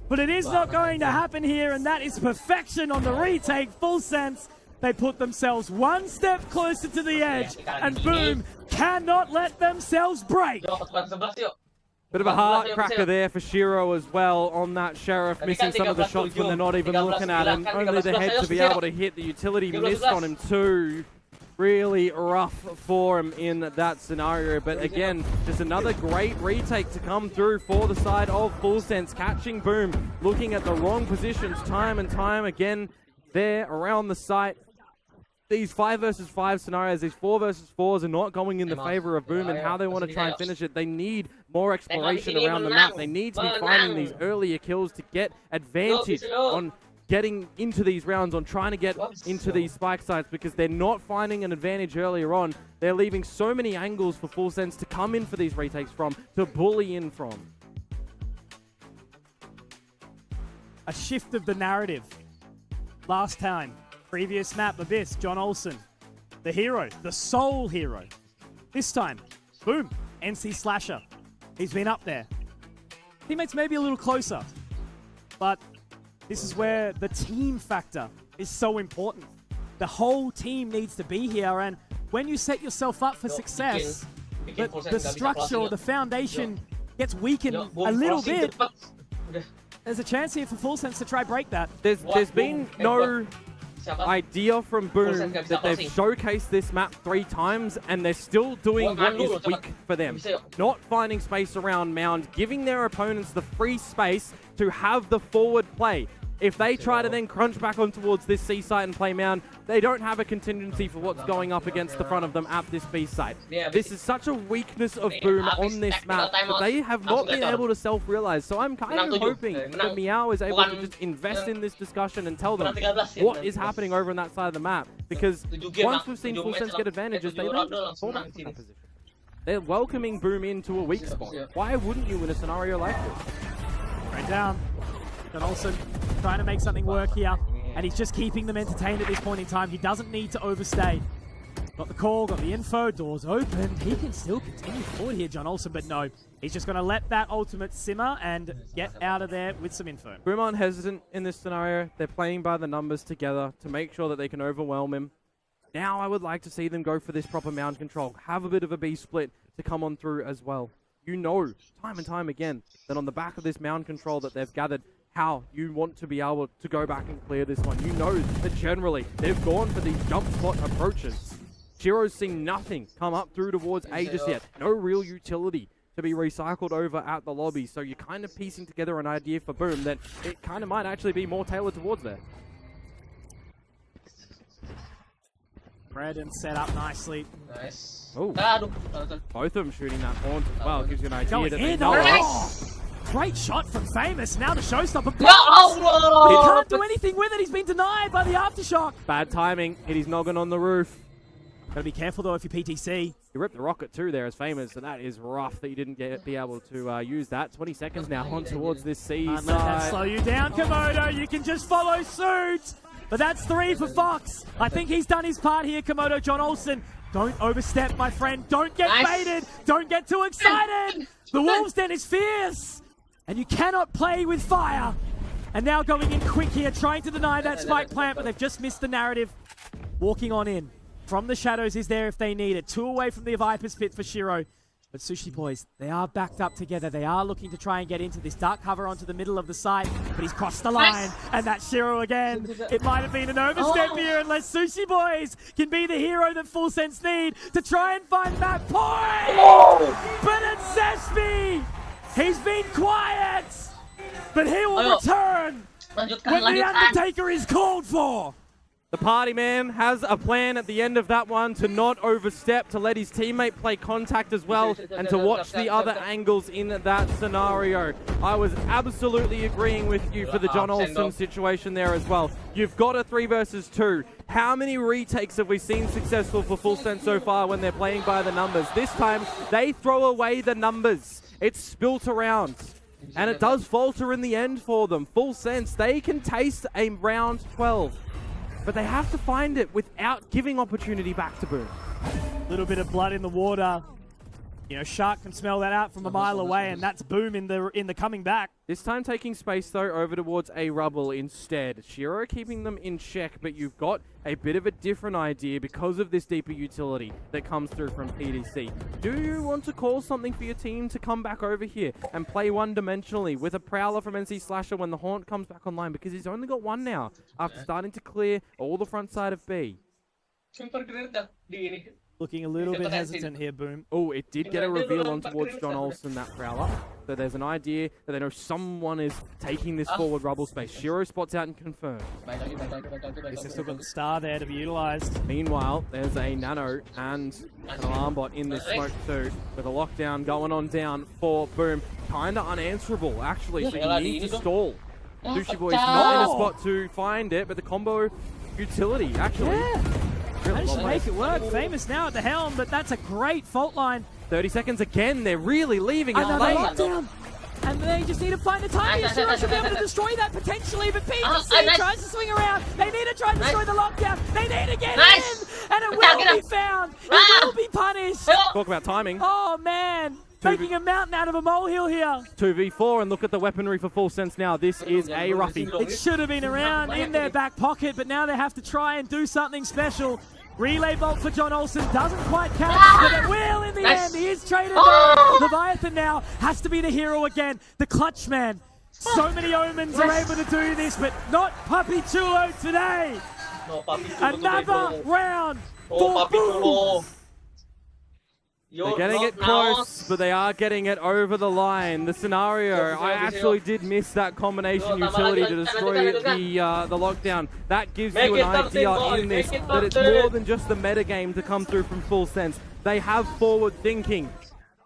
but it is not going to happen here, and that is perfection on the retake. Full Sense. They put themselves one step closer to the edge, and Boom cannot let themselves break. Bit of a heart cracker there for Shiro as well on that Sheriff, missing some of the shots when they're not even looking at him. Only the head to be able to hit. The utility missed on him too. Really rough for him in that scenario. But again, just another great retake to come through for the side of Full Sense. Catching Boom, looking at the wrong positions time and time again there around the site. These 5 versus 5 scenarios, these 4 versus 4s are not going in the favor of Boom and how they want to try and finish it. They need more exploration around the map. They need to be finding these earlier kills to get advantage on getting into these rounds, on trying to get into these spike sites, because they're not finding an advantage earlier on. They're leaving so many angles for Full Sense to come in for these retakes from, to bully in from. A shift of the narrative. Last time. Previous map, Abyss, John Olsen. The hero, the sole hero. This time, Boom, NC Slasher. He's been up there. Teammates may be a little closer, but this is where the team factor is so important. The whole team needs to be here, and when you set yourself up for success, the structure or the foundation gets weakened a little bit. There's a chance here for Full Sense to try break that. There's been no idea from Boom that they've showcased this map 3 times and they're still doing what is weak for them. Not finding space around Mound, giving their opponents the free space to have the forward play. If they try to then crunch back on towards this C site and play Mound, they don't have a contingency for what's going up against the front of them at this B site. This is such a weakness of Boom on this map that they have not been able to self-realize. So I'm kind of hoping that Meow is able to just invest in this discussion and tell them what is happening over on that side of the map. Because once we've seen Full Sense get advantages, they don't fall back to that position. They're welcoming Boom into a weak spot. Why wouldn't you in a scenario like this? Right down. John Olsen trying to make something work here, and he's just keeping them entertained at this point in time. He doesn't need to overstay. Got the call, got the info, doors open. He can still continue forward here, John Olsen, but no. He's just going to let that ultimate simmer and get out of there with some info. Boom aren't hesitant in this scenario. They're playing by the numbers together to make sure that they can overwhelm him. Now I would like to see them go for this proper Mound control. Have a bit of a B split to come on through as well. You know, time and time again, that on the back of this Mound control that they've gathered, how you want to be able to go back and clear this one. You know that generally they've gone for these jump spot approaches. Shiro's seen nothing come up through towards A just yet. No real utility to be recycled over at the lobby. So you're kind of piecing together an idea for Boom that it kind of might actually be more tailored towards there. Braden set up nicely. Nice. Oh, both of them shooting that haunt as well. Gives you an idea that they know. Great shot from Famous. Now the showstopper. Oh, he can't do anything with it. He's been denied by the Aftershock. Bad timing. Hit his noggin on the roof. Gotta be careful though if you're PTC. You ripped the rocket too there as Famous, and that is rough that you didn't be able to use that. 20 seconds now on towards this C side. Let that slow you down, Komodo. You can just follow suit. But that's 3 for Fox. I think he's done his part here, Komodo. John Olsen, don't overstep, my friend. Don't get baited. Don't get too excited. The Wolves Den is fierce. And you cannot play with fire. And now going in quick here, trying to deny that spike plant, but they've just missed the narrative. Walking on in. From the shadows is there if they need it. 2 away from the Viper's Pit for Shiro. But Sushi Boys, they are backed up together. They are looking to try and get into this dark cover onto the middle of the site, but he's crossed the line. And that's Shiro again. It might have been an overstep here unless Sushi Boys can be the hero that Full Sense need to try and find that point. But it's Zespi. He's been quiet, but he will return when the Undertaker is called for. The party man has a plan at the end of that one to not overstep, to let his teammate play contact as well, and to watch the other angles in that scenario. I was absolutely agreeing with you for the John Olsen situation there as well. You've got a 3 versus 2. How many retakes have we seen successful for Full Sense so far when they're playing by the numbers? This time, they throw away the numbers. It's spilt around. And it does falter in the end for them. Full Sense, they can taste a round 12. But they have to find it without giving opportunity back to Boom. A little bit of blood in the water. You know, Shark can smell that out from a mile away, and that's Boom in the coming back. This time taking space, though, over towards a rubble instead. Shiro keeping them in check, but you've got a bit of a different idea because of this deeper utility that comes through from PDC. Do you want to call something for your team to come back over here and play one-dimensionally with a Prowler from NC Slasher when the Haunt comes back online? Because he's only got 1 now after starting to clear all the front side of B. Looking a little bit hesitant here, Boom. Oh, it did get a reveal on towards John Olsen, that Prowler. So there's an idea that they know someone is taking this forward rubble space. Shiro spots out and confirms. They've still got the star there to be utilized. Meanwhile, there's a Nano and an alarm bot in this smoke too, with a lockdown going on down for Boom. Kinda unanswerable, actually, so you need to stall. Sushi Boy's not in a spot to find it, but the combo utility, actually. Yeah. Managed to make it work. Famous now at the helm, but that's a great fault line. 30 seconds again. They're really leaving it late. Lockdown. And they just need to find the timing. Shiro should be able to destroy that potentially, but PTC tries to swing around. They need to try and destroy the lockdown. They need to get in, and it will be found. It will be punished. Talk about timing. Oh, man. Making a mountain out of a molehill here. 2v4, and look at the weaponry for Full Sense now. This is a roughie. It should have been around in their back pocket, but now they have to try and do something special. Relay bolt for John Olsen doesn't quite catch, but it will in the end. He is traded down. Leviathan now has to be the hero again. The clutch man. So many Omens are able to do this, but not Puppy Chulo today. Another round for Boom. They're getting it close, but they are getting it over the line. The scenario, I actually did miss that combination utility to destroy the lockdown. That gives you an idea in this that it's more than just the metagame to come through from Full Sense. They have forward thinking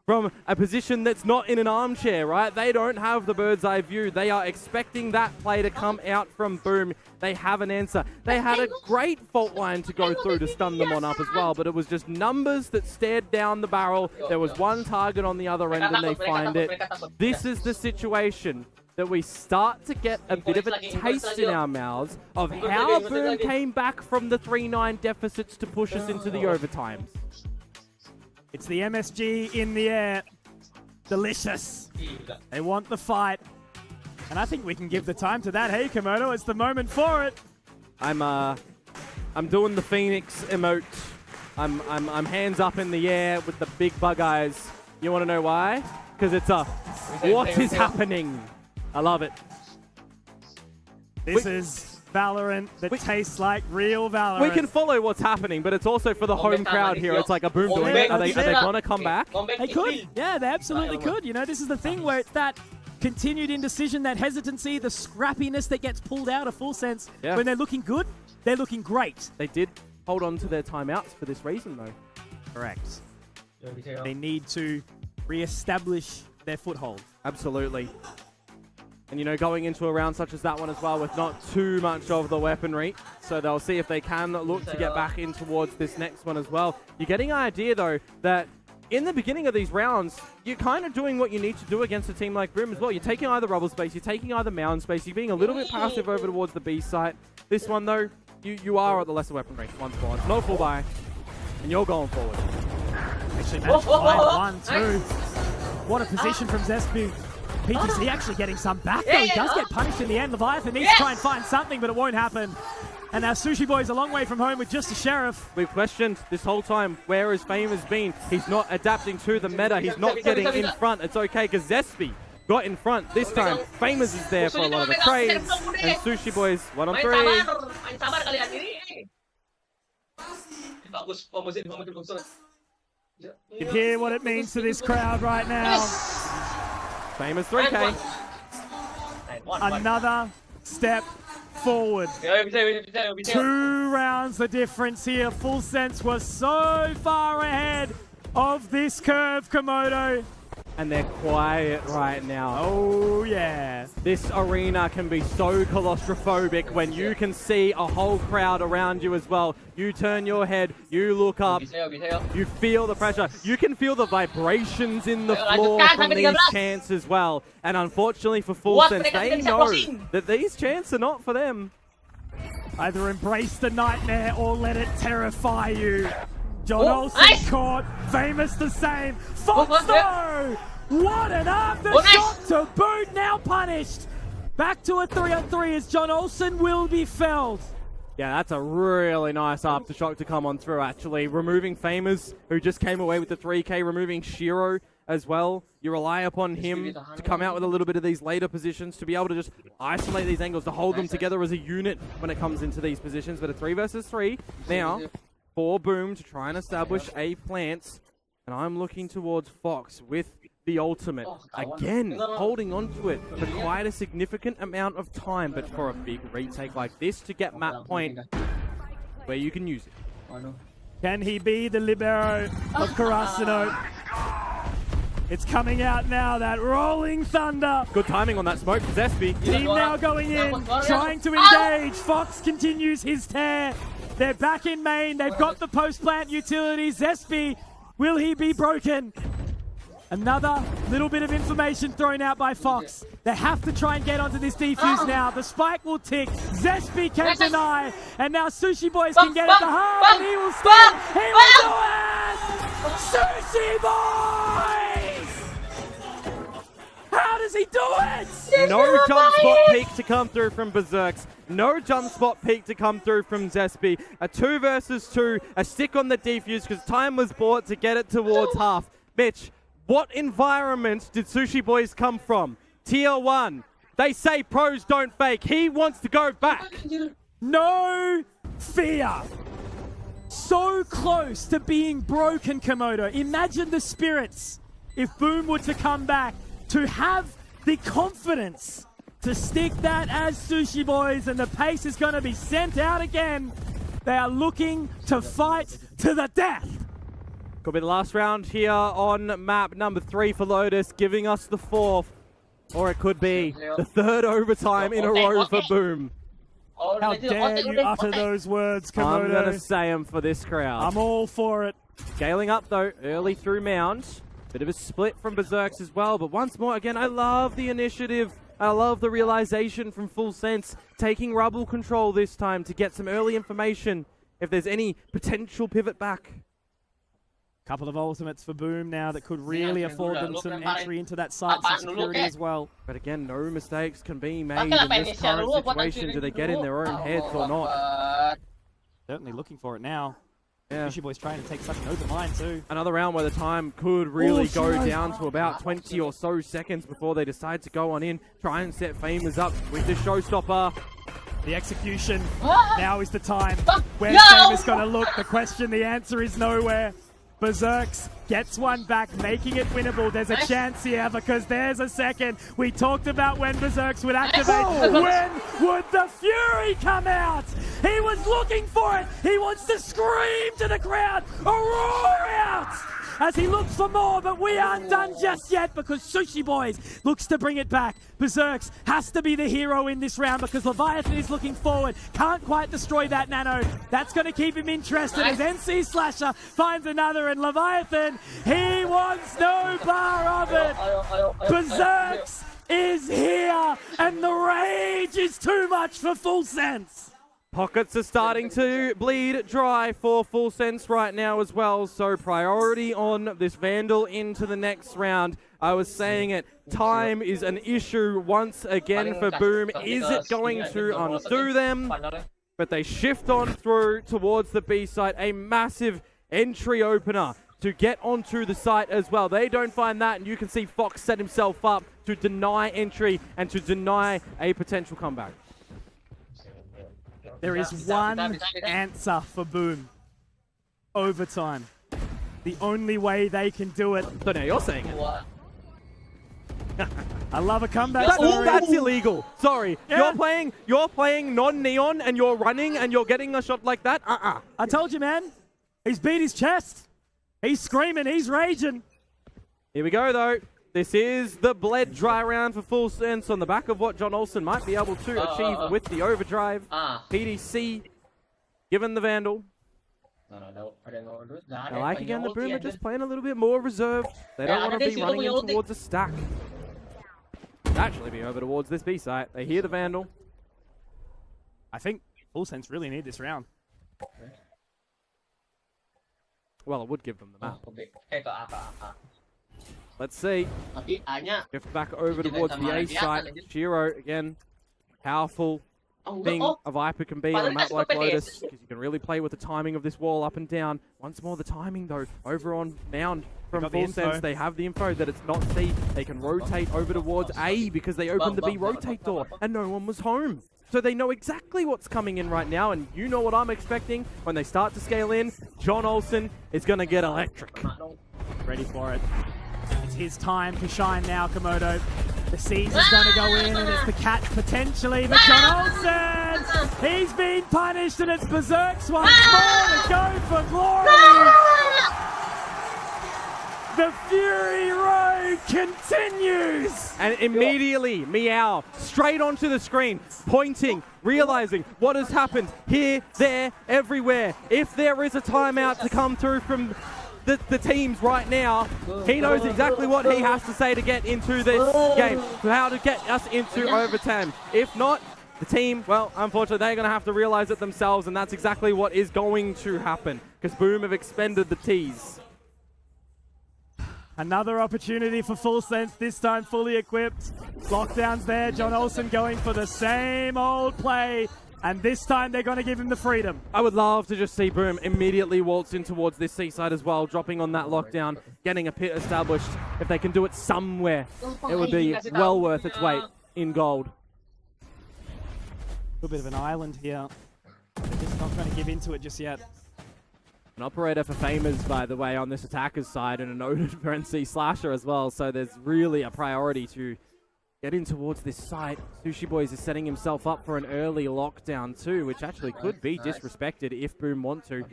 from a position that's not in an armchair, right? They don't have the bird's eye view. They are expecting that play to come out from Boom. They have an answer. They had a great fault line to go through to stun them on up as well, but it was just numbers that stared down the barrel. There was one target on the other end and they find it. This is the situation that we start to get a bit of a taste in our mouths of how Boom came back from the 3-9 deficits to push us into the overtimes. It's the MSG in the air. Delicious. They want the fight. And I think we can give the time to that. Hey, Komodo, it's the moment for it. I'm doing the Phoenix emote. I'm hands up in the air with the big bug eyes. You want to know why? Because it's a what is happening? I love it. This is Valorant that tastes like real Valorant. We can follow what's happening, but it's also for the home crowd here. It's like a Boom doing it. Are they going to come back? They could. Yeah, they absolutely could. You know, this is the thing where it's that continued indecision, that hesitancy, the scrappiness that gets pulled out of Full Sense. Yeah. When they're looking good, they're looking great. They did hold on to their timeouts for this reason, though. Correct. They need to re-establish their foothold. Absolutely. And, you know, going into a round such as that one as well with not too much of the weaponry. So they'll see if they can look to get back in towards this next one as well. You're getting an idea, though, that in the beginning of these rounds, you're kind of doing what you need to do against a team like Boom as well. You're taking either rubble space, you're taking either mound space, you're being a little bit passive over towards the B site. This one, though, you are at the lesser weapon range. One spawn, no full buy, and you're going forward. Actually managed to find 1-2. What a position from Zespu. PTC actually getting some back, though. He does get punished in the end. Leviathan needs to try and find something, but it won't happen. And now Sushi Boy's a long way from home with just a Sheriff. We've questioned this whole time where his fame has been. He's not adapting to the meta. He's not getting in front. It's okay because Zespi got in front this time. Famous is there for a lot of the trades. And Sushi Boy's 1-on-3. You can hear what it means to this crowd right now. Famous 3K. Another step forward. 2 rounds the difference here. Full Sense was so far ahead of this curve, Komodo. And they're quiet right now. Oh, yeah. This arena can be so claustrophobic when you can see a whole crowd around you as well. You turn your head, you look up, you feel the pressure. You can feel the vibrations in the floor from these chants as well. And unfortunately for Full Sense, they know that these chants are not for them. Either embrace the nightmare or let it terrify you. John Olsen caught, Famous the same. Fox though! What an aftershock to boot, now punished. Back to a 3-on-3 as John Olsen will be felled. Yeah, that's a really nice aftershock to come on through, actually. Removing Famous, who just came away with the 3K, removing Shiro as well. You rely upon him to come out with a little bit of these later positions, to be able to just isolate these angles, to hold them together as a unit when it comes into these positions. But a 3 versus 3 now for Boom to try and establish a plant. And I'm looking towards Fox with the ultimate. Again, holding on to it for quite a significant amount of time, but for a big retake like this to get map point where you can use it. Can he be the libero of Karasuno? It's coming out now, that rolling thunder. Good timing on that smoke for Zespi. Team now going in, trying to engage. Fox continues his tear. They're back in main. They've got the post-plant utilities. Zespi, will he be broken? Another little bit of information thrown out by Fox. They have to try and get onto this defuse now. The spike will tick. Zespi can deny. And now Sushi Boys can get it to harm. And he will stand. He will do it! Sushi Boys! does he do it? No jump spot peak to come through from Berserks. No jump spot peak to come through from Zespi. A 2 versus 2, a stick on the defuse because time was bought to get it towards half. Mitch, what environment did Sushi Boys come from? Tier 1. They say pros don't fake. He wants to go back. No fear. So close to being broken, Komodo. Imagine the spirits if Boom were to come back, to have the confidence to stick that as Sushi Boys, and the pace is going to be sent out again. They are looking to fight to the death. Could be the last round here on map number 3 for Lotus, giving us the 4th. Or it could be the 3rd overtime in a row for Boom. How dare you utter those words, Komodo. I'm going to say them for this crowd. I'm all for it. Scaling up, though, early through Mound. Bit of a split from Berserks as well. But once more, again, I love the initiative. I love the realization from Full Sense. Taking Rubble control this time to get some early information if there's any potential pivot back. Couple of ultimates for Boom now that could really afford them some entry into that site, some security as well. But again, no mistakes can be made in this current situation. Do they get in their own heads or not? Certainly looking for it now. Yeah. Sushi Boy's trying to take such an open line too. Another round where the time could really go down to about 20 or so seconds before they decide to go on in. Try and set Famers up with the showstopper. The execution. Now is the time. Where's Famous going to look? The question, the answer is nowhere. Berserks gets one back, making it winnable. There's a chance here because there's a second. We talked about when Berserks would activate. When would the Fury come out? He was looking for it. He wants to scream to the crowd, a roar out, as he looks for more, but we aren't done just yet because Sushi Boys looks to bring it back. Berserks has to be the hero in this round because Leviathan is looking forward. Can't quite destroy that Nano. That's going to keep him interested as NC Slasher finds another, and Leviathan, he wants no bar of it. Berserks is here, and the rage is too much for Full Sense. Pockets are starting to bleed dry for Full Sense right now as well, so priority on this Vandal into the next round. I was saying it, time is an issue once again for Boom. Is it going to undo them? But they shift on through towards the B site, a massive entry opener to get onto the site as well. They don't find that, and you can see Fox set himself up to deny entry and to deny a potential comeback. There is one answer for Boom. Overtime. The only way they can do it. So now you're saying it. I love a comeback story. That's illegal. Sorry. Yeah. You're playing non-neon and you're running and you're getting a shot like that? I told you, man. He's beat his chest. He's screaming. He's raging. Here we go, though. This is the bled dry round for Full Sense on the back of what John Olsen might be able to achieve with the overdrive. PDC given the Vandal. I like again the Boom are just playing a little bit more reserved. They don't want to be running in towards a stack. Actually be over towards this B site. They hear the Vandal. I think Full Sense really need this round. Well, it would give them the map. Let's see. Shift back over towards the A site. Shiro again. Powerful thing a Viper can be on a map like Lotus, because you can really play with the timing of this wall up and down. Once more the timing though, over on Mound from Full Sense, they have the info that it's not C. They can rotate over towards A because they opened the B rotate door and no one was home. So they know exactly what's coming in right now, and you know what I'm expecting when they start to scale in. John Olsen is going to get electric. Ready for it. It's his time to shine now, Komodo. The C's is going to go in, and it's the catch potentially, but John Olsen, he's been punished, and it's Berserks once more to go for glory. The Fury Road continues. And immediately, Meow, straight onto the screen, pointing, realizing what has happened here, there, everywhere. If there is a timeout to come through from the teams right now, he knows exactly what he has to say to get into this game, how to get us into overtime. If not, the team, well, unfortunately, they're going to have to realize it themselves, and that's exactly what is going to happen, because Boom have expended the T's. Another opportunity for Full Sense, this time fully equipped. Lockdown's there, John Olsen going for the same old play, and this time they're going to give him the freedom. I would love to just see Boom immediately waltz in towards this seaside as well, dropping on that lockdown, getting a pit established. If they can do it somewhere, it would be well worth its weight in gold. A little bit of an island here. They're just not going to give into it just yet. An operator for Famers, by the way, on this attacker's side, and a noted for NC Slasher as well, so there's really a priority to get in towards this site. Sushi Boys is setting himself up for an early lockdown too, which actually could be disrespected if Boom want to.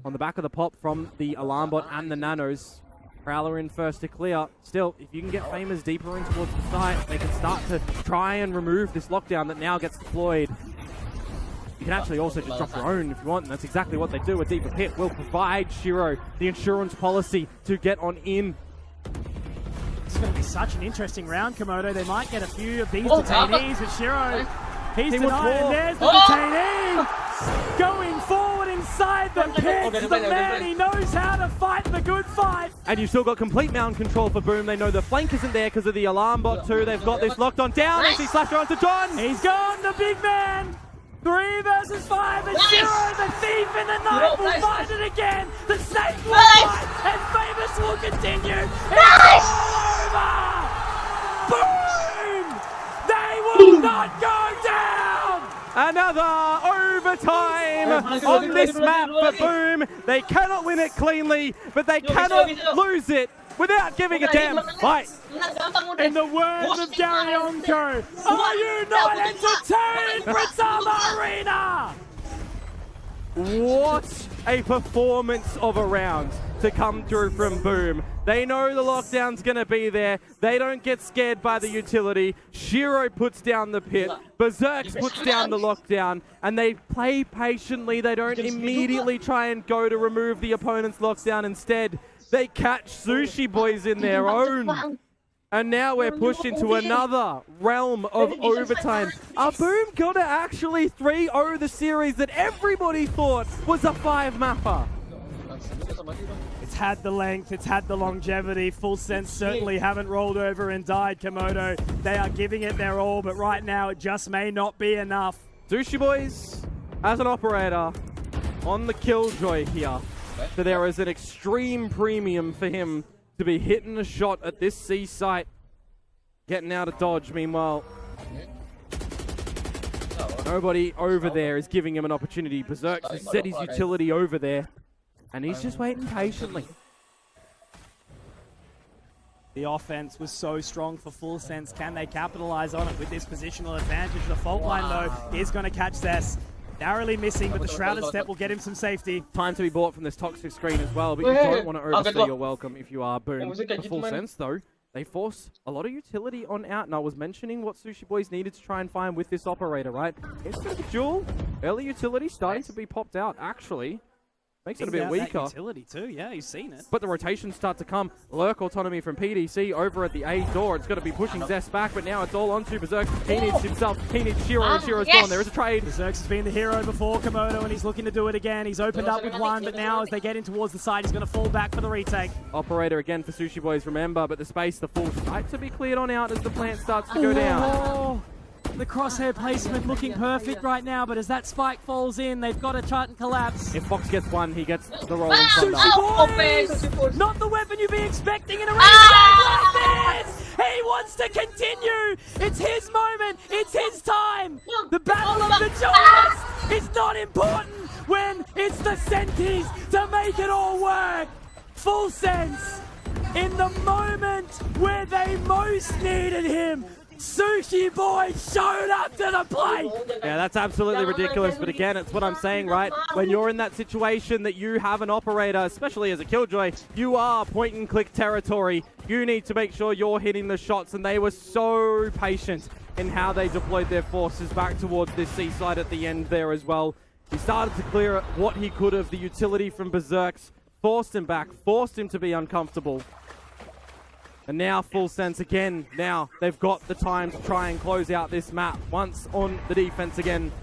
On the back of the pop from the Alarm Bot and the Nanos. Prowler in first to clear. Still, if you can get Famers deeper in towards the site, they can start to try and remove this lockdown that now gets deployed. You can actually also just drop your own if you want, and that's exactly what they do. A deeper pit will provide Shiro the insurance policy to get on in. It's going to be such an interesting round, Komodo. They might get a few of these detainees, but Shiro, he's denied, and there's the detainee! Going forward inside the pit, the man, he knows how to fight the good fight! And you've still got complete mound control for Boom. They know the flank isn't there because of the Alarm Bot too. They've got this locked on down. They see Slasher onto John! He's gone, the big man! 3 versus 5, and Shiro, the thief in the night, will find it again. The snake will fight, and Famous will continue. It's all over! Boom! They will not go down! Another overtime on this map for Boom. They cannot win it cleanly, but they cannot lose it without giving a damn fight. In the words of Gary Onko, are you not entertained, Britama Arena? What a performance of a round to come through from Boom. They know the lockdown's going to be there. They don't get scared by the utility. Shiro puts down the pit. Berserk puts down the lockdown. And they play patiently. They don't immediately try and go to remove the opponent's lockdown. Instead, they catch Sushi Boys in their own. And now we're pushed into another realm of overtime. Are Boom gonna actually 3-0 the series that everybody thought was a 5-mapper? It's had the length, it's had the longevity. Full Sense certainly haven't rolled over and died, Komodo. They are giving it their all, but right now it just may not be enough. Sushi Boys, as an operator, on the Killjoy here. So there is an extreme premium for him to be hitting a shot at this C site. Getting out of dodge, meanwhile. Nobody over there is giving him an opportunity. Berserk has set his utility over there. And he's just waiting patiently. The offense was so strong for Full Sense. Can they capitalize on it with this positional advantage? The fault line, though, is going to catch Cess. Narrowly missing, but the Shrouded Step will get him some safety. Time to be bought from this toxic screen as well, but you don't want to overstay your welcome if you are Boom. For Full Sense, though, they force a lot of utility on out. And I was mentioning what Sushi Boys needed to try and find with this operator, right? It's a duel. Early utility starting to be popped out, actually. Makes it a bit weaker. Utility too, yeah, you've seen it. But the rotations start to come. Lurk autonomy from PDC over at the A door. It's going to be pushing Zest back, but now it's all onto Berserk. He needs himself. He needs Shiro, and Shiro's gone. There is a trade. Berserk's has been the hero before, Komodo, and he's looking to do it again. He's opened up with one, but now as they get in towards the side, he's going to fall back for the retake. Operator again for Sushi Boys, remember, but the space, the full site to be cleared on out as the plant starts to go down. The crosshair placement looking perfect right now, but as that spike falls in, they've got to try and collapse. If Fox gets one, he gets the roll in front. Sushi Boys! Not the weapon you'd be expecting in a retake like this! He wants to continue! It's his moment! It's his time! The battle of the duelists is not important when it's the Sentis to make it all work! Full Sense, in the moment where they most needed him, Sushi Boy showed up to the plate! Yeah, that's absolutely ridiculous, but again, it's what I'm saying, right? When you're in that situation that you have an operator, especially as a Killjoy, you are point-and-click territory. You need to make sure you're hitting the shots, and they were so patient in how they deployed their forces back towards this seaside at the end there as well. He started to clear what he could of the utility from Berserks, forced him back, forced him to be uncomfortable. And now Full Sense again. Now they've got the time to try and close out this map once on the defense again.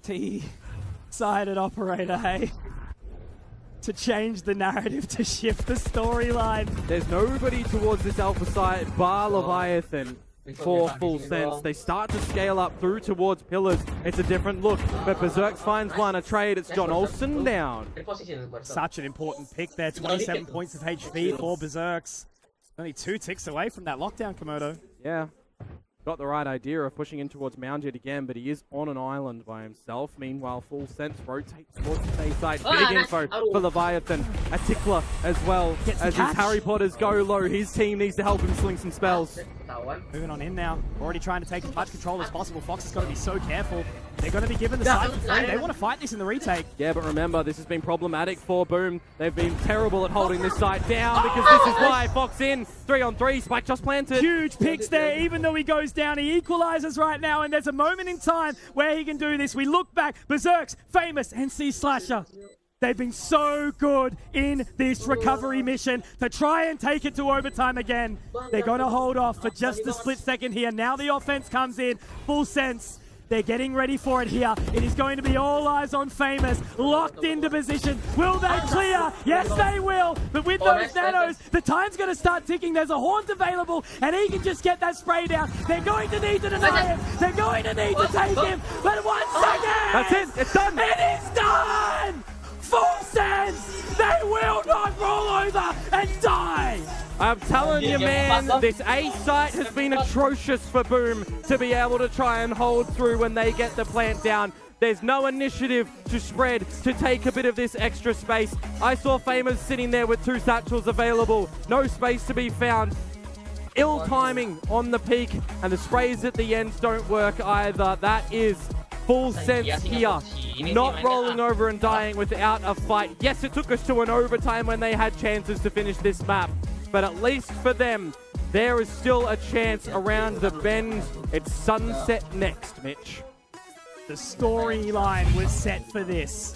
T-sided operator, hey? to change the narrative, to shift the storyline. There's nobody towards this alpha side bar Leviathan for Full Sense. They start to scale up through towards pillars. It's a different look, but Berserk finds one, a trade. It's John Olsen down. Such an important pick there. 27 points of HP for Berserks. Only 2 ticks away from that lockdown, Komodo. Yeah. Got the right idea of pushing in towards Mounded again, but he is on an island by himself. Meanwhile, Full Sense rotates towards the A side. Big info for Leviathan. A tickler as well. As his Harry Potters go low, his team needs to help him sling some spells. Moving on in now. Already trying to take as much control as possible. Fox has got to be so careful. They're going to be given the side for free. They want to fight this in the retake. Yeah, but remember, this has been problematic for Boom. They've been terrible at holding this side down because this is why Fox in. 3-on-3, Spike just planted. Huge picks there, even though he goes down. He equalizes right now, and there's a moment in time where he can do this. We look back. Berserk's famous NC Slasher. They've been so good in this recovery mission to try and take it to overtime again. They're going to hold off for just a split second here. Now the offense comes in. Full Sense. They're getting ready for it here. It is going to be all eyes on Famous. Locked into position. Will they clear? Yes, they will. But with those nanos, the time's going to start ticking. There's a haunt available, and he can just get that spray down. They're going to need to deny him. They're going to need to take him. But 1 second! That's it. It's done. It is done! Full Sense! They will not roll over and die! I'm telling you, man, this A site has been atrocious for Boom to be able to try and hold through when they get the plant down. There's no initiative to spread, to take a bit of this extra space. I saw Famous sitting there with 2 satchels available. No space to be found. Ill timing on the peak, and the sprays at the ends don't work either. That is Full Sense here. Not rolling over and dying without a fight. Yes, it took us to an overtime when they had chances to finish this map. But at least for them, there is still a chance around the bend. It's sunset next, Mitch. The storyline was set for this.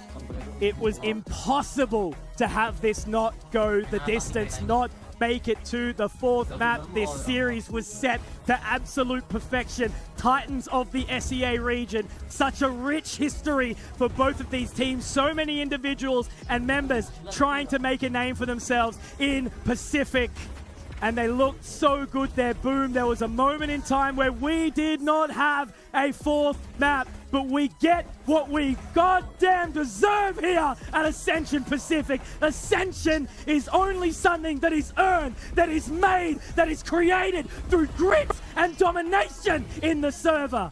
It was impossible to have this not go the distance, not make it to the 4th map. This series was set to absolute perfection. Titans of the SEA region. Such a rich history for both of these teams. So many individuals and members trying to make a name for themselves in Pacific. And they looked so good there. Boom. There was a moment in time where we did not have a 4th map, but we get what we goddamn deserve here at Ascension Pacific. Ascension is only something that is earned, that is made, that is created through grit and domination in the server.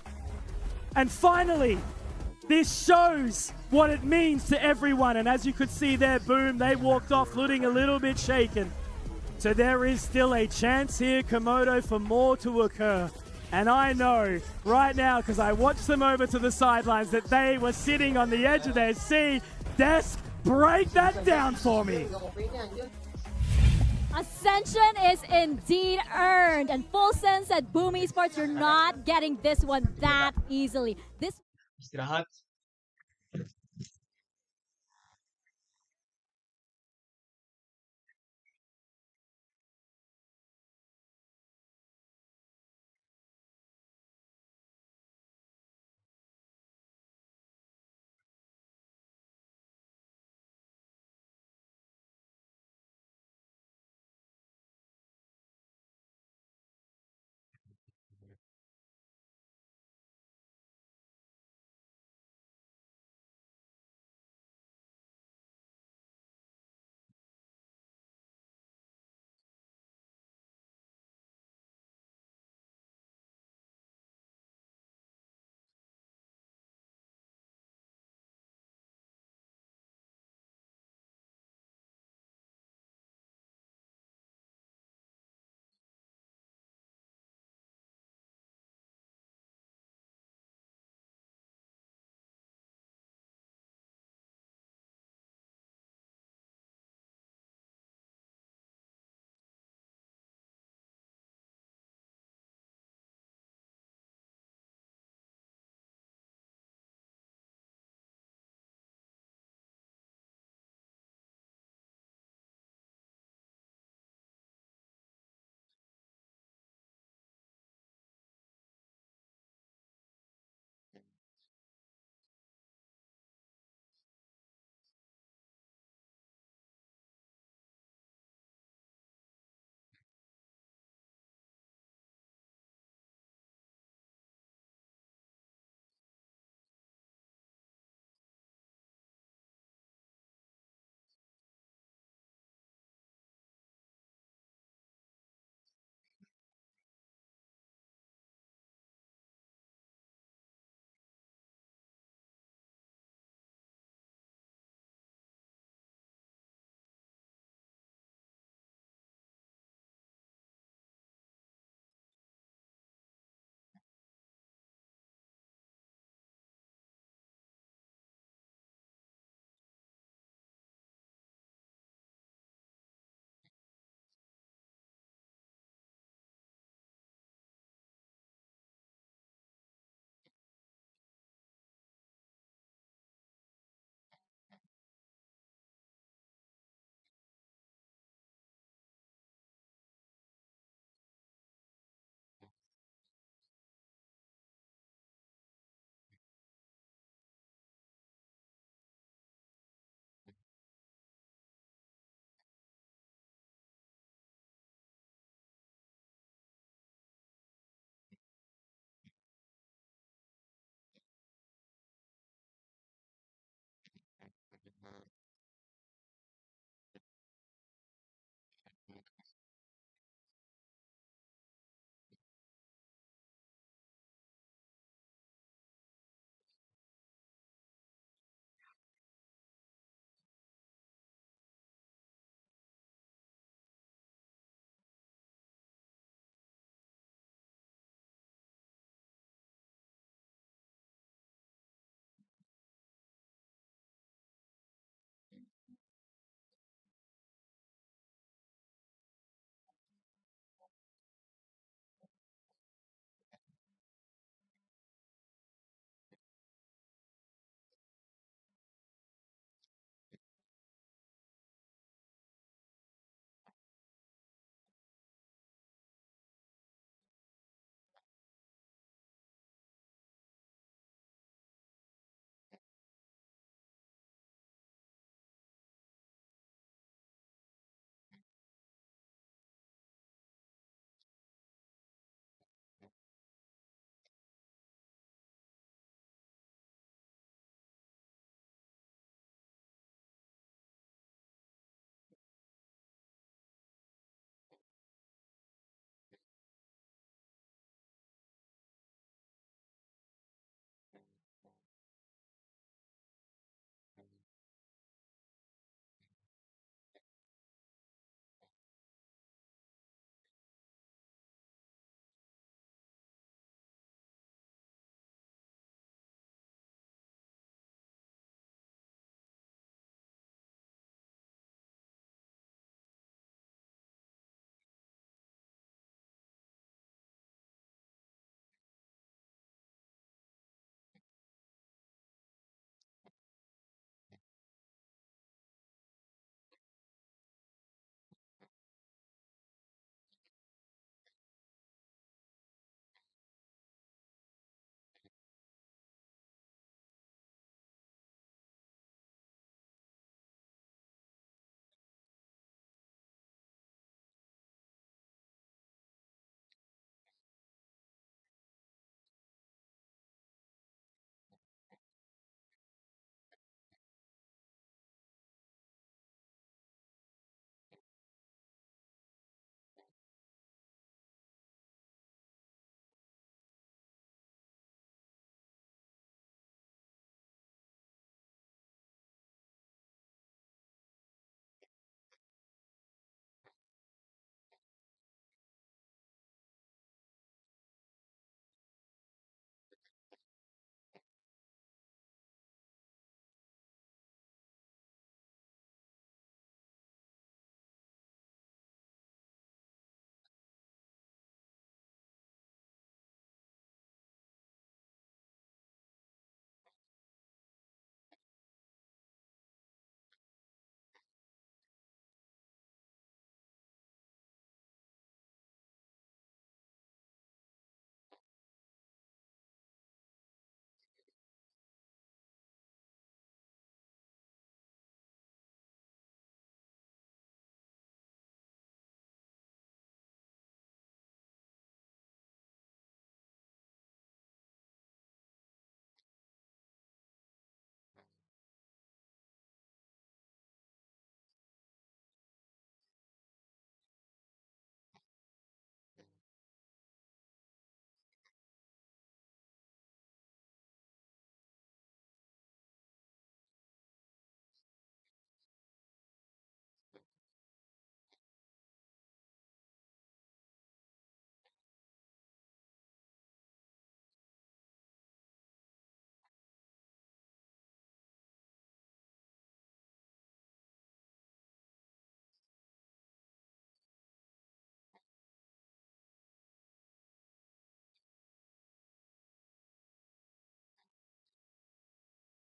And finally, this shows what it means to everyone. And as you could see there, Boom, they walked off looking a little bit shaken. So there is still a chance here, Komodo, for more to occur. And I know right now, because I watched them over to the sidelines, that they were sitting on the edge of their seat. Desk, break that down for me. Ascension is indeed earned. And Full Sense at Boom Esports, you're not getting this one that easily. This Istirahat.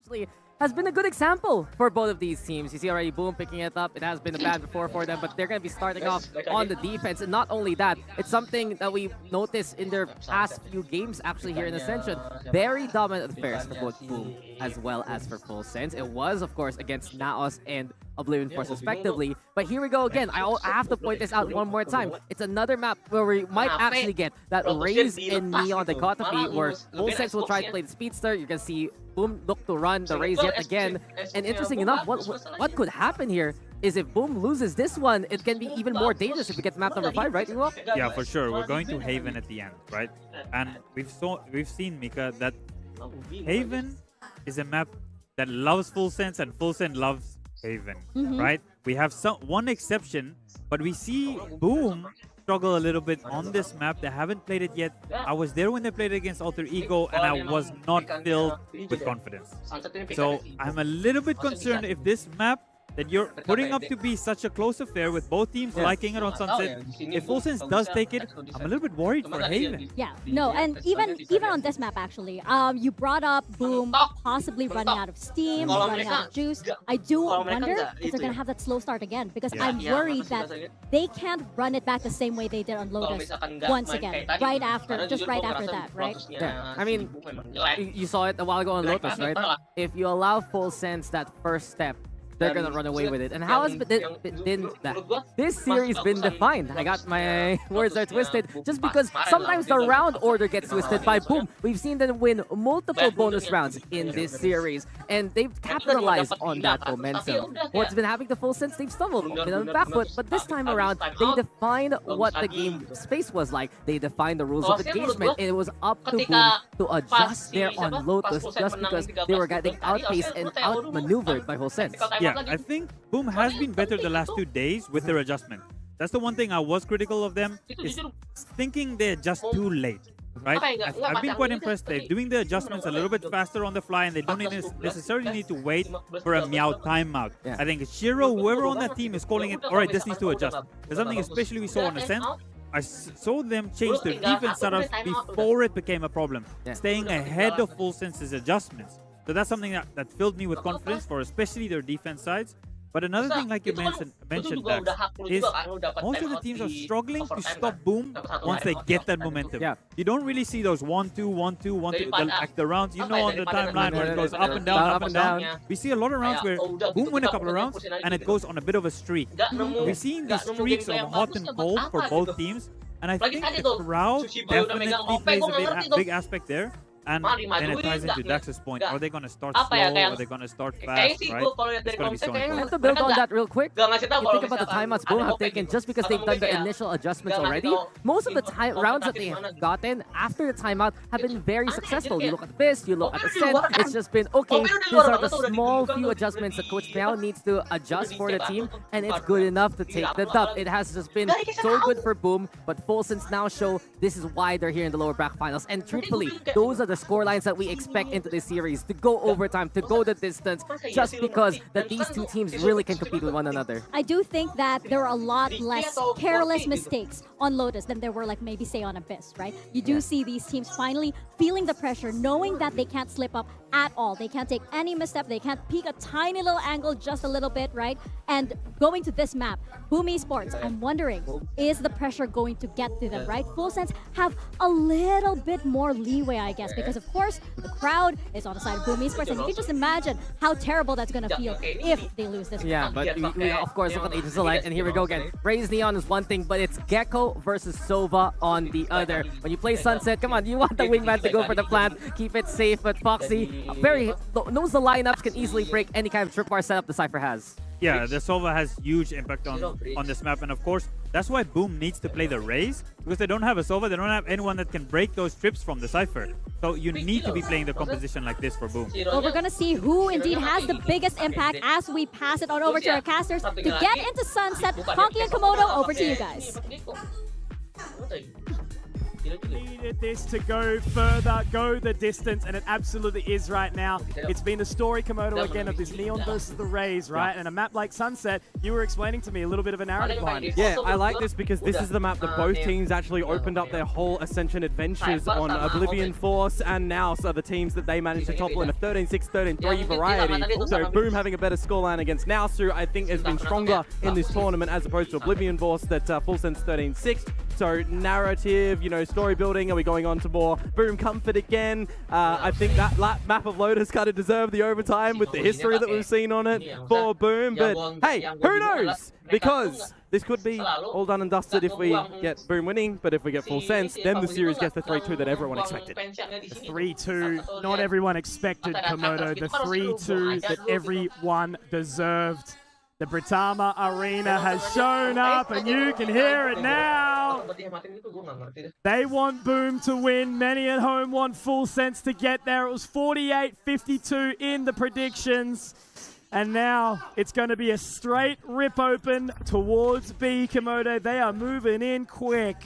actually has been a good example for both of these teams. You see already Boom picking it up. It has been a bad before for them, but they're going to be starting off on the defense. And not only that, it's something that we noticed in their past few games actually here in Ascension. Very dominant affairs for both Boom as well as for Full Sense. It was, of course, against Naos and Oblivion Force respectively. But here we go again. I have to point this out one more time. It's another map where we might actually get that Raze and Neon dichotomy where Full Sense will try to play the Speedster. You can see Boom look to run the Raze yet again. And interesting enough, what could happen here is if Boom loses this one, it can be even more dangerous if we get map number 5, right, Nyimak? Yeah, for sure. We're going to Haven at the end, right? And we've seen, Mika, that Haven is a map that loves Full Sense and Full Sense loves Haven, right? We have one exception, but we see Boom struggle a little bit on this map. They haven't played it yet. I was there when they played it against Alter Ego, and I was not filled with confidence. So I'm a little bit concerned if this map that you're putting up to be such a close affair with both teams liking it on Sunset, if Full Sense does take it, I'm a little bit worried for Haven. Yeah, no, and even on this map actually, you brought up Boom possibly running out of steam, running out of juice. I do wonder if they're gonna have that slow start again, because I'm worried that they can't run it back the same way they did on Lotus once again, right after that, right? Yeah, I mean, you saw it a while ago on Lotus, right? If you allow Full Sense that first step, they're gonna run away with it. And how has this series been defined? I got my words there twisted just because sometimes the round order gets twisted by Boom. We've seen them win multiple bonus rounds in this series, and they've capitalized on that momentum. What's been happening to Full Sense? They've stumbled, been on the back foot, but this time around, they defined what the game space was like. They defined the rules of engagement, and it was up to Boom to adjust there on Lotus just because they were getting outpaced and outmaneuvered by Full Sense. Yeah, I think Boom has been better the last 2 days with their adjustment. That's the one thing I was critical of them, is thinking they adjust too late, right? I've been quite impressed. They're doing the adjustments a little bit faster on the fly, and they don't necessarily need to wait for a Meow timeout. I think Shiro, whoever on that team is calling it, all right, this needs to adjust. There's something especially we saw on Ascent. I saw them change their defense setups before it became a problem, staying ahead of Full Sense's adjustments. So that's something that filled me with confidence for especially their defense sides. But another thing, like you mentioned, Dax, is most of the teams are struggling to stop Boom once they get that momentum. You don't really see those 1-2, 1-2, 1-2, like the rounds, you know, on the timeline where it goes up and down, up and down. We see a lot of rounds where Boom win a couple of rounds and it goes on a bit of a streak. We're seeing these streaks of hot and cold for both teams. And I think the crowd definitely plays a big aspect there. And it ties into Dax's point. Are they going to start slow? Are they going to start fast? Right? It's going to be so important. To build on that real quick, you think about the timeouts Boom have taken just because they've done the initial adjustments already. Most of the rounds that they have gotten after the timeout have been very successful. You look at this, you look at the set, it's just been, okay, these are the small few adjustments that Coach Meow needs to adjust for the team, and it's good enough to take the dub. It has just been so good for Boom, but Full Sense now show this is why they're here in the lower bracket finals. And truthfully, those are the score lines that we expect into this series, to go overtime, to go the distance, just because that these two teams really can compete with one another. I do think that there are a lot less careless mistakes on Lotus than there were, like, maybe say on Abyss, right? You do see these teams finally feeling the pressure, knowing that they can't slip up at all. They can't take any misstep. They can't peek a tiny little angle just a little bit, right? And going to this map, Boom Esports, I'm wondering, is the pressure going to get to them, right? Full Sense have a little bit more leeway, I guess, because of course the crowd is on the side of Boom Esports, and you can just imagine how terrible that's going to feel if they lose this Yeah, but we of course look at Agents of Light, and here we go again. Raze Neon is one thing, but it's Gecko versus Sova on the other. When you play Sunset, come on, you want the wingman to go for the plant, keep it safe, but Foxy knows the lineups can easily break any kind of tripwire setup the Cypher has. Yeah, the Sova has huge impact on this map, and of course, that's why Boom needs to play the Raze, because they don't have a Sova, they don't have anyone that can break those trips from the Cypher. So you need to be playing the composition like this for Boom. Well, we're going to see who indeed has the biggest impact as we pass it on over to our casters to get into Sunset. Honky and Komodo, over to you guys. Needed this to go further, go the distance, and it absolutely is right now. It's been the story, Komodo, again, of this Neon versus the Rays, right? And a map like Sunset, you were explaining to me a little bit of a narrative behind it. Yeah, I like this because this is the map that both teams actually opened up their whole Ascension adventures on. Oblivion Force and Naus are the teams that they managed to topple in a 13-6, 13-3 variety. So Boom having a better scoreline against Naus, who I think has been stronger in this tournament as opposed to Oblivion Force that Full Sense 13-6. So narrative, you know, story building. Are we going on to more Boom comfort again? I think that map of Lotus kind of deserved the overtime with the history that we've seen on it for Boom. But hey, who knows? Because this could be all done and dusted if we get Boom winning, but if we get Full Sense, then the series gets the 3-2 that everyone expected. The 3-2, not everyone expected, Komodo. The 3-2 that everyone deserved. The Britama Arena has shown up, and you can hear it now. They want Boom to win. Many at home want Full Sense to get there. It was 48-52 in the predictions. And now it's going to be a straight rip open towards B, Komodo. They are moving in quick.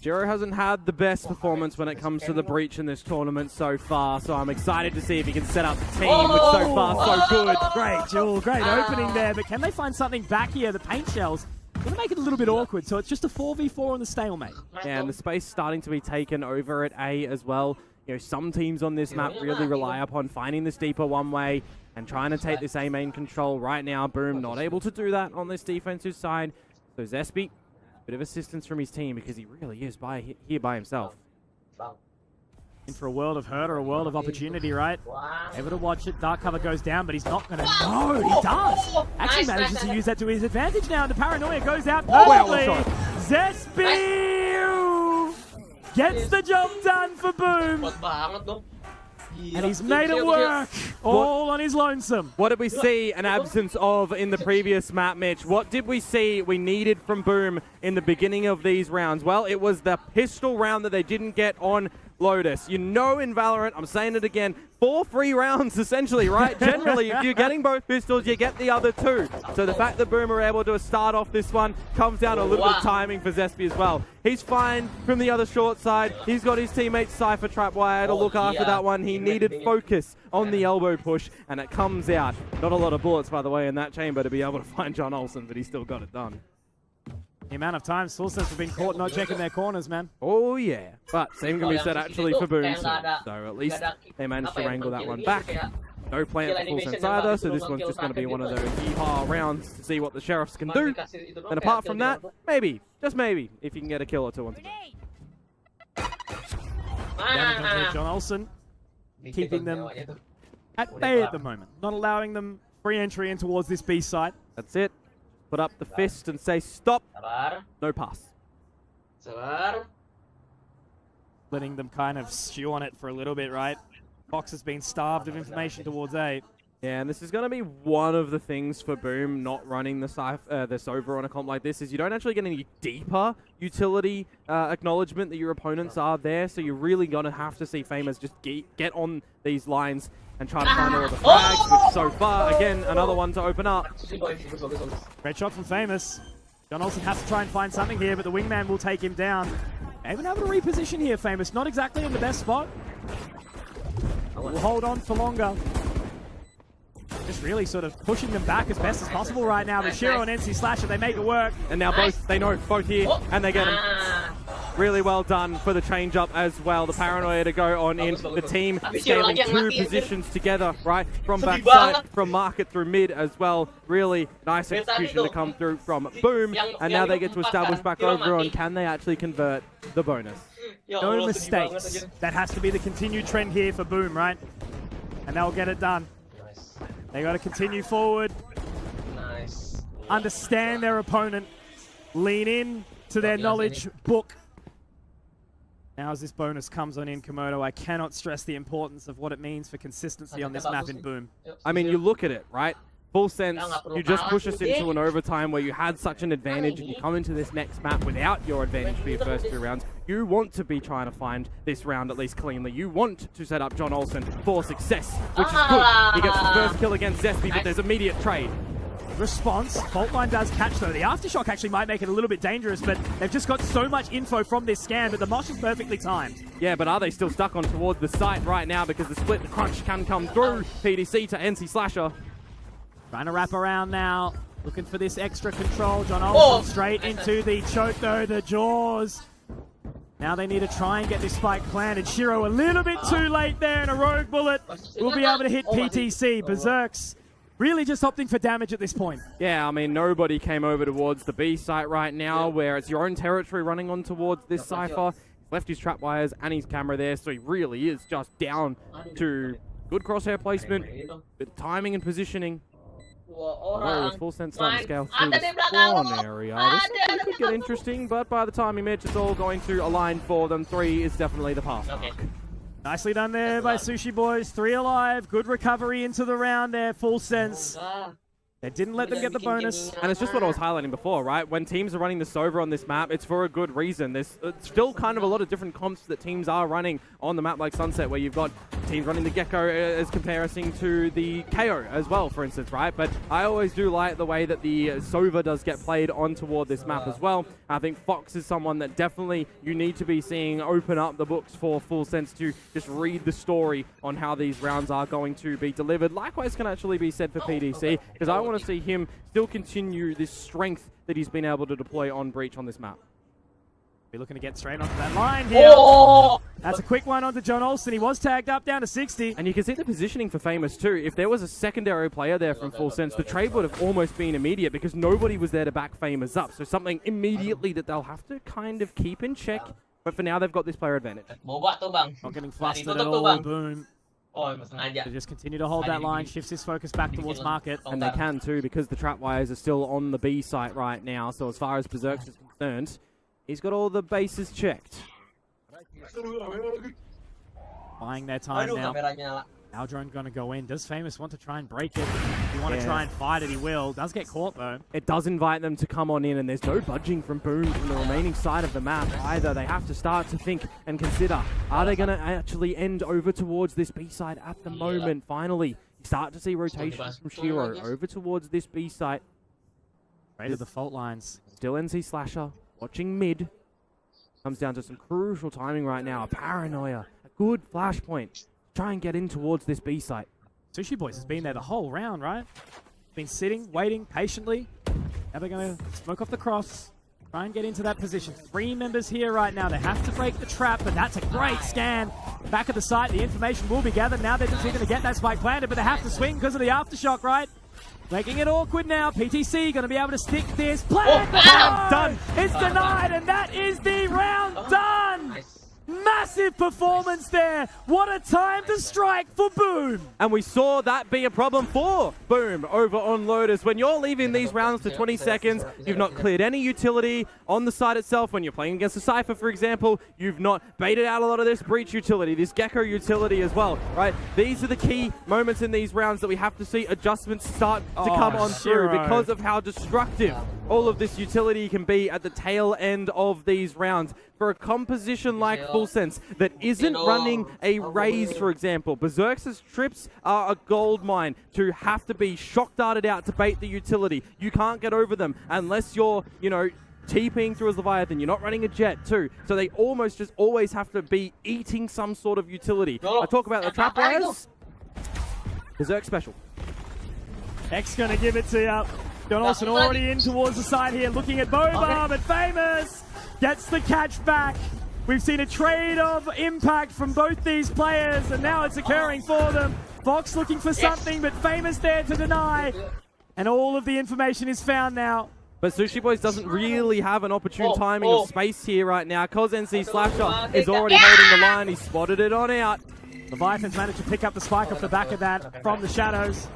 Jiro hasn't had the best performance when it comes to the breach in this tournament so far, so I'm excited to see if he can set up the team, which so far so good. Great, Jewel, great opening there, but can they find something back here? The paint shells going to make it a little bit awkward, so it's just a 4v4 on the stalemate. Yeah, and the space starting to be taken over at A as well. You know, some teams on this map really rely upon finding this deeper one way and trying to take this A main control. Right now, Boom not able to do that on this defensive side. So Zespi, bit of assistance from his team because he really is here by himself. In for a world of hurt or a world of opportunity, right? Able to watch it. Dark cover goes down, but he's not going to. No, he does. Actually manages to use that to his advantage now. The paranoia goes out perfectly. Zespi gets the job done for Boom. And he's made it work, all on his lonesome. What did we see an absence of in the previous map, Mitch? What did we see we needed from Boom in the beginning of these rounds? Well, it was the pistol round that they didn't get on Lotus. You know in Valorant, I'm saying it again, 4 free rounds essentially, right? Generally, if you're getting both pistols, you get the other 2. So the fact that Boom are able to start off this one comes down to a little bit of timing for Zespi as well. He's fine from the other short side. He's got his teammate Cypher Trapwire to look after that one. He needed focus on the elbow push, and it comes out. Not a lot of bullets, by the way, in that chamber to be able to find John Olsen, but he still got it done. The amount of times Full Sense have been caught not checking their corners, man. Oh, yeah. But same can be said actually for Boom too. So at least they managed to wrangle that one back. No plant for Full Sense either, so this one's just going to be one of those yeehaw rounds to see what the Sheriffs can do. And apart from that, maybe, just maybe, if you can get a kill or two once again. Damage John Olsen, keeping them at bay at the moment. Not allowing them free entry in towards this B site. That's it. Put up the fist and say stop. No pass. Letting them kind of stew on it for a little bit, right? Fox has been starved of information towards A. Yeah, and this is going to be one of the things for Boom not running the Sova on a comp like this is you don't actually get any deeper utility acknowledgement that your opponents are there, so you're really going to have to see Famous just get on these lines and try to find all of the frags, which so far, again, another one to open up. Great shot from Famous. John Olsen has to try and find something here, but the wingman will take him down. Even able to reposition here, Famous. Not exactly in the best spot. We'll hold on for longer. Just really sort of pushing them back as best as possible right now. But Shiro and NC Slasher, they make it work. And now they know both here, and they get him. Really well done for the change up as well. The paranoia to go on in. The team scaling 2 positions together, right? From backside, from market through mid as well. Really nice execution to come through from Boom. And now they get to establish back over on can they actually convert the bonus. No mistakes. That has to be the continued trend here for Boom, right? And they'll get it done. They got to continue forward. Understand their opponent. Lean in to their knowledge book. Now as this bonus comes on in Komodo, I cannot stress the importance of what it means for consistency on this map in Boom. I mean, you look at it, right? Full Sense, you just push us into an overtime where you had such an advantage and you come into this next map without your advantage for your first 2 rounds. You want to be trying to find this round at least cleanly. You want to set up John Olsen for success, which is good. He gets the first kill against Zespi, but there's immediate trade. response. Faultline does catch though. The Aftershock actually might make it a little bit dangerous, but they've just got so much info from this scan, but the mosh is perfectly timed. Yeah, but are they still stuck on towards the site right now because the split the crunch can come through PDC to NC Slasher. Trying to wrap around now. Looking for this extra control. John Olsen straight into the choke though, the jaws. Now they need to try and get this spike planted. Shiro a little bit too late there, and a rogue bullet will be able to hit PTC. Berserk's really just opting for damage at this point. Yeah, I mean, nobody came over towards the B site right now, where it's your own territory running on towards this Cypher. He's left his trap wires and his camera there, so he really is just down to good crosshair placement, bit of timing and positioning. Although with full sense starting to scale through the spawn area, this could get interesting, but by the time he Mitch, it's all going to align for them. 3 is definitely the pass mark. Nicely done there by Sushi Boys. 3 alive. Good recovery into the round there. Full sense. They didn't let them get the bonus. And it's just what I was highlighting before, right? When teams are running the Sova on this map, it's for a good reason. There's still kind of a lot of different comps that teams are running on the map like Sunset, where you've got teams running the Gecko as comparison to the KO as well, for instance, right? But I always do like the way that the Sova does get played on toward this map as well. I think Fox is someone that definitely you need to be seeing open up the books for Full Sense to just read the story on how these rounds are going to be delivered. Likewise can actually be said for PDC, because I want to see him still continue this strength that he's been able to deploy on Breach on this map. Be looking to get straight onto that line here. Oh! That's a quick one onto John Olsen. He was tagged up down to 60. And you can see the positioning for Famous too. If there was a secondary player there from Full Sense, the trade would have almost been immediate because nobody was there to back Famous up. So something immediately that they'll have to kind of keep in check. But for now, they've got this player advantage. Not getting flustered at all. Boom. They just continue to hold that line, shifts his focus back towards market. And they can too, because the trap wires are still on the B site right now. So as far as Berserk is concerned, he's got all the bases checked. Buying their time now. Aldrone going to go in. Does Famous want to try and break it? If you want to try and fight it, he will. Does get caught, though. It does invite them to come on in, and there's no budging from Boom from the remaining side of the map either. They have to start to think and consider, are they going to actually end over towards this B side at the moment? Finally, you start to see rotations from Shiro over towards this B site. Right to the fault lines. Still NC Slasher, watching mid. Comes down to some crucial timing right now. A paranoia, a good flashpoint. Try and get in towards this B site. Sushi Boys has been there the whole round, right? Been sitting, waiting patiently. Now they're going to smoke off the cross. Try and get into that position. 3 members here right now. They have to break the trap, but that's a great scan. Back of the site, the information will be gathered. Now they're just going to get that spike planted, but they have to swing because of the aftershock, right? Making it awkward now. PTC going to be able to stick this. Plant! Done! It's denied, and that is the round done! Massive performance there. What a time to strike for Boom. And we saw that be a problem for Boom over on Lotus. When you're leaving these rounds to 20 seconds, you've not cleared any utility on the side itself. When you're playing against a Cypher, for example, you've not baited out a lot of this Breach utility, this Gecko utility as well, right? These are the key moments in these rounds that we have to see adjustments start to come on through because of how destructive all of this utility can be at the tail end of these rounds. For a composition like Full Sense that isn't running a raise, for example, Berserk's trips are a gold mine to have to be shock darted out to bait the utility. You can't get over them unless you're, you know, TPing through as Leviathan. You're not running a jet too. So they almost just always have to be eating some sort of utility. I talk about the trap wires. Berserk special. X gonna give it to you. John Olsen already in towards the side here, looking at Boba, but Famous gets the catch back. We've seen a trade of impact from both these players, and now it's occurring for them. Fox looking for something, but Famous there to deny. And all of the information is found now. But Sushi Boys doesn't really have an opportune timing of space here right now, because NC Slasher is already holding the line. He spotted it on out. Leviathan's managed to pick up the spike off the back of that from the shadows.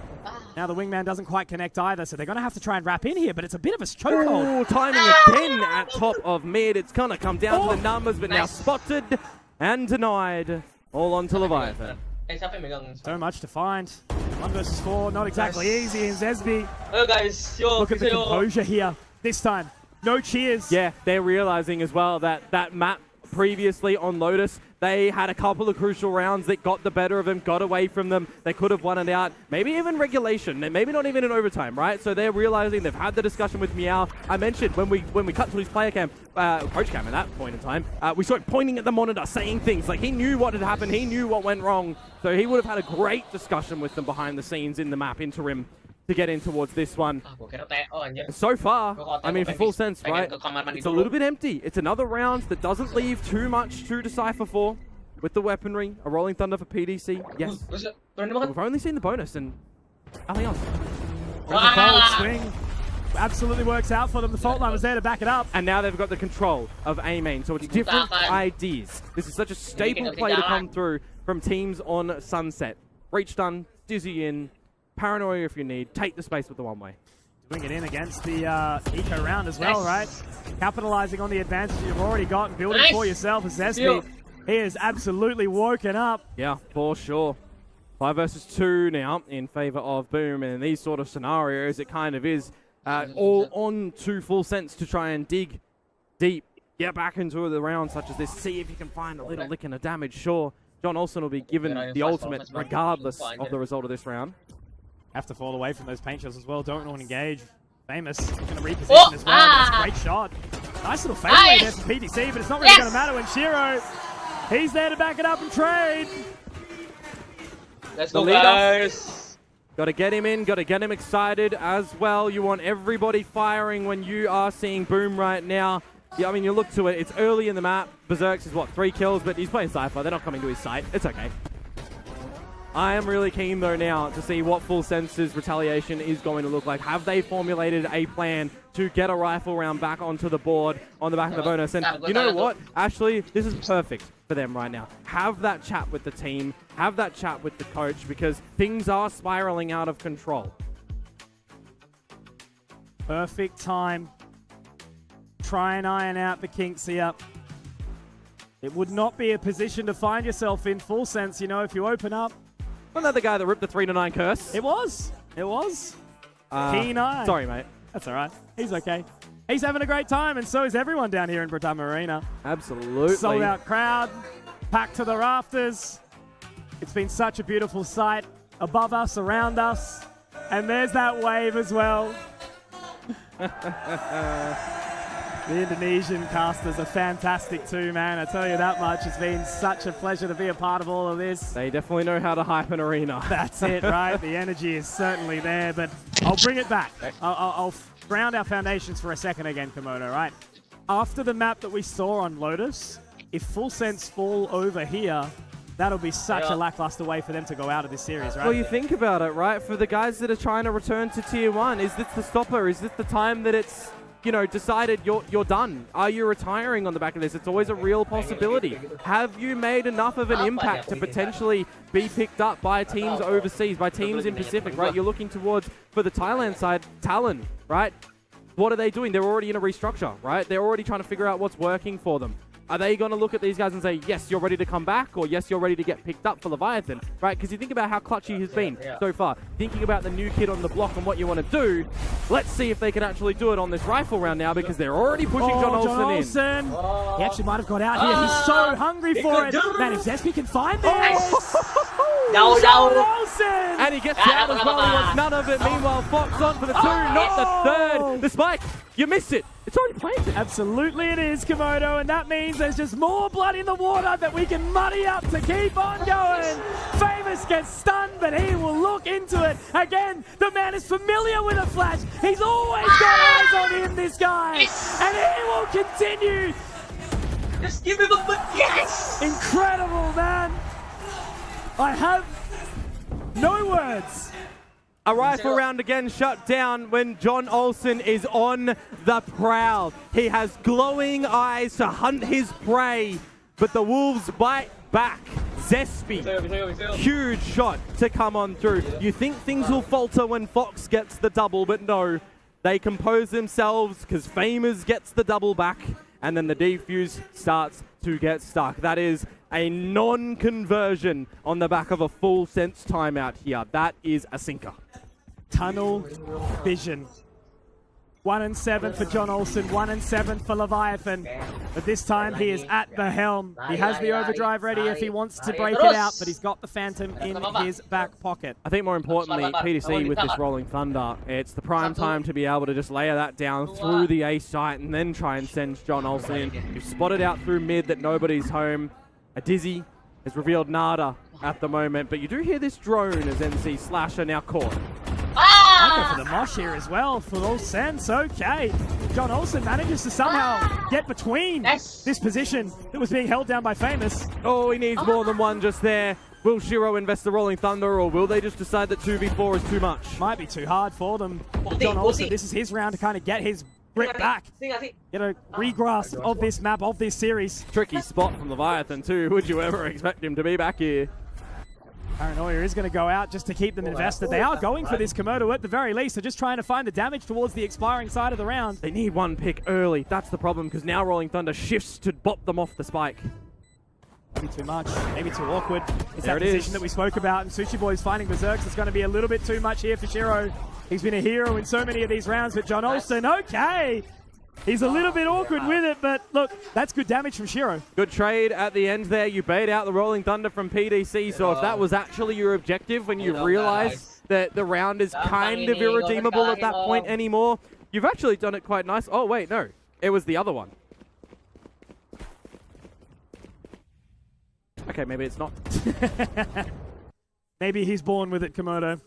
Now the wingman doesn't quite connect either, so they're going to have to try and wrap in here, but it's a bit of a chokehold. Oh, timing again at top of mid. It's going to come down to the numbers, but now spotted and denied. All on to Leviathan. So much to find. 1 versus 4, not exactly easy in Zesby. Look at the composure here this time. No cheers. Yeah, they're realizing as well that that map previously on Lotus. They had a couple of crucial rounds that got the better of them, got away from them. They could have won it out, maybe even regulation, maybe not even in overtime, right? So they're realizing they've had the discussion with Meow. I mentioned when we cut to his player cam, coach cam at that point in time, we saw him pointing at the monitor, saying things like he knew what had happened, he knew what went wrong. So he would have had a great discussion with them behind the scenes in the map interim to get in towards this one. So far, I mean, for full sense, right? It's a little bit empty. It's another round that doesn't leave too much to decipher for. With the weaponry, a Rolling Thunder for PDC, yes. We've only seen the bonus and nothing else. The bold swing absolutely works out for them. The fault line was there to back it up. And now they've got the control of A main, so it's different ideas. This is such a staple play to come through from teams on Sunset. Reach done, dizzy in, paranoia if you need, take the space with the one-way. Doing it in against the eco round as well, right? Capitalizing on the advantage you've already got and building for yourself as Zespi. He is absolutely woken up. Yeah, for sure. 5 versus 2 now in favor of Boom, and in these sort of scenarios, it kind of is all on to full sense to try and dig deep, get back into the round such as this, see if you can find a little lick in a damage. Sure, John Olsen will be given the ultimate regardless of the result of this round. Have to fall away from those paint shells as well. Don't want to engage. Famous going to reposition as well. That's a great shot. Nice little fadeaway there for PDC, but it's not really going to matter when Shiro, he's there to back it up and trade. Let's go, guys. Got to get him in, got to get him excited as well. You want everybody firing when you are seeing Boom right now. Yeah, I mean, you look to it, it's early in the map. Berserk's is, what, 3 kills, but he's playing Cypher. They're not coming to his site. It's okay. I am really keen, though, now to see what Full Sense's retaliation is going to look like. Have they formulated a plan to get a rifle round back onto the board on the back of the bonus? And you know what? Actually, this is perfect for them right now. Have that chat with the team. Have that chat with the coach, because things are spiraling out of control. Perfect time. Try and iron out the kinks here. It would not be a position to find yourself in, Full Sense, you know, if you open up. Wasn't that the guy that ripped the 3-9 curse? It was. It was. Keen eye. Sorry, mate. That's all right. He's okay. He's having a great time, and so is everyone down here in Britama Arena. Absolutely. Sold out crowd, packed to the rafters. It's been such a beautiful sight above us, around us, and there's that wave as well. The Indonesian casters are fantastic too, man. I tell you that much. It's been such a pleasure to be a part of all of this. They definitely know how to hype an arena. That's it, right? The energy is certainly there, but I'll bring it back. I'll ground our foundations for a second again, Komodo, right? After the map that we saw on Lotus, if Full Sense fall over here, that'll be such a lackluster way for them to go out of this series, right? Well, you think about it, right? For the guys that are trying to return to Tier 1, is this the stopper? Is this the time that it's, you know, decided you're done? Are you retiring on the back of this? It's always a real possibility. Have you made enough of an impact to potentially be picked up by teams overseas, by teams in Pacific, right? You're looking towards, for the Thailand side, Talon, right? What are they doing? They're already in a restructure, right? They're already trying to figure out what's working for them. Are they going to look at these guys and say, yes, you're ready to come back, or yes, you're ready to get picked up for Leviathan, right? Because you think about how clutch he has been so far. Thinking about the new kid on the block and what you want to do, let's see if they can actually do it on this rifle round now, because they're already pushing John Olsen in. He actually might have got out here. He's so hungry for it. Man, if Zespi can find this. John Olsen! And he gets out as well. He wants none of it. Meanwhile, Fox on for the 2, not the 3rd. The spike, you missed it. It's already planted. Absolutely it is, Komodo, and that means there's just more blood in the water that we can muddy up to keep on going. Famous gets stunned, but he will look into it. Again, the man is familiar with a flash. He's always got eyes on him, this guy. And he will continue. Just give him a yes! Incredible, man. I have no words. A rifle round again shut down when John Olsen is on the prowl. He has glowing eyes to hunt his prey, but the wolves bite back. Zespi, huge shot to come on through. You think things will falter when Fox gets the double, but no. They compose themselves because Famers gets the double back, and then the defuse starts to get stuck. That is a non-conversion on the back of a Full Sense timeout here. That is a sinker. Tunnel vision. 1-7 for John Olsen, 1-7 for Leviathan. But this time he is at the helm. He has the overdrive ready if he wants to break it out, but he's got the Phantom in his back pocket. I think more importantly, PDC with this Rolling Thunder, it's the prime time to be able to just layer that down through the A site and then try and send John Olsen in. You've spotted out through mid that nobody's home. A Dizzy has revealed nada at the moment, but you do hear this drone as NC Slasher now caught. I'll go for the mosh here as well for all sense. Okay. John Olsen manages to somehow get between this position that was being held down by Famous. Oh, he needs more than one just there. Will Shiro invest the Rolling Thunder, or will they just decide that 2v4 is too much? Might be too hard for them. John Olsen, this is his round to kind of get his grip back. Get a re-grasp of this map, of this series. Tricky spot from Leviathan too. Would you ever expect him to be back here? Paranoia is going to go out just to keep them invested. They are going for this Komodo at the very least. They're just trying to find the damage towards the expiring side of the round. They need one pick early. That's the problem, because now Rolling Thunder shifts to bop them off the spike. Maybe too much, maybe too awkward. It's that position that we spoke about, and Sushi Boy's finding Berserks. It's going to be a little bit too much here for Shiro. He's been a hero in so many of these rounds, but John Olsen, okay. He's a little bit awkward with it, but look, that's good damage from Shiro. Good trade at the end there. You bait out the Rolling Thunder from PDC, so if that was actually your objective when you realize that the round is kind of irredeemable at that point anymore, you've actually done it quite nice. Oh, wait, no. It was the other one. Okay, maybe it's not. Maybe he's born with it, Komodo.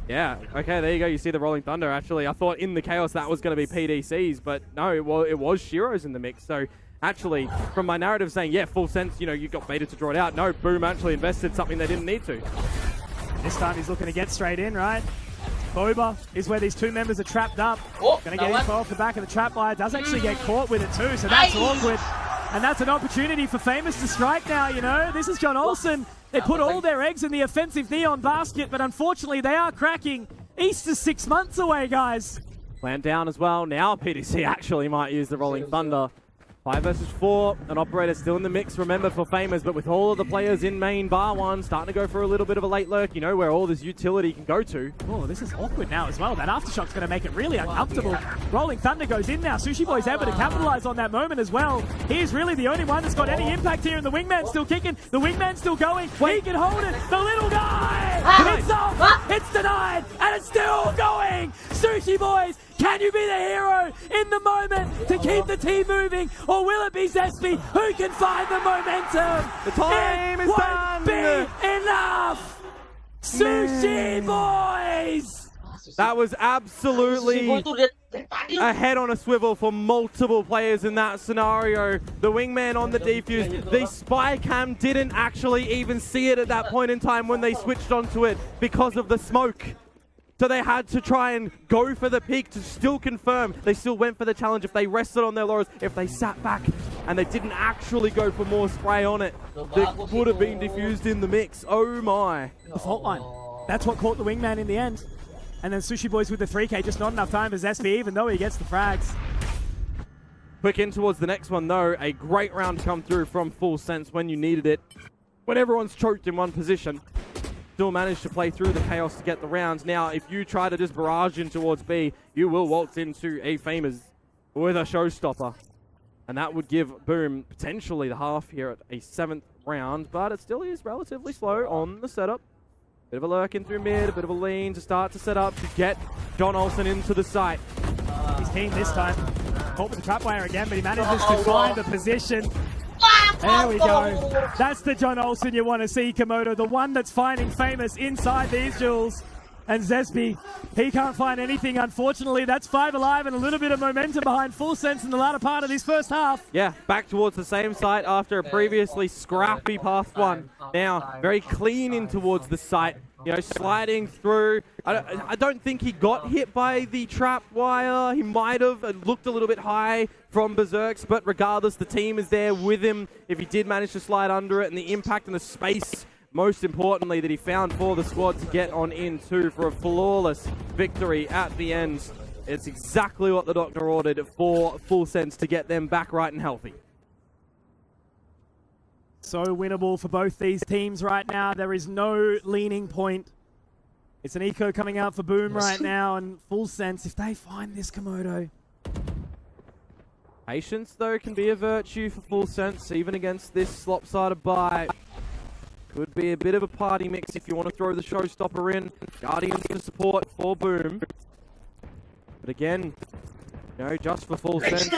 Yeah, okay, there you go. You see the Rolling Thunder, actually. I thought in the chaos that was going to be PDC's, but no, it was Shiro's in the mix. So, actually, from my narrative saying, yeah, full sense, you know, you got baited to draw it out. No, Boom actually invested something they didn't need to. This time he's looking to get straight in, right? Boba is where these two members are trapped up. Going to get info off the back of the trap wire. Does actually get caught with it too, so that's awkward. And that's an opportunity for Famous to strike now, you know. This is John Olsen. They put all their eggs in the offensive neon basket, but unfortunately they are cracking. Easter's 6 months away, guys. Plant down as well. Now PDC actually might use the Rolling Thunder. 5 versus 4. An operator still in the mix, remember, for Famous, but with all of the players in main bar one, starting to go for a little bit of a late lurk, you know, where all this utility can go to. Oh, this is awkward now as well. That Aftershock's going to make it really uncomfortable. Rolling Thunder goes in now. Sushi Boy's able to capitalize on that moment as well. He is really the only one that's got any impact here, and the Wingman's still kicking. The Wingman's still going. He can hold it. The little guy! It's off! It's denied! And it's still going! Sushi Boys! Can you be the hero in the moment to keep the team moving? Or will it be Zespi who can find the momentum? The time is done! Be enough! Sushi Boys! That was absolutely a head on a swivel for multiple players in that scenario. The Wingman on the defuse. The spy cam didn't actually even see it at that point in time when they switched onto it because of the smoke. So they had to try and go for the peak to still confirm. They still went for the challenge. If they rested on their laurels, if they sat back and they didn't actually go for more spray on it, they would have been diffused in the mix. Oh my. The fault line. That's what caught the Wingman in the end. And then Sushi Boys with the 3K, just not enough time for Zespi, even though he gets the frags. Quick in towards the next one though. A great round to come through from Full Sense when you needed it. When everyone's choked in one position. Still managed to play through the chaos to get the rounds. Now, if you try to just barrage in towards B, you will waltz into a Famous with a showstopper. And that would give Boom potentially the half here at a 7th round, but it still is relatively slow on the setup. Bit of a lurk in through mid, a bit of a lean to start to set up to get John Olsen into the site. He's keen this time. Caught with the trapwire again, but he manages to find the position. There we go. That's the John Olsen you want to see, Komodo. The one that's finding Famous inside these duels. And Zespi, he can't find anything, unfortunately. That's 5 alive and a little bit of momentum behind Full Sense in the latter part of this first half. Yeah, back towards the same site after a previously scrappy path one. Now, very clean in towards the site. You know, sliding through. I don't think he got hit by the trap wire. He might have. It looked a little bit high from Berserks, but regardless, the team is there with him if he did manage to slide under it, and the impact and the space, most importantly, that he found for the squad to get on into for a flawless victory at the end. It's exactly what the doctor ordered for Full Sense to get them back right and healthy. So winnable for both these teams right now. There is no leaning point It's an eco coming out for Boom right now, and Full Sense, if they find this Komodo. Patience, though, can be a virtue for Full Sense, even against this lopsided buy. Could be a bit of a party mix if you want to throw the showstopper in. Guardians for support for Boom. But again, you know, just for Full Sense.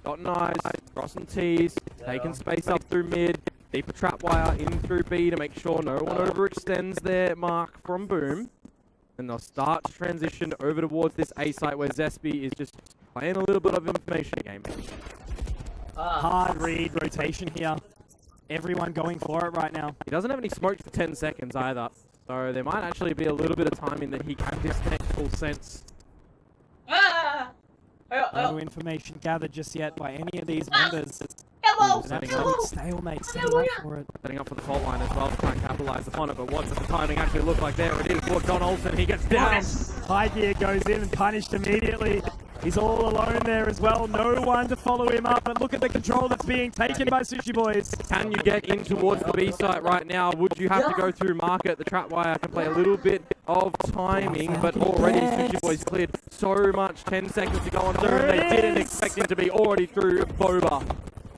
Dotting eyes, crossing T's, taking space up through mid. Deeper trap wire in through B to make sure no one overextends their mark from Boom. And they'll start to transition over towards this A site where Zespi is just playing a little bit of information game. Hard read rotation here. Everyone going for it right now. He doesn't have any smoke for 10 seconds either. So there might actually be a little bit of timing that he can disconnect Full Sense. No information gathered just yet by any of these members. Setting up. Stalemate, setting up for it. Setting up for the fault line as well to try and capitalize upon it, but what does the timing actually look like? There it is for John Olsen. He gets down. High gear goes in and punished immediately. He's all alone there as well. No one to follow him up. And look at the control that's being taken by Sushi Boys. Can you get in towards the B site right now? Would you have to go through market? The trap wire can play a little bit of timing, but already Sushi Boys cleared so much. 10 seconds to go on zone. They didn't expect him to be already through Boba.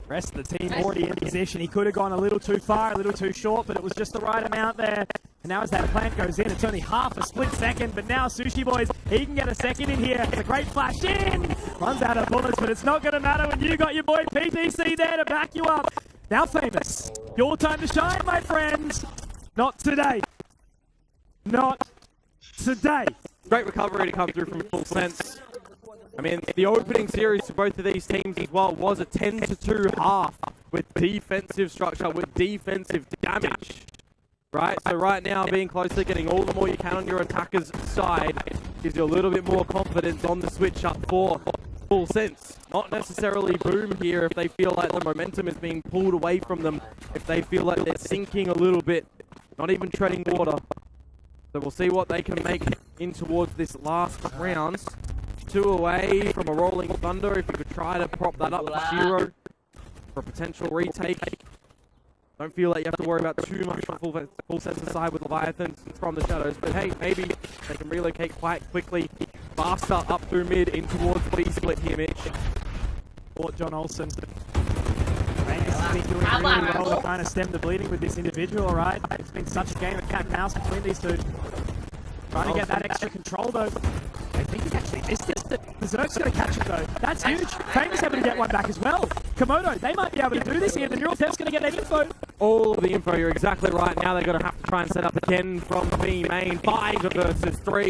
Rest of the team already in position. He could have gone a little too far, a little too short, but it was just the right amount there. And now as that plant goes in, it's only half a split second, but now Sushi Boys, he can get a second in here. It's a great flash in. Runs out of bullets, but it's not going to matter when you got your boy PPC there to back you up. Now Famous, your time to shine, my friends. Not today. Not today. Great recovery to come through from Full Sense. I mean, the opening series for both of these teams as well was a 10-2 half with defensive structure, with defensive damage, right? So right now, being closer, getting all the more you can on your attacker's side gives you a little bit more confidence on the switch up for Full Sense. Not necessarily Boom here if they feel like the momentum is being pulled away from them, if they feel like they're sinking a little bit, not even treading water. So we'll see what they can make in towards this last round. 2 away from a rolling thunder. If you could try to prop that up for Shiro for a potential retake. Don't feel like you have to worry about too much on Full Sense aside with Leviathans from the shadows. But hey, maybe they can relocate quite quickly. Faster up through mid in towards B split here, Mitch. Fought John Olsen. Rangers has been doing really well to kind of stem the bleeding with this individual, right? It's been such a game of cat and mouse between these two. Trying to get that extra control though. I think he's actually missed it. Berserk's going to catch it though. That's huge. Famous able to get one back as well. Komodo, they might be able to do this here. The Neural Thef's going to get that info. All of the info, you're exactly right. Now they're going to have to try and set up again from B main. 5 versus 3.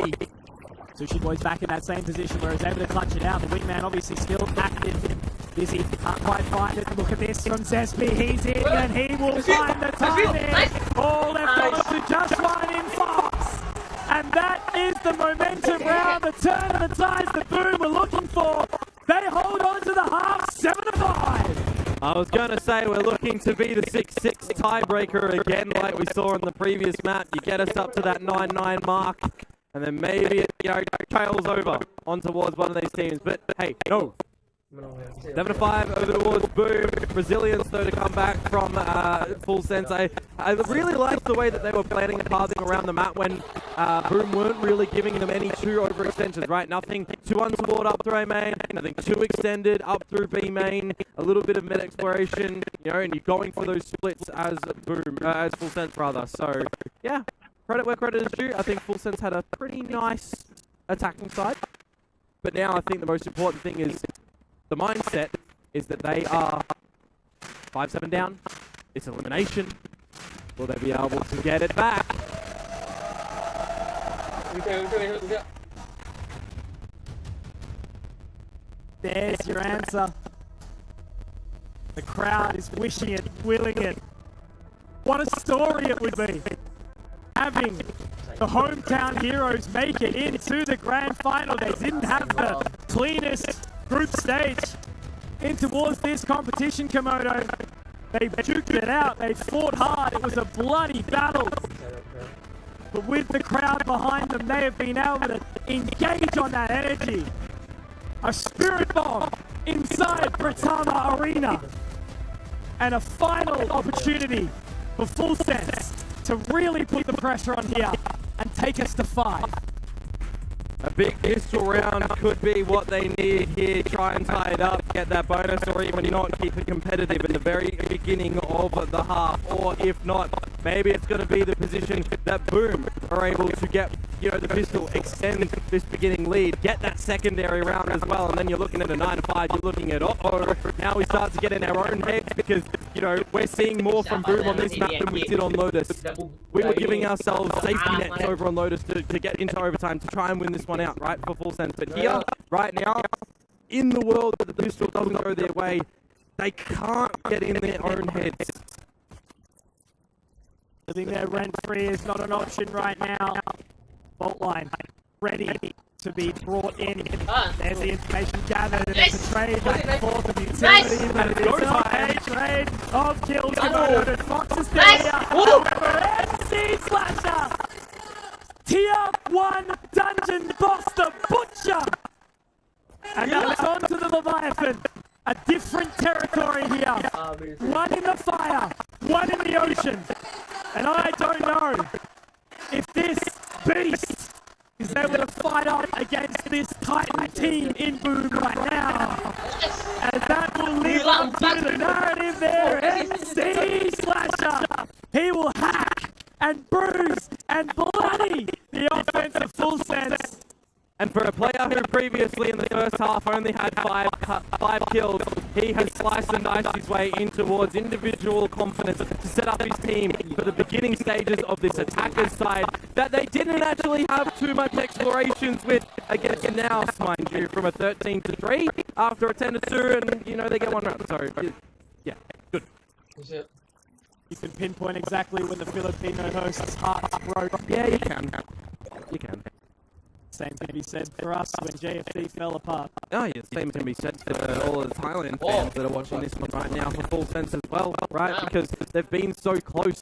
Sushi Boy's back in that same position where he's able to clutch it out. The wingman obviously still active. Busy, can't quite find it. Look at this from Zespi. He's in and he will find the timing. All left on to just one in Fox. And that is the momentum round, the turn of the tides that Boom were looking for. They hold on to the half, 7-5. I was going to say we're looking to be the 6-6 tiebreaker again like we saw in the previous map. You get us up to that 9-9 mark, and then maybe it trails over on towards one of these teams. But hey, no. 7-5 over towards Boom. Brazilians though to come back from Full Sense. I really liked the way that they were planning and pathing around the map when Boom weren't really giving them any too overextensions, right? Nothing too untoward up through A main, nothing too extended up through B main, a little bit of mid exploration, you know, and you're going for those splits as Boom, as Full Sense rather. So yeah, credit where credit is due. I think Full Sense had a pretty nice attacking side, but now I think the most important thing is the mindset is that they are 5-7 down. It's elimination. Will they be able to get it back? There's your answer. The crowd is wishing it, willing it. What a story it would be. Having the hometown heroes make it into the grand final. They didn't have the cleanest group stage in towards this competition, Komodo. They juked it out. They fought hard. It was a bloody battle. But with the crowd behind them, they have been able to engage on that energy. A spirit bomb inside Britama Arena. And a final opportunity for Full Sense to really put the pressure on here and take us to 5. A big pistol round could be what they need here. Try and tie it up, get that bonus, or even not, keep it competitive in the very beginning of the half. Or if not, maybe it's going to be the position that Boom are able to get, you know, the pistol, extend this beginning lead, get that secondary round as well, and then you're looking at a 9-5. You're looking at, now we start to get in our own heads because, you know, we're seeing more from Boom on this map than we did on Lotus. We were giving ourselves safety nets over on Lotus to get into overtime to try and win this one out, right, for Full Sense. But here, right now, in the world that the pistol doesn't go their way, they can't get in their own heads. I think their rent-free is not an option right now. Fault line ready to be brought in. There's the information gathered, and it's a trade back and forth of utility, but it is not a trade of kills. Komodo. Fox is still here. However, MC Slasher, Tier 1 Dungeon Boss, the Butcher. And now it's on to the Leviathan. A different territory here. One in the fire, one in the ocean. And I don't know if this beast is able to fight up against this Titan team in Boom right now. And that will live up to the narrative there. MC Slasher. He will hack and bruise and bloody the offense of Full Sense. And for a player who previously in the first half only had five kills, he has sliced and diced his way in towards individual confidence to set up his team for the beginning stages of this attacker's side that they didn't actually have too much explorations with against Now, mind you, from a 13-3 after a 10-2, and you know they get one round. So yeah, good. You can pinpoint exactly when the Filipino host's heart broke. Yeah, you can. You can. Same can be said for us when JFD fell apart. Oh yeah, same can be said for all of the Thailand fans that are watching this one right now for Full Sense as well, right? Because they've been so close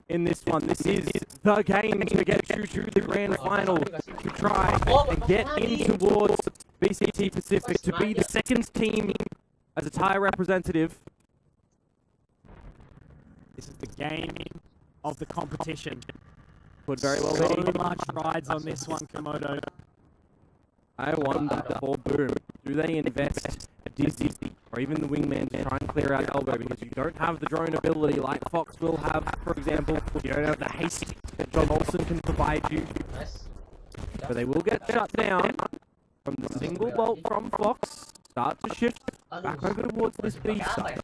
in this one. This is the game to get you to the grand final, to try and get in towards BCT Pacific, to be the second team as a Thai representative. This is the game of the competition. Could very well So be. much rides on this one, Komodo. I wonder for Boom, do they invest a Dizzy or even the Wingman to try and clear out Elbow, because you don't have the drone ability like Fox will have, for example. You don't have the haste that John Olsen can provide you. But they will get shut down from the single bolt from Fox. Start to shift back over towards this B side.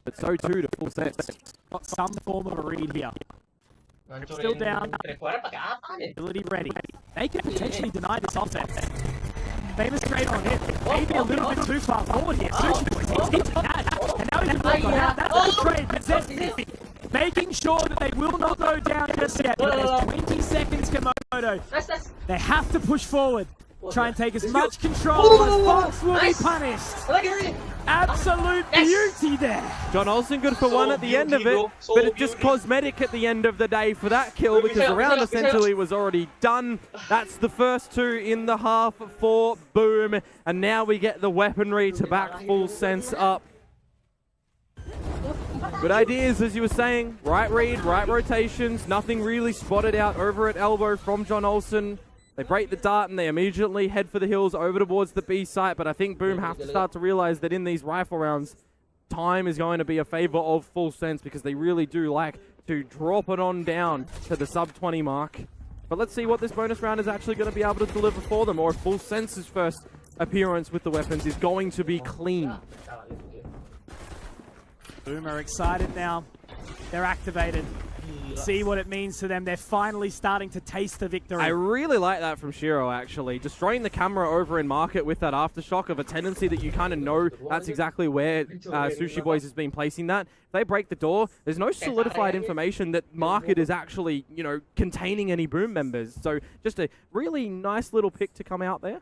But so too to Full Sense. Got some form of a read here. Still down. Ability ready. They can potentially deny this offense. Famous trade on hit. Maybe a little bit too far forward here. Sushi Boys, he's hitting that. And now he can break on out. That's the trade. Possessing. Making sure that they will not go down just yet. But there's 20 seconds, Komodo. They have to push forward. Try and take as much control as Fox will be punished. Absolute beauty there. John Olsen good for one at the end of it, but it's just cosmetic at the end of the day for that kill, because the round essentially was already done. That's the first two in the half for Boom, and now we get the weaponry to back Full Sense up. Good ideas, as you were saying. Right read, right rotations. Nothing really spotted out over at Elbow from John Olsen. They break the dart and they immediately head for the hills over towards the B site, but I think Boom have to start to realize that in these rifle rounds, time is going to be a favor of Full Sense, because they really do like to drop it on down to the sub-20 mark. But let's see what this bonus round is actually going to be able to deliver for them, or if Full Sense's first appearance with the weapons is going to be clean. Boom are excited now. They're activated. See what it means to them. They're finally starting to taste the victory. I really like that from Shiro, actually. Destroying the camera over in market with that aftershock of a tendency that you kind of know that's exactly where Sushi Boys has been placing that. If they break the door, there's no solidified information that market is actually, you know, containing any Boom members. So just a really nice little pick to come out there.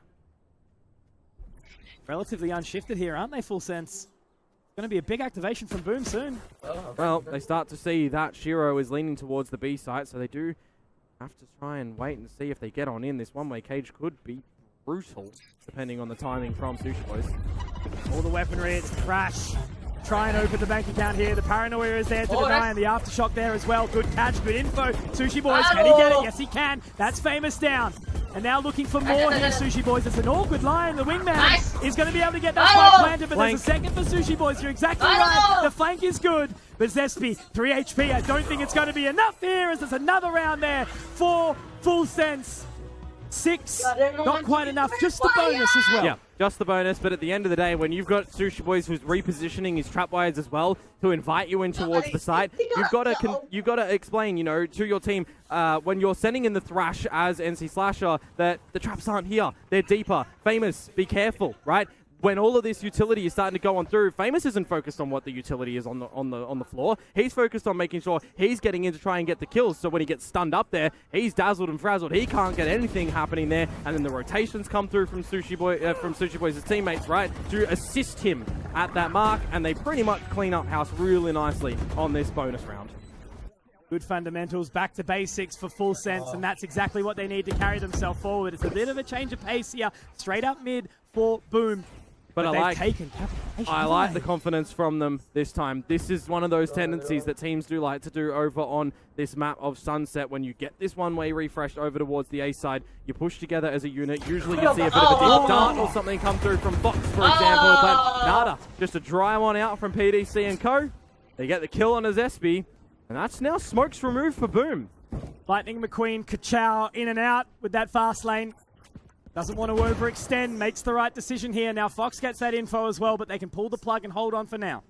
Relatively unshifted here, aren't they, Full Sense? Going to be a big activation from Boom soon. Well, they start to see that Shiro is leaning towards the B site, so they do have to try and wait and see if they get on in. This one-way cage could be brutal, depending on the timing from Sushi Boys. All the weaponry, it's Crash. try and open the bank account here. The paranoia is there to deny, and the aftershock there as well. Good catch, good info. Sushi Boys, can he get it? Yes, he can. That's Famous down. And now looking for more here, Sushi Boys. It's an awkward line. The wingman is going to be able to get that flank planted, but there's a second for Sushi Boys. You're exactly right. The flank is good, but Zespi, 3 HP. I don't think it's going to be enough here, as there's another round there for Full Sense. 6, not quite enough. Just the bonus as well. Yeah, just the bonus, but at the end of the day, when you've got Sushi Boys who's repositioning his trapwires as well to invite you in towards the site, you've got to explain, you know, to your team when you're sending in the Thrash as NC Slasher that the traps aren't here, they're deeper. Famous, be careful, right? When all of this utility is starting to go on through, Famous isn't focused on what the utility is on the floor. He's focused on making sure he's getting in to try and get the kills. So when he gets stunned up there, he's dazzled and frazzled. He can't get anything happening there. And then the rotations come through from Sushi Boys' teammates, right, to assist him at that mark. And they pretty much clean up house really nicely on this bonus round. Good fundamentals, back to basics for Full Sense, and that's exactly what they need to carry themselves forward. It's a bit of a change of pace here, straight up mid for Boom. But I like the confidence from them this time. This is one of those tendencies that teams do like to do over on this map of Sunset. When you get this one-way refresh over towards the A side, you push together as a unit. Usually you see a bit of a deep dart or something come through from Fox, for example, but nada. Just a dry one out from PDC and co. They get the kill on his SB, and that's now smokes removed for Boom. Lightning McQueen, Kachow in and out with that fast lane. Doesn't want to overextend, makes the right decision here. Now Fox gets that info as well, but they can pull the plug and hold on for now.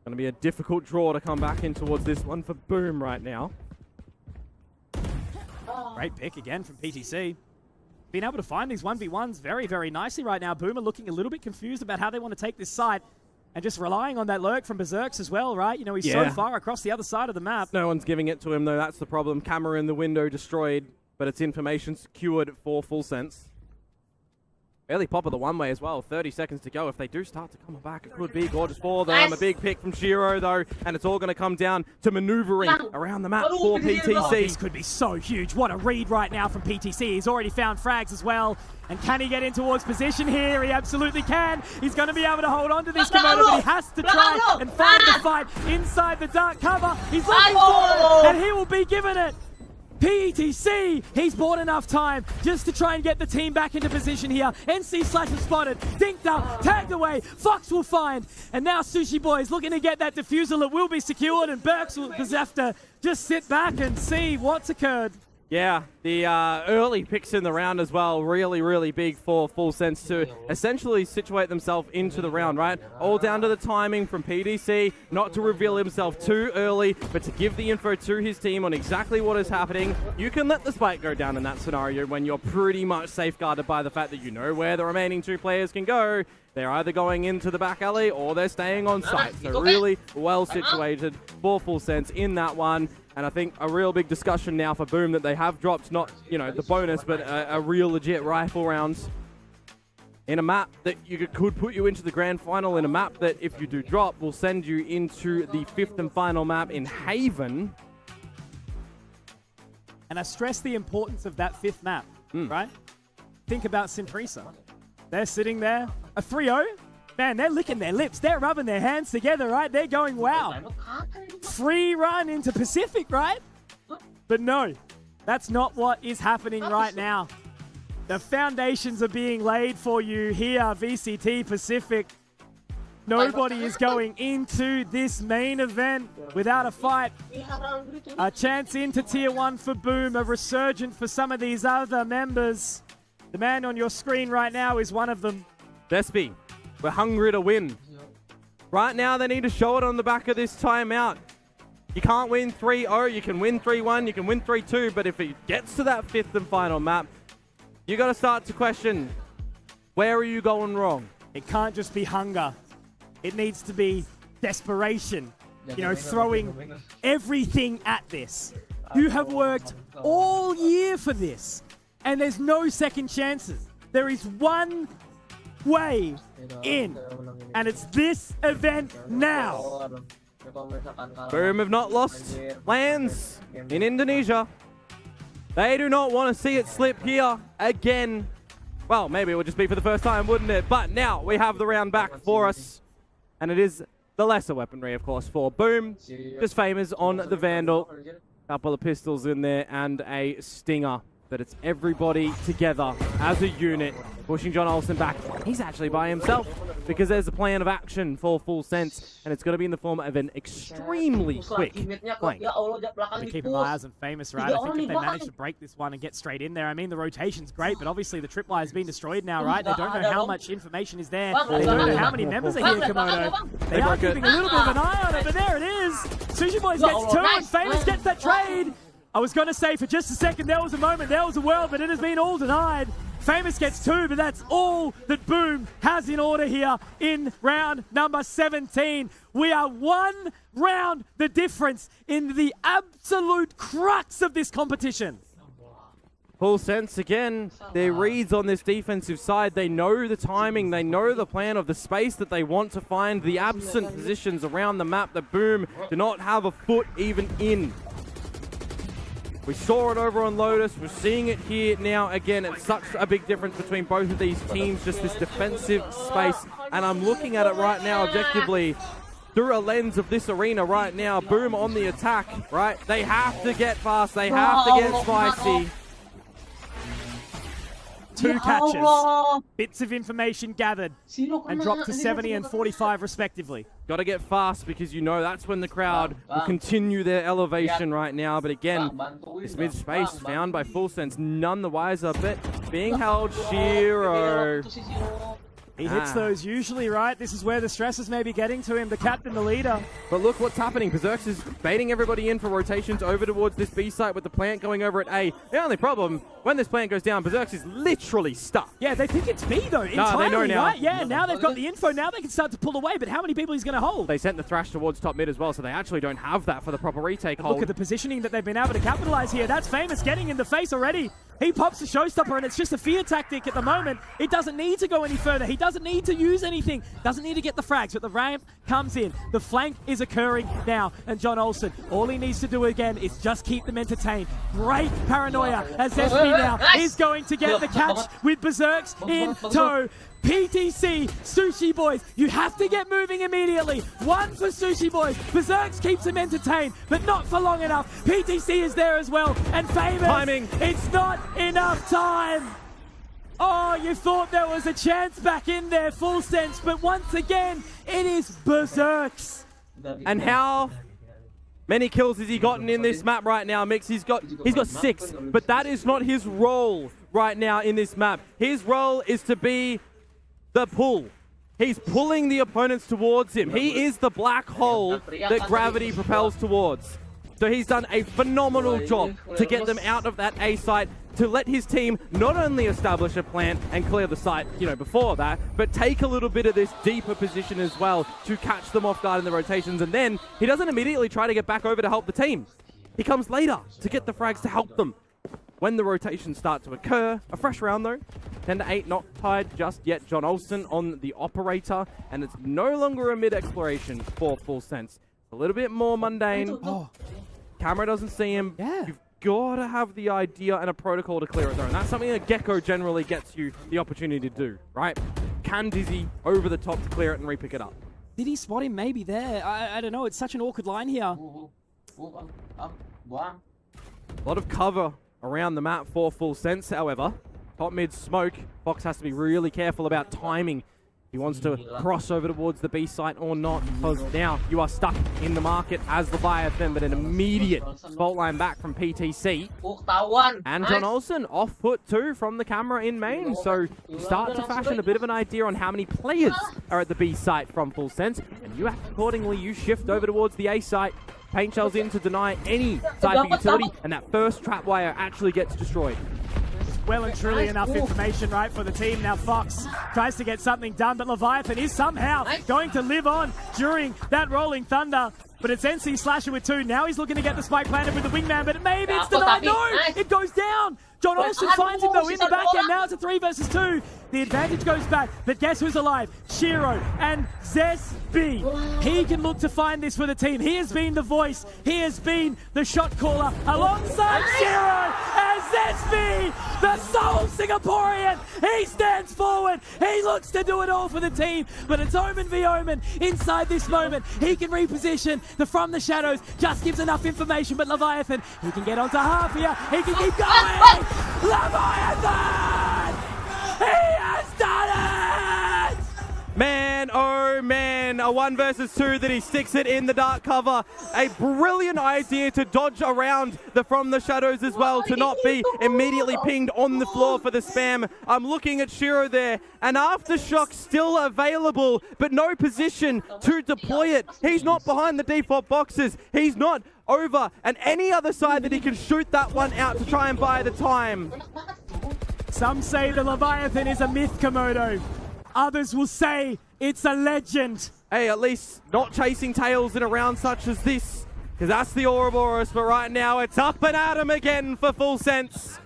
Going to be a difficult draw to come back in towards this one for Boom right now. Great pick again from PTC. Being able to find these 1v1s very, very nicely right now. Boom are looking a little bit confused about how they want to take this side, and just relying on that lurk from Berserks as well, right? You know, he's so far across the other side of the map. No one's giving it to him, though. That's the problem. Camera in the window destroyed, but it's information secured for Full Sense. Early pop of the one-way as well. 30 seconds to go. If they do start to come back, it could be gorgeous for them. A big pick from Shiro, though, and it's all going to come down to maneuvering around the map for PTC. Oh, this could be so huge. What a read right now from PTC. He's already found frags as well. And can he get in towards position here? He absolutely can. He's going to be able to hold on to this Komodo, but he has to try and find the fight inside the dark cover. He's looking for it, and he will be given it. PTC, he's bought enough time just to try and get the team back into position here. NC Slasher spotted, dinked up, tagged away, Fox will find, and now Sushi Boys looking to get that diffusal that will be secured, and Burks will have to just sit back and see what's occurred. Yeah, the early picks in the round as well, really, really big for Full Sense to essentially situate themselves into the round, right? All down to the timing from PDC, not to reveal himself too early, but to give the info to his team on exactly what is happening. You can let the spike go down in that scenario when you're pretty much safeguarded by the fact that you know where the remaining two players can go. They're either going into the back alley or they're staying on site. So really well situated for Full Sense in that one. And I think a real big discussion now for Boom that they have dropped not, you know, the bonus, but a real legit rifle rounds in a map that could put you into the grand final, in a map that if you do drop will send you into the 5th and final map in Haven. And I stress the importance of that 5th map, right? Think about Simprisa. They're sitting there, a 3-0. Man, they're licking their lips. They're rubbing their hands together, right? They're going, wow. Free run into Pacific, right? But no, that's not what is happening right now. The foundations are being laid for you here, VCT Pacific. Nobody is going into this main event without a fight. A chance into Tier 1 for Boom, a resurgent for some of these other members. The man on your screen right now is one of them. Despi, we're hungry to win. Right now, they need to show it on the back of this timeout. You can't win 3-0. You can win 3-1. You can win 3-2. But if it gets to that 5th and final map, you got to start to question, where are you going wrong? It can't just be hunger. It needs to be desperation. You know, throwing everything at this. You have worked all year for this. And there's no second chances. There is one way in, and it's this event now. Boom have not lost lands in Indonesia. They do not want to see it slip here again. Well, maybe it would just be for the first time, wouldn't it? But now we have the round back for us, and it is the lesser weaponry, of course, for Boom. Just famous on the Vandal. Couple of pistols in there and a Stinger. But it's everybody together as a unit, pushing John Olsen back. He's actually by himself because there's a plan of action for Full Sense, and it's going to be in the form of an extremely quick flank. To keep an eye on Famous, right? I think if they manage to break this one and get straight in there, I mean, the rotation's great, but obviously the tripwire has been destroyed now, right? They don't know how much information is there. They don't know how many members are here, Komodo. They are keeping a little bit of an eye on it, but there it is. Sushi Boys gets 2 and Famous gets that trade. I was going to say for just a second, there was a moment, there was a world, but it has been all denied. Famous gets 2, but that's all that Boom has in order here in round number 17. We are 1 round the difference in the absolute crux of this competition. Full Sense, again, their reads on this defensive side. They know the timing, they know the plan of the space that they want to find, the absent positions around the map that Boom do not have a foot even in. We saw it over on Lotus. We're seeing it here now. Again, it's such a big difference between both of these teams, just this defensive space. And I'm looking at it right now objectively through a lens of this arena right now. Boom on the attack, right? They have to get fast. They have to get spicy. 2 catches. Bits of information gathered and dropped to 70 and 45 respectively. Got to get fast because you know that's when the crowd will continue their elevation right now. But again, this mid space found by Full Sense, none the wiser, but being held. Shiro. He hits those usually, right? This is where the stress is maybe getting to him, the captain, the leader. But look what's happening. Berserks is baiting everybody in for rotations over towards this B site with the plant going over at A. The only problem, when this plant goes down, Berserks is literally stuck. Yeah, they think it's B though, entirely, they know now. Right? Yeah, now they've got the info. Now they can start to pull away, but how many people he's going to hold? They sent the Thrash towards top mid as well, so they actually don't have that for the proper retake hold. Look at the positioning that they've been able to capitalize here. That's Famous getting in the face already. He pops the showstopper, and it's just a fear tactic at the moment. It doesn't need to go any further. He doesn't need to use anything. Doesn't need to get the frags, but the ramp comes in. The flank is occurring now, and John Olsen, all he needs to do again is just keep them entertained. Great paranoia as SB now is going to get the catch with Berserks in tow. PTC, Sushi Boys, you have to get moving immediately. 1 for Sushi Boys. Berserks keeps him entertained, but not for long enough. PTC is there as well, and Famous. Timing. It's not enough time. Oh, you thought there was a chance back in there, Full Sense, but once again, it is Berserks. And how many kills has he gotten in this map right now, Mix? He's got 6, but that is not his role right now in this map. His role is to be the pull. He's pulling the opponents towards him. He is the black hole that gravity propels towards. So he's done a phenomenal job to get them out of that A site, to let his team not only establish a plan and clear the site, before that, but take a little bit of this deeper position as well to catch them off guard in the rotations. And then he doesn't immediately try to get back over to help the team. He comes later to get the frags to help them. When the rotations start to occur, a fresh round though, 10-8, not tied just yet. John Olsen on the operator, and it's no longer a mid-exploration for Full Sense. A little bit more mundane. Camera doesn't see him. Yeah. You've got to have the idea and a protocol to clear it though, and that's something that Gecko generally gets you the opportunity to do, right? Can Dizzy over the top to clear it and re-pick it up. Did he spot him maybe there? I don't know. It's such an awkward line here. A lot of cover around the map for Full Sense, however. Top mid smoke. Fox has to be really careful about timing. He wants to cross over towards the B site or not, because now you are stuck in the market as Leviathan, but an immediate fault line back from PTC. And John Olsen off put too from the camera in main, so you start to fashion a bit of an idea on how many players are at the B site from Full Sense, and you act accordingly. You shift over towards the A site. Paint shells in to deny any type of utility, and that first trap wire actually gets destroyed. Well and truly enough information, right, for the team. Now Fox tries to get something done, but Leviathan is somehow going to live on during that Rolling Thunder. But it's NC Slasher with 2. Now he's looking to get the spike planted with the wingman, but maybe it's denied. No, it goes down. John Olsen finds him though in the back end. Now it's a 3 versus 2. The advantage goes back, but guess who's alive? Shiro and Zesby. He can look to find this for the team. He has been the voice. He has been the shot caller alongside Shiro as Zesby, the sole Singaporean. He stands forward. He looks to do it all for the team, but it's Omen v Omen inside this moment. He can reposition. The From the Shadows just gives enough information, but Leviathan, he can get onto half here. He can keep going. Leviathan! He has done it! Man, oh man, a 1 versus 2 that he sticks it in the dark cover. A brilliant idea to dodge around the From the Shadows as well, to not be immediately pinged on the floor for the spam. I'm looking at Shiro there, and Aftershock still available, but no position to deploy it. He's not behind the default boxes. He's not over and any other side that he can shoot that one out to try and buy the time. Some say the Leviathan is a myth, Komodo. Others will say it's a legend. Hey, at least not chasing tails in a round such as this, because that's the Ouroboros, but right now it's up and at him again for Full Sense.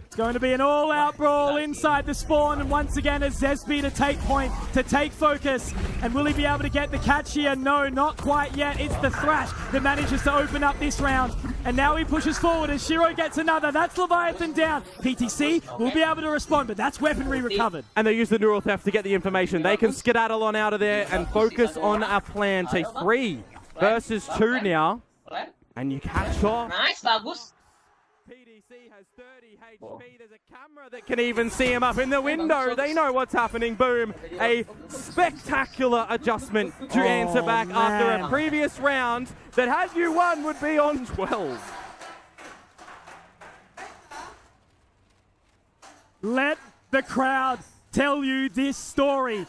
It's going to be an all-out brawl inside the spawn, and once again it's Zesby to take point, to take focus. And will he be able to get the catch here? No, not quite yet. It's the Thrash that manages to open up this round. And now he pushes forward as Shiro gets another. That's Leviathan down. PTC will be able to respond, but that's weaponry recovered. And they use the neural theft to get the information. They can skedaddle on out of there and focus on a plan to 3 versus 2 now. And you catch off. Nice, bagus. PDC has 30 HP. There's a camera that can even see him up in the window. They know what's happening. Boom. A spectacular adjustment to answer back after a previous round that, had you won, would be on 12. Let the crowd tell you this story.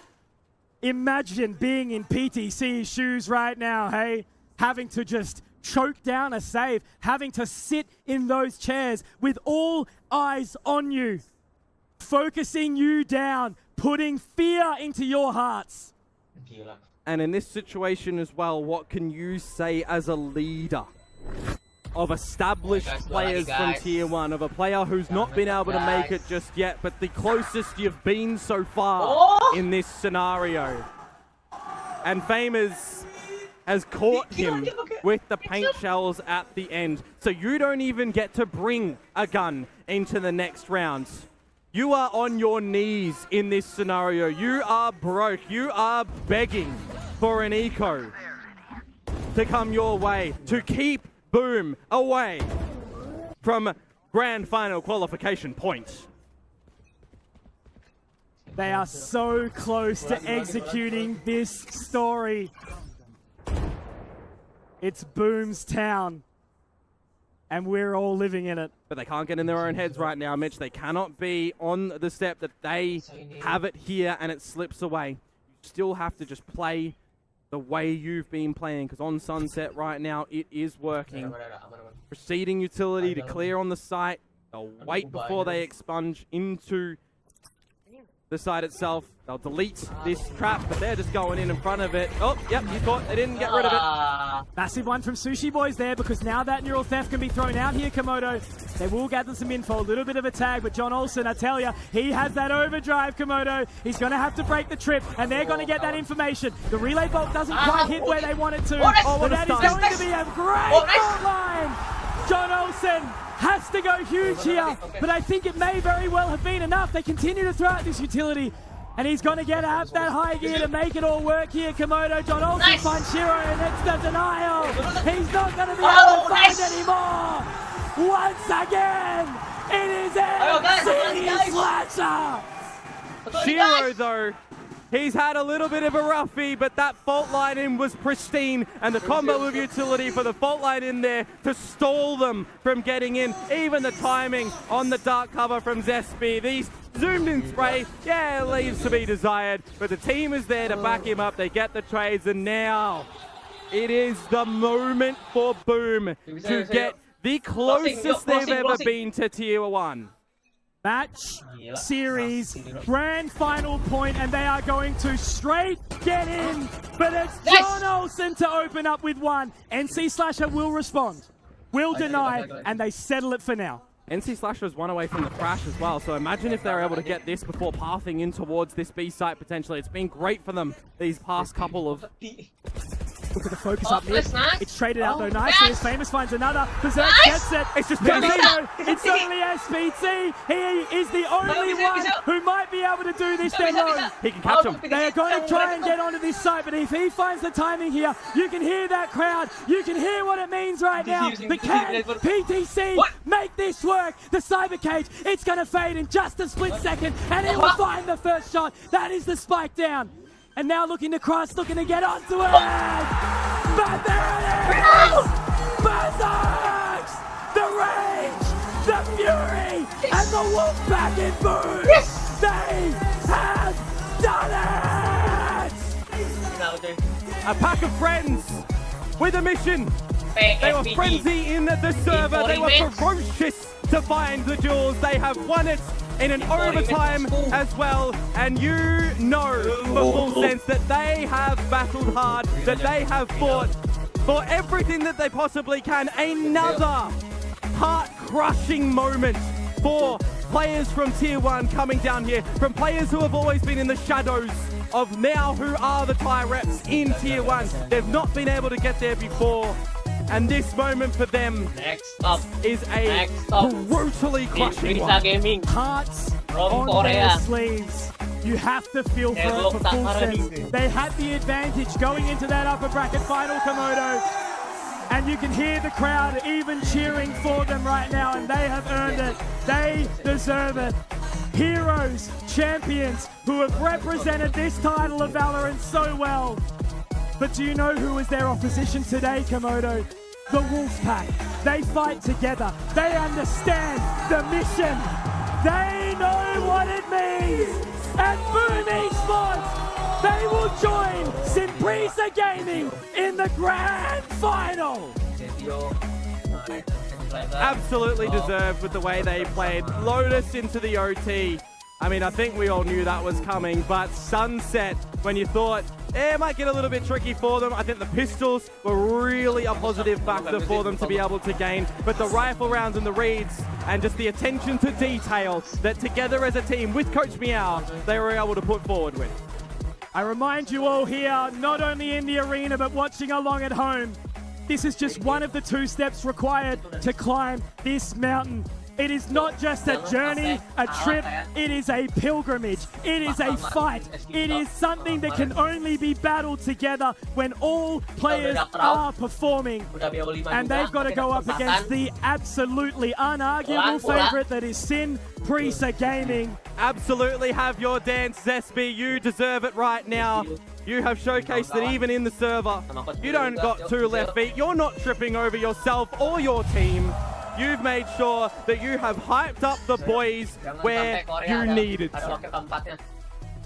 Imagine being in PTC's shoes right now, hey? Having to just choke down a save, having to sit in those chairs with all eyes on you, focusing you down, putting fear into your hearts. And in this situation as well, what can you say as a leader of established players from Tier 1, of a player who's not been able to make it just yet, but the closest you've been so far in this scenario? And Famous has caught him with the paint shells at the end. So you don't even get to bring a gun into the next round. You are on your knees in this scenario. You are broke. You are begging for an eco to come your way, to keep Boom away from grand final qualification point. They are so close to executing this story. It's Boom's town, and we're all living in it. But they can't get in their own heads right now, Mitch. They cannot be on the step that they have it here and it slips away. You still have to just play the way you've been playing, because on Sunset right now, it is working. Proceeding utility to clear on the site. They'll wait before they expunge into the site itself. They'll delete this trap, but they're just going in front of it. Oh, yep, you thought they didn't get rid of it. Massive one from Sushi Boys there, because now that neural theft can be thrown out here, Komodo. They will gather some info, a little bit of a tag, but John Olsen, I tell you, he has that overdrive, Komodo. He's going to have to break the trip, and they're going to get that information. The relay bolt doesn't quite hit where they want it to, but that is going to be a great fault line. John Olsen has to go huge here, but I think it may very well have been enough. They continue to throw out this utility, and he's going to get out that high gear to make it all work here. Komodo, John Olsen finds Shiro, and it's the denial. He's not going to be able to find anymore. Once again, it is MC Slasher. Shiro, though, he's had a little bit of a roughie, but that fault line in was pristine, and the combo of utility for the fault line in there to stall them from getting in. Even the timing on the dark cover from Zesby. These zoomed in spray, yeah, leaves to be desired, but the team is there to back him up. They get the trades, and now it is the moment for Boom to get the closest they've ever been to Tier 1. Match, series, grand final point, and they are going to straight get in. But it's John Olsen to open up with one. NC Slasher will respond, will deny, and they settle it for now. NC Slasher is one away from the crash as well, so imagine if they're able to get this before pathing in towards this B site potentially. It's been great for them these past couple of Look at the focus up mid. That's nice. It's traded out though Oh, nicely yes. as Famous finds another. Berserk Nice. gets it. It's just Komodo, it's only SPT. He is the only one who might be able to do this demo. He can catch him. They are going to try and get onto this site, but if he finds the timing here, you can hear that crowd. You can hear what it means right now. But can PTC make this work? The cyber cage, it's going to fade in just a split second, and he will find the first shot. That is the spike down. And now looking to cross, looking to get onto it. But there it is! Berserks! The rage, the fury, and the wolf back in boom! Yes! They have done it! A pack of friends with a mission. They were frenzy in the server. They were ferocious to find the jewels. They have won it in an overtime as well. And you know for full sense that they have battled hard, that they have fought for everything that they possibly can. Another heart-crushing moment for players from Tier 1 coming down here, from players who have always been in the shadows of now who are the TIE reps in Tier 1. They've not been able to get there before. And this moment for them is a brutally crushing one. Hearts on their sleeves. You have to feel for it for full sense. They had the advantage going into that upper bracket final, Komodo. And you can hear the crowd even cheering for them right now, and they have earned it. They deserve it. Heroes, champions who have represented this title of Valorant so well. But do you know who was their opposition today, Komodo? The Wolfpack. They fight together. They understand the mission. They know what it means. And Boom Esports, they will join Simprisa Gaming in the grand final. Absolutely deserved with the way they played. Lotus into the OT. I mean, I think we all knew that was coming, but Sunset, when you thought, it might get a little bit tricky for them, I think the pistols were really a positive factor for them to be able to gain. But the rifle rounds and the reads and just the attention to detail that together as a team with Coach Meow, they were able to put forward with. I remind you all here, not only in the arena, but watching along at home, this is just one of the 2 steps required to climb this mountain. It is not just a journey, a trip, it is a pilgrimage, it is a fight, it is something that can only be battled together when all players are performing. And they've got to go up against the absolutely unarguable favorite that is Simprisa Gaming. Absolutely have your dance, Zesby. You deserve it right now. You have showcased that even in the server, you don't got 2 left feet. You're not tripping over yourself or your team. You've made sure that you have hyped up the boys where you needed to.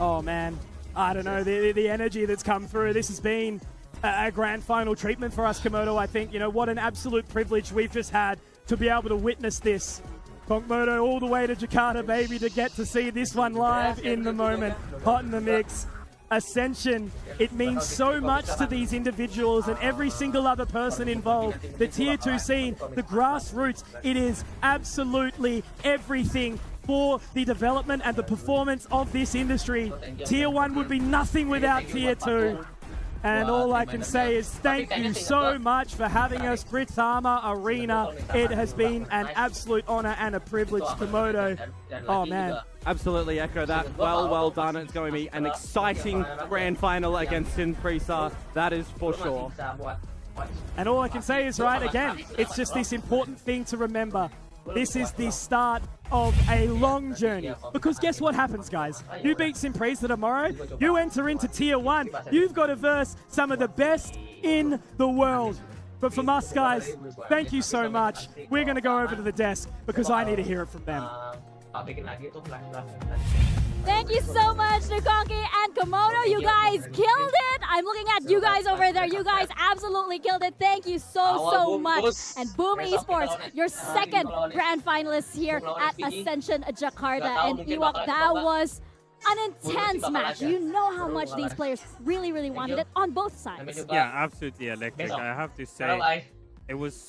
Oh man, I don't know, the energy that's come through. This has been a grand final treatment for us, Komodo. I think, you know, what an absolute privilege we've just had to be able to witness this. Komodo all the way to Jakarta, baby, to get to see this one live in the moment. Hot in the mix. Ascension, it means so much to these individuals and every single other person involved. The Tier 2 scene, the grassroots, it is absolutely everything for the development and the performance of this industry. Tier 1 would be nothing without Tier 2. And all I can say is thank you so much for having us, Britama Arena. It has been an absolute honor and a privilege, Komodo. Oh man. Absolutely echo that. Well done. It's going to be an exciting grand final against Simprisa. That is for sure. And all I can say is, right, again, it's just this important thing to remember. This is the start of a long journey. Because guess what happens, guys? You beat Simprisa tomorrow, you enter into Tier 1. You've got to verse some of the best in the world. But from us, guys, thank you so much. We're going to go over to the desk because I need to hear it from them. Thank you so much, Nukonki and Komodo. You guys killed it. I'm looking at you guys over there. You guys absolutely killed it. Thank you so much. And Boom Esports, your second grand finalist here at Ascension Jakarta. And Ewok, that was an intense match. You know how much these players really wanted it on both sides. Yeah, absolutely electric. I have to say, it was